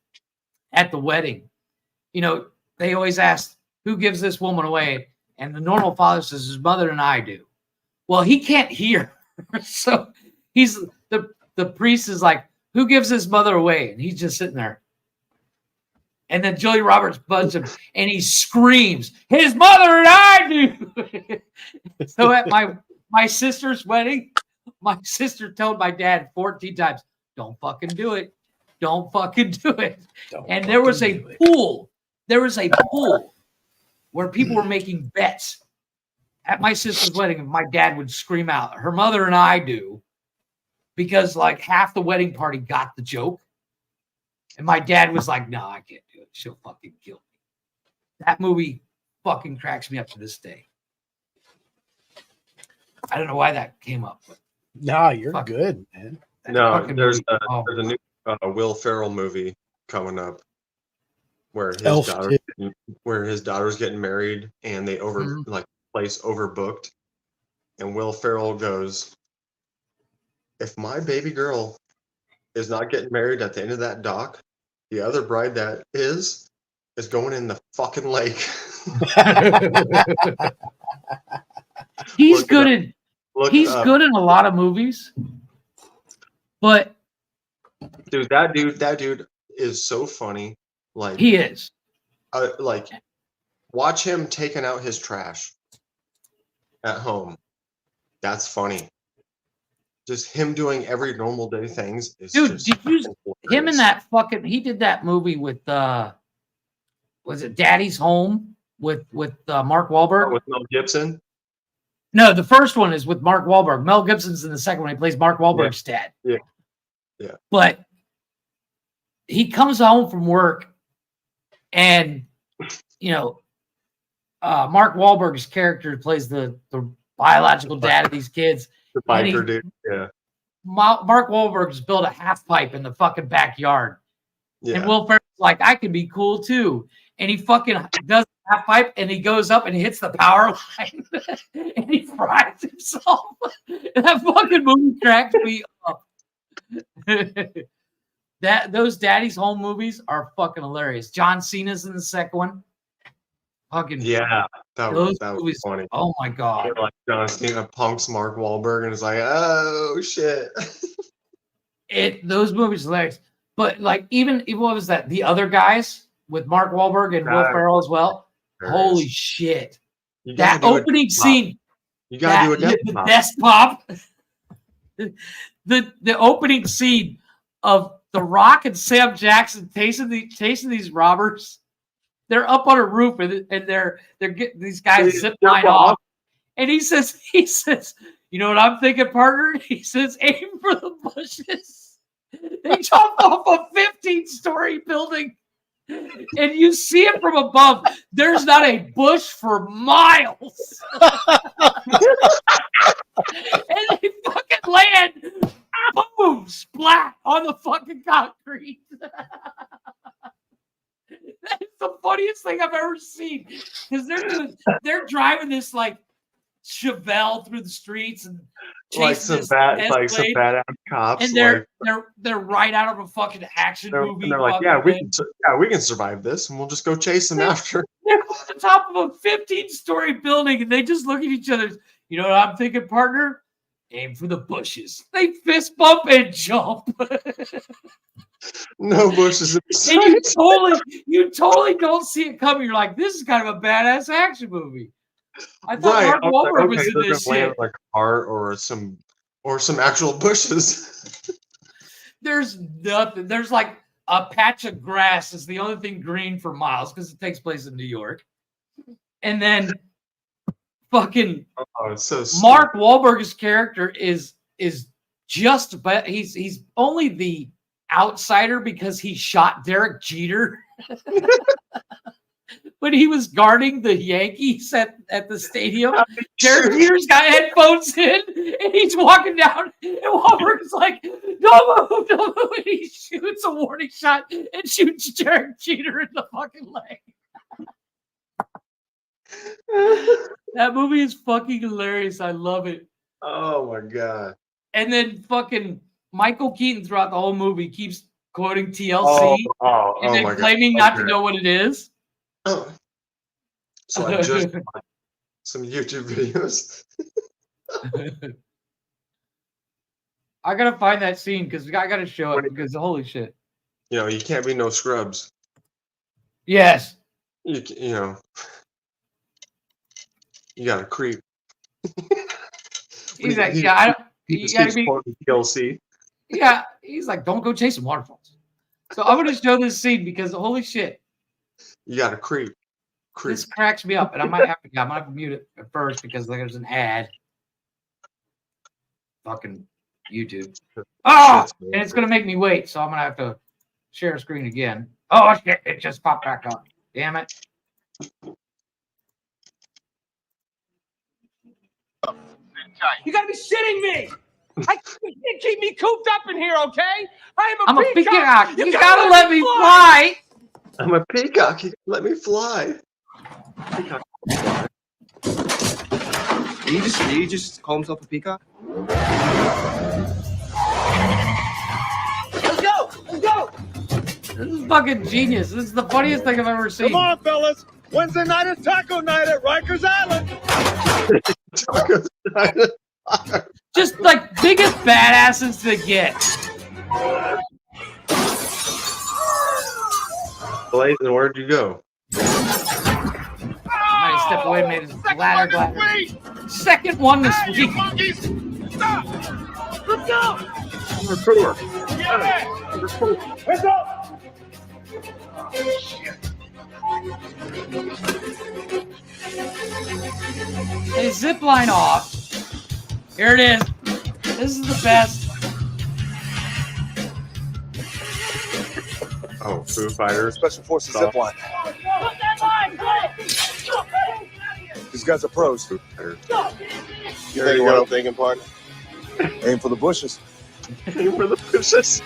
at the wedding, you know, they always ask, "Who gives this woman away?" And the normal father says, "His mother and I do." Well, he can't hear. So he's the priest is like, "Who gives his mother away?" And he's just sitting there. And then Julia Roberts buds him and he screams, "His mother and I do." So at my sister's wedding, my sister told my dad 14 times, "Don't fucking do it. Don't fucking do it." And there was a pool. There was a pool where people were making bets at my sister's wedding. And my dad would scream out, "Her mother and I do," because like half the wedding party got the joke. And my dad was like, "No, I can't do it. She'll fucking kill me." That movie fucking cracks me up to this day. I don't know why that came up. But nah, you're good, man. No, there's a new Will Ferrell movie coming up where his daughter's getting married and they place overbooked, and Will Ferrell goes, "If my baby girl is not getting married at the end of that dock, the other bride that is going in the fucking lake. He's good in good in a lot of movies, but dude, that dude is so funny. Like he is. Like, watch him taking out his trash at home. That's funny. Just him doing every normal day things is dude. just Did you him in that fucking? He did that movie with was it Daddy's Home with Mark Wahlberg? with Mel Gibson. No, the first one is with Mark Wahlberg. Mel Gibson's in the second one. He plays Mark Wahlberg's dad. Yeah. But he comes home from work, and Mark Wahlberg's character plays the biological dad of these kids. The biker dude. Yeah. Mark Wahlberg's built a half pipe in the fucking backyard. Yeah. And Will Ferrell's like, I can be cool too. And he fucking does the half pipe, and he goes up and he hits the power line and he fries himself. That fucking movie cracks me up. Those Daddy's Home movies are fucking hilarious. John Cena's in the second one. Fucking yeah, that was funny. Oh my god! Like John Cena punks Mark Wahlberg and is like, "Oh shit!" Those movies are hilarious. But like even what was that? The Other Guys with Mark Wahlberg and Will Ferrell as well. Holy shit! That opening scene. You gotta do it. The desk pop. The opening scene of The Rock and Sam Jackson chasing these robbers. They're up on a roof and they're getting these guys zip line off. And he says, you know what I'm thinking, partner? He says, aim for the bushes. They jump off a 15-story building, and you see it from above. There's not a bush for miles. And they fucking land, boom, splat on the fucking concrete. That's the funniest thing I've ever seen, because they're driving this like Chevelle through the streets and like some badass cops, and they're right out of a fucking action movie. And they're like, we can survive this, and we'll just go chase them after. They're on the top of a 15-story building, and they just look at each other. You know what I'm thinking, partner? Aim for the bushes. They fist bump and jump. No bushes. And you totally don't see it coming. You're like, this is kind of a badass action movie. I thought Mark Wahlberg was in this shit. Like a car or some actual bushes. There's nothing. There's like a patch of grass is the only thing green for miles because it takes place in New York. And then fucking it's so Mark Wahlberg's character is just, but he's only the outsider because he shot Derek Jeter when he was guarding the Yankees at the stadium. Derek Jeter's got headphones in and he's walking down, and Wahlberg's like, don't move, and he shoots a warning shot and shoots Derek Jeter in the fucking leg. That movie is fucking hilarious. I love it. Oh my god. And then fucking Michael Keaton throughout the whole movie keeps quoting TLC and then claiming not to know what it is. Oh. So I just watched some YouTube videos. I gotta find that scene because I gotta show it because holy shit. You know, you can't be no scrubs. Yes. You know. You gotta creep. He's like, yeah, I don't. You gotta be TLC. Yeah, he's like, don't go chasing waterfalls. So I'm gonna show this scene because holy shit. You gotta creep. This cracks me up, and I might have to mute it at first because there's an ad. Fucking YouTube. Oh, and it's gonna make me wait, so I'm gonna have to share screen again. Oh shit! It just popped back up. Damn it. You gotta be shitting me! You can't keep me cooped up in here, okay? I'm a peacock. You gotta let me fly. I'm a peacock. Let me fly. Peacock. Did he just call himself a peacock? Let's go! Let's go! This is fucking genius. This is the funniest thing I've ever seen. Come on, fellas. Wednesday night is taco night at Rikers Island. Just like biggest badasses to get. Blazing, where'd you go? I step away and made his ladder glad. Second one this week. Stop! Let's go! Record. Let's go! They zip line off. Here it is. This is the best. Oh, Foo Fighters. Special Forces zip line. These guys are pros. Foo Fighters. You heard what I'm thinking, partner? Aim for the bushes. Aim for the bushes.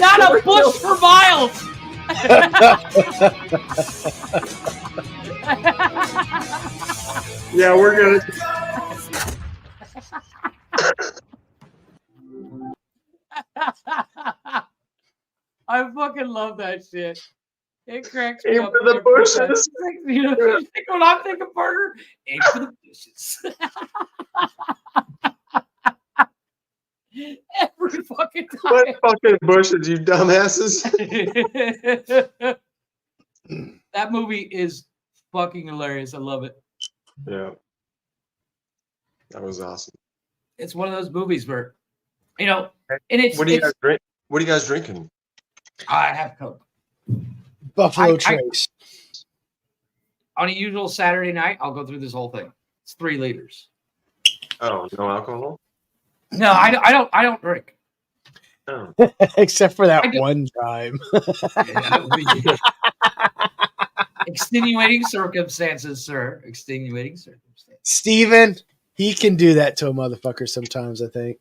Not a bush for miles. Yeah, we're gonna. I fucking love that shit. It cracks me Aim up. for the bushes. You know, you think what I'm thinking, partner? Aim for the bushes. Every fucking time. What fucking bushes, you dumbasses? That movie is fucking hilarious. I love it. Yeah. That was awesome. It's one of those movies where, you know, and it's. What do you guys drink? What are you guys drinking? I have Coke. Buffalo Trace. On a usual Saturday night, I'll go through this whole thing. It's 3 liters. Oh, no alcohol? No, I don't drink. Oh. Except for that one time. Extenuating circumstances, sir. Extenuating circumstances. Steven, he can do that to a motherfucker sometimes, I think.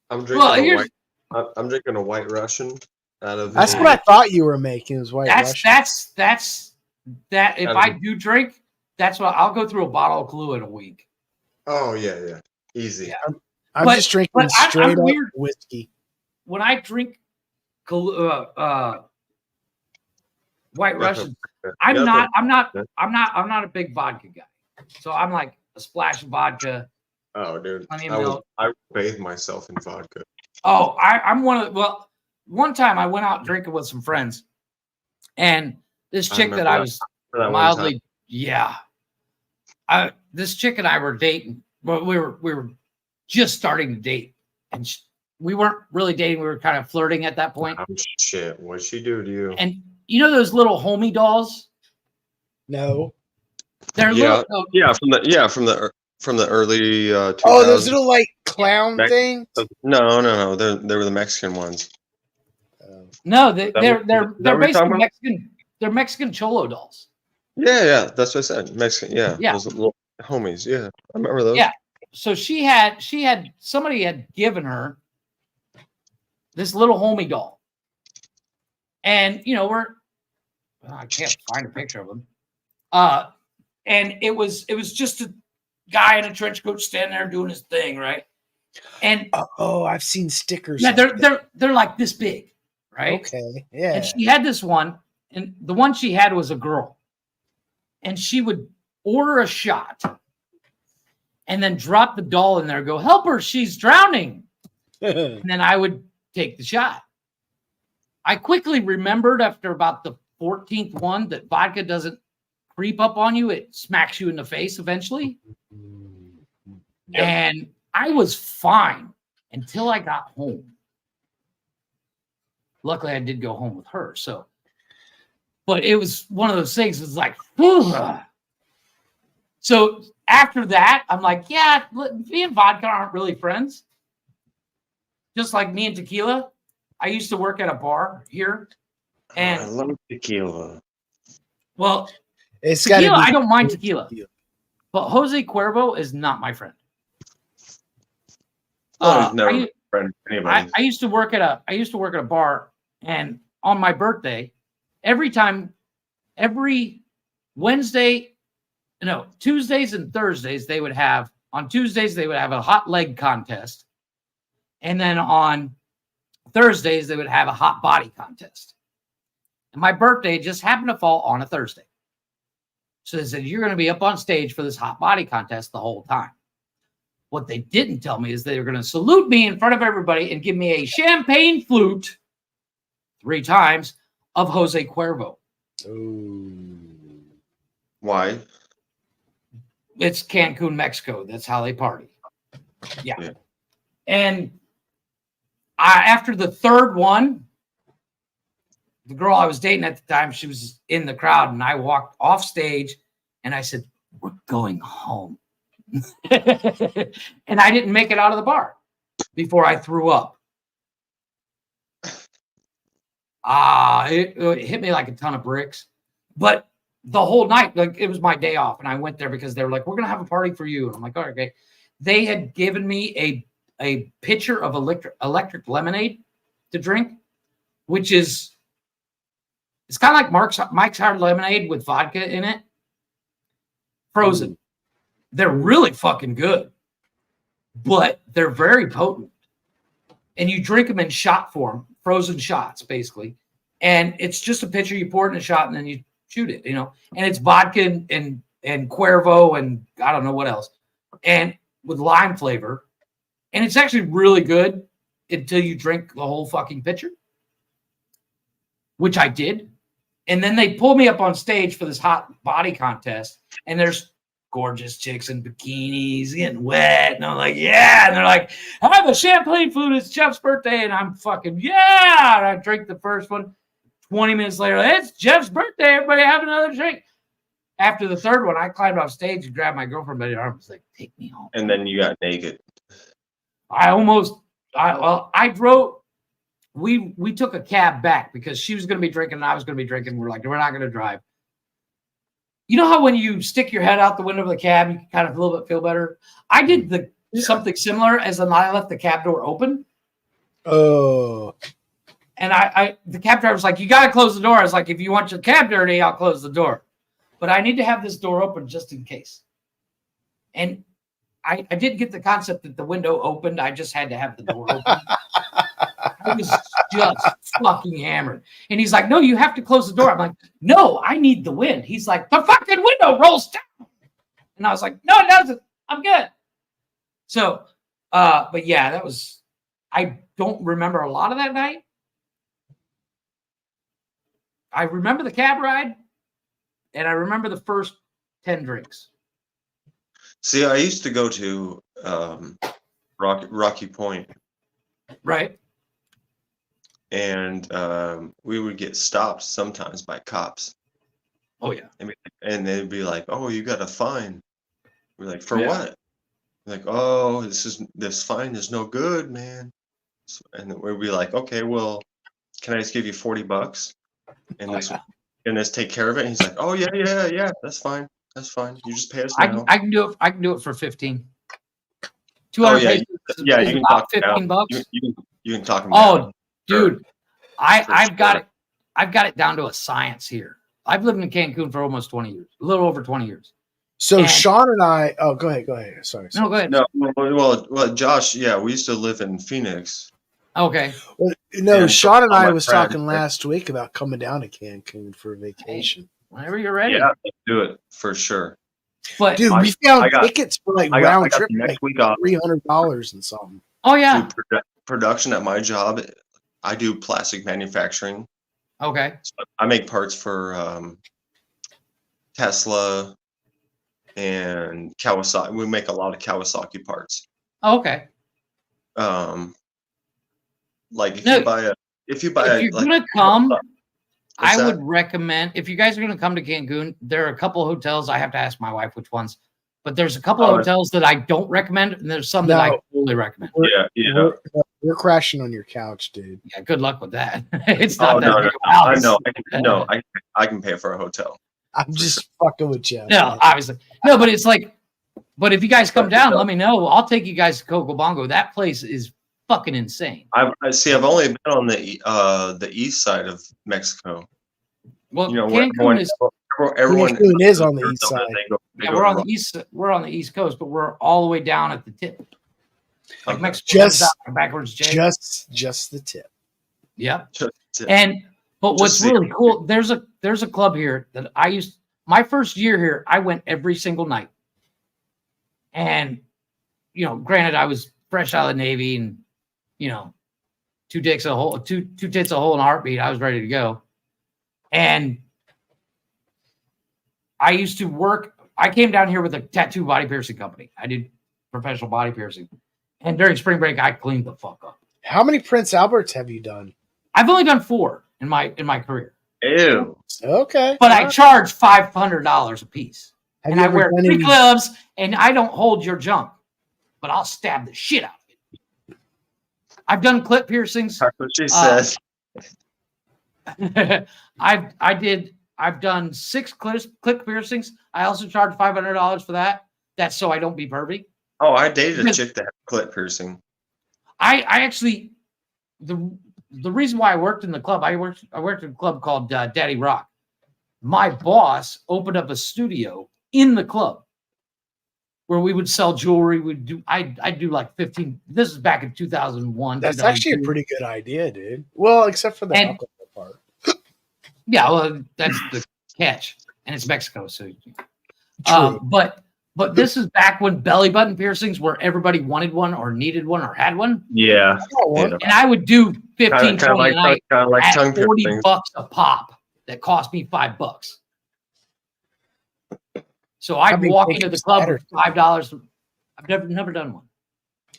I'm drinking I'm drinking a White Russian out of. That's what I thought you were making. Was White Russian. That's if I do drink, that's what I'll go through a bottle of Kahlua in a week. Oh yeah, easy. Yeah. I'm just drinking straight up whiskey. When I drink White Russian, I'm not a big vodka guy. So I'm like a splash of vodka. Oh, dude, milk. I bathe myself in vodka. Oh, I'm one of one time I went out drinking with some friends, and this chick that I was mildly, this chick and I were dating, but we were just starting to date, and we weren't really dating. We were kind of flirting at that point. Oh, shit, what'd she do to you? And you know those little homie dolls? No, they're from the early 2000s. Oh, those little like clown things. No, they were the Mexican ones. No, they're basically Mexican. They're Mexican cholo dolls. Yeah, that's what I said. Mexican, yeah. Yeah. Those little homies, yeah. I remember those. Yeah. So she had somebody had given her this little homie doll. And you know, I can't find a picture of him. And it was just a guy in a trench coat standing there doing his thing, right? And I've seen stickers. Yeah, they're like this big, right? Okay. Yeah. And she had this one, and the one she had was a girl. And she would order a shot and then drop the doll in there, go, help her, she's drowning. And then I would take the shot. I quickly remembered after about the 14th one that vodka doesn't creep up on you. It smacks you in the face eventually. Yep. And I was fine until I got home. Luckily, I did go home with her. But it was one of those things. It's like, whew. So after that, I'm like, yeah, me and vodka aren't really friends. Just like me and tequila. I used to work at a bar here. And I love tequila. Well, it's tequila, I don't mind tequila. But Jose Cuervo is not my friend. Never friend anybody. I used to work at a bar, and on my birthday, every Tuesdays and Thursdays, they would have On Tuesdays, they would have a hot leg contest. And then on Thursdays, they would have a hot body contest. And my birthday just happened to fall on a Thursday. So they said, you're going to be up on stage for this hot body contest the whole time. What they didn't tell me is they were going to salute me in front of everybody and give me a champagne flute 3 times of Jose Cuervo. Ooh. Why? It's Cancun, Mexico. That's how they party. Yeah. And after the third one, the girl I was dating at the time, she was in the crowd, and I walked off stage and I said, we're going home. And I didn't make it out of the bar before I threw up. It hit me like a ton of bricks. But the whole night, like, it was my day off, and I went there because they were like, we're going to have a party for you. And I'm like, all right, okay. They had given me a pitcher of electric lemonade to drink, which is, it's kind of like Mike's Hard Lemonade with vodka in it. Frozen. They're really fucking good, but they're very potent. And you drink them in shot form, frozen shots, basically. And it's just a pitcher, you pour it in a shot, and then you shoot it, you know. And it's vodka and Cuervo and I don't know what else. And with lime flavor. And it's actually really good until you drink the whole fucking pitcher, which I did. And then they pulled me up on stage for this hot body contest, and there's gorgeous chicks in bikinis getting wet. And I'm like, yeah. And they're like, I have a champagne flute. It's Jeff's birthday. And I'm fucking, yeah. And I drink the first one. 20 minutes later, it's Jeff's birthday. Everybody have another drink. After the third one, I climbed off stage and grabbed my girlfriend by the arm. I was like, take me home. And then you got naked. I drove. We took a cab back because she was going to be drinking and I was going to be drinking. We're like, we're not going to drive. You know how when you stick your head out the window of the cab, you can kind of a little bit feel better? I did something similar as I left the cab door open. Oh. And the cab driver was like, you got to close the door. I was like, if you want your cab dirty, I'll close the door. But I need to have this door open just in case. And I didn't get the concept that the window opened. I just had to have the door open. I was just fucking hammered. And he's like, no, you have to close the door. I'm like, no, I need the wind. He's like, the fucking window rolls down. And I was like, no, it doesn't. I'm good. So, but yeah, that was, I don't remember a lot of that night. I remember the cab ride, and I remember the first 10 drinks. See, I used to go to Rocky Point. Right. And we would get stopped sometimes by cops. Oh, yeah. And they'd be like, oh, you got a fine. We're like, for what? Like, oh, this fine is no good, man. And we'd be like, okay, well, can I just give you $40? And let's take care of it. And he's like, oh, yeah, that's fine. That's fine. You just pay us now. I can do it for 15. 200 pesos. Yeah, you can talk $15. You can talk him down. down. Dude, I've got it. I've got it down to a science here. I've lived in Cancun for almost 20 years, a little over 20 years. So Sean and I, go ahead. Sorry. No, go ahead. No, well, Josh, yeah, we used to live in Phoenix. Okay. Well, no, Sean and I was friend, talking last week about coming down to Cancun for a vacation. Whenever you're ready. Yeah, let's do it for sure. But dude, we found tickets for like round trip, next week $300 and something. Oh yeah. Production at my job, I do plastic manufacturing. Okay. So I make parts for Tesla and Kawasaki. We make a lot of Kawasaki parts. Oh, okay. Like if you're gonna come, I would recommend, if you guys are gonna come to Cancun, there are a couple of hotels. I have to ask my wife which ones, but there's a couple of hotels that I don't recommend, and there's some that I totally recommend. We're crashing on your couch, dude. Yeah, good luck with that. It's not that big of a house. I can pay for a hotel. I'm just fucking with you. No, obviously. No, but it's like, but if you guys come down, let me know. I'll take you guys to Coco Bongo. That place is fucking insane. I've only been on the east side of Mexico. Well, you know, Cancun Everyone Cancun is on the east side. Yeah, we're on the east. We're on the East Coast, but we're all the way down at the tip, like Mexico. Just backwards, Jay. Just the tip. Yep. tip. But what's really cool? There's a club here that I used. My first year here, I went every single night, and granted, I was fresh out of the Navy, and two tits a hole in a heartbeat. I was ready to go, and I used to work. I came down here with a tattoo body piercing company. I did professional body piercing, and during spring break, I cleaned the fuck up. How many Prince Alberts have you done? I've only done 4 in my career. Ew. Okay. But I charge $500 a piece, Have and you I ever wear done 3 any- gloves, and I don't hold your junk, but I'll stab the shit out of it. I've done clip piercings. That's what she says. I've done 6 clip piercings. I also charge $500 for that. That's so I don't be pervy. Oh, I dated a chick that had clit piercing. I actually the reason why I worked in the club, I worked in a club called Daddy Rock. My boss opened up a studio in the club where we would sell jewelry. I'd do like 15. This is back in 2001. That's actually a pretty good idea, dude. Well, except for the alcohol part. Yeah, well, that's the catch, and it's Mexico, so. But this is back when belly button piercings, where everybody wanted one or needed one or had one. Yeah. And I would do 15, 20 a night at tongue 40 piercings. bucks a pop. That cost me $5. So I'd walk into the club with $5. I've never done one.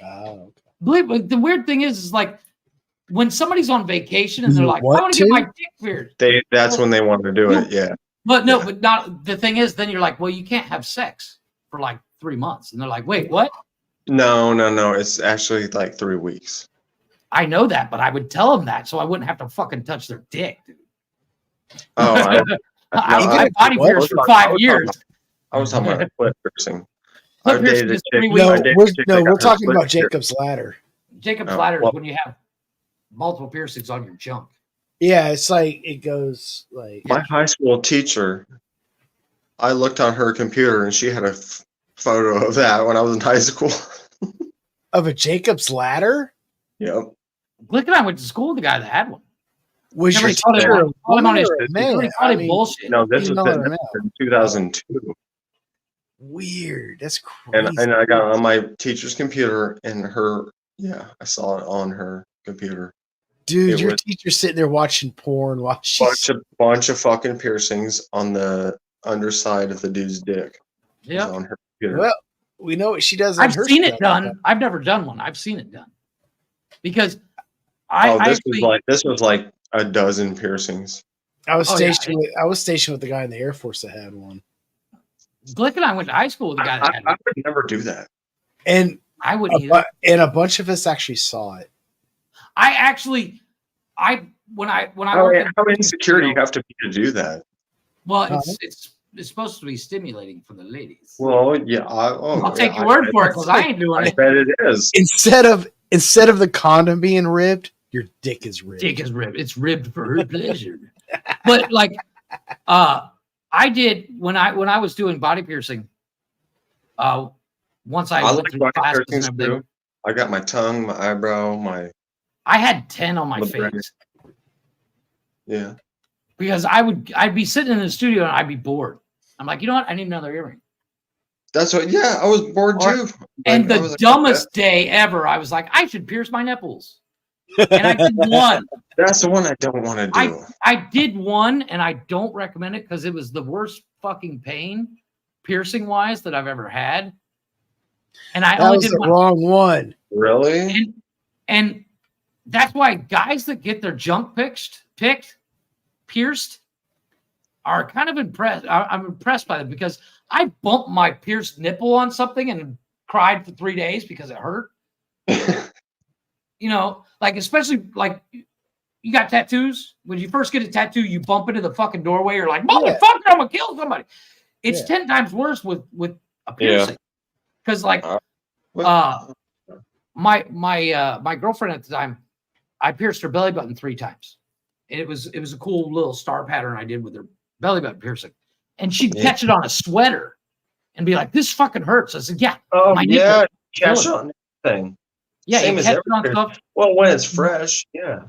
Oh, okay. Believe me, the weird thing is like when somebody's on vacation and they're like, I want want to get my to? dick pierced. That's when they want to do it. Yeah. But no, but not the thing is, then you're like, well, you can't have sex for like 3 months. And they're like, wait, what? No. It's actually like 3 weeks. I know that, but I would tell them that so I wouldn't have to fucking touch their dick, dude. Oh, I body pierced for 5 years. I was talking about clit piercing. Clit I piercing dated a is chick. 3 weeks. I dated a chick that we're got her talking clit about pierced. Jacob's Ladder. Jacob's Oh, Ladder well- is when you have multiple piercings on your junk. Yeah, it's like it goes like My high school teacher, I looked on her computer and she had a photo of that when I was in high school. of a Jacob's Ladder. Yep. Glick and I went to school with the guy that had one. Was your Somebody called teacher him, a called him on his woman or a man? somebody called I him mean, bullshit. No, this was Female or male? in 2002. Weird. That's crazy. And I got it on my teacher's computer and I saw it on her computer. Dude, It your was- teacher's sitting there watching porn while she's Bunch of fucking piercings on the underside of the dude's dick. It was Yeah. on her computer. well, we know what she does. On I've her seen it stuff. done. I've never done one. I've seen it done. Because I this actually, was like a dozen piercings. I was Oh, yeah. stationed with the guy in the Air Force that had one. Glick and I went to high school with the guy that had I one. would never do that. And I wouldn't either. and a bunch of us actually saw it. When I How worked in insecure do you have to be to do that? well, it's supposed to be stimulating for the ladies. Well, yeah. I'll take your word for it because I ain't doing I it. bet it is. Instead of the condom being ribbed, your dick is ribbed. Dick is ribbed. It's ribbed for her pleasure. But like, I did when I was doing body piercing. Once I went like through body classes piercings and everything, too. I got my tongue, my eyebrow, I had 10 on my the brain. face Yeah. because I'd be sitting in the studio and I'd be bored. I'm like, you know what? I need another earring. That's what. Yeah, I was bored too. And I the was like, dumbest day ever, I was like, I should pierce my nipples. And I did one. That's the one I don't want to do. I did one, and I don't recommend it because it was the worst fucking pain, piercing wise, that I've ever had. And I That only was did the one. wrong one. Really? And that's why guys that get their junk pierced, are kind of impressed. I'm impressed by them because I bumped my pierced nipple on something and cried for 3 days because it hurt. You know, like especially like you got tattoos. When you first get a tattoo, you bump into the fucking doorway. You're like, motherfucker, I'm gonna kill somebody. It's 10 times worse with a piercing because like my girlfriend at the time, I pierced her belly button 3 times. And it was a cool little star pattern I did with her belly button piercing. and she'd catch it on a sweater and be like, "This fucking hurts." I said, "Yeah, Oh my yeah, nipple." catch on everything. Yeah, Same you as catch it on everything. stuff. Well, when it's fresh, yeah.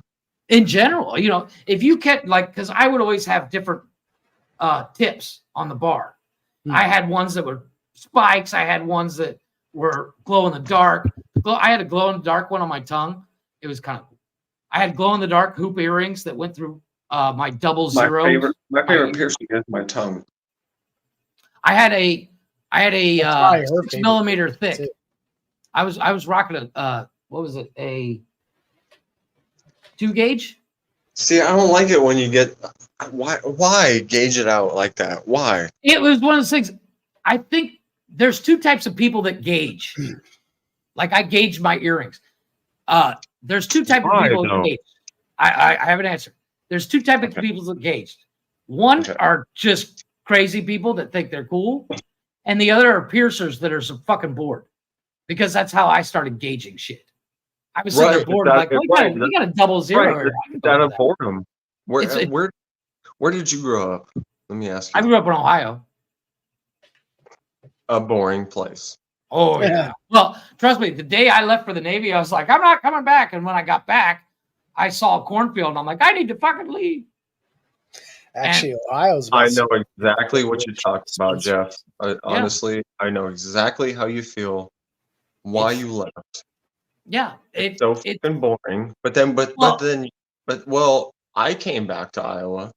In general, if you catch because I would always have different tips on the bar. I had ones that were spikes. I had ones that were glow in the dark. I had a glow in the dark one on my tongue. It was kind of cool. I had glow in the dark hoop earrings that went through my double zeros. My favorite piercing is my tongue. I had a probably her 6 favorite millimeter piercing, thick. too. I was rocking a what was it, a 2 gauge? See, I don't like it when you get. Why gauge it out like that? Why? It was one of those things. I think there's 2 types of people that gauge. Like I gauge my earrings. There's 2 types of people that gauge. I have an answer. There's 2 types of people that gauged. One are just crazy people that think they're cool, and the other are piercers that are so fucking bored. Because that's how I started gauging shit. I was sitting there bored, like, we got a double zero here. Out of boredom. Where It's- where did you grow up? Let me ask you. I grew up in Ohio. A boring place. Oh yeah. Well, trust me, the day I left for the Navy, I was like, I'm not coming back. And when I got back, I saw a cornfield and I'm like, I need to fucking leave. Actually, Ohio's. I know exactly what you're talking about, Jeff. Honestly, I know exactly how you feel, why you left. Yeah, It's so fucking boring. But I came back to Iowa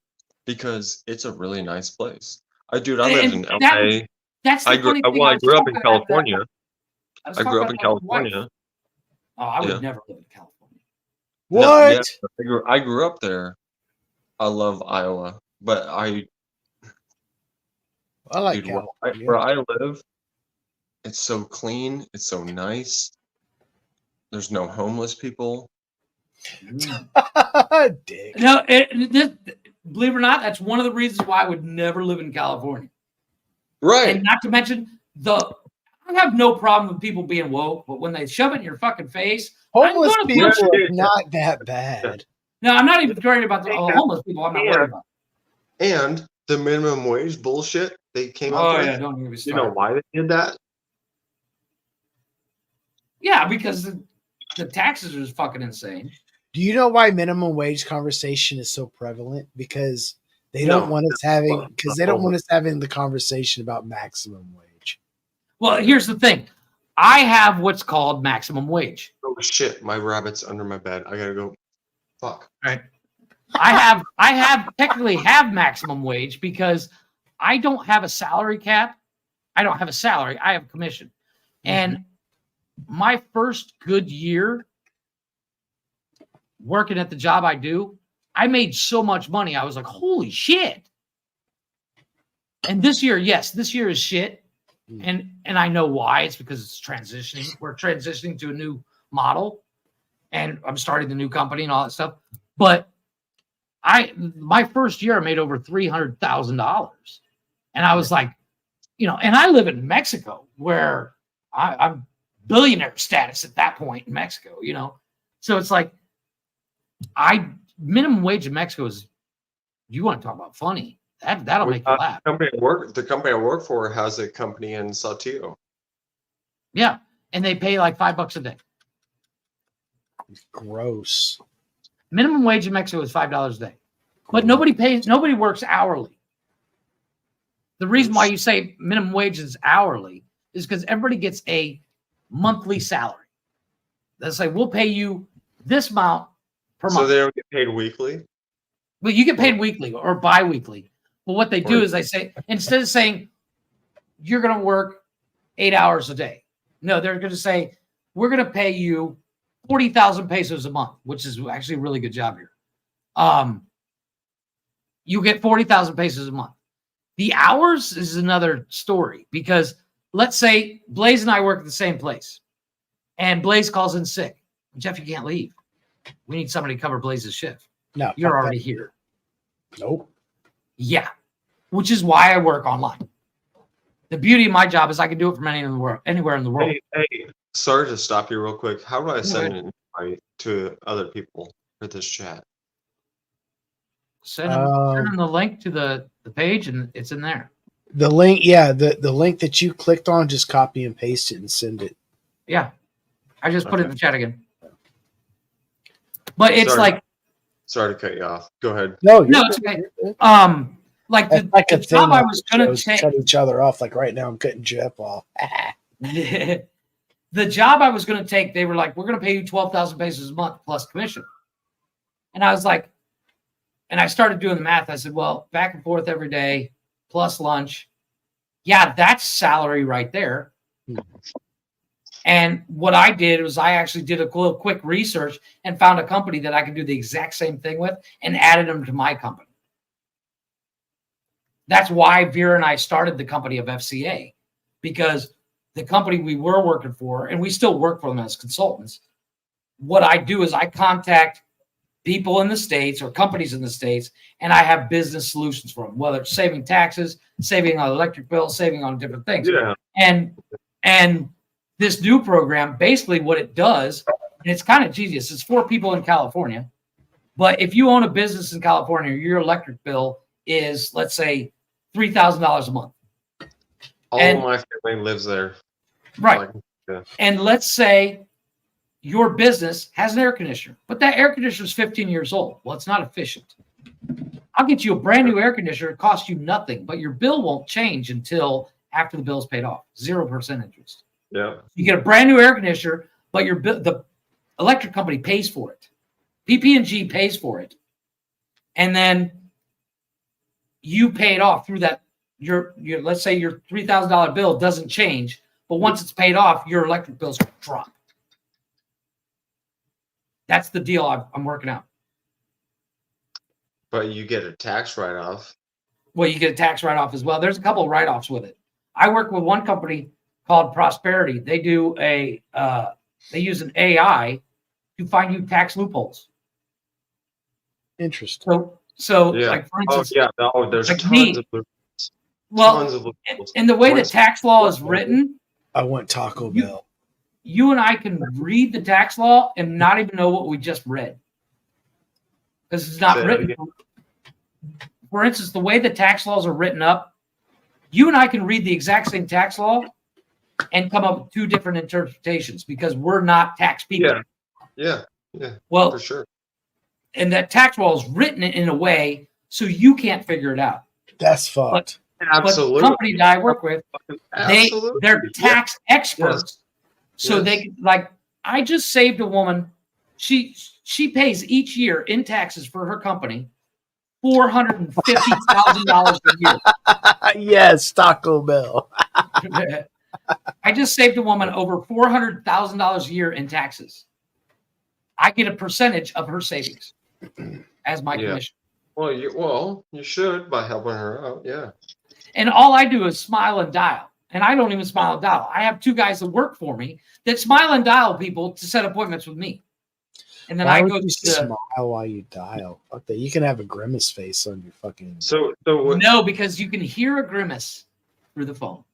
because it's a really nice place. I live in LA. I grew up in California. I grew up in California. Oh, I would never live in California. What? I grew up there. I love Iowa, but I like California. Where I live, it's so clean. It's so nice. There's no homeless people. Dick. No, believe it or not, that's one of the reasons why I would never live in California. Right. And not to mention I have no problem with people being woke, but when they shove it in your fucking face, homeless people are not that bad. No, I'm not even worried about the homeless people. I'm not worried about. And the minimum wage bullshit they came up Oh with. yeah, don't get me started. You know why they did that? Yeah, because the taxes are just fucking insane. Do you know why minimum wage conversation is so prevalent? Because they don't want us having the conversation about maximum wage. Well, here's the thing. I have what's called maximum wage. Oh shit, my rabbit's under my bed. I gotta go. Fuck. All right. I technically have maximum wage because I don't have a salary cap. I don't have a salary. I have commission. And my first good year working at the job I do, I made so much money. I was like, holy shit. And this year, yes, this year is shit. And I know why. It's because it's transitioning. We're transitioning to a new model. And I'm starting the new company and all that stuff. But my first year I made over $300,000. And I was like, and I live in Mexico where I'm billionaire status at that point in Mexico, So it's like minimum wage in Mexico is, you want to talk about funny. That'll make you laugh. The company I work for has a company in Saltillo. Yeah. And they pay like $5 a day. Gross. Minimum wage in Mexico is $5 a day. But nobody works hourly. The reason why you say minimum wage is hourly is because everybody gets a monthly salary. They say, we'll pay you this amount per month. So they don't get paid weekly? Well, you get paid weekly or bi-weekly. But what they do is they say, instead of saying you're going to work 8 hours a day, no, they're going to say, we're going to pay you 40,000 pesos a month, which is actually a really good job here. You get 40,000 pesos a month. The hours is another story because let's say Blaze and I work at the same place and Blaze calls in sick. Jeff, you can't leave. We need somebody to cover Blaze's shift. No, you're already here. Nope. Yeah, which is why I work online. The beauty of my job is I can do it from anywhere in the world. Hey, sorry to stop you real quick. How do I send an invite to other people for this chat? Send them the link to the page and it's in there. The link, yeah, the link that you clicked on, just copy and paste it and send it. Yeah, I just put it in the chat again. But it's like, sorry to cut you off. Go ahead. No, it's okay. Like That's like the a job thing I on was the gonna shows, take. cut each other off. Like right now, I'm cutting Jeff off. The job I was going to take, they were like, we're going to pay you 12,000 pesos a month plus commission. And I was like, and I started doing the math. I said, well, back and forth every day plus lunch. Yeah, that's salary right there. And what I did was I actually did a little quick research and found a company that I could do the exact same thing with and added them to my company. That's why Vera and I started the company of FCA, because the company we were working for, and we still work for them as consultants, what I do is I contact people in the States or companies in the States, and I have business solutions for them, whether it's saving taxes, saving on electric bills, saving on different things. Yeah. And this new program, basically what it does, and it's kind of genius, it's for people in California, but if you own a business in California, your electric bill is, let's say, $3,000 a month. All of my family lives there. Right. Yeah. And let's say your business has an air conditioner, but that air conditioner is 15 years old. Well, it's not efficient. I'll get you a brand new air conditioner. It costs you nothing, but your bill won't change until after the bill is paid off. 0% interest. Yeah. You get a brand new air conditioner, but the electric company pays for it. PP&G pays for it. And then you pay it off through that. Your let's say your $3,000 bill doesn't change, but once it's paid off, your electric bills drop. That's the deal I'm working out. But you get a tax write-off. Well, you get a tax write-off as well. There's a couple of write-offs with it. I work with one company called Prosperity. They do they use an AI to find you tax loopholes. Interesting. So Yeah. like for instance, there's like tons of loopholes. well, Tons of loopholes. in the way the tax law is written, I want Taco Bell. you and I can read the tax law and not even know what we just read because it's not written. For instance, the way the tax laws are written up, you and I can read the exact same tax law and come up with two different interpretations because we're not tax people. Yeah. Well, for sure. And that tax law is written in a way so you can't figure it out. That's fucked. Absolutely. But the company that I work with, they're tax experts. So they can, like, I just saved a woman. She pays each year in taxes for her company $450,000 a year. Yes, Taco Bell. I just saved a woman over $400,000 a year in taxes. I get a percentage of her savings as my commission. Well, you should by helping her out. Yeah. And all I do is smile and dial. And I don't even smile and dial. I have two guys that work for me that smile and dial people to set appointments with me. And then Why I would go you to smile while you dial. Fuck that. You can have a grimace face on your fucking. No, because you can hear a grimace through the phone.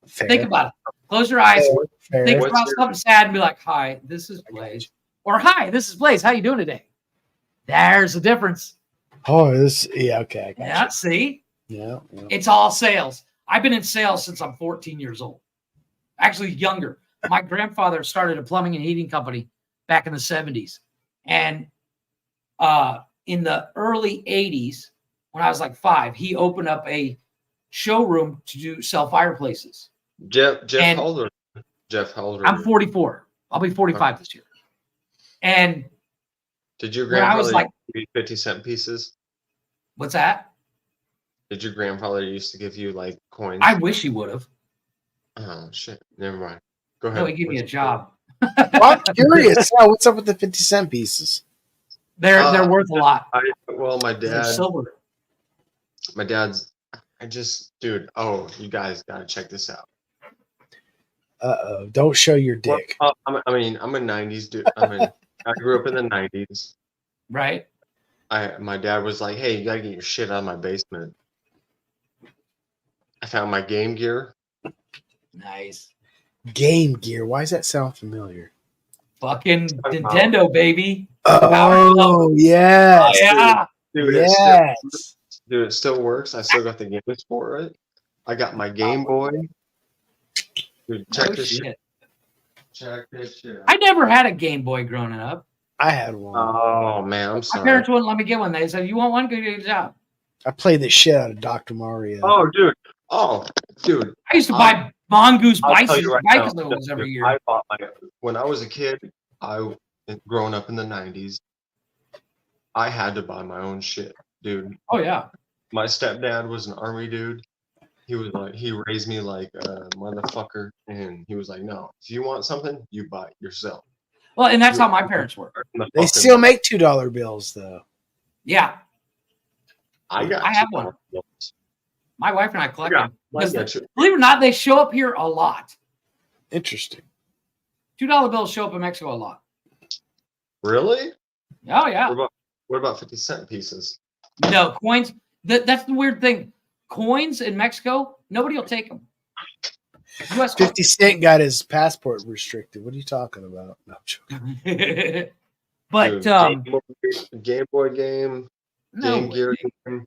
Fair. Think about it. Close your eyes. Fair. Think about something sad and be like, "Hi, this is Blaze," or "Hi, this is Blaze. How you doing today?" There's a difference. Oh, yeah, okay. I got Yeah, you. see? Yeah. It's all sales. I've been in sales since I'm 14 years old. Actually, younger. My grandfather started a plumbing and heating company back in the 70s. And in the early 80s, when I was like 5, he opened up a showroom to sell fireplaces. Jeff Holder. Jeff Holder. I'm 44. I'll be 45 this year. And did your when I grandfather was like, give you 50-cent pieces? what's that? Did your grandfather used to give you like coins? I wish he would have. Oh shit! Never mind. Go ahead. No, he gave me a job. Well, I'm curious. Yeah, what's up with the 50-cent pieces? They're worth a lot. My They're dad. silver. My dad's. Dude. Oh, you guys got to check this out. Don't show your dick. Well, I'm a '90s dude. I grew up in the '90s. Right. My dad was like, "Hey, you gotta get your shit out of my basement." I found my Game Gear. Nice. Game Gear. Why does that sound familiar? Fucking Nintendo, baby. Oh, yes. Oh, yeah. Dude, yes. Dude, it still works. I still got the games for it. I got my Game Boy. Dude, check this shit. Check this shit. I never had a Game Boy growing up. I had one. Oh man, I'm My sorry. parents wouldn't let me get one. They said, "You want one? Good job." I played the shit out of Dr. Mario. Oh, dude. Oh, dude. I used to buy Mongoose I'll tell you bicycles right now, every year. I bought when I was a kid. Growing up in the '90s, I had to buy my own shit, dude. Oh yeah. My stepdad was an army dude. He raised me like a motherfucker, and he was like, no, if you want something, you buy it yourself. Well, and that's how my parents were. They still make $2 bills though. Yeah. I have one. Bills. My wife and I collect them. Believe Believe it or not, they show up here a lot. Interesting. $2 bills show up in Mexico a lot. Really? Oh yeah. What about 50-cent pieces? No coins. That's the weird thing. Coins in Mexico, nobody will take them. 50 Cent got his passport restricted. What are you talking about? No, I'm joking. But Dude, Game Boy game, Game Gear game.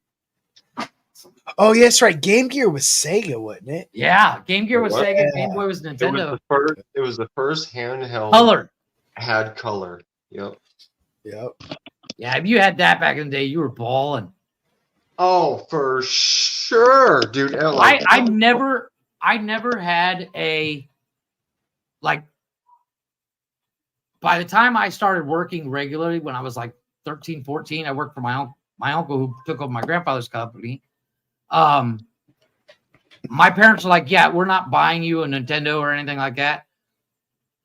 Oh, yeah, that's right. Game Gear was Sega, wasn't it? Yeah, Game Gear was What? Sega. Game Boy was Nintendo. It was the first handheld Color. Had color. Yep. Yeah, if you had that back in the day, you were balling. Oh, for sure, dude. I never had a like. By the time I started working regularly, when I was like 13, 14, I worked for my uncle who took over my grandfather's company. My parents were like, "Yeah, we're not buying you a Nintendo or anything like that."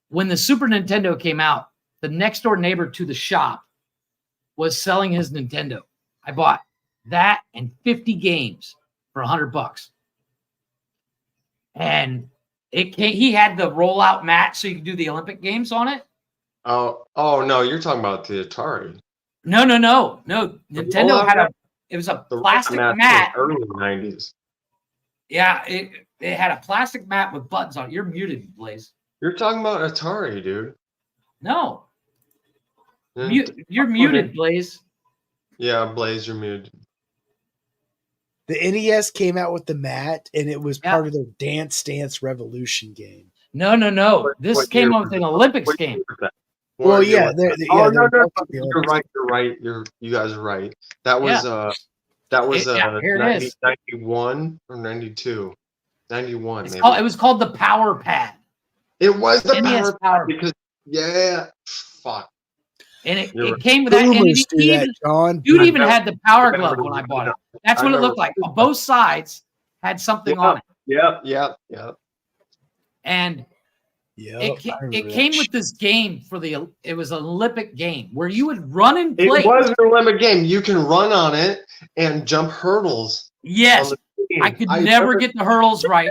When the Super Nintendo came out, the next door neighbor to the shop was selling his Nintendo. I bought that and 50 games for $100. And he had the rollout mat so you could do the Olympic games on it. Oh no, you're talking about the Atari. No. Nintendo had it was a plastic mat. Early '90s. Yeah, it had a plastic mat with buttons on it. You're muted, Blaze. You're talking about Atari, dude. No. You're muted, Blaze. Yeah, Blaze, you're muted. The NES came out with the mat, and it was part of their Dance Dance Revolution game. No. This came out with an Olympics game. Well, yeah. No. You're right. You guys are right. That was here it is. 91 or 92. 91. Maybe. It was called the Power Pad. It was the NES Power Pad because fuck. And it came with that. And dude even had the Power Glove when I bought it. That's what it looked like. Both sides had something on it. Yep. And it came with this game it was an Olympic game where you would run and play. It was an Olympic game. You can run on it and jump hurdles. Yes. I could never get the hurdles right.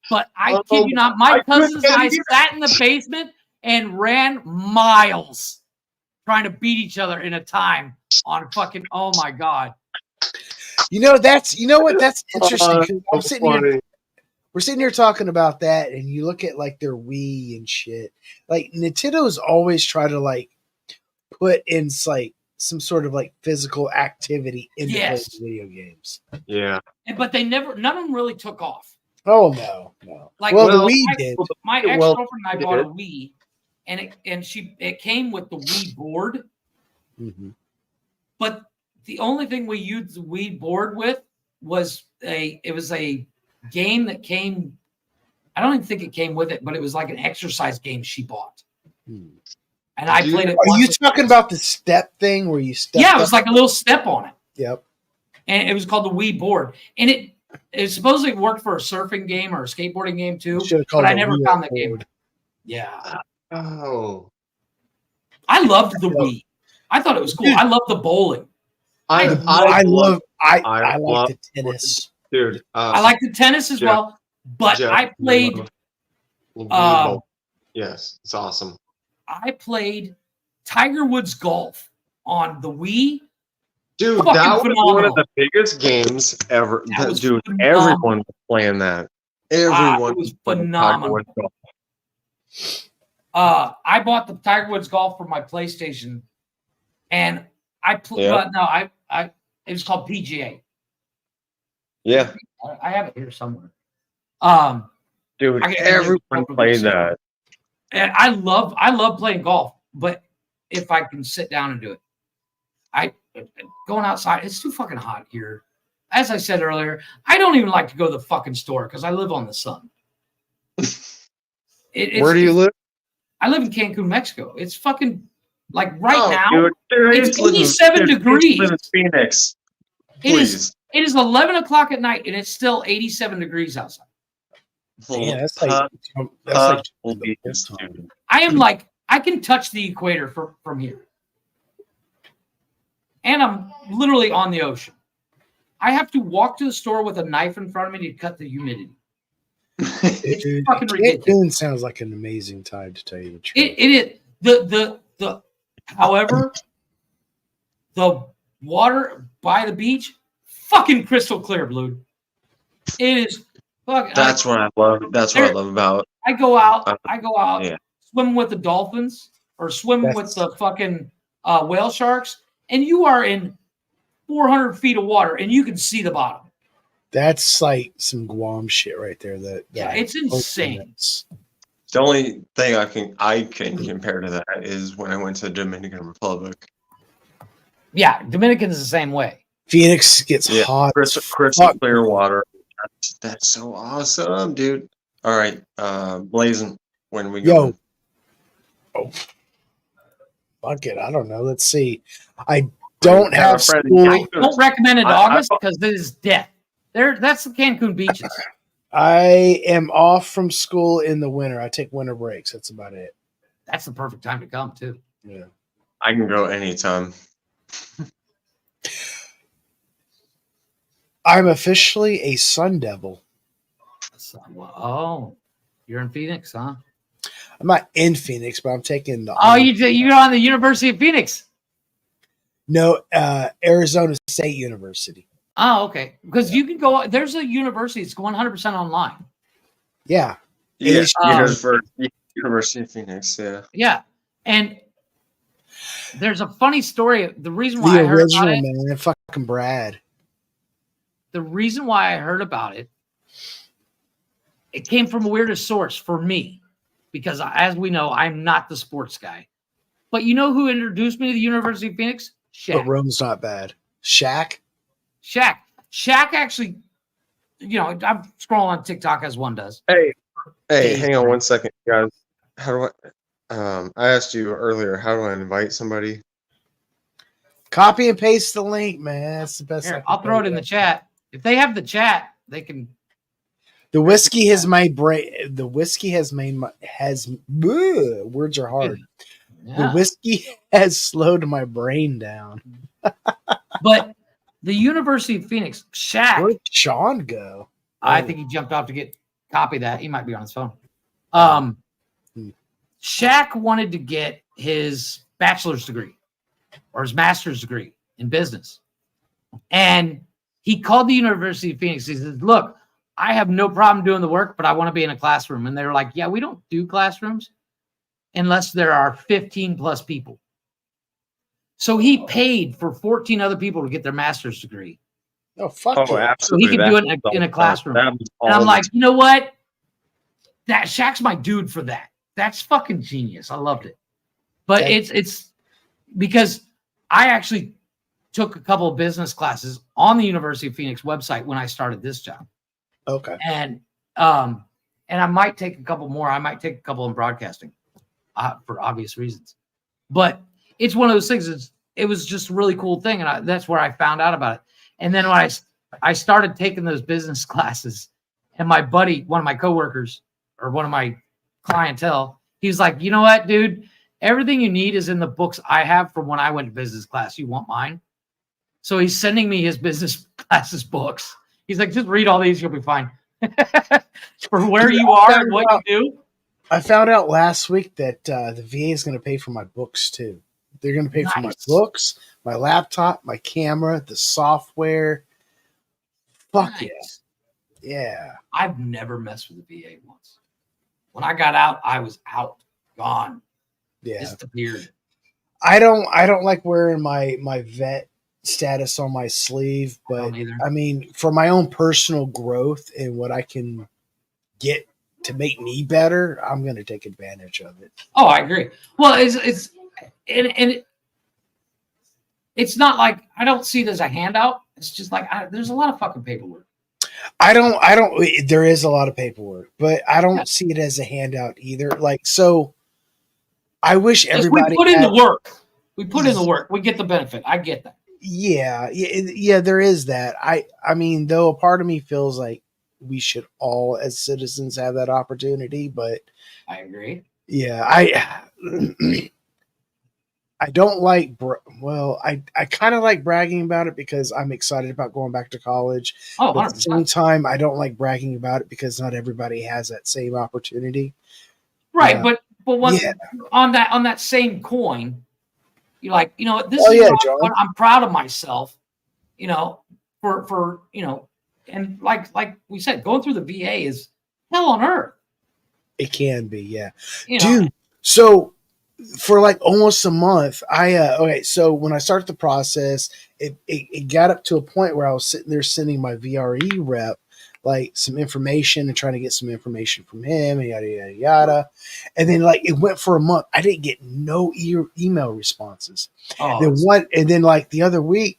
But I kid you not, my cousins and I sat in the basement and ran miles trying to beat each other in a time on fucking, oh my God. That's interesting. We're sitting here talking about that, and you look at like their Wii and shit. Like Nintendo's always try to like put in like some sort of like physical activity into video games. Yeah. But none of them really took off. Oh no. Like the Wii did. My ex-girlfriend and I bought a Wii, and it came with the Wii board. Mm-hmm. But the only thing we used the Wii board with was a game that came. I don't even think it came with it, but it was like an exercise game she bought. And I played it. Are you talking about the step thing where you step? Yeah, it was like a little step on it. Yep. And it was called the Wii board, and it supposedly worked for a surfing game or a skateboarding game too. But I never found that game. Yeah. Oh. I loved the Wii. I thought it was cool. I loved the bowling. I like the tennis. Dude, I like the tennis as well, but I played. Yes, it's awesome. I played Tiger Woods golf on the Wii. Dude, that was one of the biggest games ever. Dude, everyone was playing that. Everyone was phenomenal. I bought the Tiger Woods golf for my PlayStation, and I played. It was called PGA. Yeah, I have it here somewhere. dude, I can- everyone played that. And I love playing golf, but if I can sit down and do it, going outside, it's too fucking hot here. As I said earlier, I don't even like to go to the fucking store because I live on the sun. Where do you live? I live in Cancun, Mexico. It's fucking like right now. Dude, It's 87 degrees. Live in Phoenix. It is 11 o'clock at night, and it's still 87 degrees outside. Yeah, that's like I am like, I can touch the equator from here. And I'm literally on the ocean. I have to walk to the store with a knife in front of me to cut the humidity. It's fucking ridiculous. Cancun sounds like an amazing time, to tell you the truth. It is. However, the water by the beach, fucking crystal clear, Blue. It is fucking. That's what I love. That's what I love about. I go out, yeah. swim with the dolphins or swim with the fucking whale sharks, and you are in 400 feet of water, and you can see the bottom. That's like some Guam shit right there. Yeah, it's insane. The only thing I can compare to that is when I went to the Dominican Republic. Yeah, Dominican's the same way. Phoenix gets hot. Crystal clear water. That's so awesome, dude. All right, Blazing, when we go. Oh, fuck it. I don't know. Let's see. I don't have school. I don't recommend it to August because this is death. That's the Cancun beaches. I am off from school in the winter. I take winter breaks. That's about it. That's the perfect time to come, too. Yeah. I can go anytime. I'm officially a Sun Devil. Oh, you're in Phoenix, huh? I'm not in Phoenix, but I'm taking the. Oh, you're on the University of Phoenix. No, Arizona State University. Oh, okay. Because you can go. There's a university. It's 100% online. Yeah. Yes, for University of Phoenix. Yeah. Yeah, and there's a funny story. The reason why I heard about it, man, fucking Brad. The reason why I heard about it, it came from a weirdest source for me, because as we know, I'm not the sports guy. But you know who introduced me to the University of Phoenix? Shaq. But Rome's not bad. Shaq actually, I'm scrolling on TikTok as one does. Hey, hang on one second, guys. How do I asked you earlier, how do I invite somebody? Copy and paste the link, man. That's the best. Here, I'll throw it in the chat. If they have the chat, they can. The whiskey has made brain. The whiskey has made words are hard. Yeah. The whiskey has slowed my brain down. But the University of Phoenix, Shaq. Where'd Sean go? I think he jumped off to copy that. He might be on his phone. Shaq wanted to get his bachelor's degree or his master's degree in business. And he called the University of Phoenix. He said, look, I have no problem doing the work, but I want to be in a classroom. And they were like, yeah, we don't do classrooms unless there are 15 plus people. So he paid for 14 other people to get their master's degree. Oh, fuck yeah. So he could do it in a classroom. And I'm like, you know what? That Shaq's my dude for that. That's fucking genius. I loved it. But it's because I actually took a couple of business classes on the University of Phoenix website when I started this job. Okay. And I might take a couple more. I might take a couple in broadcasting for obvious reasons. But it's one of those things. It was just a really cool thing. And that's where I found out about it. And then when I started taking those business classes, and my buddy, one of my coworkers or one of my clientele, he was like, you know what, dude? Everything you need is in the books I have from when I went to business class. You want mine? So he's sending me his business classes books. He's like, just read all these. You'll be fine. For where you are and what you do. I found out last week that the VA is going to pay for my books too. They're going to pay for my books, my laptop, my camera, the software. Fuck yes. Yeah. I've never messed with the VA once. When I got out, I was out, gone. Yeah. Disappeared. I don't like wearing my vet status on my sleeve, but I mean, for my own personal growth and what I can get to make me better, I'm going to take advantage of it. Oh, I agree. Well, it's not like I don't see it as a handout. It's just like there's a lot of fucking paperwork. I don't. There is a lot of paperwork, but I don't see it as a handout either. Like, so I wish everybody we put in the work. We put in the work. We get the benefit. I get that. Yeah. There is that. I mean, though, a part of me feels like we should all, as citizens, have that opportunity. But I agree. Yeah, I don't like. I kind of like bragging about it because I'm excited about going back to college. Oh, but at the same time, I don't like bragging about it because not everybody has that same opportunity. Right, but on that same coin, you're like, this Oh, is yeah, what John. I'm proud of myself, for and like we said, going through the VA is hell on earth. It can be, yeah. You know. Dude, so for like almost a month, so when I started the process, it got up to a point where I was sitting there sending my VRE rep like some information and trying to get some information from him and yada yada yada. And then like it went for a month. I didn't get no email responses. And then like the other week,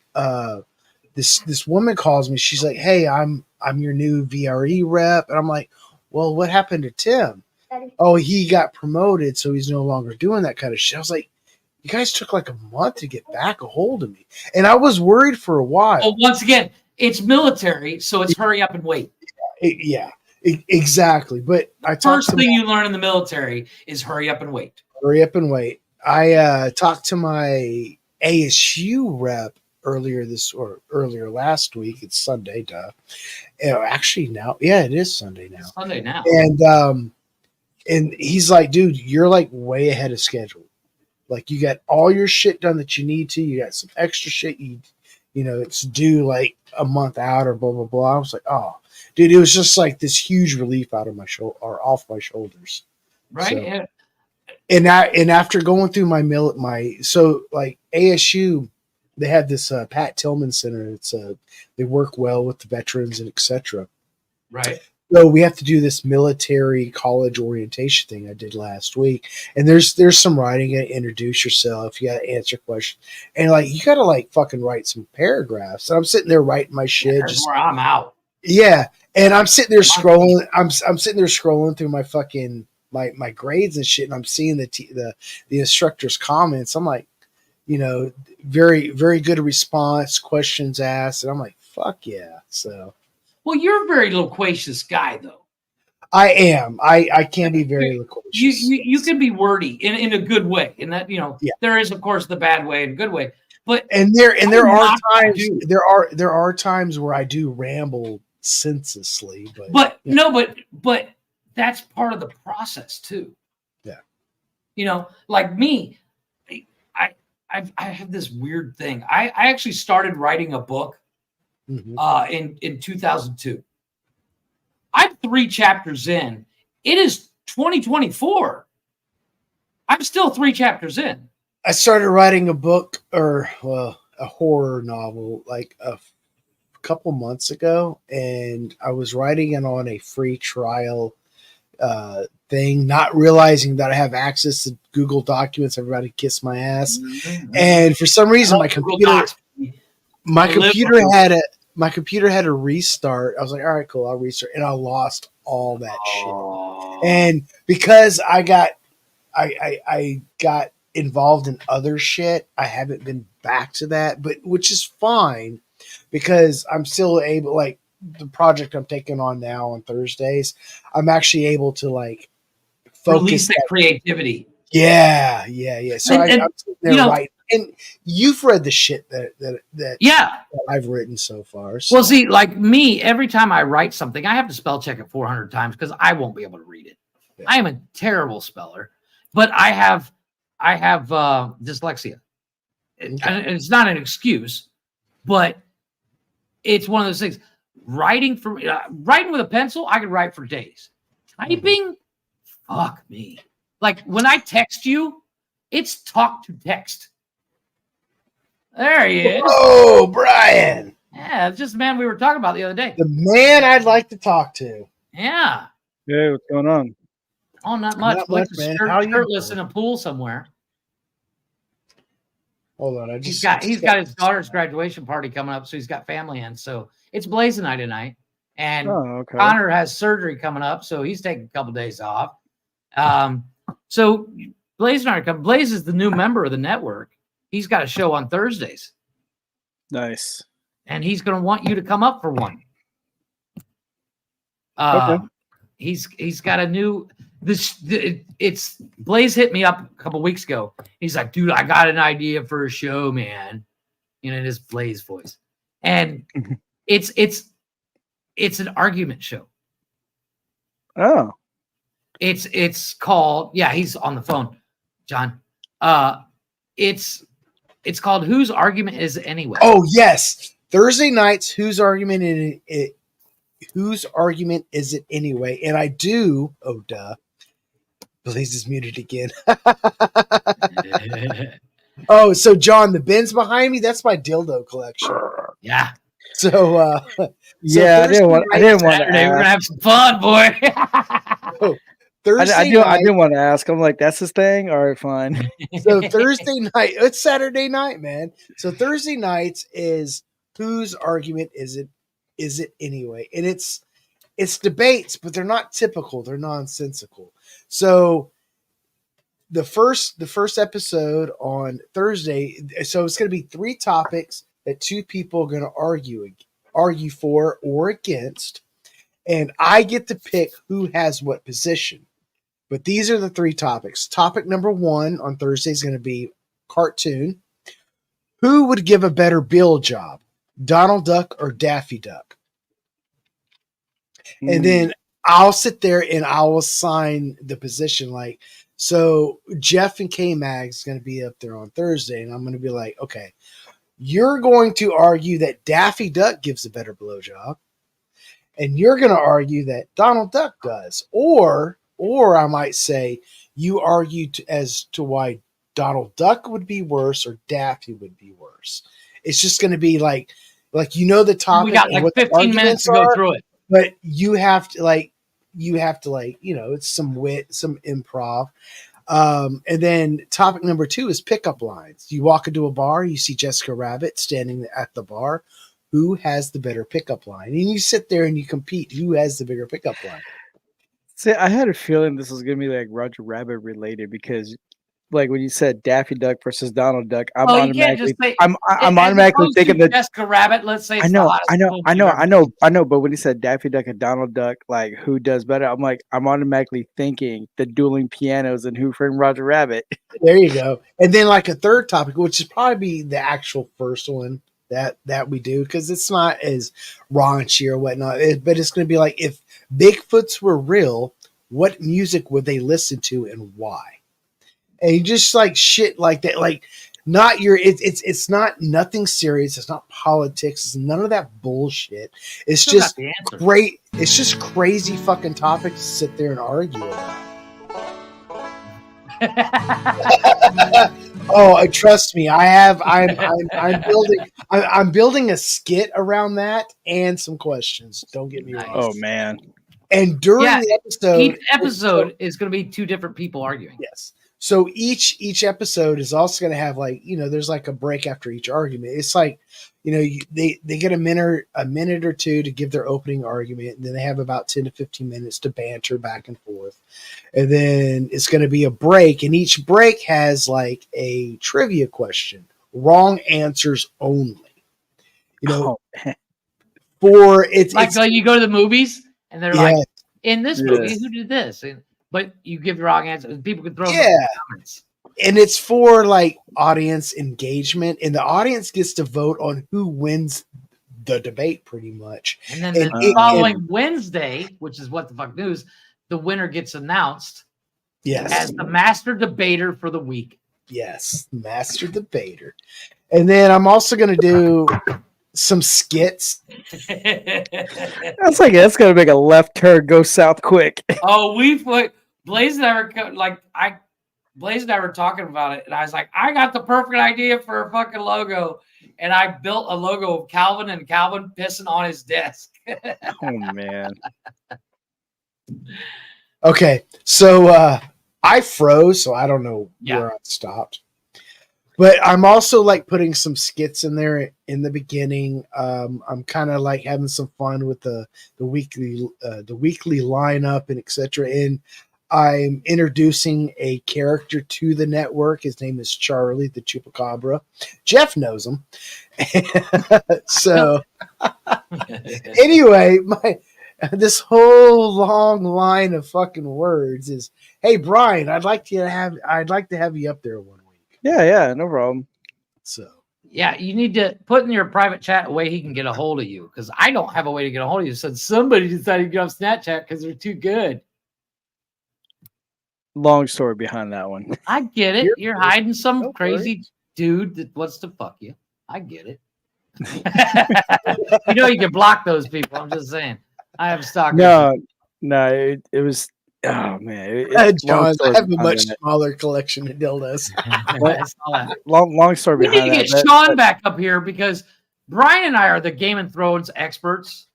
this woman calls me. She's like, "Hey, I'm your new VRE rep." And I'm like, "Well, what happened to Tim?" "Oh, he got promoted, so he's no longer doing that kind of shit." I was like, "You guys took like a month to get back a hold of me." And I was worried for a while. Well, once again, it's military, so it's hurry up and wait. Exactly. But First thing you learn in the military is hurry up and wait. Hurry up and wait. I talked to my ASU rep earlier last week. It's Sunday, duh. Actually, now, yeah, it is Sunday now. Sunday now. And he's like, "Dude, you're like way ahead of schedule. Like you got all your shit done that you need to. You got some extra shit it's due like a month out or blah blah blah." I was like, "Oh, dude," it was just like this huge relief out of my shoulder or off my shoulders. Right. So, and after going through so like ASU, they have this Pat Tillman Center. It's they work well with the veterans and etc. Right. So we have to do this military college orientation thing I did last week. And there's some writing. You got to introduce yourself. You got to answer questions. And like, you got to like fucking write some paragraphs. And I'm sitting there writing my shit. Where I'm out. Yeah. And I'm sitting there scrolling. I'm sitting there scrolling through my fucking, my grades and shit. And I'm seeing the instructor's comments. I'm like, very, very good response, questions asked. And I'm like, fuck yeah. So. Well, you're a very loquacious guy, though. I am. I can be very loquacious. You can be wordy in a good way, and that there is, of course, the bad way and good way. But there are times where I do ramble senselessly. But that's part of the process too. Yeah. Like me, I have this weird thing. I actually started writing a book. In 2002. I'm 3 chapters in. It is 2024. I'm still 3 chapters in. I started writing a book a horror novel like a couple months ago, and I was writing it on a free trial thing, not realizing that I have access to Google Documents. Everybody kiss my ass. And for some reason my computer had a restart. I was like, all right, cool, I'll restart. And I lost all that shit. And because I got involved in other shit, I haven't been back to that, which is fine because I'm still able, like the project I'm taking on now on Thursdays, I'm actually able to like focus release that creativity. Yeah. So I'm sitting there writing. And you've read the shit that I've written so far. So. Well, see, like me, every time I write something, I have to spell check it 400 times because I won't be able to read it. Yeah. I am a terrible speller, but I have dyslexia. And it's not an excuse, but it's one of those things. Writing with a pencil, I could write for days. Typing, fuck me. Like when I text you, it's talk to text. There he is. Oh, Brian. Yeah, it's just the man we were talking about the other day. The man I'd like to talk to. Yeah. Hey, what's going on? Oh, not much. Not Went much, to man. How you shirtless doing? in a pool somewhere. Hold on, He's got his daughter's graduation party coming up, so he's got family in. So it's Blaze night tonight, and okay. Connor has surgery coming up, so he's taking a couple days off. So Blaze and I are coming. Blaze is the new member of the network. He's got a show on Thursdays. Nice. And he's going to want you to come up for one. Okay. He's got a new. It's Blaze hit me up a couple weeks ago. He's like, dude, I got an idea for a show, man. In his Blaze voice, and it's an argument show. Oh, it's called. Yeah, he's on the phone, John. It's called Whose Argument Is It Anyway? Oh yes, Thursday nights. Whose argument Whose argument is it anyway? And I do. Oh duh. Blaze is muted again. Oh, so John, the bins behind me, that's my dildo collection. Yeah. So yeah, I didn't want to Saturday, we're gonna have some fun, boy. Thursday I night, didn't want to ask. I'm like, that's his thing? All right, fine. so Thursday night, it's Saturday night, man. So Thursday nights is Whose Argument Is It Anyway? And it's debates, but they're not typical, they're nonsensical. So the first episode on Thursday, so it's going to be 3 topics that 2 people are going to argue for or against, and I get to pick who has what position. But these are the 3 topics. Topic number 1 on Thursday is going to be cartoon. Who would give a better bill job, Donald Duck or Daffy Duck? And then I'll sit there and I'll assign the position. Like, so Jeff and K-Mag is going to be up there on Thursday, and I'm going to be like, okay, you're going to argue that Daffy Duck gives a better blowjob, and you're going to argue that Donald Duck does. Or I might say you argue as to why Donald Duck would be worse or Daffy would be worse. It's just going to be like the topic. We got like 15 minutes to go through it. But you have to it's some wit, some improv. And then topic number 2 is pickup lines. You walk into a bar, you see Jessica Rabbit standing at the bar. Who has the better pickup line? And you sit there and you compete. Who has the bigger pickup line? See, I had a feeling this was gonna be like Roger Rabbit related because, like when you said Daffy Duck versus Donald Duck, I'm automatically thinking that Jessica Rabbit. Let's say I know. But when he said Daffy Duck and Donald Duck, like who does better? I'm automatically thinking the dueling pianos and Who Framed Roger Rabbit. There you go. And then like a third topic, which is probably the actual first one that we do, because it's not as raunchy or whatnot. But it's going to be like, if Bigfoots were real, what music would they listen to and why? And you just like shit like that, like not your. It's not nothing serious. It's not politics. It's none of that bullshit. It's Still just got the answer. great. It's just crazy fucking topics to sit there and argue about. Oh, trust me, I'm building a skit around that and some questions. Don't get me wrong. Oh man! And during the episode, each episode is going to be 2 different people arguing. Yes. So each episode is also going to have there's like a break after each argument. It's like, they get a minute or 2 to give their opening argument, and then they have about 10 to 15 minutes to banter back and forth. And then it's going to be a break, and each break has like a trivia question, wrong answers only. For it's like you go to the movies and they're like, in this movie, Yes. who did this? But you give the wrong answer, and people can throw them in Yeah. the comments. And it's for like audience engagement, and the audience gets to vote on who wins the debate pretty much. And then the following Wednesday, which is What the Fuck News, the winner gets announced as the master debater for the week. Yes, master debater. And then I'm also going to do some skits. That's gonna make a left turn go south quick. Oh, Blaze and I are Blaze and I were talking about it, and I was like, I got the perfect idea for a fucking logo. And I built a logo of Calvin and Calvin pissing on his desk. Oh, man. Okay, so I froze, so I don't know where I stopped. But I'm also like putting some skits in there in the beginning. I'm kind of like having some fun with the weekly lineup and etc. And I'm introducing a character to the network. His name is Charlie the Chupacabra. Jeff knows him. So anyway, this whole long line of fucking words is, hey Brian, I'd like to have you up there one week. Yeah, no problem. So yeah, you need to put in your private chat a way he can get a hold of you, because I don't have a way to get a hold of you. So somebody decided to get off Snapchat because they're too good. Long story behind that one. I get it. You're hiding some crazy dude that wants to fuck you. I get it. You know you can block those people. I'm just saying. I have stalkers. No, it was. Oh man, John, I have a much smaller collection of dildos. I saw that. Long story We behind need to get Sean back up here because Brian and I are the Game of Thrones experts,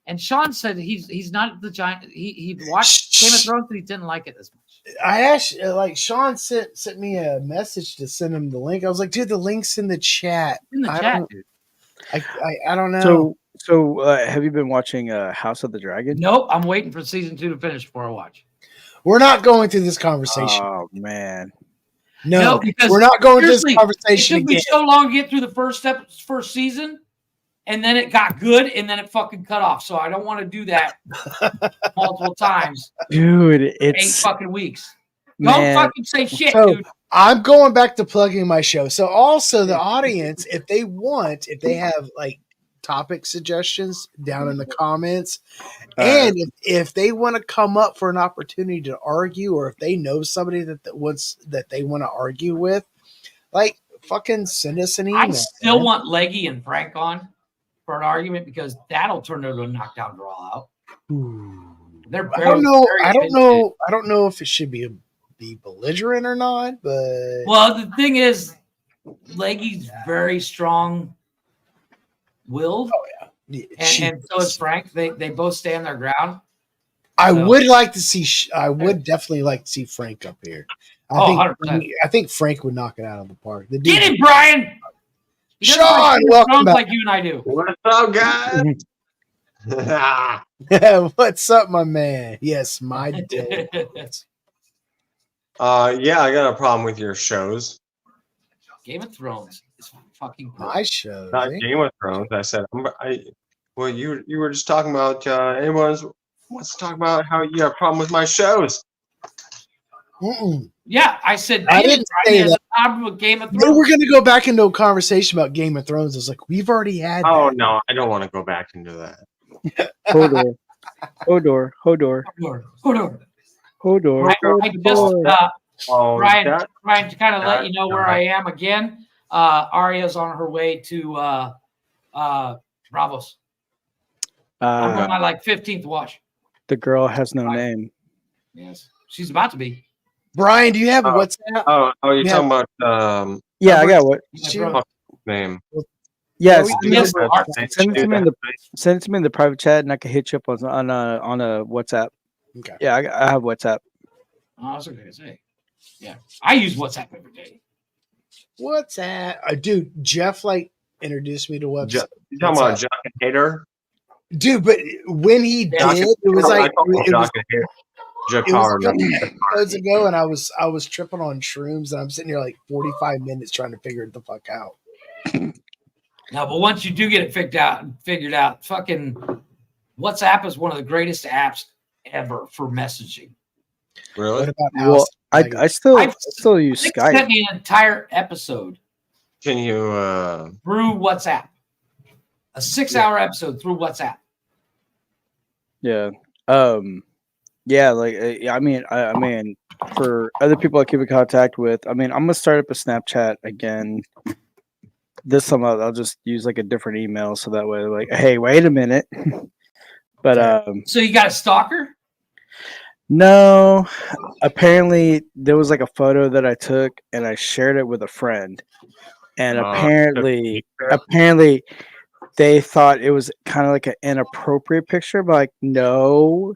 and Sean said he's not the giant. He watched Game of Thrones, but he didn't like it as much. I actually like Sean sent me a message to send him the link. I was like, dude, the link's in the chat. In the chat, dude. I don't know. So have you been watching House of the Dragon? Nope, I'm waiting for season 2 to finish before I watch. We're not going through this conversation. Oh man, no, because we're not going through this conversation it took again. me so long to get through the first season, and then it got good, and then it fucking cut off. So I don't want to do that multiple times, dude. It's 8 fucking weeks. Don't fucking say shit, so, dude. I'm going back to plugging my show. So also the audience, if they have like topic suggestions down in the comments, and if they want to come up for an opportunity to argue, or if they know somebody that they want to argue with, like fucking send us an email. I still want Leggy and Frank on for an argument because that'll turn into a knockdown draw out. They're I don't know if it should be belligerent or not, but well, the thing is, Leggy's very strong willed. Oh yeah, and so is Frank. They both stand their ground. I would like to see. I would definitely like to see Frank up here. I think Frank would knock it out of the park. Get him, Brian. Sean, welcome back. Like you and I do. What's up, guys? What's up, my man? Yes, my day. Yeah, I got a problem with your shows. Game of Thrones is fucking my show. Not Game of Thrones. I said, well, you were just talking about anyone wants to talk about how you have a problem with my shows. Yeah, I said I didn't say that. Problem with Game of Thrones. No, we're gonna go back into a conversation about Game of Thrones. It's like we've already had. Oh no, I don't want to go back into that. Hodor. Ryan, to kind of let you know where I am again, Arya's on her way to Bravos. I'm on my like 15th watch. The girl has no name. Yes, she's about to be. Brian, do you have a WhatsApp? Oh, you're talking about yeah, I got what name. Yes, send it to me in the private chat, and I can hit you up on a WhatsApp. Okay. Yeah, I have WhatsApp. Oh, I was going to say. Yeah, I use WhatsApp every day. WhatsApp, dude. Jeff like introduced me to WhatsApp. You talking about Jock and Hater? Dude, but when he did, it was like it was episodes ago, and I was tripping on shrooms, and I'm sitting here like 45 minutes trying to figure it the fuck out. No, but once you do get it figured out, fucking WhatsApp is one of the greatest apps ever for messaging. Really? Well, I still use Skype. Sent me an entire episode. Can you through WhatsApp? A 6-hour episode through WhatsApp. Yeah. Yeah. Like, I mean, for other people I keep in contact with, I mean, I'm gonna start up a Snapchat again. This time I'll just use like a different email, so that way, like, hey, wait a minute. But so you got a stalker? No, apparently there was like a photo that I took and I shared it with a friend, and apparently they thought it was kind of like an inappropriate picture, but like no,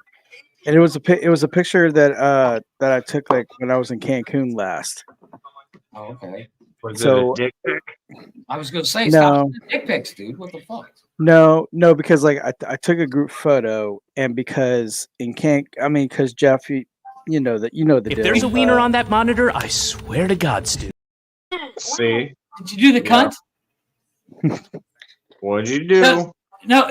and it was a picture that that I took like when I was in Cancun last. Oh, okay. Was So it a dick pic? I was gonna say, stop no, sending dick pics, dude. What the fuck? no, because like I took a group photo, and because because Jeff, you know that the If deal. there's a wiener on that monitor, I swear to God, Stu. See? Did you do the cunt? What'd you do? No. No.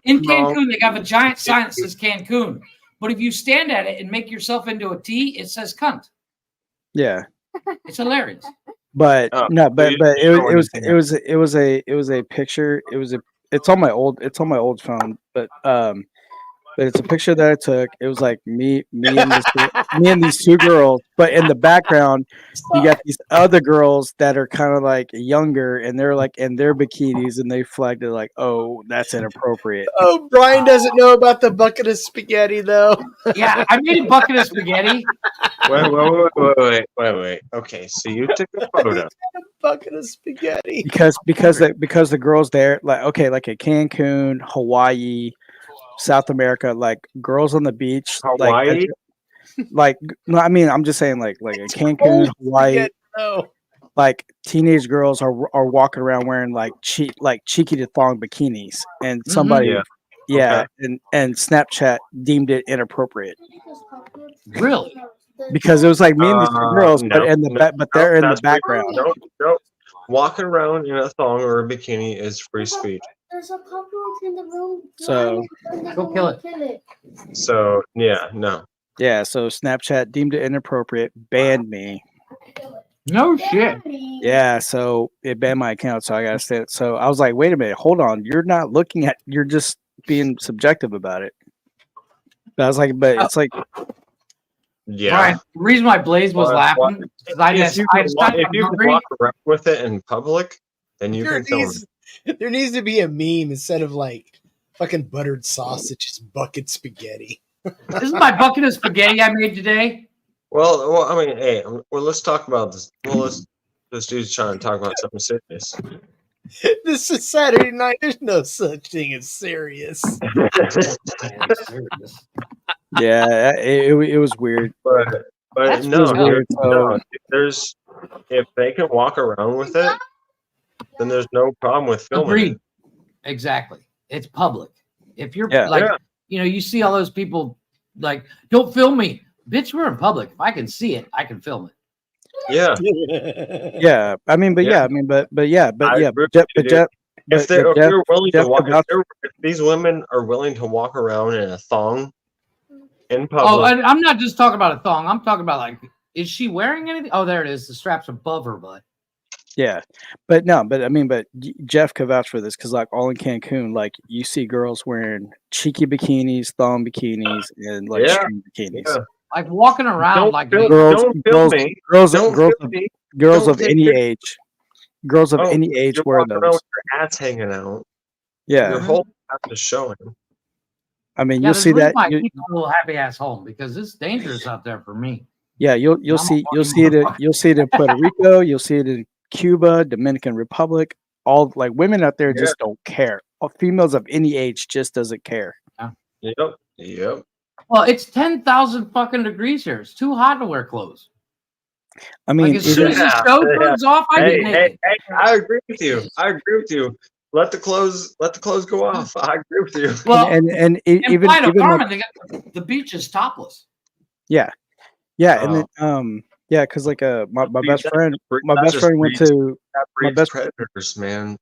In Cancun, they have a giant sign that says Cancun. But if you stand at it and make yourself into a T, it says cunt. Yeah. It's hilarious. But Oh, no, so but you but didn't show anything. it was a picture. It's on my old phone, but it's a picture that I took. It was like me and these two girls, but in the background you got these other girls that are kind of like younger, and they're like in their bikinis, and they flagged it like, oh, that's inappropriate. Oh, Brian doesn't know about the bucket of spaghetti though. Yeah, I made a bucket of spaghetti. Wait. Okay, so you took a photo. Bucket of spaghetti. Because the girls there, like, okay, like at Cancun, Hawaii, South America, like girls on the beach, Hawaii? no, I mean, I'm just saying, like in Cancun, Hawaii, No. like teenage girls are walking around wearing like cheeky to thong bikinis, and somebody, Okay. and Snapchat deemed it inappropriate Really? because it was like me and these two girls, but they're in the that's weird. background. Nope. Walking around in a thong or a bikini is free speech. There's a cockroach in the room. So go kill it. So yeah, no. Yeah, so Snapchat deemed it inappropriate, banned me. No shit. Yeah, so it banned my account, so I gotta stay. So I was like, wait a minute, hold on, you're just being subjective about it. But I was like, but it's like, yeah. Brian, the reason why Blaze was laughing is if you can walk around with it in public, then you can film it. There needs to be a meme instead of like fucking buttered sausage, it's bucket spaghetti. This is my bucket of spaghetti I made today. Well, I mean, hey, let's talk about this. Well, this dude's trying to talk about something serious. This is Saturday night. There's no such thing as serious. yeah, it was weird. But if they can walk around with it, then there's no problem with filming. Agreed. It. Exactly. It's public. If you're Yeah. you see all those people like, don't film me. Bitch, we're in public. If I can see it, I can film it. Yeah. Yeah. I mean, but if they're willing to walk, if these women are willing to walk around in a thong in public. Oh, I'm not just talking about a thong. I'm talking about like, is she wearing anything? Oh, there it is. The strap's above her butt. Yeah, but Jeff could vouch for this because like all in Cancun, like you see girls wearing cheeky bikinis, thong bikinis, and like string bikinis. Yeah. Like walking around girls of any age. Girls of any age wear those. With your ass hanging out. Yeah. Your whole ass is showing. I mean, you'll see that. Keep a little happy ass home because it's dangerous out there for me. Yeah, you'll see it in Puerto Rico. You'll see it in Cuba, Dominican Republic. All like women out there just don't care. Females of any age just doesn't care. Yep. Well, it's 10,000 fucking degrees here. It's too hot to wear clothes. I mean, as soon as the show turns off, I get naked. Hey, I agree with you. Let the clothes go off. I agree with you. Well, and even Carmen, they got the beach is topless. Yeah, and then because like my best friend went to predators, man.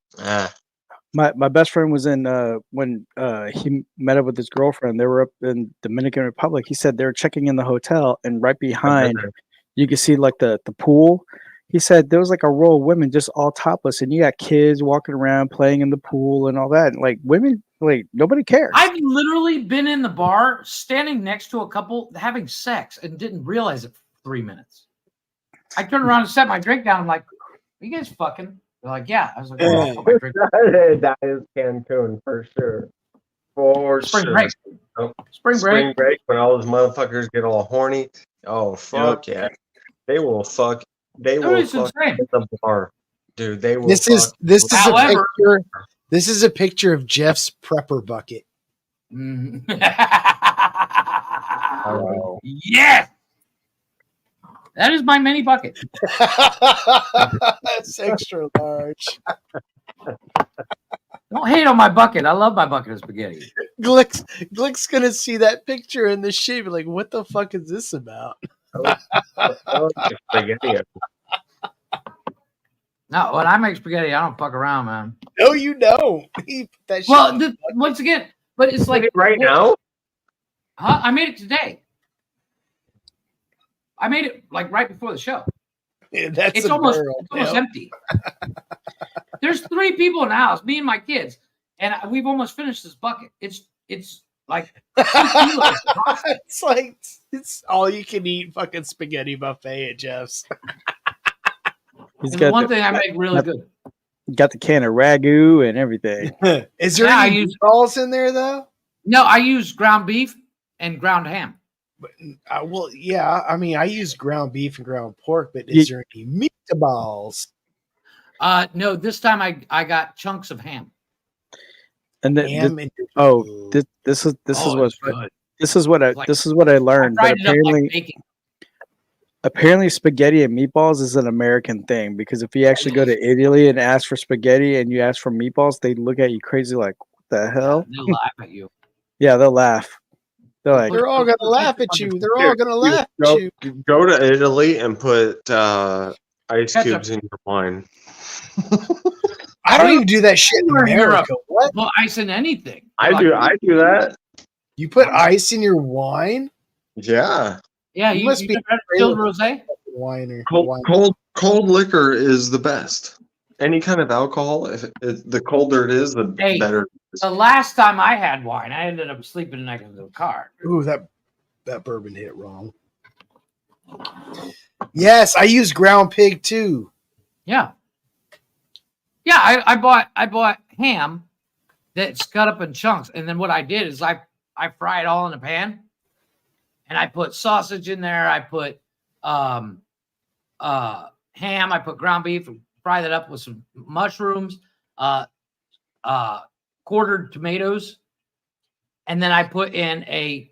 My best friend was in when he met up with his girlfriend. They were up in Dominican Republic. He said they were checking in the hotel, and right behind you could see like the pool. He said there was like a row of women just all topless, and you got kids walking around playing in the pool and all that. And, like women, like nobody cares. I've literally been in the bar standing next to a couple having sex and didn't realize it for 3 minutes. I turned around and set my drink down. I'm like, "Are you guys fucking?" They're like, "Yeah." I was like, "Oh, my drink." That is Cancun for sure. For Spring sure. break. Oh, Spring break. when all those motherfuckers get all horny. Oh fuck yeah. They will fuck It's insane. at the bar. Dude, they will This is fuck. However- this is a picture of Jeff's prepper bucket. Mhm. Wow. Yes. That is my mini bucket. That's extra large. Don't hate on my bucket. I love my bucket of spaghetti. Glick's gonna see that picture in the shape like, what the fuck is this about? Spaghetti. No, when I make spaghetti, I don't fuck around, man. No, you don't. He put that shit Well, in the once again, but it's like right now. Huh? I made it today. I made it like right before the show. Yeah, that's It's a almost barrel, almost yep. empty. There's 3 people in the house, me and my kids, and we've almost finished this bucket. It's like 2 kilos. It's like it's all you can eat fucking spaghetti buffet at Jeff's. He's And the one thing I make really good. Got the can of ragu and everything. Is there Yeah, any meatballs in there though? No, I use ground beef and ground ham. Well, yeah. I mean, I use ground beef and ground pork, but is there any meatballs? No, this time I got chunks of ham. And Ham and this is Oh, what it's good. this is what I Like- this is what I learned. I That fried it up like bacon. apparently spaghetti and meatballs is an American thing, because if you actually go to Italy and ask for spaghetti and you ask for meatballs, they look at you crazy like, what the hell? They'll laugh at you. Yeah, they'll laugh. They're like, They're all gonna laugh at you. They're all gonna laugh at you. Go to Italy and put ice cubes in your wine. I don't even do that shit in We're in Europe. America. What? Well, ice in anything. I do that. You put ice in your wine? Yeah. Yeah, You you must must be be chilled rosé. Winer. Cold liquor is the best. Any kind of alcohol, the colder it is, the Hey, better. the last time I had wine, I ended up sleeping next to the car. Ooh, that bourbon hit wrong. Yes, I use ground pig too. Yeah. Yeah, I bought ham that's cut up in chunks, and then what I did is I fry it all in a pan, and I put sausage in there. I put ham. I put ground beef. And fry that up with some mushrooms, quartered tomatoes, and then I put in a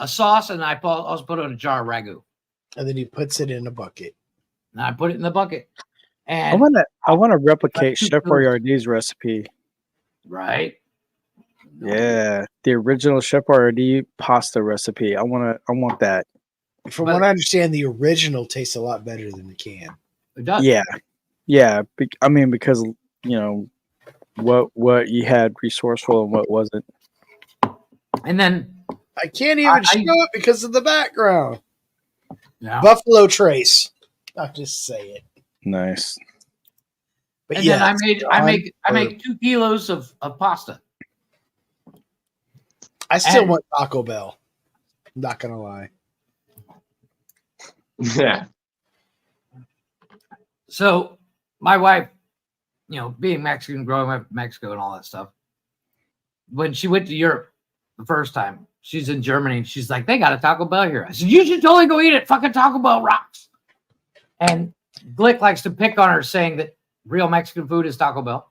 sauce, and I also put it in a jar of ragu. And then he puts it in a bucket. And I put it in the bucket. I And want to replicate Chef Boyardee's recipe. right. Yeah, the original Chef Boyardee pasta recipe. I want that. From what I understand, the original tastes a lot better than the can. It does. Yeah. I mean, because what you had resourceful and what wasn't. And then I can't even show it because of the background. Yeah. Buffalo Trace. I'll just say it. Nice. But and yeah, then I make 2 kilos of pasta. I still and- want Taco Bell. I'm not gonna lie. Yeah. So my wife, being Mexican, growing up in Mexico and all that stuff, when she went to Europe the first time, she's in Germany and she's like, they got a Taco Bell here. I said, you should totally go eat it. Fucking Taco Bell rocks. And Glick likes to pick on her, saying that real Mexican food is Taco Bell.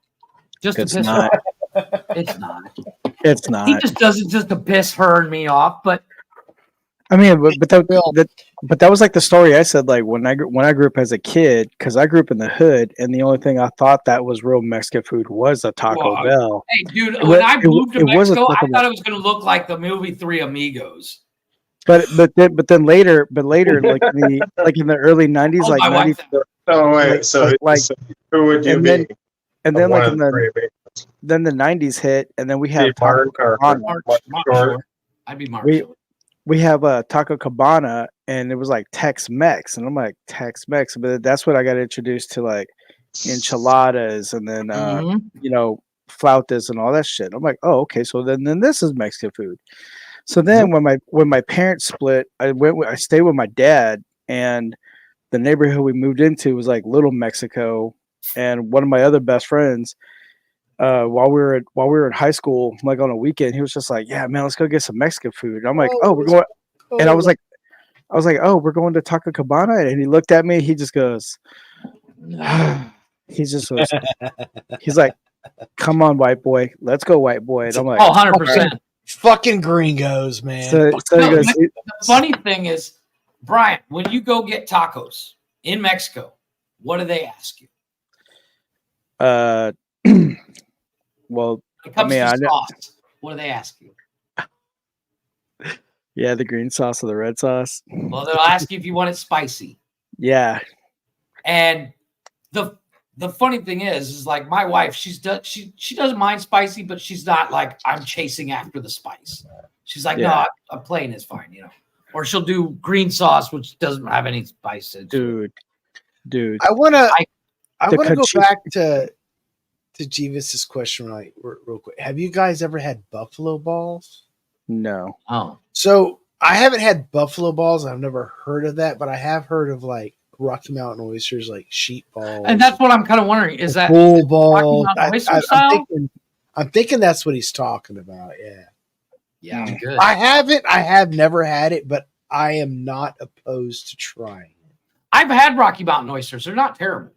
Just to It's piss her not. off. It's not. It's He not. just does it just to piss her and me off. But I mean, but that was like the story I said. Like when I grew up as a kid, because I grew up in the hood, and the only thing I thought that was real Mexican food was a Taco Well, Bell. hey, dude, It when wa- I it- moved to it wasn't Mexico, I Taco thought Bell. it was going to look like the movie Three Amigos. But then later, like in the early '90s, Oh, like my 90, wife. So wait, so who would you and be? then Of like one in of the three then the '90s hit, and then we have Steve Taco Martin or Cabana. Martin Short? I'd be Mark. We have a Taco Cabana, and it was like Tex-Mex, and I'm like Tex-Mex, but that's what I got introduced to, like enchiladas, and then flautas and all that shit. I'm like, oh, okay, so then this is Mexican food. So then when my parents split, I stayed with my dad, and the neighborhood we moved into was like Little Mexico, and one of my other best friends, while we were in high school, like on a weekend, he was just like, "Yeah, man, let's go get some Mexican food." And I'm like, "Oh, we're going," and I was like, "Oh, we're going to Taco Cabana," and he looked at me. He just goes, he just goes, he's like, "Come on, white boy, let's go, white boy." And I'm like, 100%. Fucking gringos, man. So he No, goes, the funny thing is, Brian, when you go get tacos in Mexico, what do they ask you? well, When it I comes mean, to I know, sauce, what do they ask you? yeah, the green sauce or the red sauce. Well, they'll ask you if you want it spicy. Yeah, And the funny thing is like my wife, she doesn't mind spicy, but she's not like I'm chasing after the spice. She's like, Yeah. no, a plain is fine, you know. Or she'll do green sauce, which doesn't have any spice in it. dude. I wanna the go conchi- back to Jeevis's question real quick. Have you guys ever had buffalo balls? No. Oh. So I haven't had buffalo balls. I've never heard of that, but I have heard of like Rocky Mountain oysters, like sheep balls. And that's what I'm kind of wondering. Is that bull ball? Rocky Mountain oyster style? I'm thinking that's what he's talking about. Yeah. Yeah, I'm good. I have never had it, but I am not opposed to trying. I've had Rocky Mountain oysters. They're not terrible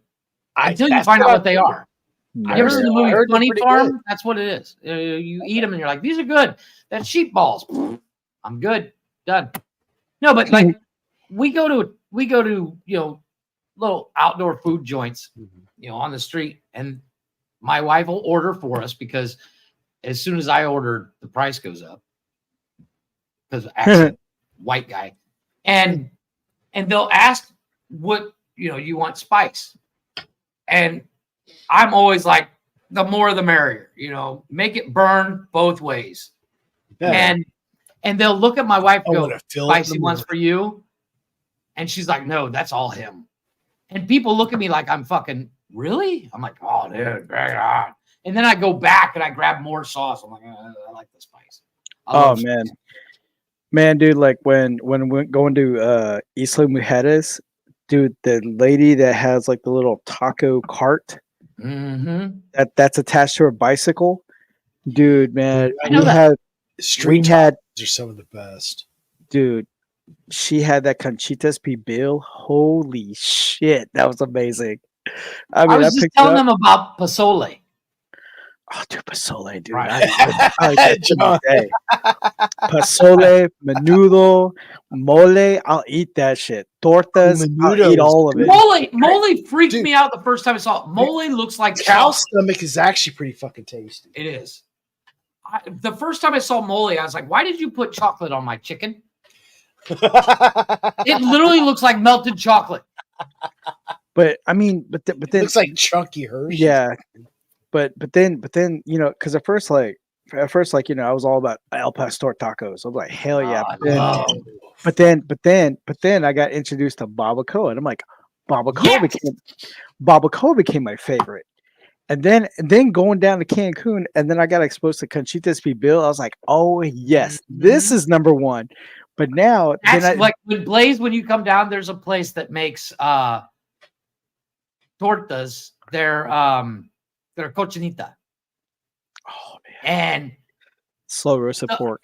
until you that's find out what what they are. You ever seen the I movie heard they're Funny pretty Farm? good. That's what it is. You eat them and you're like, these are good. That's sheep balls. I'm good. Done. No, but like we go to little outdoor food joints, on the street, and my wife will order for us because as soon as I order, the price goes up because accent white guy, and they'll ask what you want spice, and I'm always like, the more the merrier, make it burn both ways. Yeah. And they'll look at my wife and I go, wanna feel it in spicy the ones morning. for you. And she's like, no, that's all him. And people look at me like I'm fucking, really? I'm like, oh, dude, bring it on. And then I go back and I grab more sauce. I'm like, I like the spice. Oh man, dude, like when we're going to Isla Mujeres, dude, the lady that has like the little taco cart that's attached to her bicycle, dude, man, I know we that. had Street tacos are some of the best. dude. She had that Conchitas Pibil. Holy shit, that was amazing. I mean, I was just picked it telling up. them about pozole. Oh, dude, pozole, dude. Right. I John. hey, pozole, menudo, mole. I'll eat that shit. Tortas. I'll Menudo eat all of is it. Mole freaked me out the first time I saw it. Mole looks like cow chocolate. stomach is actually pretty fucking tasty. It is. The first time I saw mole, I was like, why did you put chocolate on my chicken? It literally looks like melted chocolate. But I mean, but then looks like chunky Hershey's. yeah. But then because at first, I was all about El Pastor tacos. I'm like, hell yeah. But then I got introduced to barbacoa, and I'm like, barbacoa became my favorite. And then going down to Cancun, and then I got exposed to Conchitas Pibil. I was like, oh yes, this is number one. But now, That's like when Blaze, when you come down, there's a place that makes tortas. They're cochinita. Oh man. And slow roasted pork.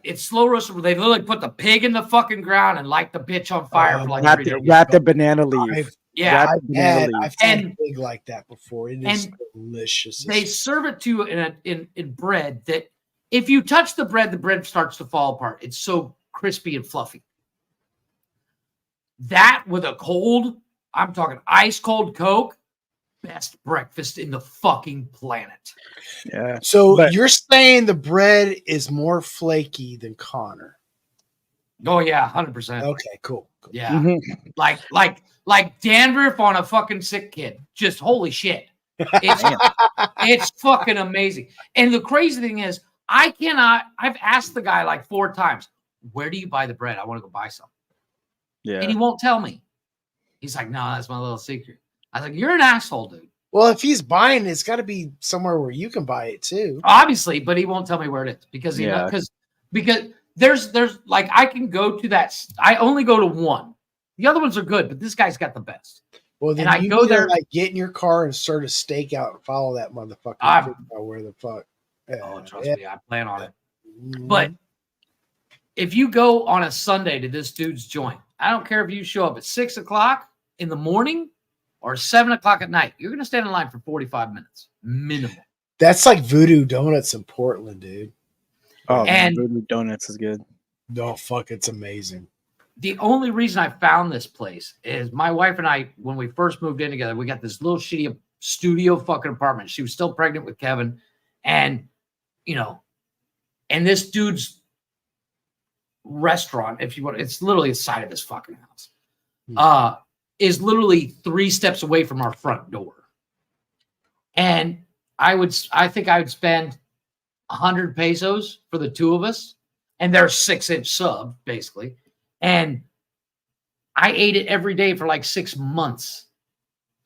It's slow roasted. They literally put the pig in the fucking ground and light the bitch on fire for like 3 days. Wrap the banana leaf. I've had pig like that before. It is delicious. They serve it to you in bread that if you touch the bread starts to fall apart. It's so crispy and fluffy. That with a cold, I'm talking ice cold Coke, best breakfast in the fucking planet. Yeah. So you're saying the bread is more flaky than Connor? Oh yeah, 100%. Okay, cool. Yeah, like dandruff on a fucking sick kid. Just holy shit. It's fucking amazing. And the crazy thing is, I've asked the guy like 4 times, where do you buy the bread? I want to go buy some. Yeah. And he won't tell me. He's like, no, that's my little secret. I was like, you're an asshole, dude. Well, if he's buying it, it's got to be somewhere where you can buy it too. Obviously, but he won't tell me where it is because because there's like I can go to that. I only go to one. The other ones are good, but this guy's got the best. Well, then and I you go need there. to like get in your car and start a stakeout and follow that motherfucker. I'm- Figure out where the fuck. Oh, trust me, I plan on it. But if you go on a Sunday to this dude's joint, I don't care if you show up at 6 o'clock in the morning or 7 o'clock at night, you're going to stand in line for 45 minutes minimum. That's like Voodoo Donuts in Portland, dude. Oh, man, And- Voodoo Donuts is good. No, fuck, it's amazing. The only reason I found this place is my wife and I, when we first moved in together, we got this little shitty studio fucking apartment. She was still pregnant with Kevin. And, you know, and this dude's restaurant, if you want, it's literally the side of his fucking house, is literally 3 steps away from our front door. And I think I would spend 100 pesos for the two of us. And they're 6-inch sub, basically. And I ate it every day for like 6 months.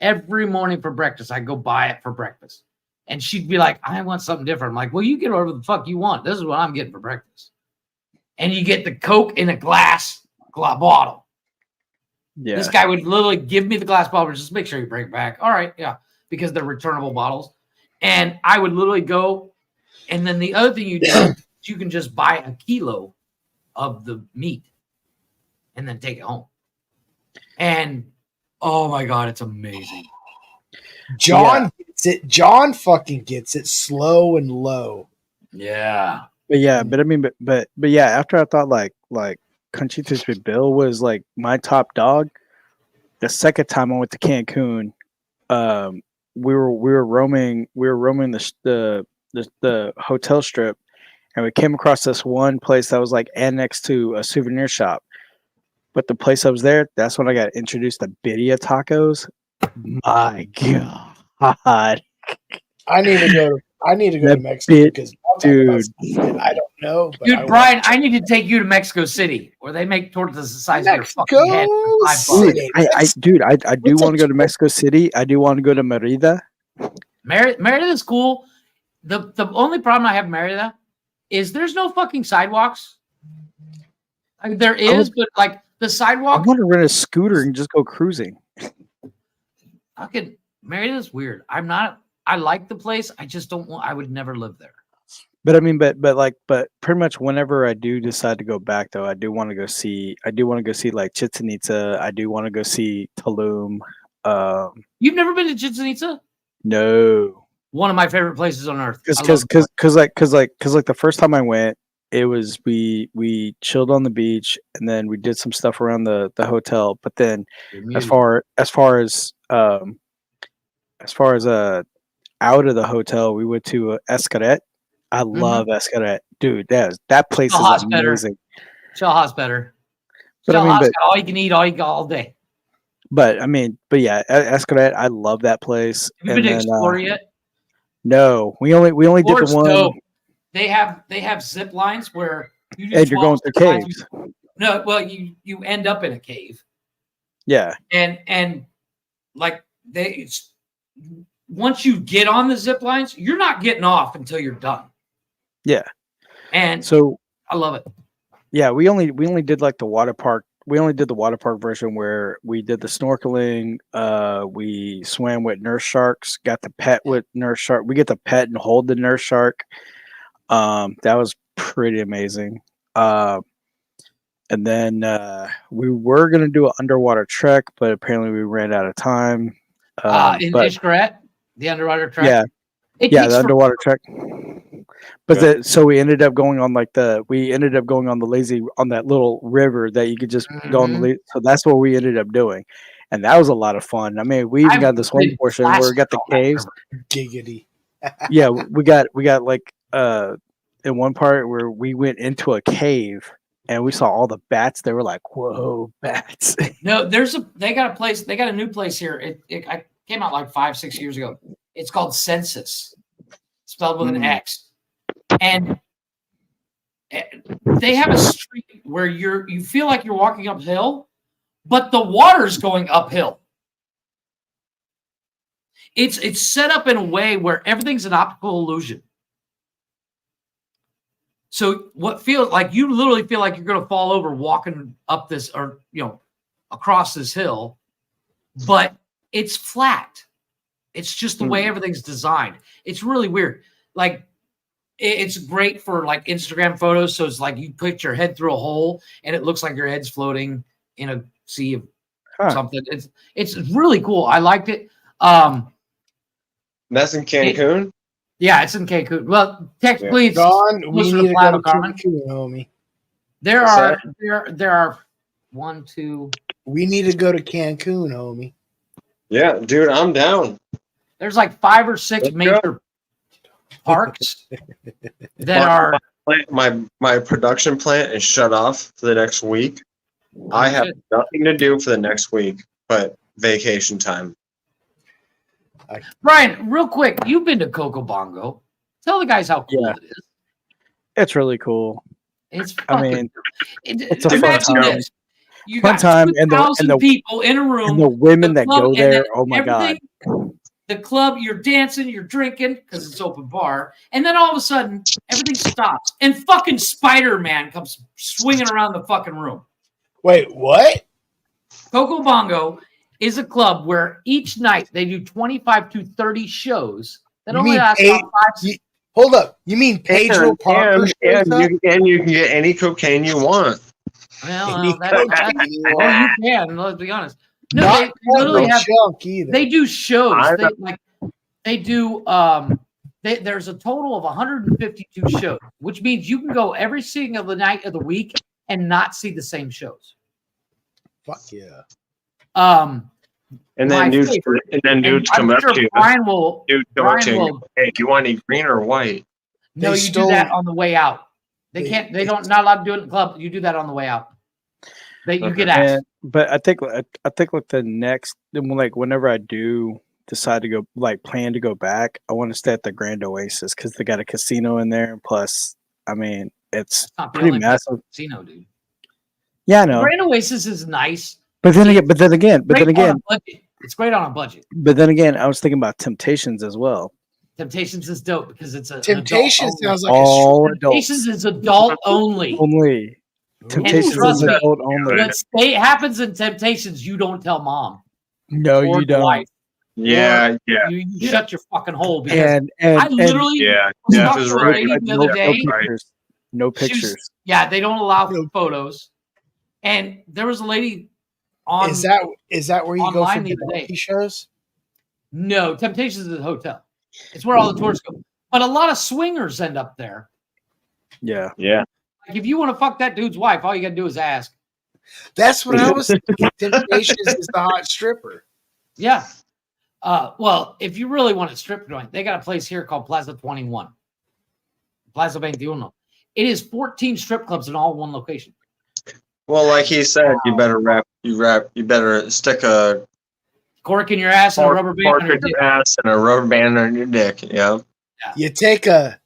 Every morning for breakfast, I'd go buy it for breakfast. And she'd be like, I want something different. I'm like, well, you get whatever the fuck you want. This is what I'm getting for breakfast. And you get the Coke in a glass bottle. Yeah. This guy would literally give me the glass bottle and just make sure you bring it back. All right, yeah, because they're returnable bottles. And I would literally go. And then the other thing you do, you can just buy a kilo of the meat and then take it home. And oh my God, it's amazing. John gets it. John fucking gets it slow and low. Yeah. But yeah, but I mean, but yeah, after I thought like Conchitas with Bill was like my top dog, the second time I went to Cancun, we were roaming the hotel strip, and we came across this one place that was like annexed to a souvenir shop. But the place I was there, that's when I got introduced to birria tacos. My God. I need to go to Mexico because dude, I don't know. But Dude, Brian, I need to take you to Mexico City where they make tortas the size of your fucking head. For $5. Dude, I do want to go to Mexico City. I do want to go to Merida. Merida is cool. The only problem I have in Merida is there's no fucking sidewalks. Like, there is, but like the sidewalk. I want to rent a scooter and just go cruising. Fucking Merida's weird. I like the place. I just don't want. I would never live there. But I mean, but pretty much whenever I do decide to go back, though, I do want to go see like Chichen Itza. I do want to go see Tulum. You've never been to Chichen Itza? No. One of my favorite places on earth. Because the first time I went, it was we chilled on the beach and then we did some stuff around the hotel. But then as far as out of the hotel, we went to Escaret. I love Escaret, dude. That place is amazing. Shellhot's better. But I mean, Shellhot's got all you can eat all day. But yeah, Escaret. I love that place. Have you been to Explore yet? No, we only did the one. Dope. They have zip lines where you're going through caves. No, well, you end up in a cave. Yeah, and like once you get on the zip lines, you're not getting off until you're done. Yeah, and so I love it. Yeah, we only did like the water park. We only did the water park version where we did the snorkeling. We swam with nurse sharks. Got the pet with nurse shark. We get the pet and hold the nurse shark. That was pretty amazing. And then we were gonna do an underwater trek, but apparently we ran out of time. In Xcaret, the underwater trek. Yeah, the underwater trek. But so we ended up going on that little river that you could just go on the. So that's what we ended up doing, and that was a lot of fun. I mean, we even got this one portion where we got the caves. Giggity. Yeah, we got like in one part where we went into a cave and we saw all the bats. They were like, "Whoa, bats!" No, they got a new place here. It came out like 5-6 years ago. It's called Census, spelled with an X. And they have a street where you feel like you're walking uphill, but the water's going uphill. It's set up in a way where everything's an optical illusion. So what feels like you literally feel like you're going to fall over walking up this or across this hill, but it's flat. It's just the way everything's designed. It's really weird. Like it's great for like Instagram photos. So it's like you put your head through a hole and it looks like your head's floating in a sea of something. It's really cool. I liked it. That's in Cancun? Yeah, it's in Cancun. Well, technically it's Don, we closer need to to Playa go del to Carmen. Cancun, homie. There are 1, 2. We need to go to Cancun, homie. Yeah, dude, I'm down. There's like 5 or 6 major parks that are. My production plant is shut off for the next week. I have nothing to do for the next week but vacation time. Brian, real quick, you've been to Coco Bongo. Tell the guys how cool it is. It's really cool. It's I mean, it's a fun imagine time. this. You Fun got time, and 2,000 people in a room. and the women that club, go and there. then Oh my god! The club, you're dancing, you're drinking because it's open bar, and then all of a sudden everything stops, and fucking Spider-Man comes swinging around the fucking room. Wait, what? Coco Bongo is a club where each night they do 25 to 30 shows that only last about 5. Hold up. You mean Pedro Parker? And you can get any cocaine you want. Well, you can. Let's be honest. No, they literally have. They do shows. They do. There's a total of 152 shows, which means you can go every single night of the week and not see the same shows. Fuck yeah. And then dudes come up to you. Brian will. Hey, do you want any green or white? No, you do that on the way out. They can't. They don't. Not allowed to do it in the club. You do that on the way out. You get asked. But I think like the next, like whenever I do decide to go, like plan to go back, I want to stay at the Grand Oasis because they got a casino in there. Plus, I mean, it's pretty massive. Casino, dude. Yeah, I know. Grand Oasis is nice. But then again, it's great on a budget. But then again, I was thinking about Temptations as well. Temptations is dope because it's a Temptations sounds like Temptations is adult only. Only. Temptations is adult only. What happens in Temptations, you don't tell mom. No, you don't. Wife. Yeah. You shut your fucking hole. Because and I literally was talking to a lady the other day. No pictures. They don't allow photos. And there was a lady on. Is that where you go for the the shows? No, Temptations is a hotel. It's where all the tourists go. But a lot of swingers end up there. Yeah. Yeah. Like if you want to fuck that dude's wife, all you gotta do is ask. That's what I was thinking. Temptations is the hot stripper. Yeah. Well, if you really want a strip joint, they got a place here called Plaza 21. Plaza 21. It is 14 strip clubs in all one location. Well, like he said, you better stick a cork in your ass and a rubber band on your dick. Ass and a rubber band on your dick. Yeah. You take a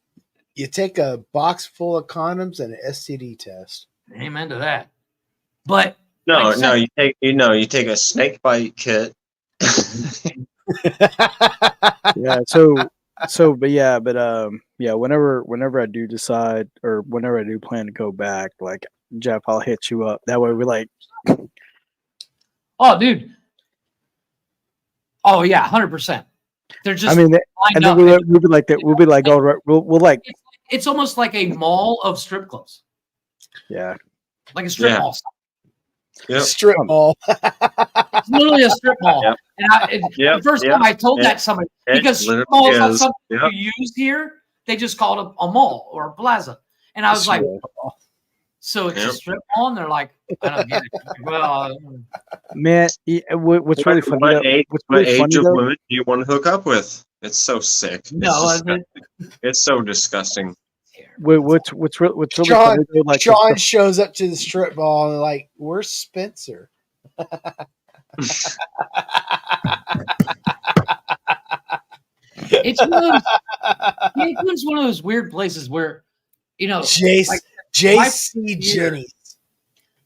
box full of condoms and an STD test. Amen to that. But you take a snake bite kit. Whenever I do decide or whenever I do plan to go back, like Jeff, I'll hit you up. That way we're like, oh, dude. Oh yeah, 100%. They're just. I mean, and then we'll be like that. We'll be like, all right, we'll like. It's almost like a mall of strip clubs. Yeah. Like a strip mall. Yep. Strip mall. It's literally a strip mall. Yep. And the first time I told that to somebody, because strip mall is not something you use here, they just called it a mall or a plaza. And I was like, so it's a strip mall? And they're like, I don't get it. Well, man, what's really funny? What age of women do you want to hook up with? It's so sick. No, it's so disgusting. What's really Sean, funny? Though, like Sean shows up to the strip mall and like, where's Spencer? It's one of those weird places where, JC Jennings.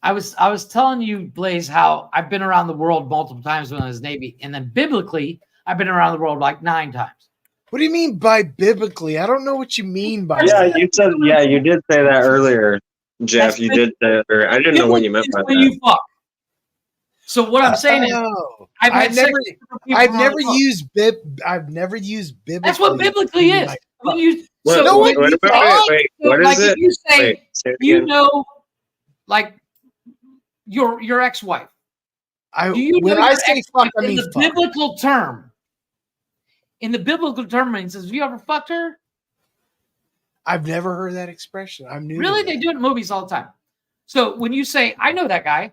I was telling you, Blaze, how I've been around the world multiple times when I was Navy, and then biblically, I've been around the world like 9 times. What do you mean by biblically? I don't know what you mean by that. You did say that earlier, Jeff. You did say that earlier. I didn't know what you meant by that. You fuck. So what I'm saying is, I've had sex with different people I've from never around the world. used I've never used biblically. That's what biblically is. When you, What- so wait, when you wait, say, wait, wait, so what is like if it? you say, Wait, say it you again. know, like your ex-wife. Do you when know I your say ex-wife fuck, I in mean the fuck. biblical term? In the biblical term, it says, "Have you ever fucked her?" I've never heard that expression. I'm new. Really, to they that. do it in movies all the time. So when you say, "I know that guy,"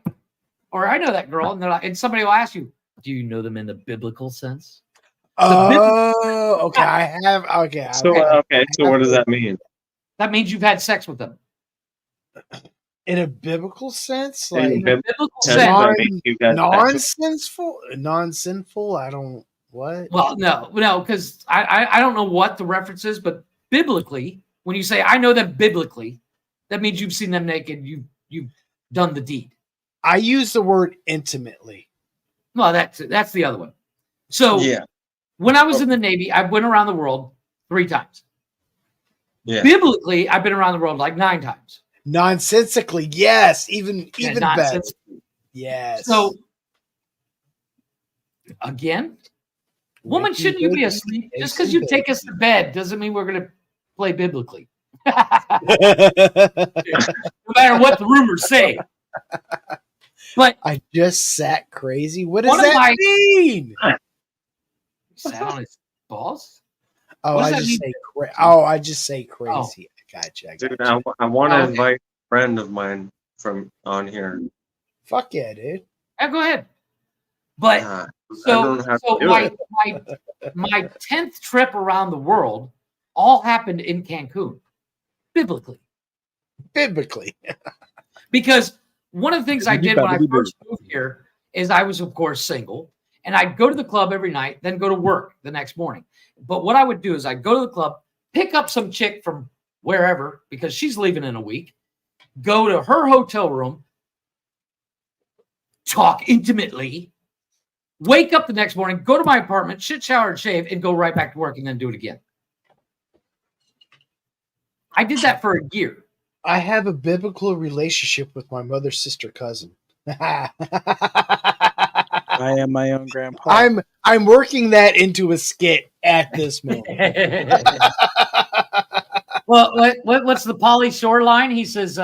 or "I know that girl," and they're like, and somebody will ask you, "Do you know them in the biblical sense?" Oh, okay. I have. Okay. So what does that mean? That means you've had sex with them. In a biblical sense, In like a biblical sense, that means you got non-sinful. I don't. What? Well, no, because I don't know what the reference is, but biblically, when you say "I know them biblically," that means you've seen them naked. You've done the deed. I use the word intimately. Well, that's the other one. So Yeah. when I was in the Navy, I went around the world 3 times. Yeah. Biblically, I've been around the world like 9 times. Nonsensically, yes, even better. nonsensically. Yes. So again, woman, shouldn't you be asleep? Just because you take us to bed doesn't mean we're going to play biblically. No matter what the rumors say. But I just sat crazy. What does one of that my- mean? Sat on his balls? Oh, What does I that just mean? say I just say crazy. I gotcha. Dude, I want to Okay. invite a friend of mine from on here. Fuck yeah, dude. Yeah, go ahead. But I so, don't know how so to do it. my 10th trip around the world all happened in Cancun, biblically. Because one of the things I did when I first moved here is I was, of course, single, and I'd go to the club every night, then go to work the next morning. But what I would do is I'd go to the club, pick up some chick from wherever, because she's leaving in a week, go to her hotel room, talk intimately, wake up the next morning, go to my apartment, shit, shower, and shave, and go right back to work and then do it again. I did that for a year. I have a biblical relationship with my mother's sister cousin. I am my own grandpa. I'm working that into a skit at this moment. Well, what's the Pauly Shore line? He says,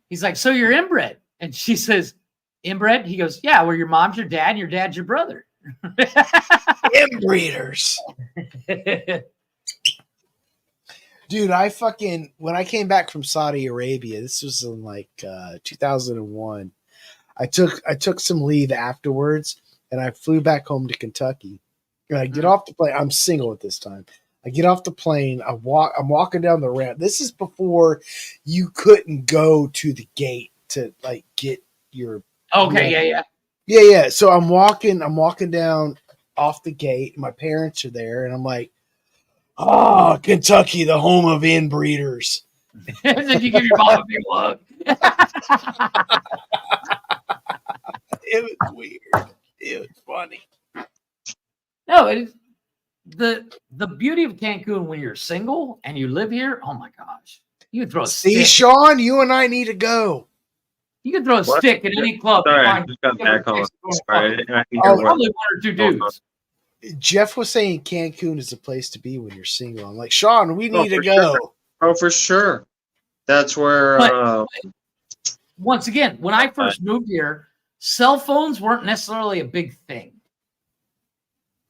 he's like, "So you're inbred?" And she says, "Inbred?" He goes, "Yeah, where your mom's your dad and your dad's your brother." Inbreeders. Dude, when I came back from Saudi Arabia, this was in like 2001. I took some leave afterwards, and I flew back home to Kentucky. And I get off the plane. I'm single at this time. I get off the plane. I'm walking down the ramp. This is before you couldn't go to the gate to like get your. Okay, yeah. So I'm walking down off the gate. My parents are there, and I'm like, "Oh, Kentucky, the home of inbreeders." And then you give your mom a big hug. It was weird. It was funny. No, it is the beauty of Cancun when you're single and you live here. Oh my gosh, you can throw a See, stick. Sean, you and I need to go. You can throw a What? stick in any club. Sorry, and I find just got different back on. chicks to go and Sorry, fuck. I didn't hear Oh, what- Probably 1 or 2 dudes. Jeff was saying Cancun is a place to be when you're single. I'm like, Sean, we Oh, need to for go. sure. Oh, for sure. That's where. But- Once again, when I first moved here, cell phones weren't necessarily a big thing.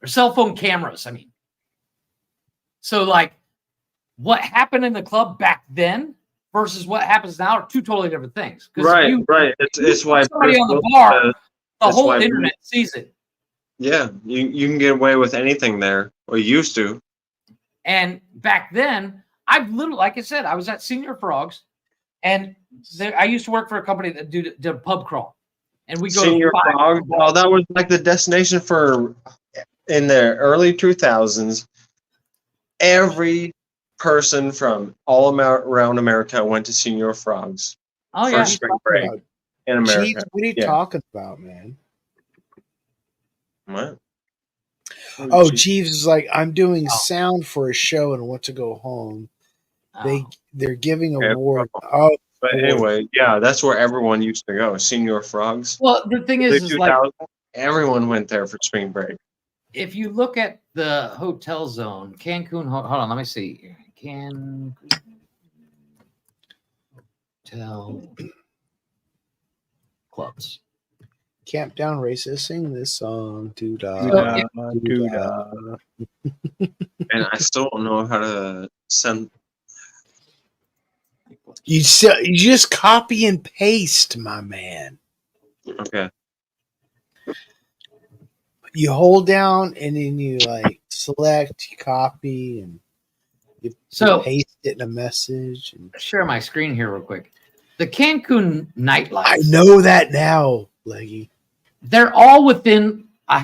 Or cell phone cameras, I mean. So, like, what happened in the club back then versus what happens now are 2 totally different things. 'Cause if Right, you- right. if It's you why put somebody Bruce on the Willis bar, says- the that's whole why Bruce- internet sees it. Yeah, you can get away with anything there, or used to. And back then, I've literally, like I said, I was at Senior Frogs, and I used to work for a company that did a pub crawl, and we go Senior to 5 Frog. Oh, that was like the destination for in the early 2000s. Every person from all around America went to Senior Frogs Oh, for yeah. spring break in Jeez, America. what are you Yeah. talking about, man? What? Oh, Jeeves is like, I'm doing sound for a show and want to go home. They're giving Okay, awards. Oh, But anyway, yeah, that's where everyone used to go. Senior Frogs. Well, the thing is like, everyone went there for spring break. if you look at the hotel zone, Cancun. Hold on, let me see. Cancun hotel clubs. Camp Down Racist, sing this song. And I still don't know how to send. You just copy and paste, my man. Okay. You hold down and then you like select, you copy, and you paste it in a message. And share my screen here real quick. The Cancun nightlife. I know that now, Leggy. They're all within a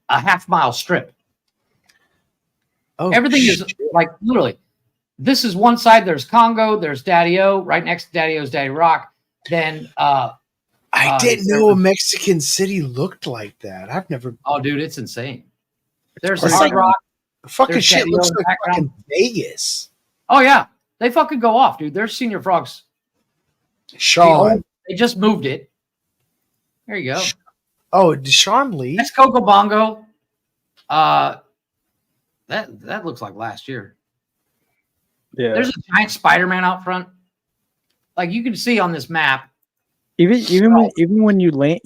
half-mile strip. Oh, everything is like literally. This is one side. There's Congo. There's Daddy-O. Right next to Daddy-O's Daddy Rock. Then I didn't know a Mexican city looked like that. I've never. Oh, dude, it's insane. There's It's Hard like- Rock. Fucking There's shit Daddy-O looks in the like background. fucking Vegas. Oh yeah, they fucking go off, dude. There's Senior Frogs. Sean. They just moved it. There you go. Oh, did Sean leave? That's Coco Bongo. That looks like last year. Yeah. There's a giant Spider-Man out front. Like you can see on this map. Even when you land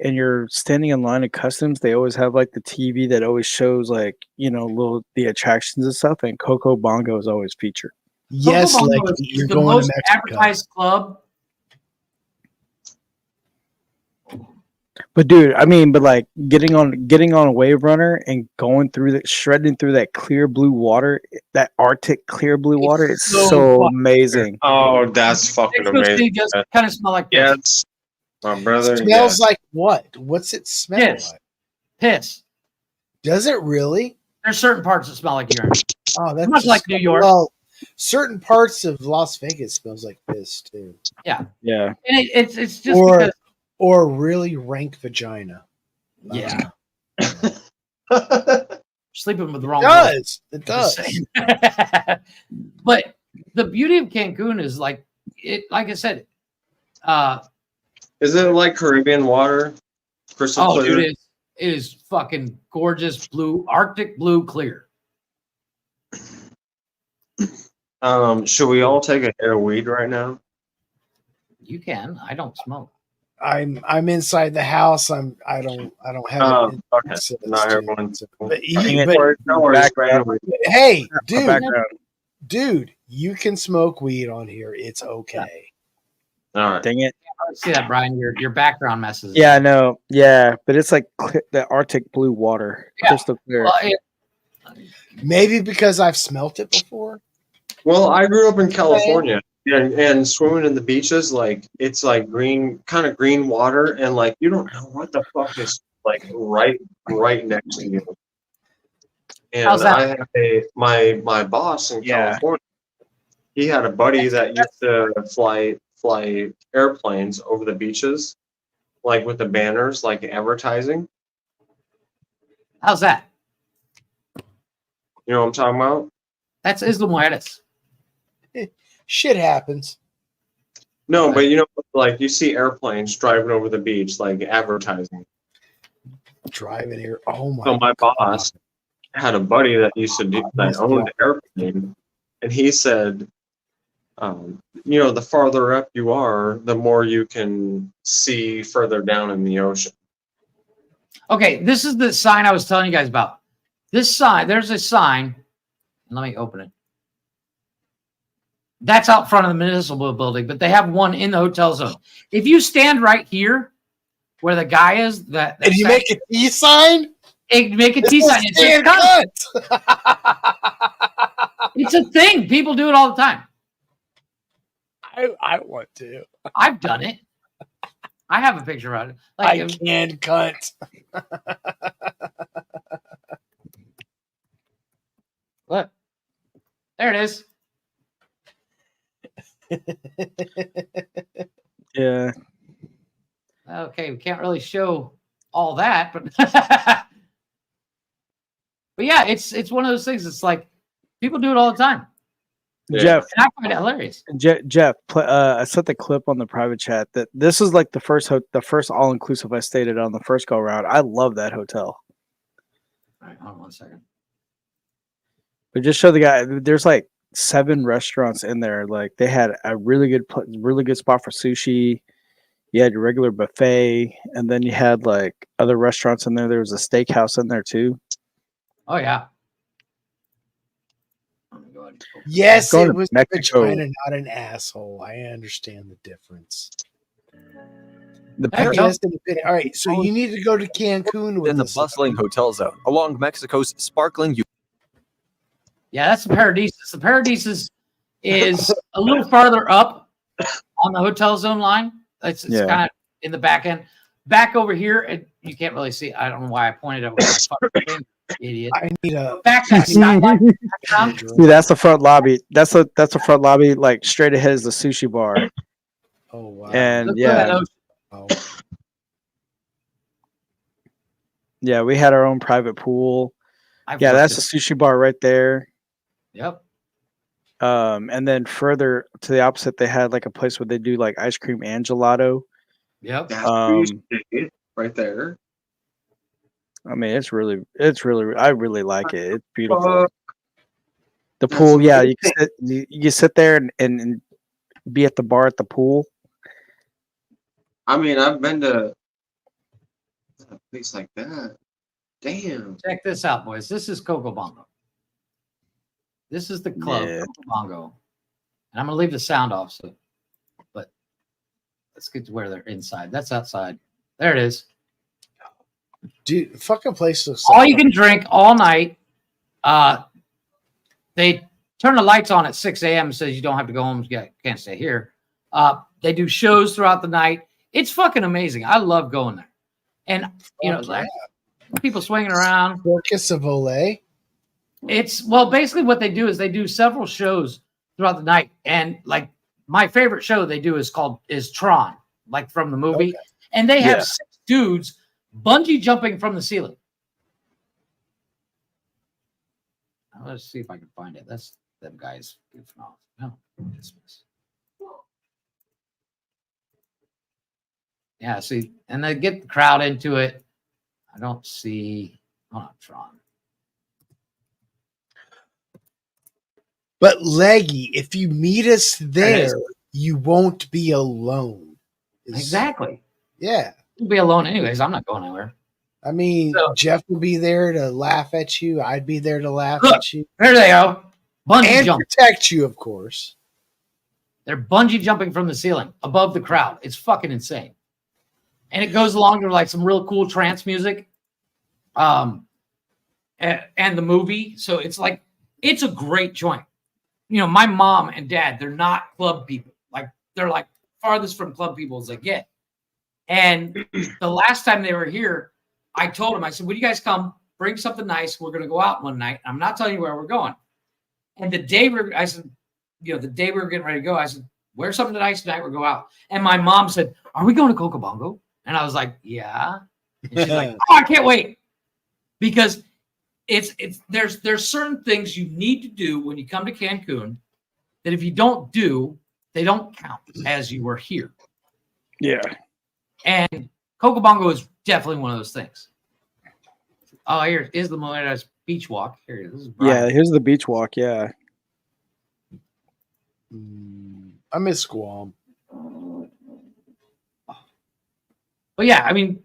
and you're standing in line at customs, they always have like the TV that always shows like the attractions and stuff, and Coco Bongo is always featured. Yes, Coco like Bongo is you're the going most to Mexico. advertised club. But dude, but like getting on a wave runner and going through shredding through that clear blue water, that Arctic clear blue water, it's so amazing. Oh, that's fucking amazing. Just kind of smell like piss. Yes, my brother. Smells like what? What's it smell Piss. like? Piss. Does it really? There's certain parts that smell like urine. Oh, that's Much like New York. Well, certain parts of Las Vegas smells like piss too. Yeah. Yeah. And it's just because or really rank vagina. Yeah. Sleeping with the wrong It does. But the beauty of Cancun is like I said, is it like Caribbean water? Crystal clear? Dude, it is fucking gorgeous blue, Arctic blue clear. Should we all take a hit of weed right now? You can. I don't smoke. I'm inside the house. I don't have okay. Not everyone. Hey, dude, you can smoke weed on here. It's okay. All right. Dang it. See that, Brian? Your background messes. Yeah, I know. Yeah, but it's like the Arctic blue water, crystal clear. Well, maybe because I've smelt it before. Well, I grew up in California, and swimming in the beaches, like it's like kind of green water, and like you don't know what the fuck is like right next to you. And How's that? I have my boss in California. He had a buddy that used to fly airplanes over the beaches, like with the banners, like advertising. How's that? You know what I'm talking about? That's Isla Mujeres. Shit happens. No, but like you see airplanes driving over the beach, like advertising. Driving here. Oh my! So my boss had a buddy that used to that owned an airplane, and he said, the farther up you are, the more you can see further down in the ocean. Okay, this is the sign I was telling you guys about. This sign, there's a sign. Let me open it. That's out front of the municipal building, but they have one in the hotel zone. If you stand right here where the guy is, and you make a T sign? Make a T sign. It says it's a thing. People do it all the time. I want to. I've done it. I have a picture of it. Like, I can cunt. Look. There it is. Yeah. Okay, we can't really show all that, but but yeah, it's one of those things. It's like people do it all the time. Jeff, And I find it hilarious. Jeff, I sent the clip on the private chat that this is like the first all inclusive I stayed at on the first go around. I love that hotel. All right, hold on 1 second. But just show the guy. There's like 7 restaurants in there. Like they had a really good spot for sushi. You had your regular buffet, and then you had like other restaurants in there. There was a steakhouse in there too. Oh yeah. Yes, Going it to was Mexico. vagina, not an asshole. I understand the difference. The All right, so you need to go to Cancun with in the us. bustling hotel zone along Mexico's sparkling. Yeah, that's the Paradisus. The Paradisus is a little farther up on the hotel zone line. It's kind of in the back end. Back over here, you can't really see. I don't know why I pointed out with my fucking finger, idiot. I need a back that skylight background. See, that's the front lobby. That's the front lobby. Like straight ahead is the sushi bar. Oh wow! And Look at that ocean. Yeah, we had our own private pool. I've Yeah, looked that's at- the sushi bar right there. Yep. And then further to the opposite, they had like a place where they do like ice cream and gelato. Yep. That's where you stayed, right there. I mean, it's really, I really like it. It's beautiful. The That's pool, yeah, amazing. you can sit there and be at the bar at the pool. I mean, I've been to a place like that. Damn. Check this out, boys. This is Coco Bongo. This is the club, Yeah. Coco Bongo. And I'm gonna leave the sound off, but let's get to where they're inside. That's outside. There it is. Dude, fucking place looks All you can drink all night. They turn the lights on at 6 a.m. Says you don't have to go home. You can't stay here. They do shows throughout the night. It's fucking amazing. I love going there. And like people swinging around. Circus of Olay. It's basically what they do is they do several shows throughout the night. And like my favorite show they do is Tron, like from the movie. Okay. And they have Yeah. 6 dudes bungee jumping from the ceiling. Let's see if I can find it. That's them guys goofing off. No, dismiss. Yeah, see, and they get the crowd into it. I don't see. Hold on, Tron. But Leggy, if you meet us There it is. there, you won't be alone. Exactly. Yeah. You'll be alone anyways. I'm not going anywhere. I mean, So- Jeff will be there to laugh at you. I'd be there to laugh Look, at you. there they go. Bungee And jump. protect you, of course. They're bungee jumping from the ceiling above the crowd. It's fucking insane. And it goes along to like some real cool trance music. And the movie. So it's like, it's a great joint. My mom and dad, they're not club people. Like they're like farthest from club people as they get. And the last time they were here, I told them, I said, "Would you guys come? Bring something nice. We're going to go out one night. I'm not telling you where we're going." And the day I said, the day we were getting ready to go, I said, "Wear something nice tonight. We'll go out." And my mom said, "Are we going to Coco Bongo?" And I was like, "Yeah." And she's like, "Oh, I can't wait," because there's certain things you need to do when you come to Cancun that if you don't do, they don't count as you were here. Yeah. And Coco Bongo is definitely one of those things. Oh, here is the Moedas Beach Walk. Here it is. This is Brian. Yeah, here's the beach walk. Yeah. I miss Guam. But yeah, I mean,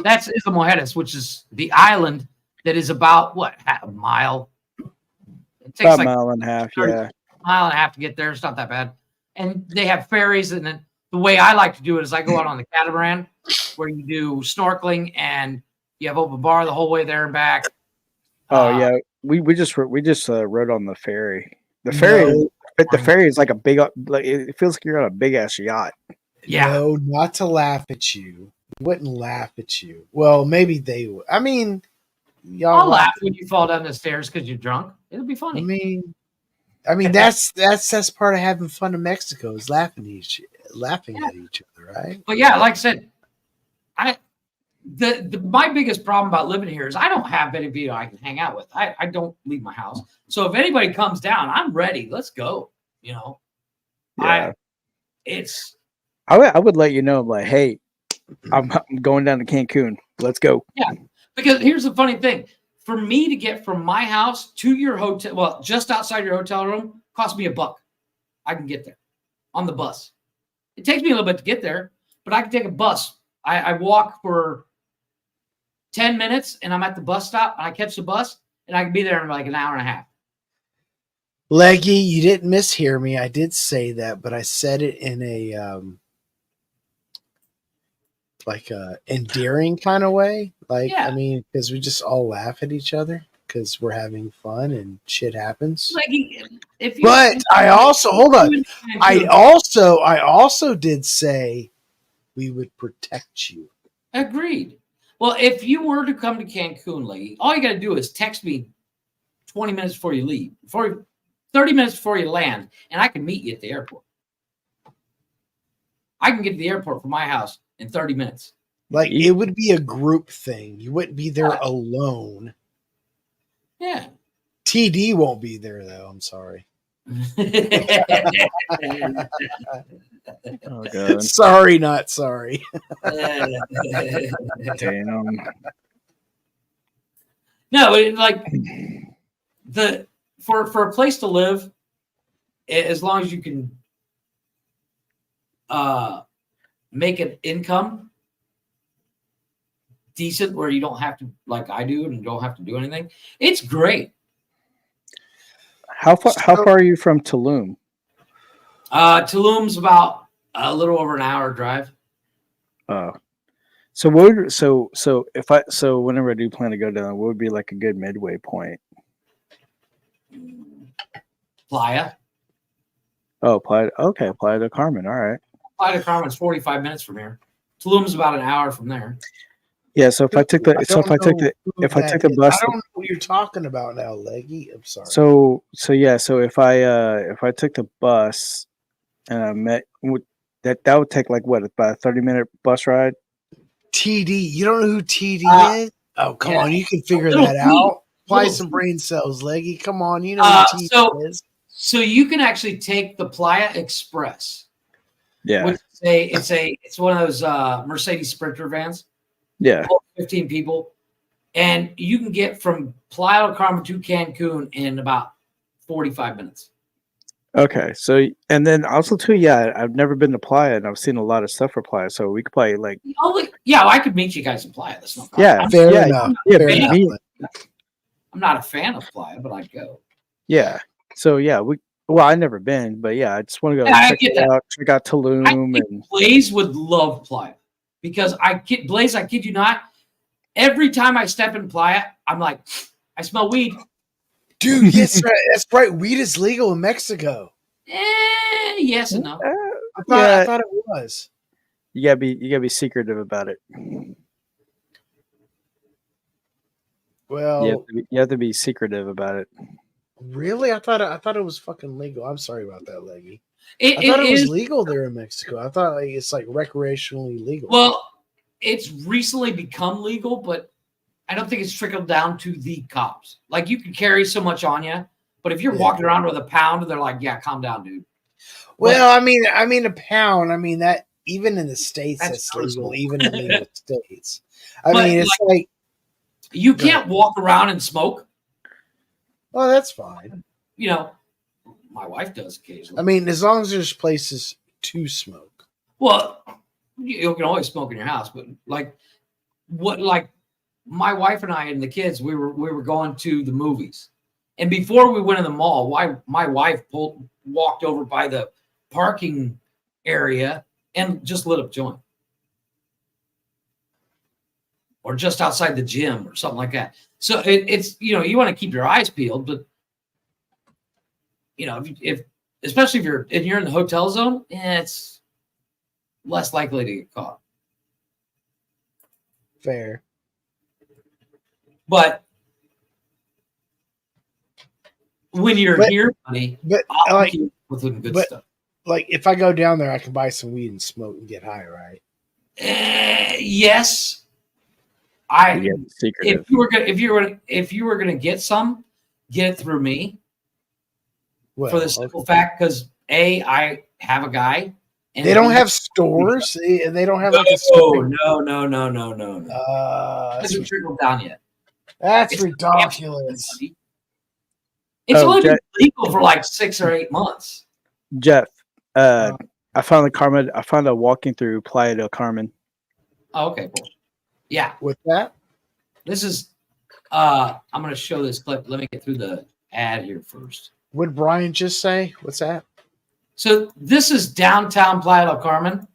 that's Isla Mujeres, which is the island that is about a mile. It takes About like a mile and a half. Yeah. mile and a half to get there. It's not that bad. And they have ferries. And then the way I like to do it is I go out on the catamaran where you do snorkeling and you have open bar the whole way there and back. Oh yeah, we just rode on the ferry. The ferry is like a big, like it feels like you're on a big ass yacht. Yeah. No, not to laugh at you. Wouldn't laugh at you. Well, maybe they would. I mean, y'all I'll laugh when you fall down the stairs because you're drunk. It'll be funny. I mean that's part of having fun in Mexico is laughing at each other, right? But yeah, like I said, my biggest problem about living here is I don't have anybody I can hang out with. I don't leave my house. So if anybody comes down, I'm ready. Let's go. You know, Yeah. I would let you know, like, hey, I'm going down to Cancun. Let's go. Yeah, because here's the funny thing. For me to get from my house to your hotel, well, just outside your hotel room, cost me $1. I can get there on the bus. It takes me a little bit to get there, but I can take a bus. I walk for 10 minutes and I'm at the bus stop. And I catch the bus and I can be there in like an hour and a half. Leggy, you didn't mishear me. I did say that, but I said it in a like a endearing kind of way. Like, Yeah. I mean, because we just all laugh at each other because we're having fun and shit happens. But I also hold on. I also did say we would protect you. Agreed. Well, if you were to come to Cancun, Lee, all you got to do is text me 20 minutes before you leave, 30 minutes before you land, and I can meet you at the airport. I can get to the airport from my house in 30 minutes. Like, it would be a group thing. You wouldn't be there alone. Yeah. TD won't be there, though. I'm sorry. Oh, God. Sorry, not sorry. Damn. No, like for a place to live, as long as you can make an income decent where you don't have to, like I do, and don't have to do anything, it's great. How far are you from Tulum? Tulum's about a little over an hour drive. So whenever I do plan to go down, what would be like a good midway point? Playa. Oh, Playa. Okay, Playa del Carmen. All right. Playa del Carmen's 45 minutes from here. Tulum's about an hour from there. Yeah. So if I took the bus, I don't know what you're talking about now, Leggy. I'm sorry. So if I took the bus and I met that would take like what, about a 30-minute bus ride? TD, you don't know who TD is? Oh, come on, you can figure that out. Apply some brain cells, Leggy. Come on, you know who TD is. So you can actually take the Playa Express. Yeah. Which it's one of those Mercedes Sprinter vans. Yeah. 15 people. And you can get from Playa del Carmen to Cancun in about 45 minutes. Okay. So, and then also too, yeah, I've never been to Playa and I've seen a lot of stuff for Playa. So we could probably like. Yeah, I could meet you guys in Playa. That's no problem. Yeah. Fair enough. I'm not a fan of Playa, but I'd go. Yeah. So yeah, I've never been, but yeah, I just want to go check it out. Check out Tulum. And Blaze would love Playa because I kid you not, every time I step in Playa, I'm like, I smell weed. Dude, yes, that's right. Weed is legal in Mexico. Yes and no. I thought it was. You gotta be secretive about it. Well, you have to be secretive about it. Really? I thought it was fucking legal. I'm sorry about that, Leggy. I thought it was legal there in Mexico. I thought it's like recreationally legal. Well, it's recently become legal, but I don't think it's trickled down to the cops. Like, you can carry so much on you, but if you're walking around with a pound, they're like, "Yeah, calm down, dude." Well, I mean, a pound. I mean, that even in the States, that's legal. Even in legal states. I mean, it's like you can't walk around and smoke. Oh, that's fine. You know, my wife does occasionally. I mean, as long as there's places to smoke. Well, you can always smoke in your house, but like my wife and I and the kids, we were going to the movies, and before we went in the mall, my wife walked over by the parking area and just lit up a joint, or just outside the gym or something like that. So it's you want to keep your eyes peeled, but if especially if you're in the hotel zone, it's less likely to get caught. Fair. But when you're here, buddy, I'll keep you with some good stuff. Like, if I go down there, I can buy some weed and smoke and get high, right? Yes, If you were gonna get some, get it through me. For the simple fact, because I have a guy. And they don't have stores. They don't have like a store. No. Hasn't trickled down yet. That's ridiculous. It's only been legal for like 6 or 8 months. Jeff, I found the Carmen. I found a walking through Playa del Carmen. Oh, okay, cool. Yeah. With that, this is. I'm going to show this clip. Let me get through the ad here first. What did Brian just say? What's that? So this is downtown Playa del Carmen,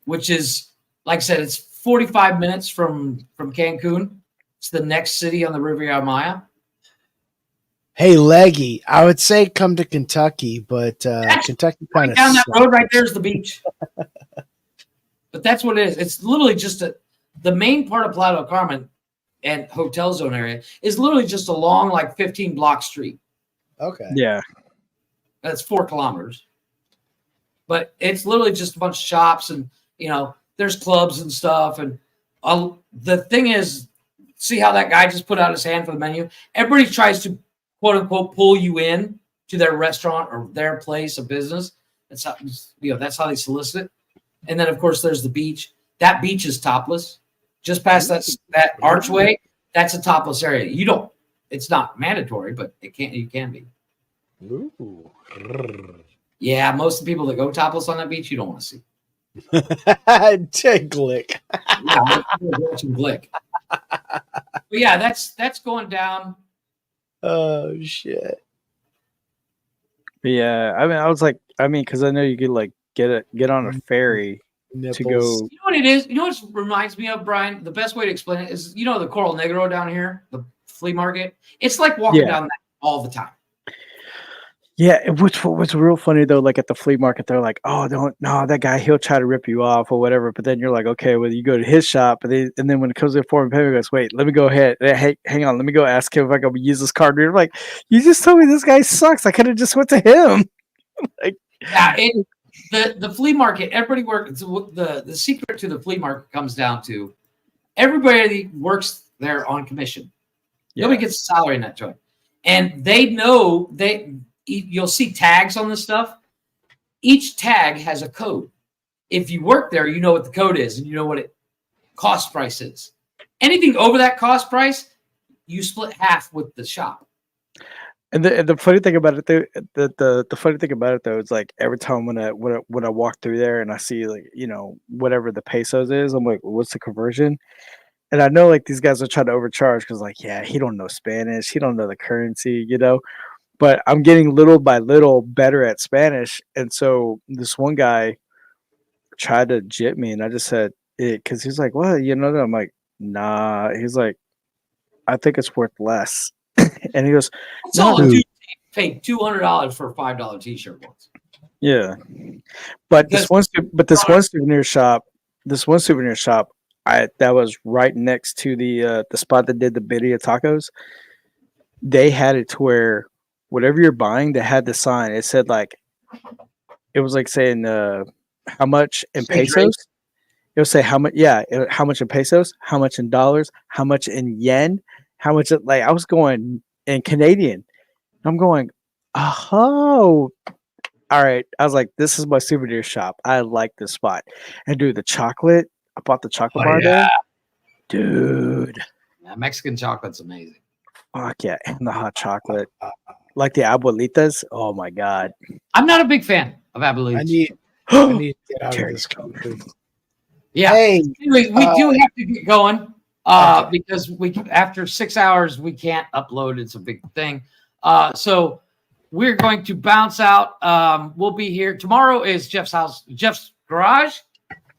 which is, like I said, it's 45 minutes from Cancun. It's the next city on the Riviera Maya. Hey, Leggy, I would say come to Kentucky, but Kentucky kind of down that road right there is the beach. But that's what it is. It's literally just the main part of Playa del Carmen and hotel zone area is literally just a long, like 15-block street. Okay. Yeah. That's 4 kilometers. But it's literally just a bunch of shops and, there's clubs and stuff. And the thing is, see how that guy just put out his hand for the menu? Everybody tries to, quote unquote, pull you in to their restaurant or their place of business. That's how, that's how they solicit it. And then, of course, there's the beach. That beach is topless. Just past that archway, that's a topless area. It's not mandatory, but you can be. Ooh. Yeah, most of the people that go topless on that beach, you don't want to see. Take Glick. Yeah, watching Glick. But yeah, that's going down. Oh shit. Yeah, because I know you could like get on a ferry Nipples. to go. You know what it is? You know what it reminds me of, Brian? The best way to explain it is, the Coral Negro down here, the flea market. It's like walking down that all the time. Yeah, what's real funny though, like at the flea market, they're like, "Oh, that guy, he'll try to rip you off or whatever." But then you're like, "Okay, well, you go to his shop, and then when it comes to form payment, he goes, wait, let me go ahead. Hey, hang on, let me go ask him if I can use this card reader." I'm like, you just told me this guy sucks. I could have just went to him. Like, yeah, the flea market. Everybody works. The secret to the flea market comes down to everybody works there on commission. Nobody gets a salary in that joint, and they know you'll see tags on this stuff. Each tag has a code. If you work there, you know what the code is and you know what it cost price is. Anything over that cost price, you split half with the shop. And the funny thing about it, the funny thing about it though, is like every time when I walk through there and I see like whatever the pesos is, I'm like, what's the conversion? And I know like these guys are trying to overcharge because like, yeah, he don't know Spanish, he don't know the currency, But I'm getting little by little better at Spanish. And so this one guy tried to jip me, and I just said it because he's like, "Well, I'm like, nah." He's like, "I think it's worth less." And he goes, "No, dude, paid $200 for a $5 T-shirt once." Yeah, but this one souvenir shop, that was right next to the spot that did the birria tacos. They had it to where whatever you're buying, they had the sign. It said like, it was like saying how much in pesos. It would say how much, how much in pesos, how much in dollars, how much in yen, how much. I was going in Canadian. I'm going, oh, all right. I was like, this is my souvenir shop. I like this spot. And dude, the chocolate. I bought the chocolate bar there, dude. Yeah, Mexican chocolate's amazing. Fuck yeah, and the hot chocolate. Like the abuelitas. Oh my god. I'm not a big fan of abuelitas. I need to get out of this country. Yeah. Hey, anyway, we do have to get going because after 6 hours we can't upload. It's a big thing. So we're going to bounce out. We'll be here tomorrow. Is Jeff's house, Jeff's garage,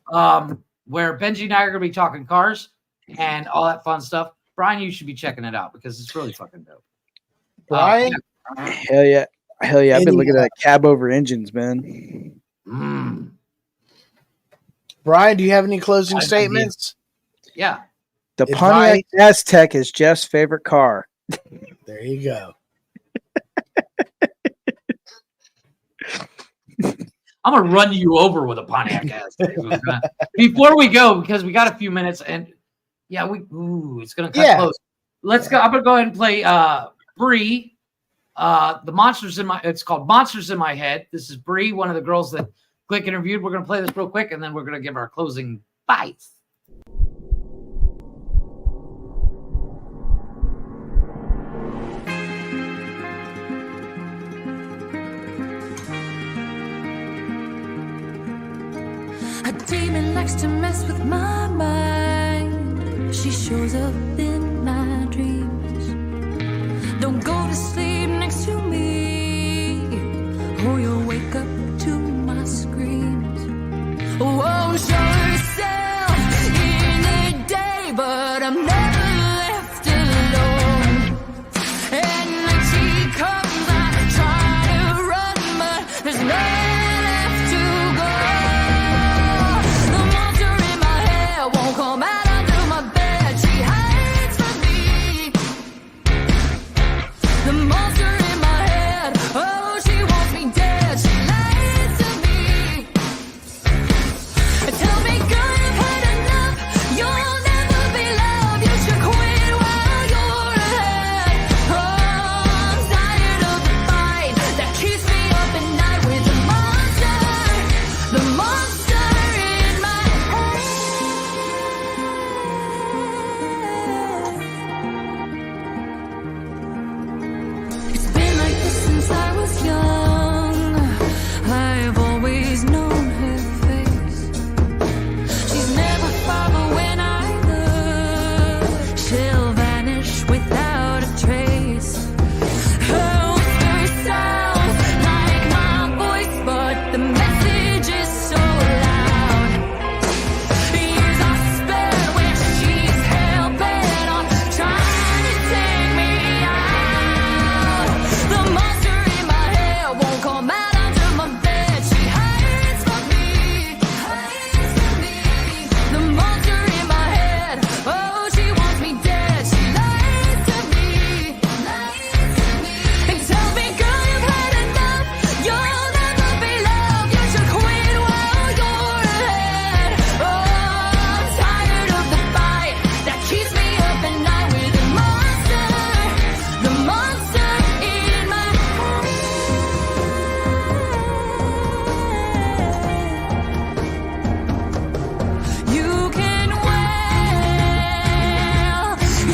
where Benji and I are going to be talking cars and all that fun stuff. Brian, you should be checking it out because it's really fucking dope. Brian? Hell yeah. I've been looking at cab over engines, man. Brian, do you have any closing statements? Yeah. The Pontiac Aztec is Jeff's favorite car. There you go. I'm going to run you over with a Pontiac Aztec. Before we go, because we got a few minutes, and Yeah, it's gonna cut close. Let's go. I'm gonna go ahead and play Bree. The Monsters in My it's called Monsters in My Head. This is Bree, one of the girls that Click interviewed. We're gonna play this real quick and then we're gonna give our closing bites. A demon likes to mess with my mind. She shows up in my dreams. Don't go to sleep next to me, or you'll wake up to my screams. Won't show herself in the day, but I'm never left alone. And when she comes, I try to run, but there's nowhere left to go. The monster in my head won't come out under my bed. She hides from me. The monster in my head, oh, she wants me dead. She lies to me. Tell me, girl, you've had enough. You'll never be loved. You should quit while you're ahead. Oh, I'm tired of the fight that keeps me up at night with the monster in my head. It's been like this since I was young. I've always known her face. She's never far, but when I look, she'll vanish without a trace. Her whisper sounds like my voice, but the message is so loud. Years are spent where she's hell-bent on trying to take me out. The monster in my head won't come out under my bed. She hides from me. The monster in my head, oh, she wants me dead. She lies to me. And tell me, girl, you've had enough. You'll never be loved. You should quit while you're ahead. Oh, I'm tired of the fight that keeps me up at night with the monster in my head. You can wail,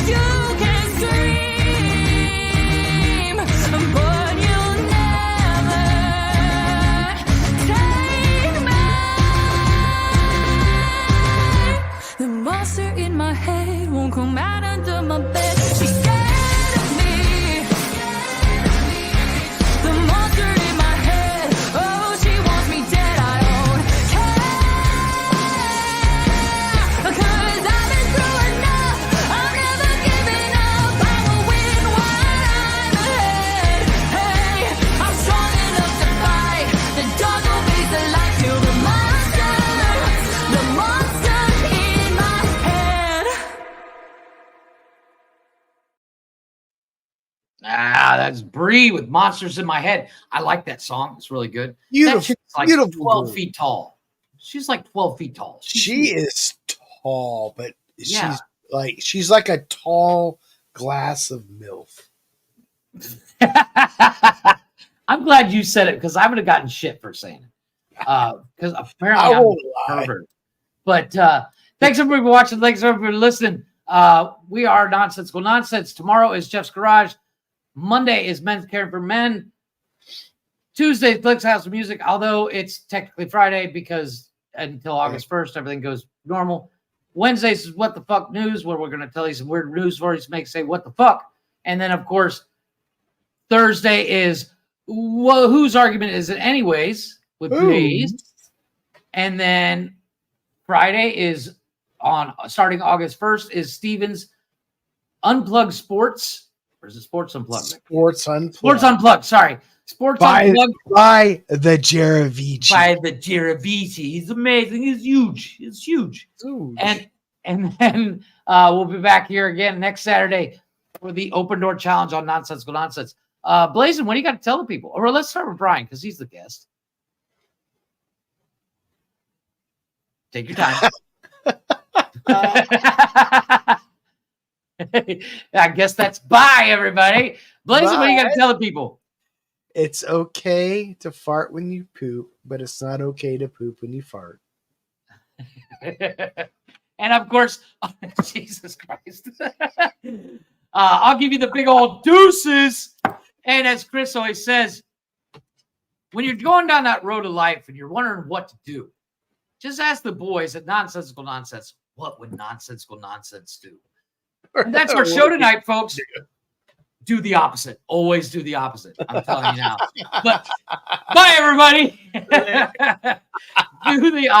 you can scream, but you'll never take mine. The monster in my head won't come out under my bed. She's scared of me. The monster in my head, oh, she wants me dead. I don't care, 'cause I've been through enough. I'm never giving up. I will win while I'm ahead. Hey, I'm strong enough to fight. The dark will face the light. Kill the monster in my head. That's Bree with Monsters in My Head. I like that song. It's really good. Beautiful, That chick's like beautiful 12 girl. feet tall. She's like 12 feet tall. She is tall, but Yeah. she's like a tall glass of MILF. I'm glad you said it because I would have gotten shit for saying it. Because apparently I I'm won't a lie. pervert. But thanks everybody for watching. Thanks everybody for listening. We are Nonsensical Nonsense. Tomorrow is Jeff's Garage. Monday is Men's Caring for Men. Tuesday, Flick's House of Music, although it's technically Friday because until August 1st, everything goes normal. Wednesdays is What the Fuck News, where we're going to tell you some weird news stories to make say what the fuck. And then, of course, Thursday is Whose Argument Is It Anyways with Blaze. And then Friday is starting August 1st is Steven's Unplugged Sports. Or is it Sports Unplugged? Sports Unplugged. Sports Unplugged. Sorry. Sports Unplugged. By the Jeravici. By the Jeravici. He's amazing. He's huge. It's huge. And then we'll be back here again next Saturday for the Open Door Challenge on Nonsensical Nonsense. Blazin, what do you got to tell the people? Or let's start with Brian because he's the guest. Take your time. I guess that's bye, everybody. Blaze, what are you going to tell the people? It's okay to fart when you poop, but it's not okay to poop when you fart. And of course, Jesus Christ. I'll give you the big old deuces. And as Chris always says, when you're going down that road of life and you're wondering what to do, just ask the boys at Nonsensical Nonsense, what would nonsensical nonsense do? And that's our show tonight, folks. Do the opposite. Always do the opposite. I'm telling you now. But bye, everybody. Do the opposite.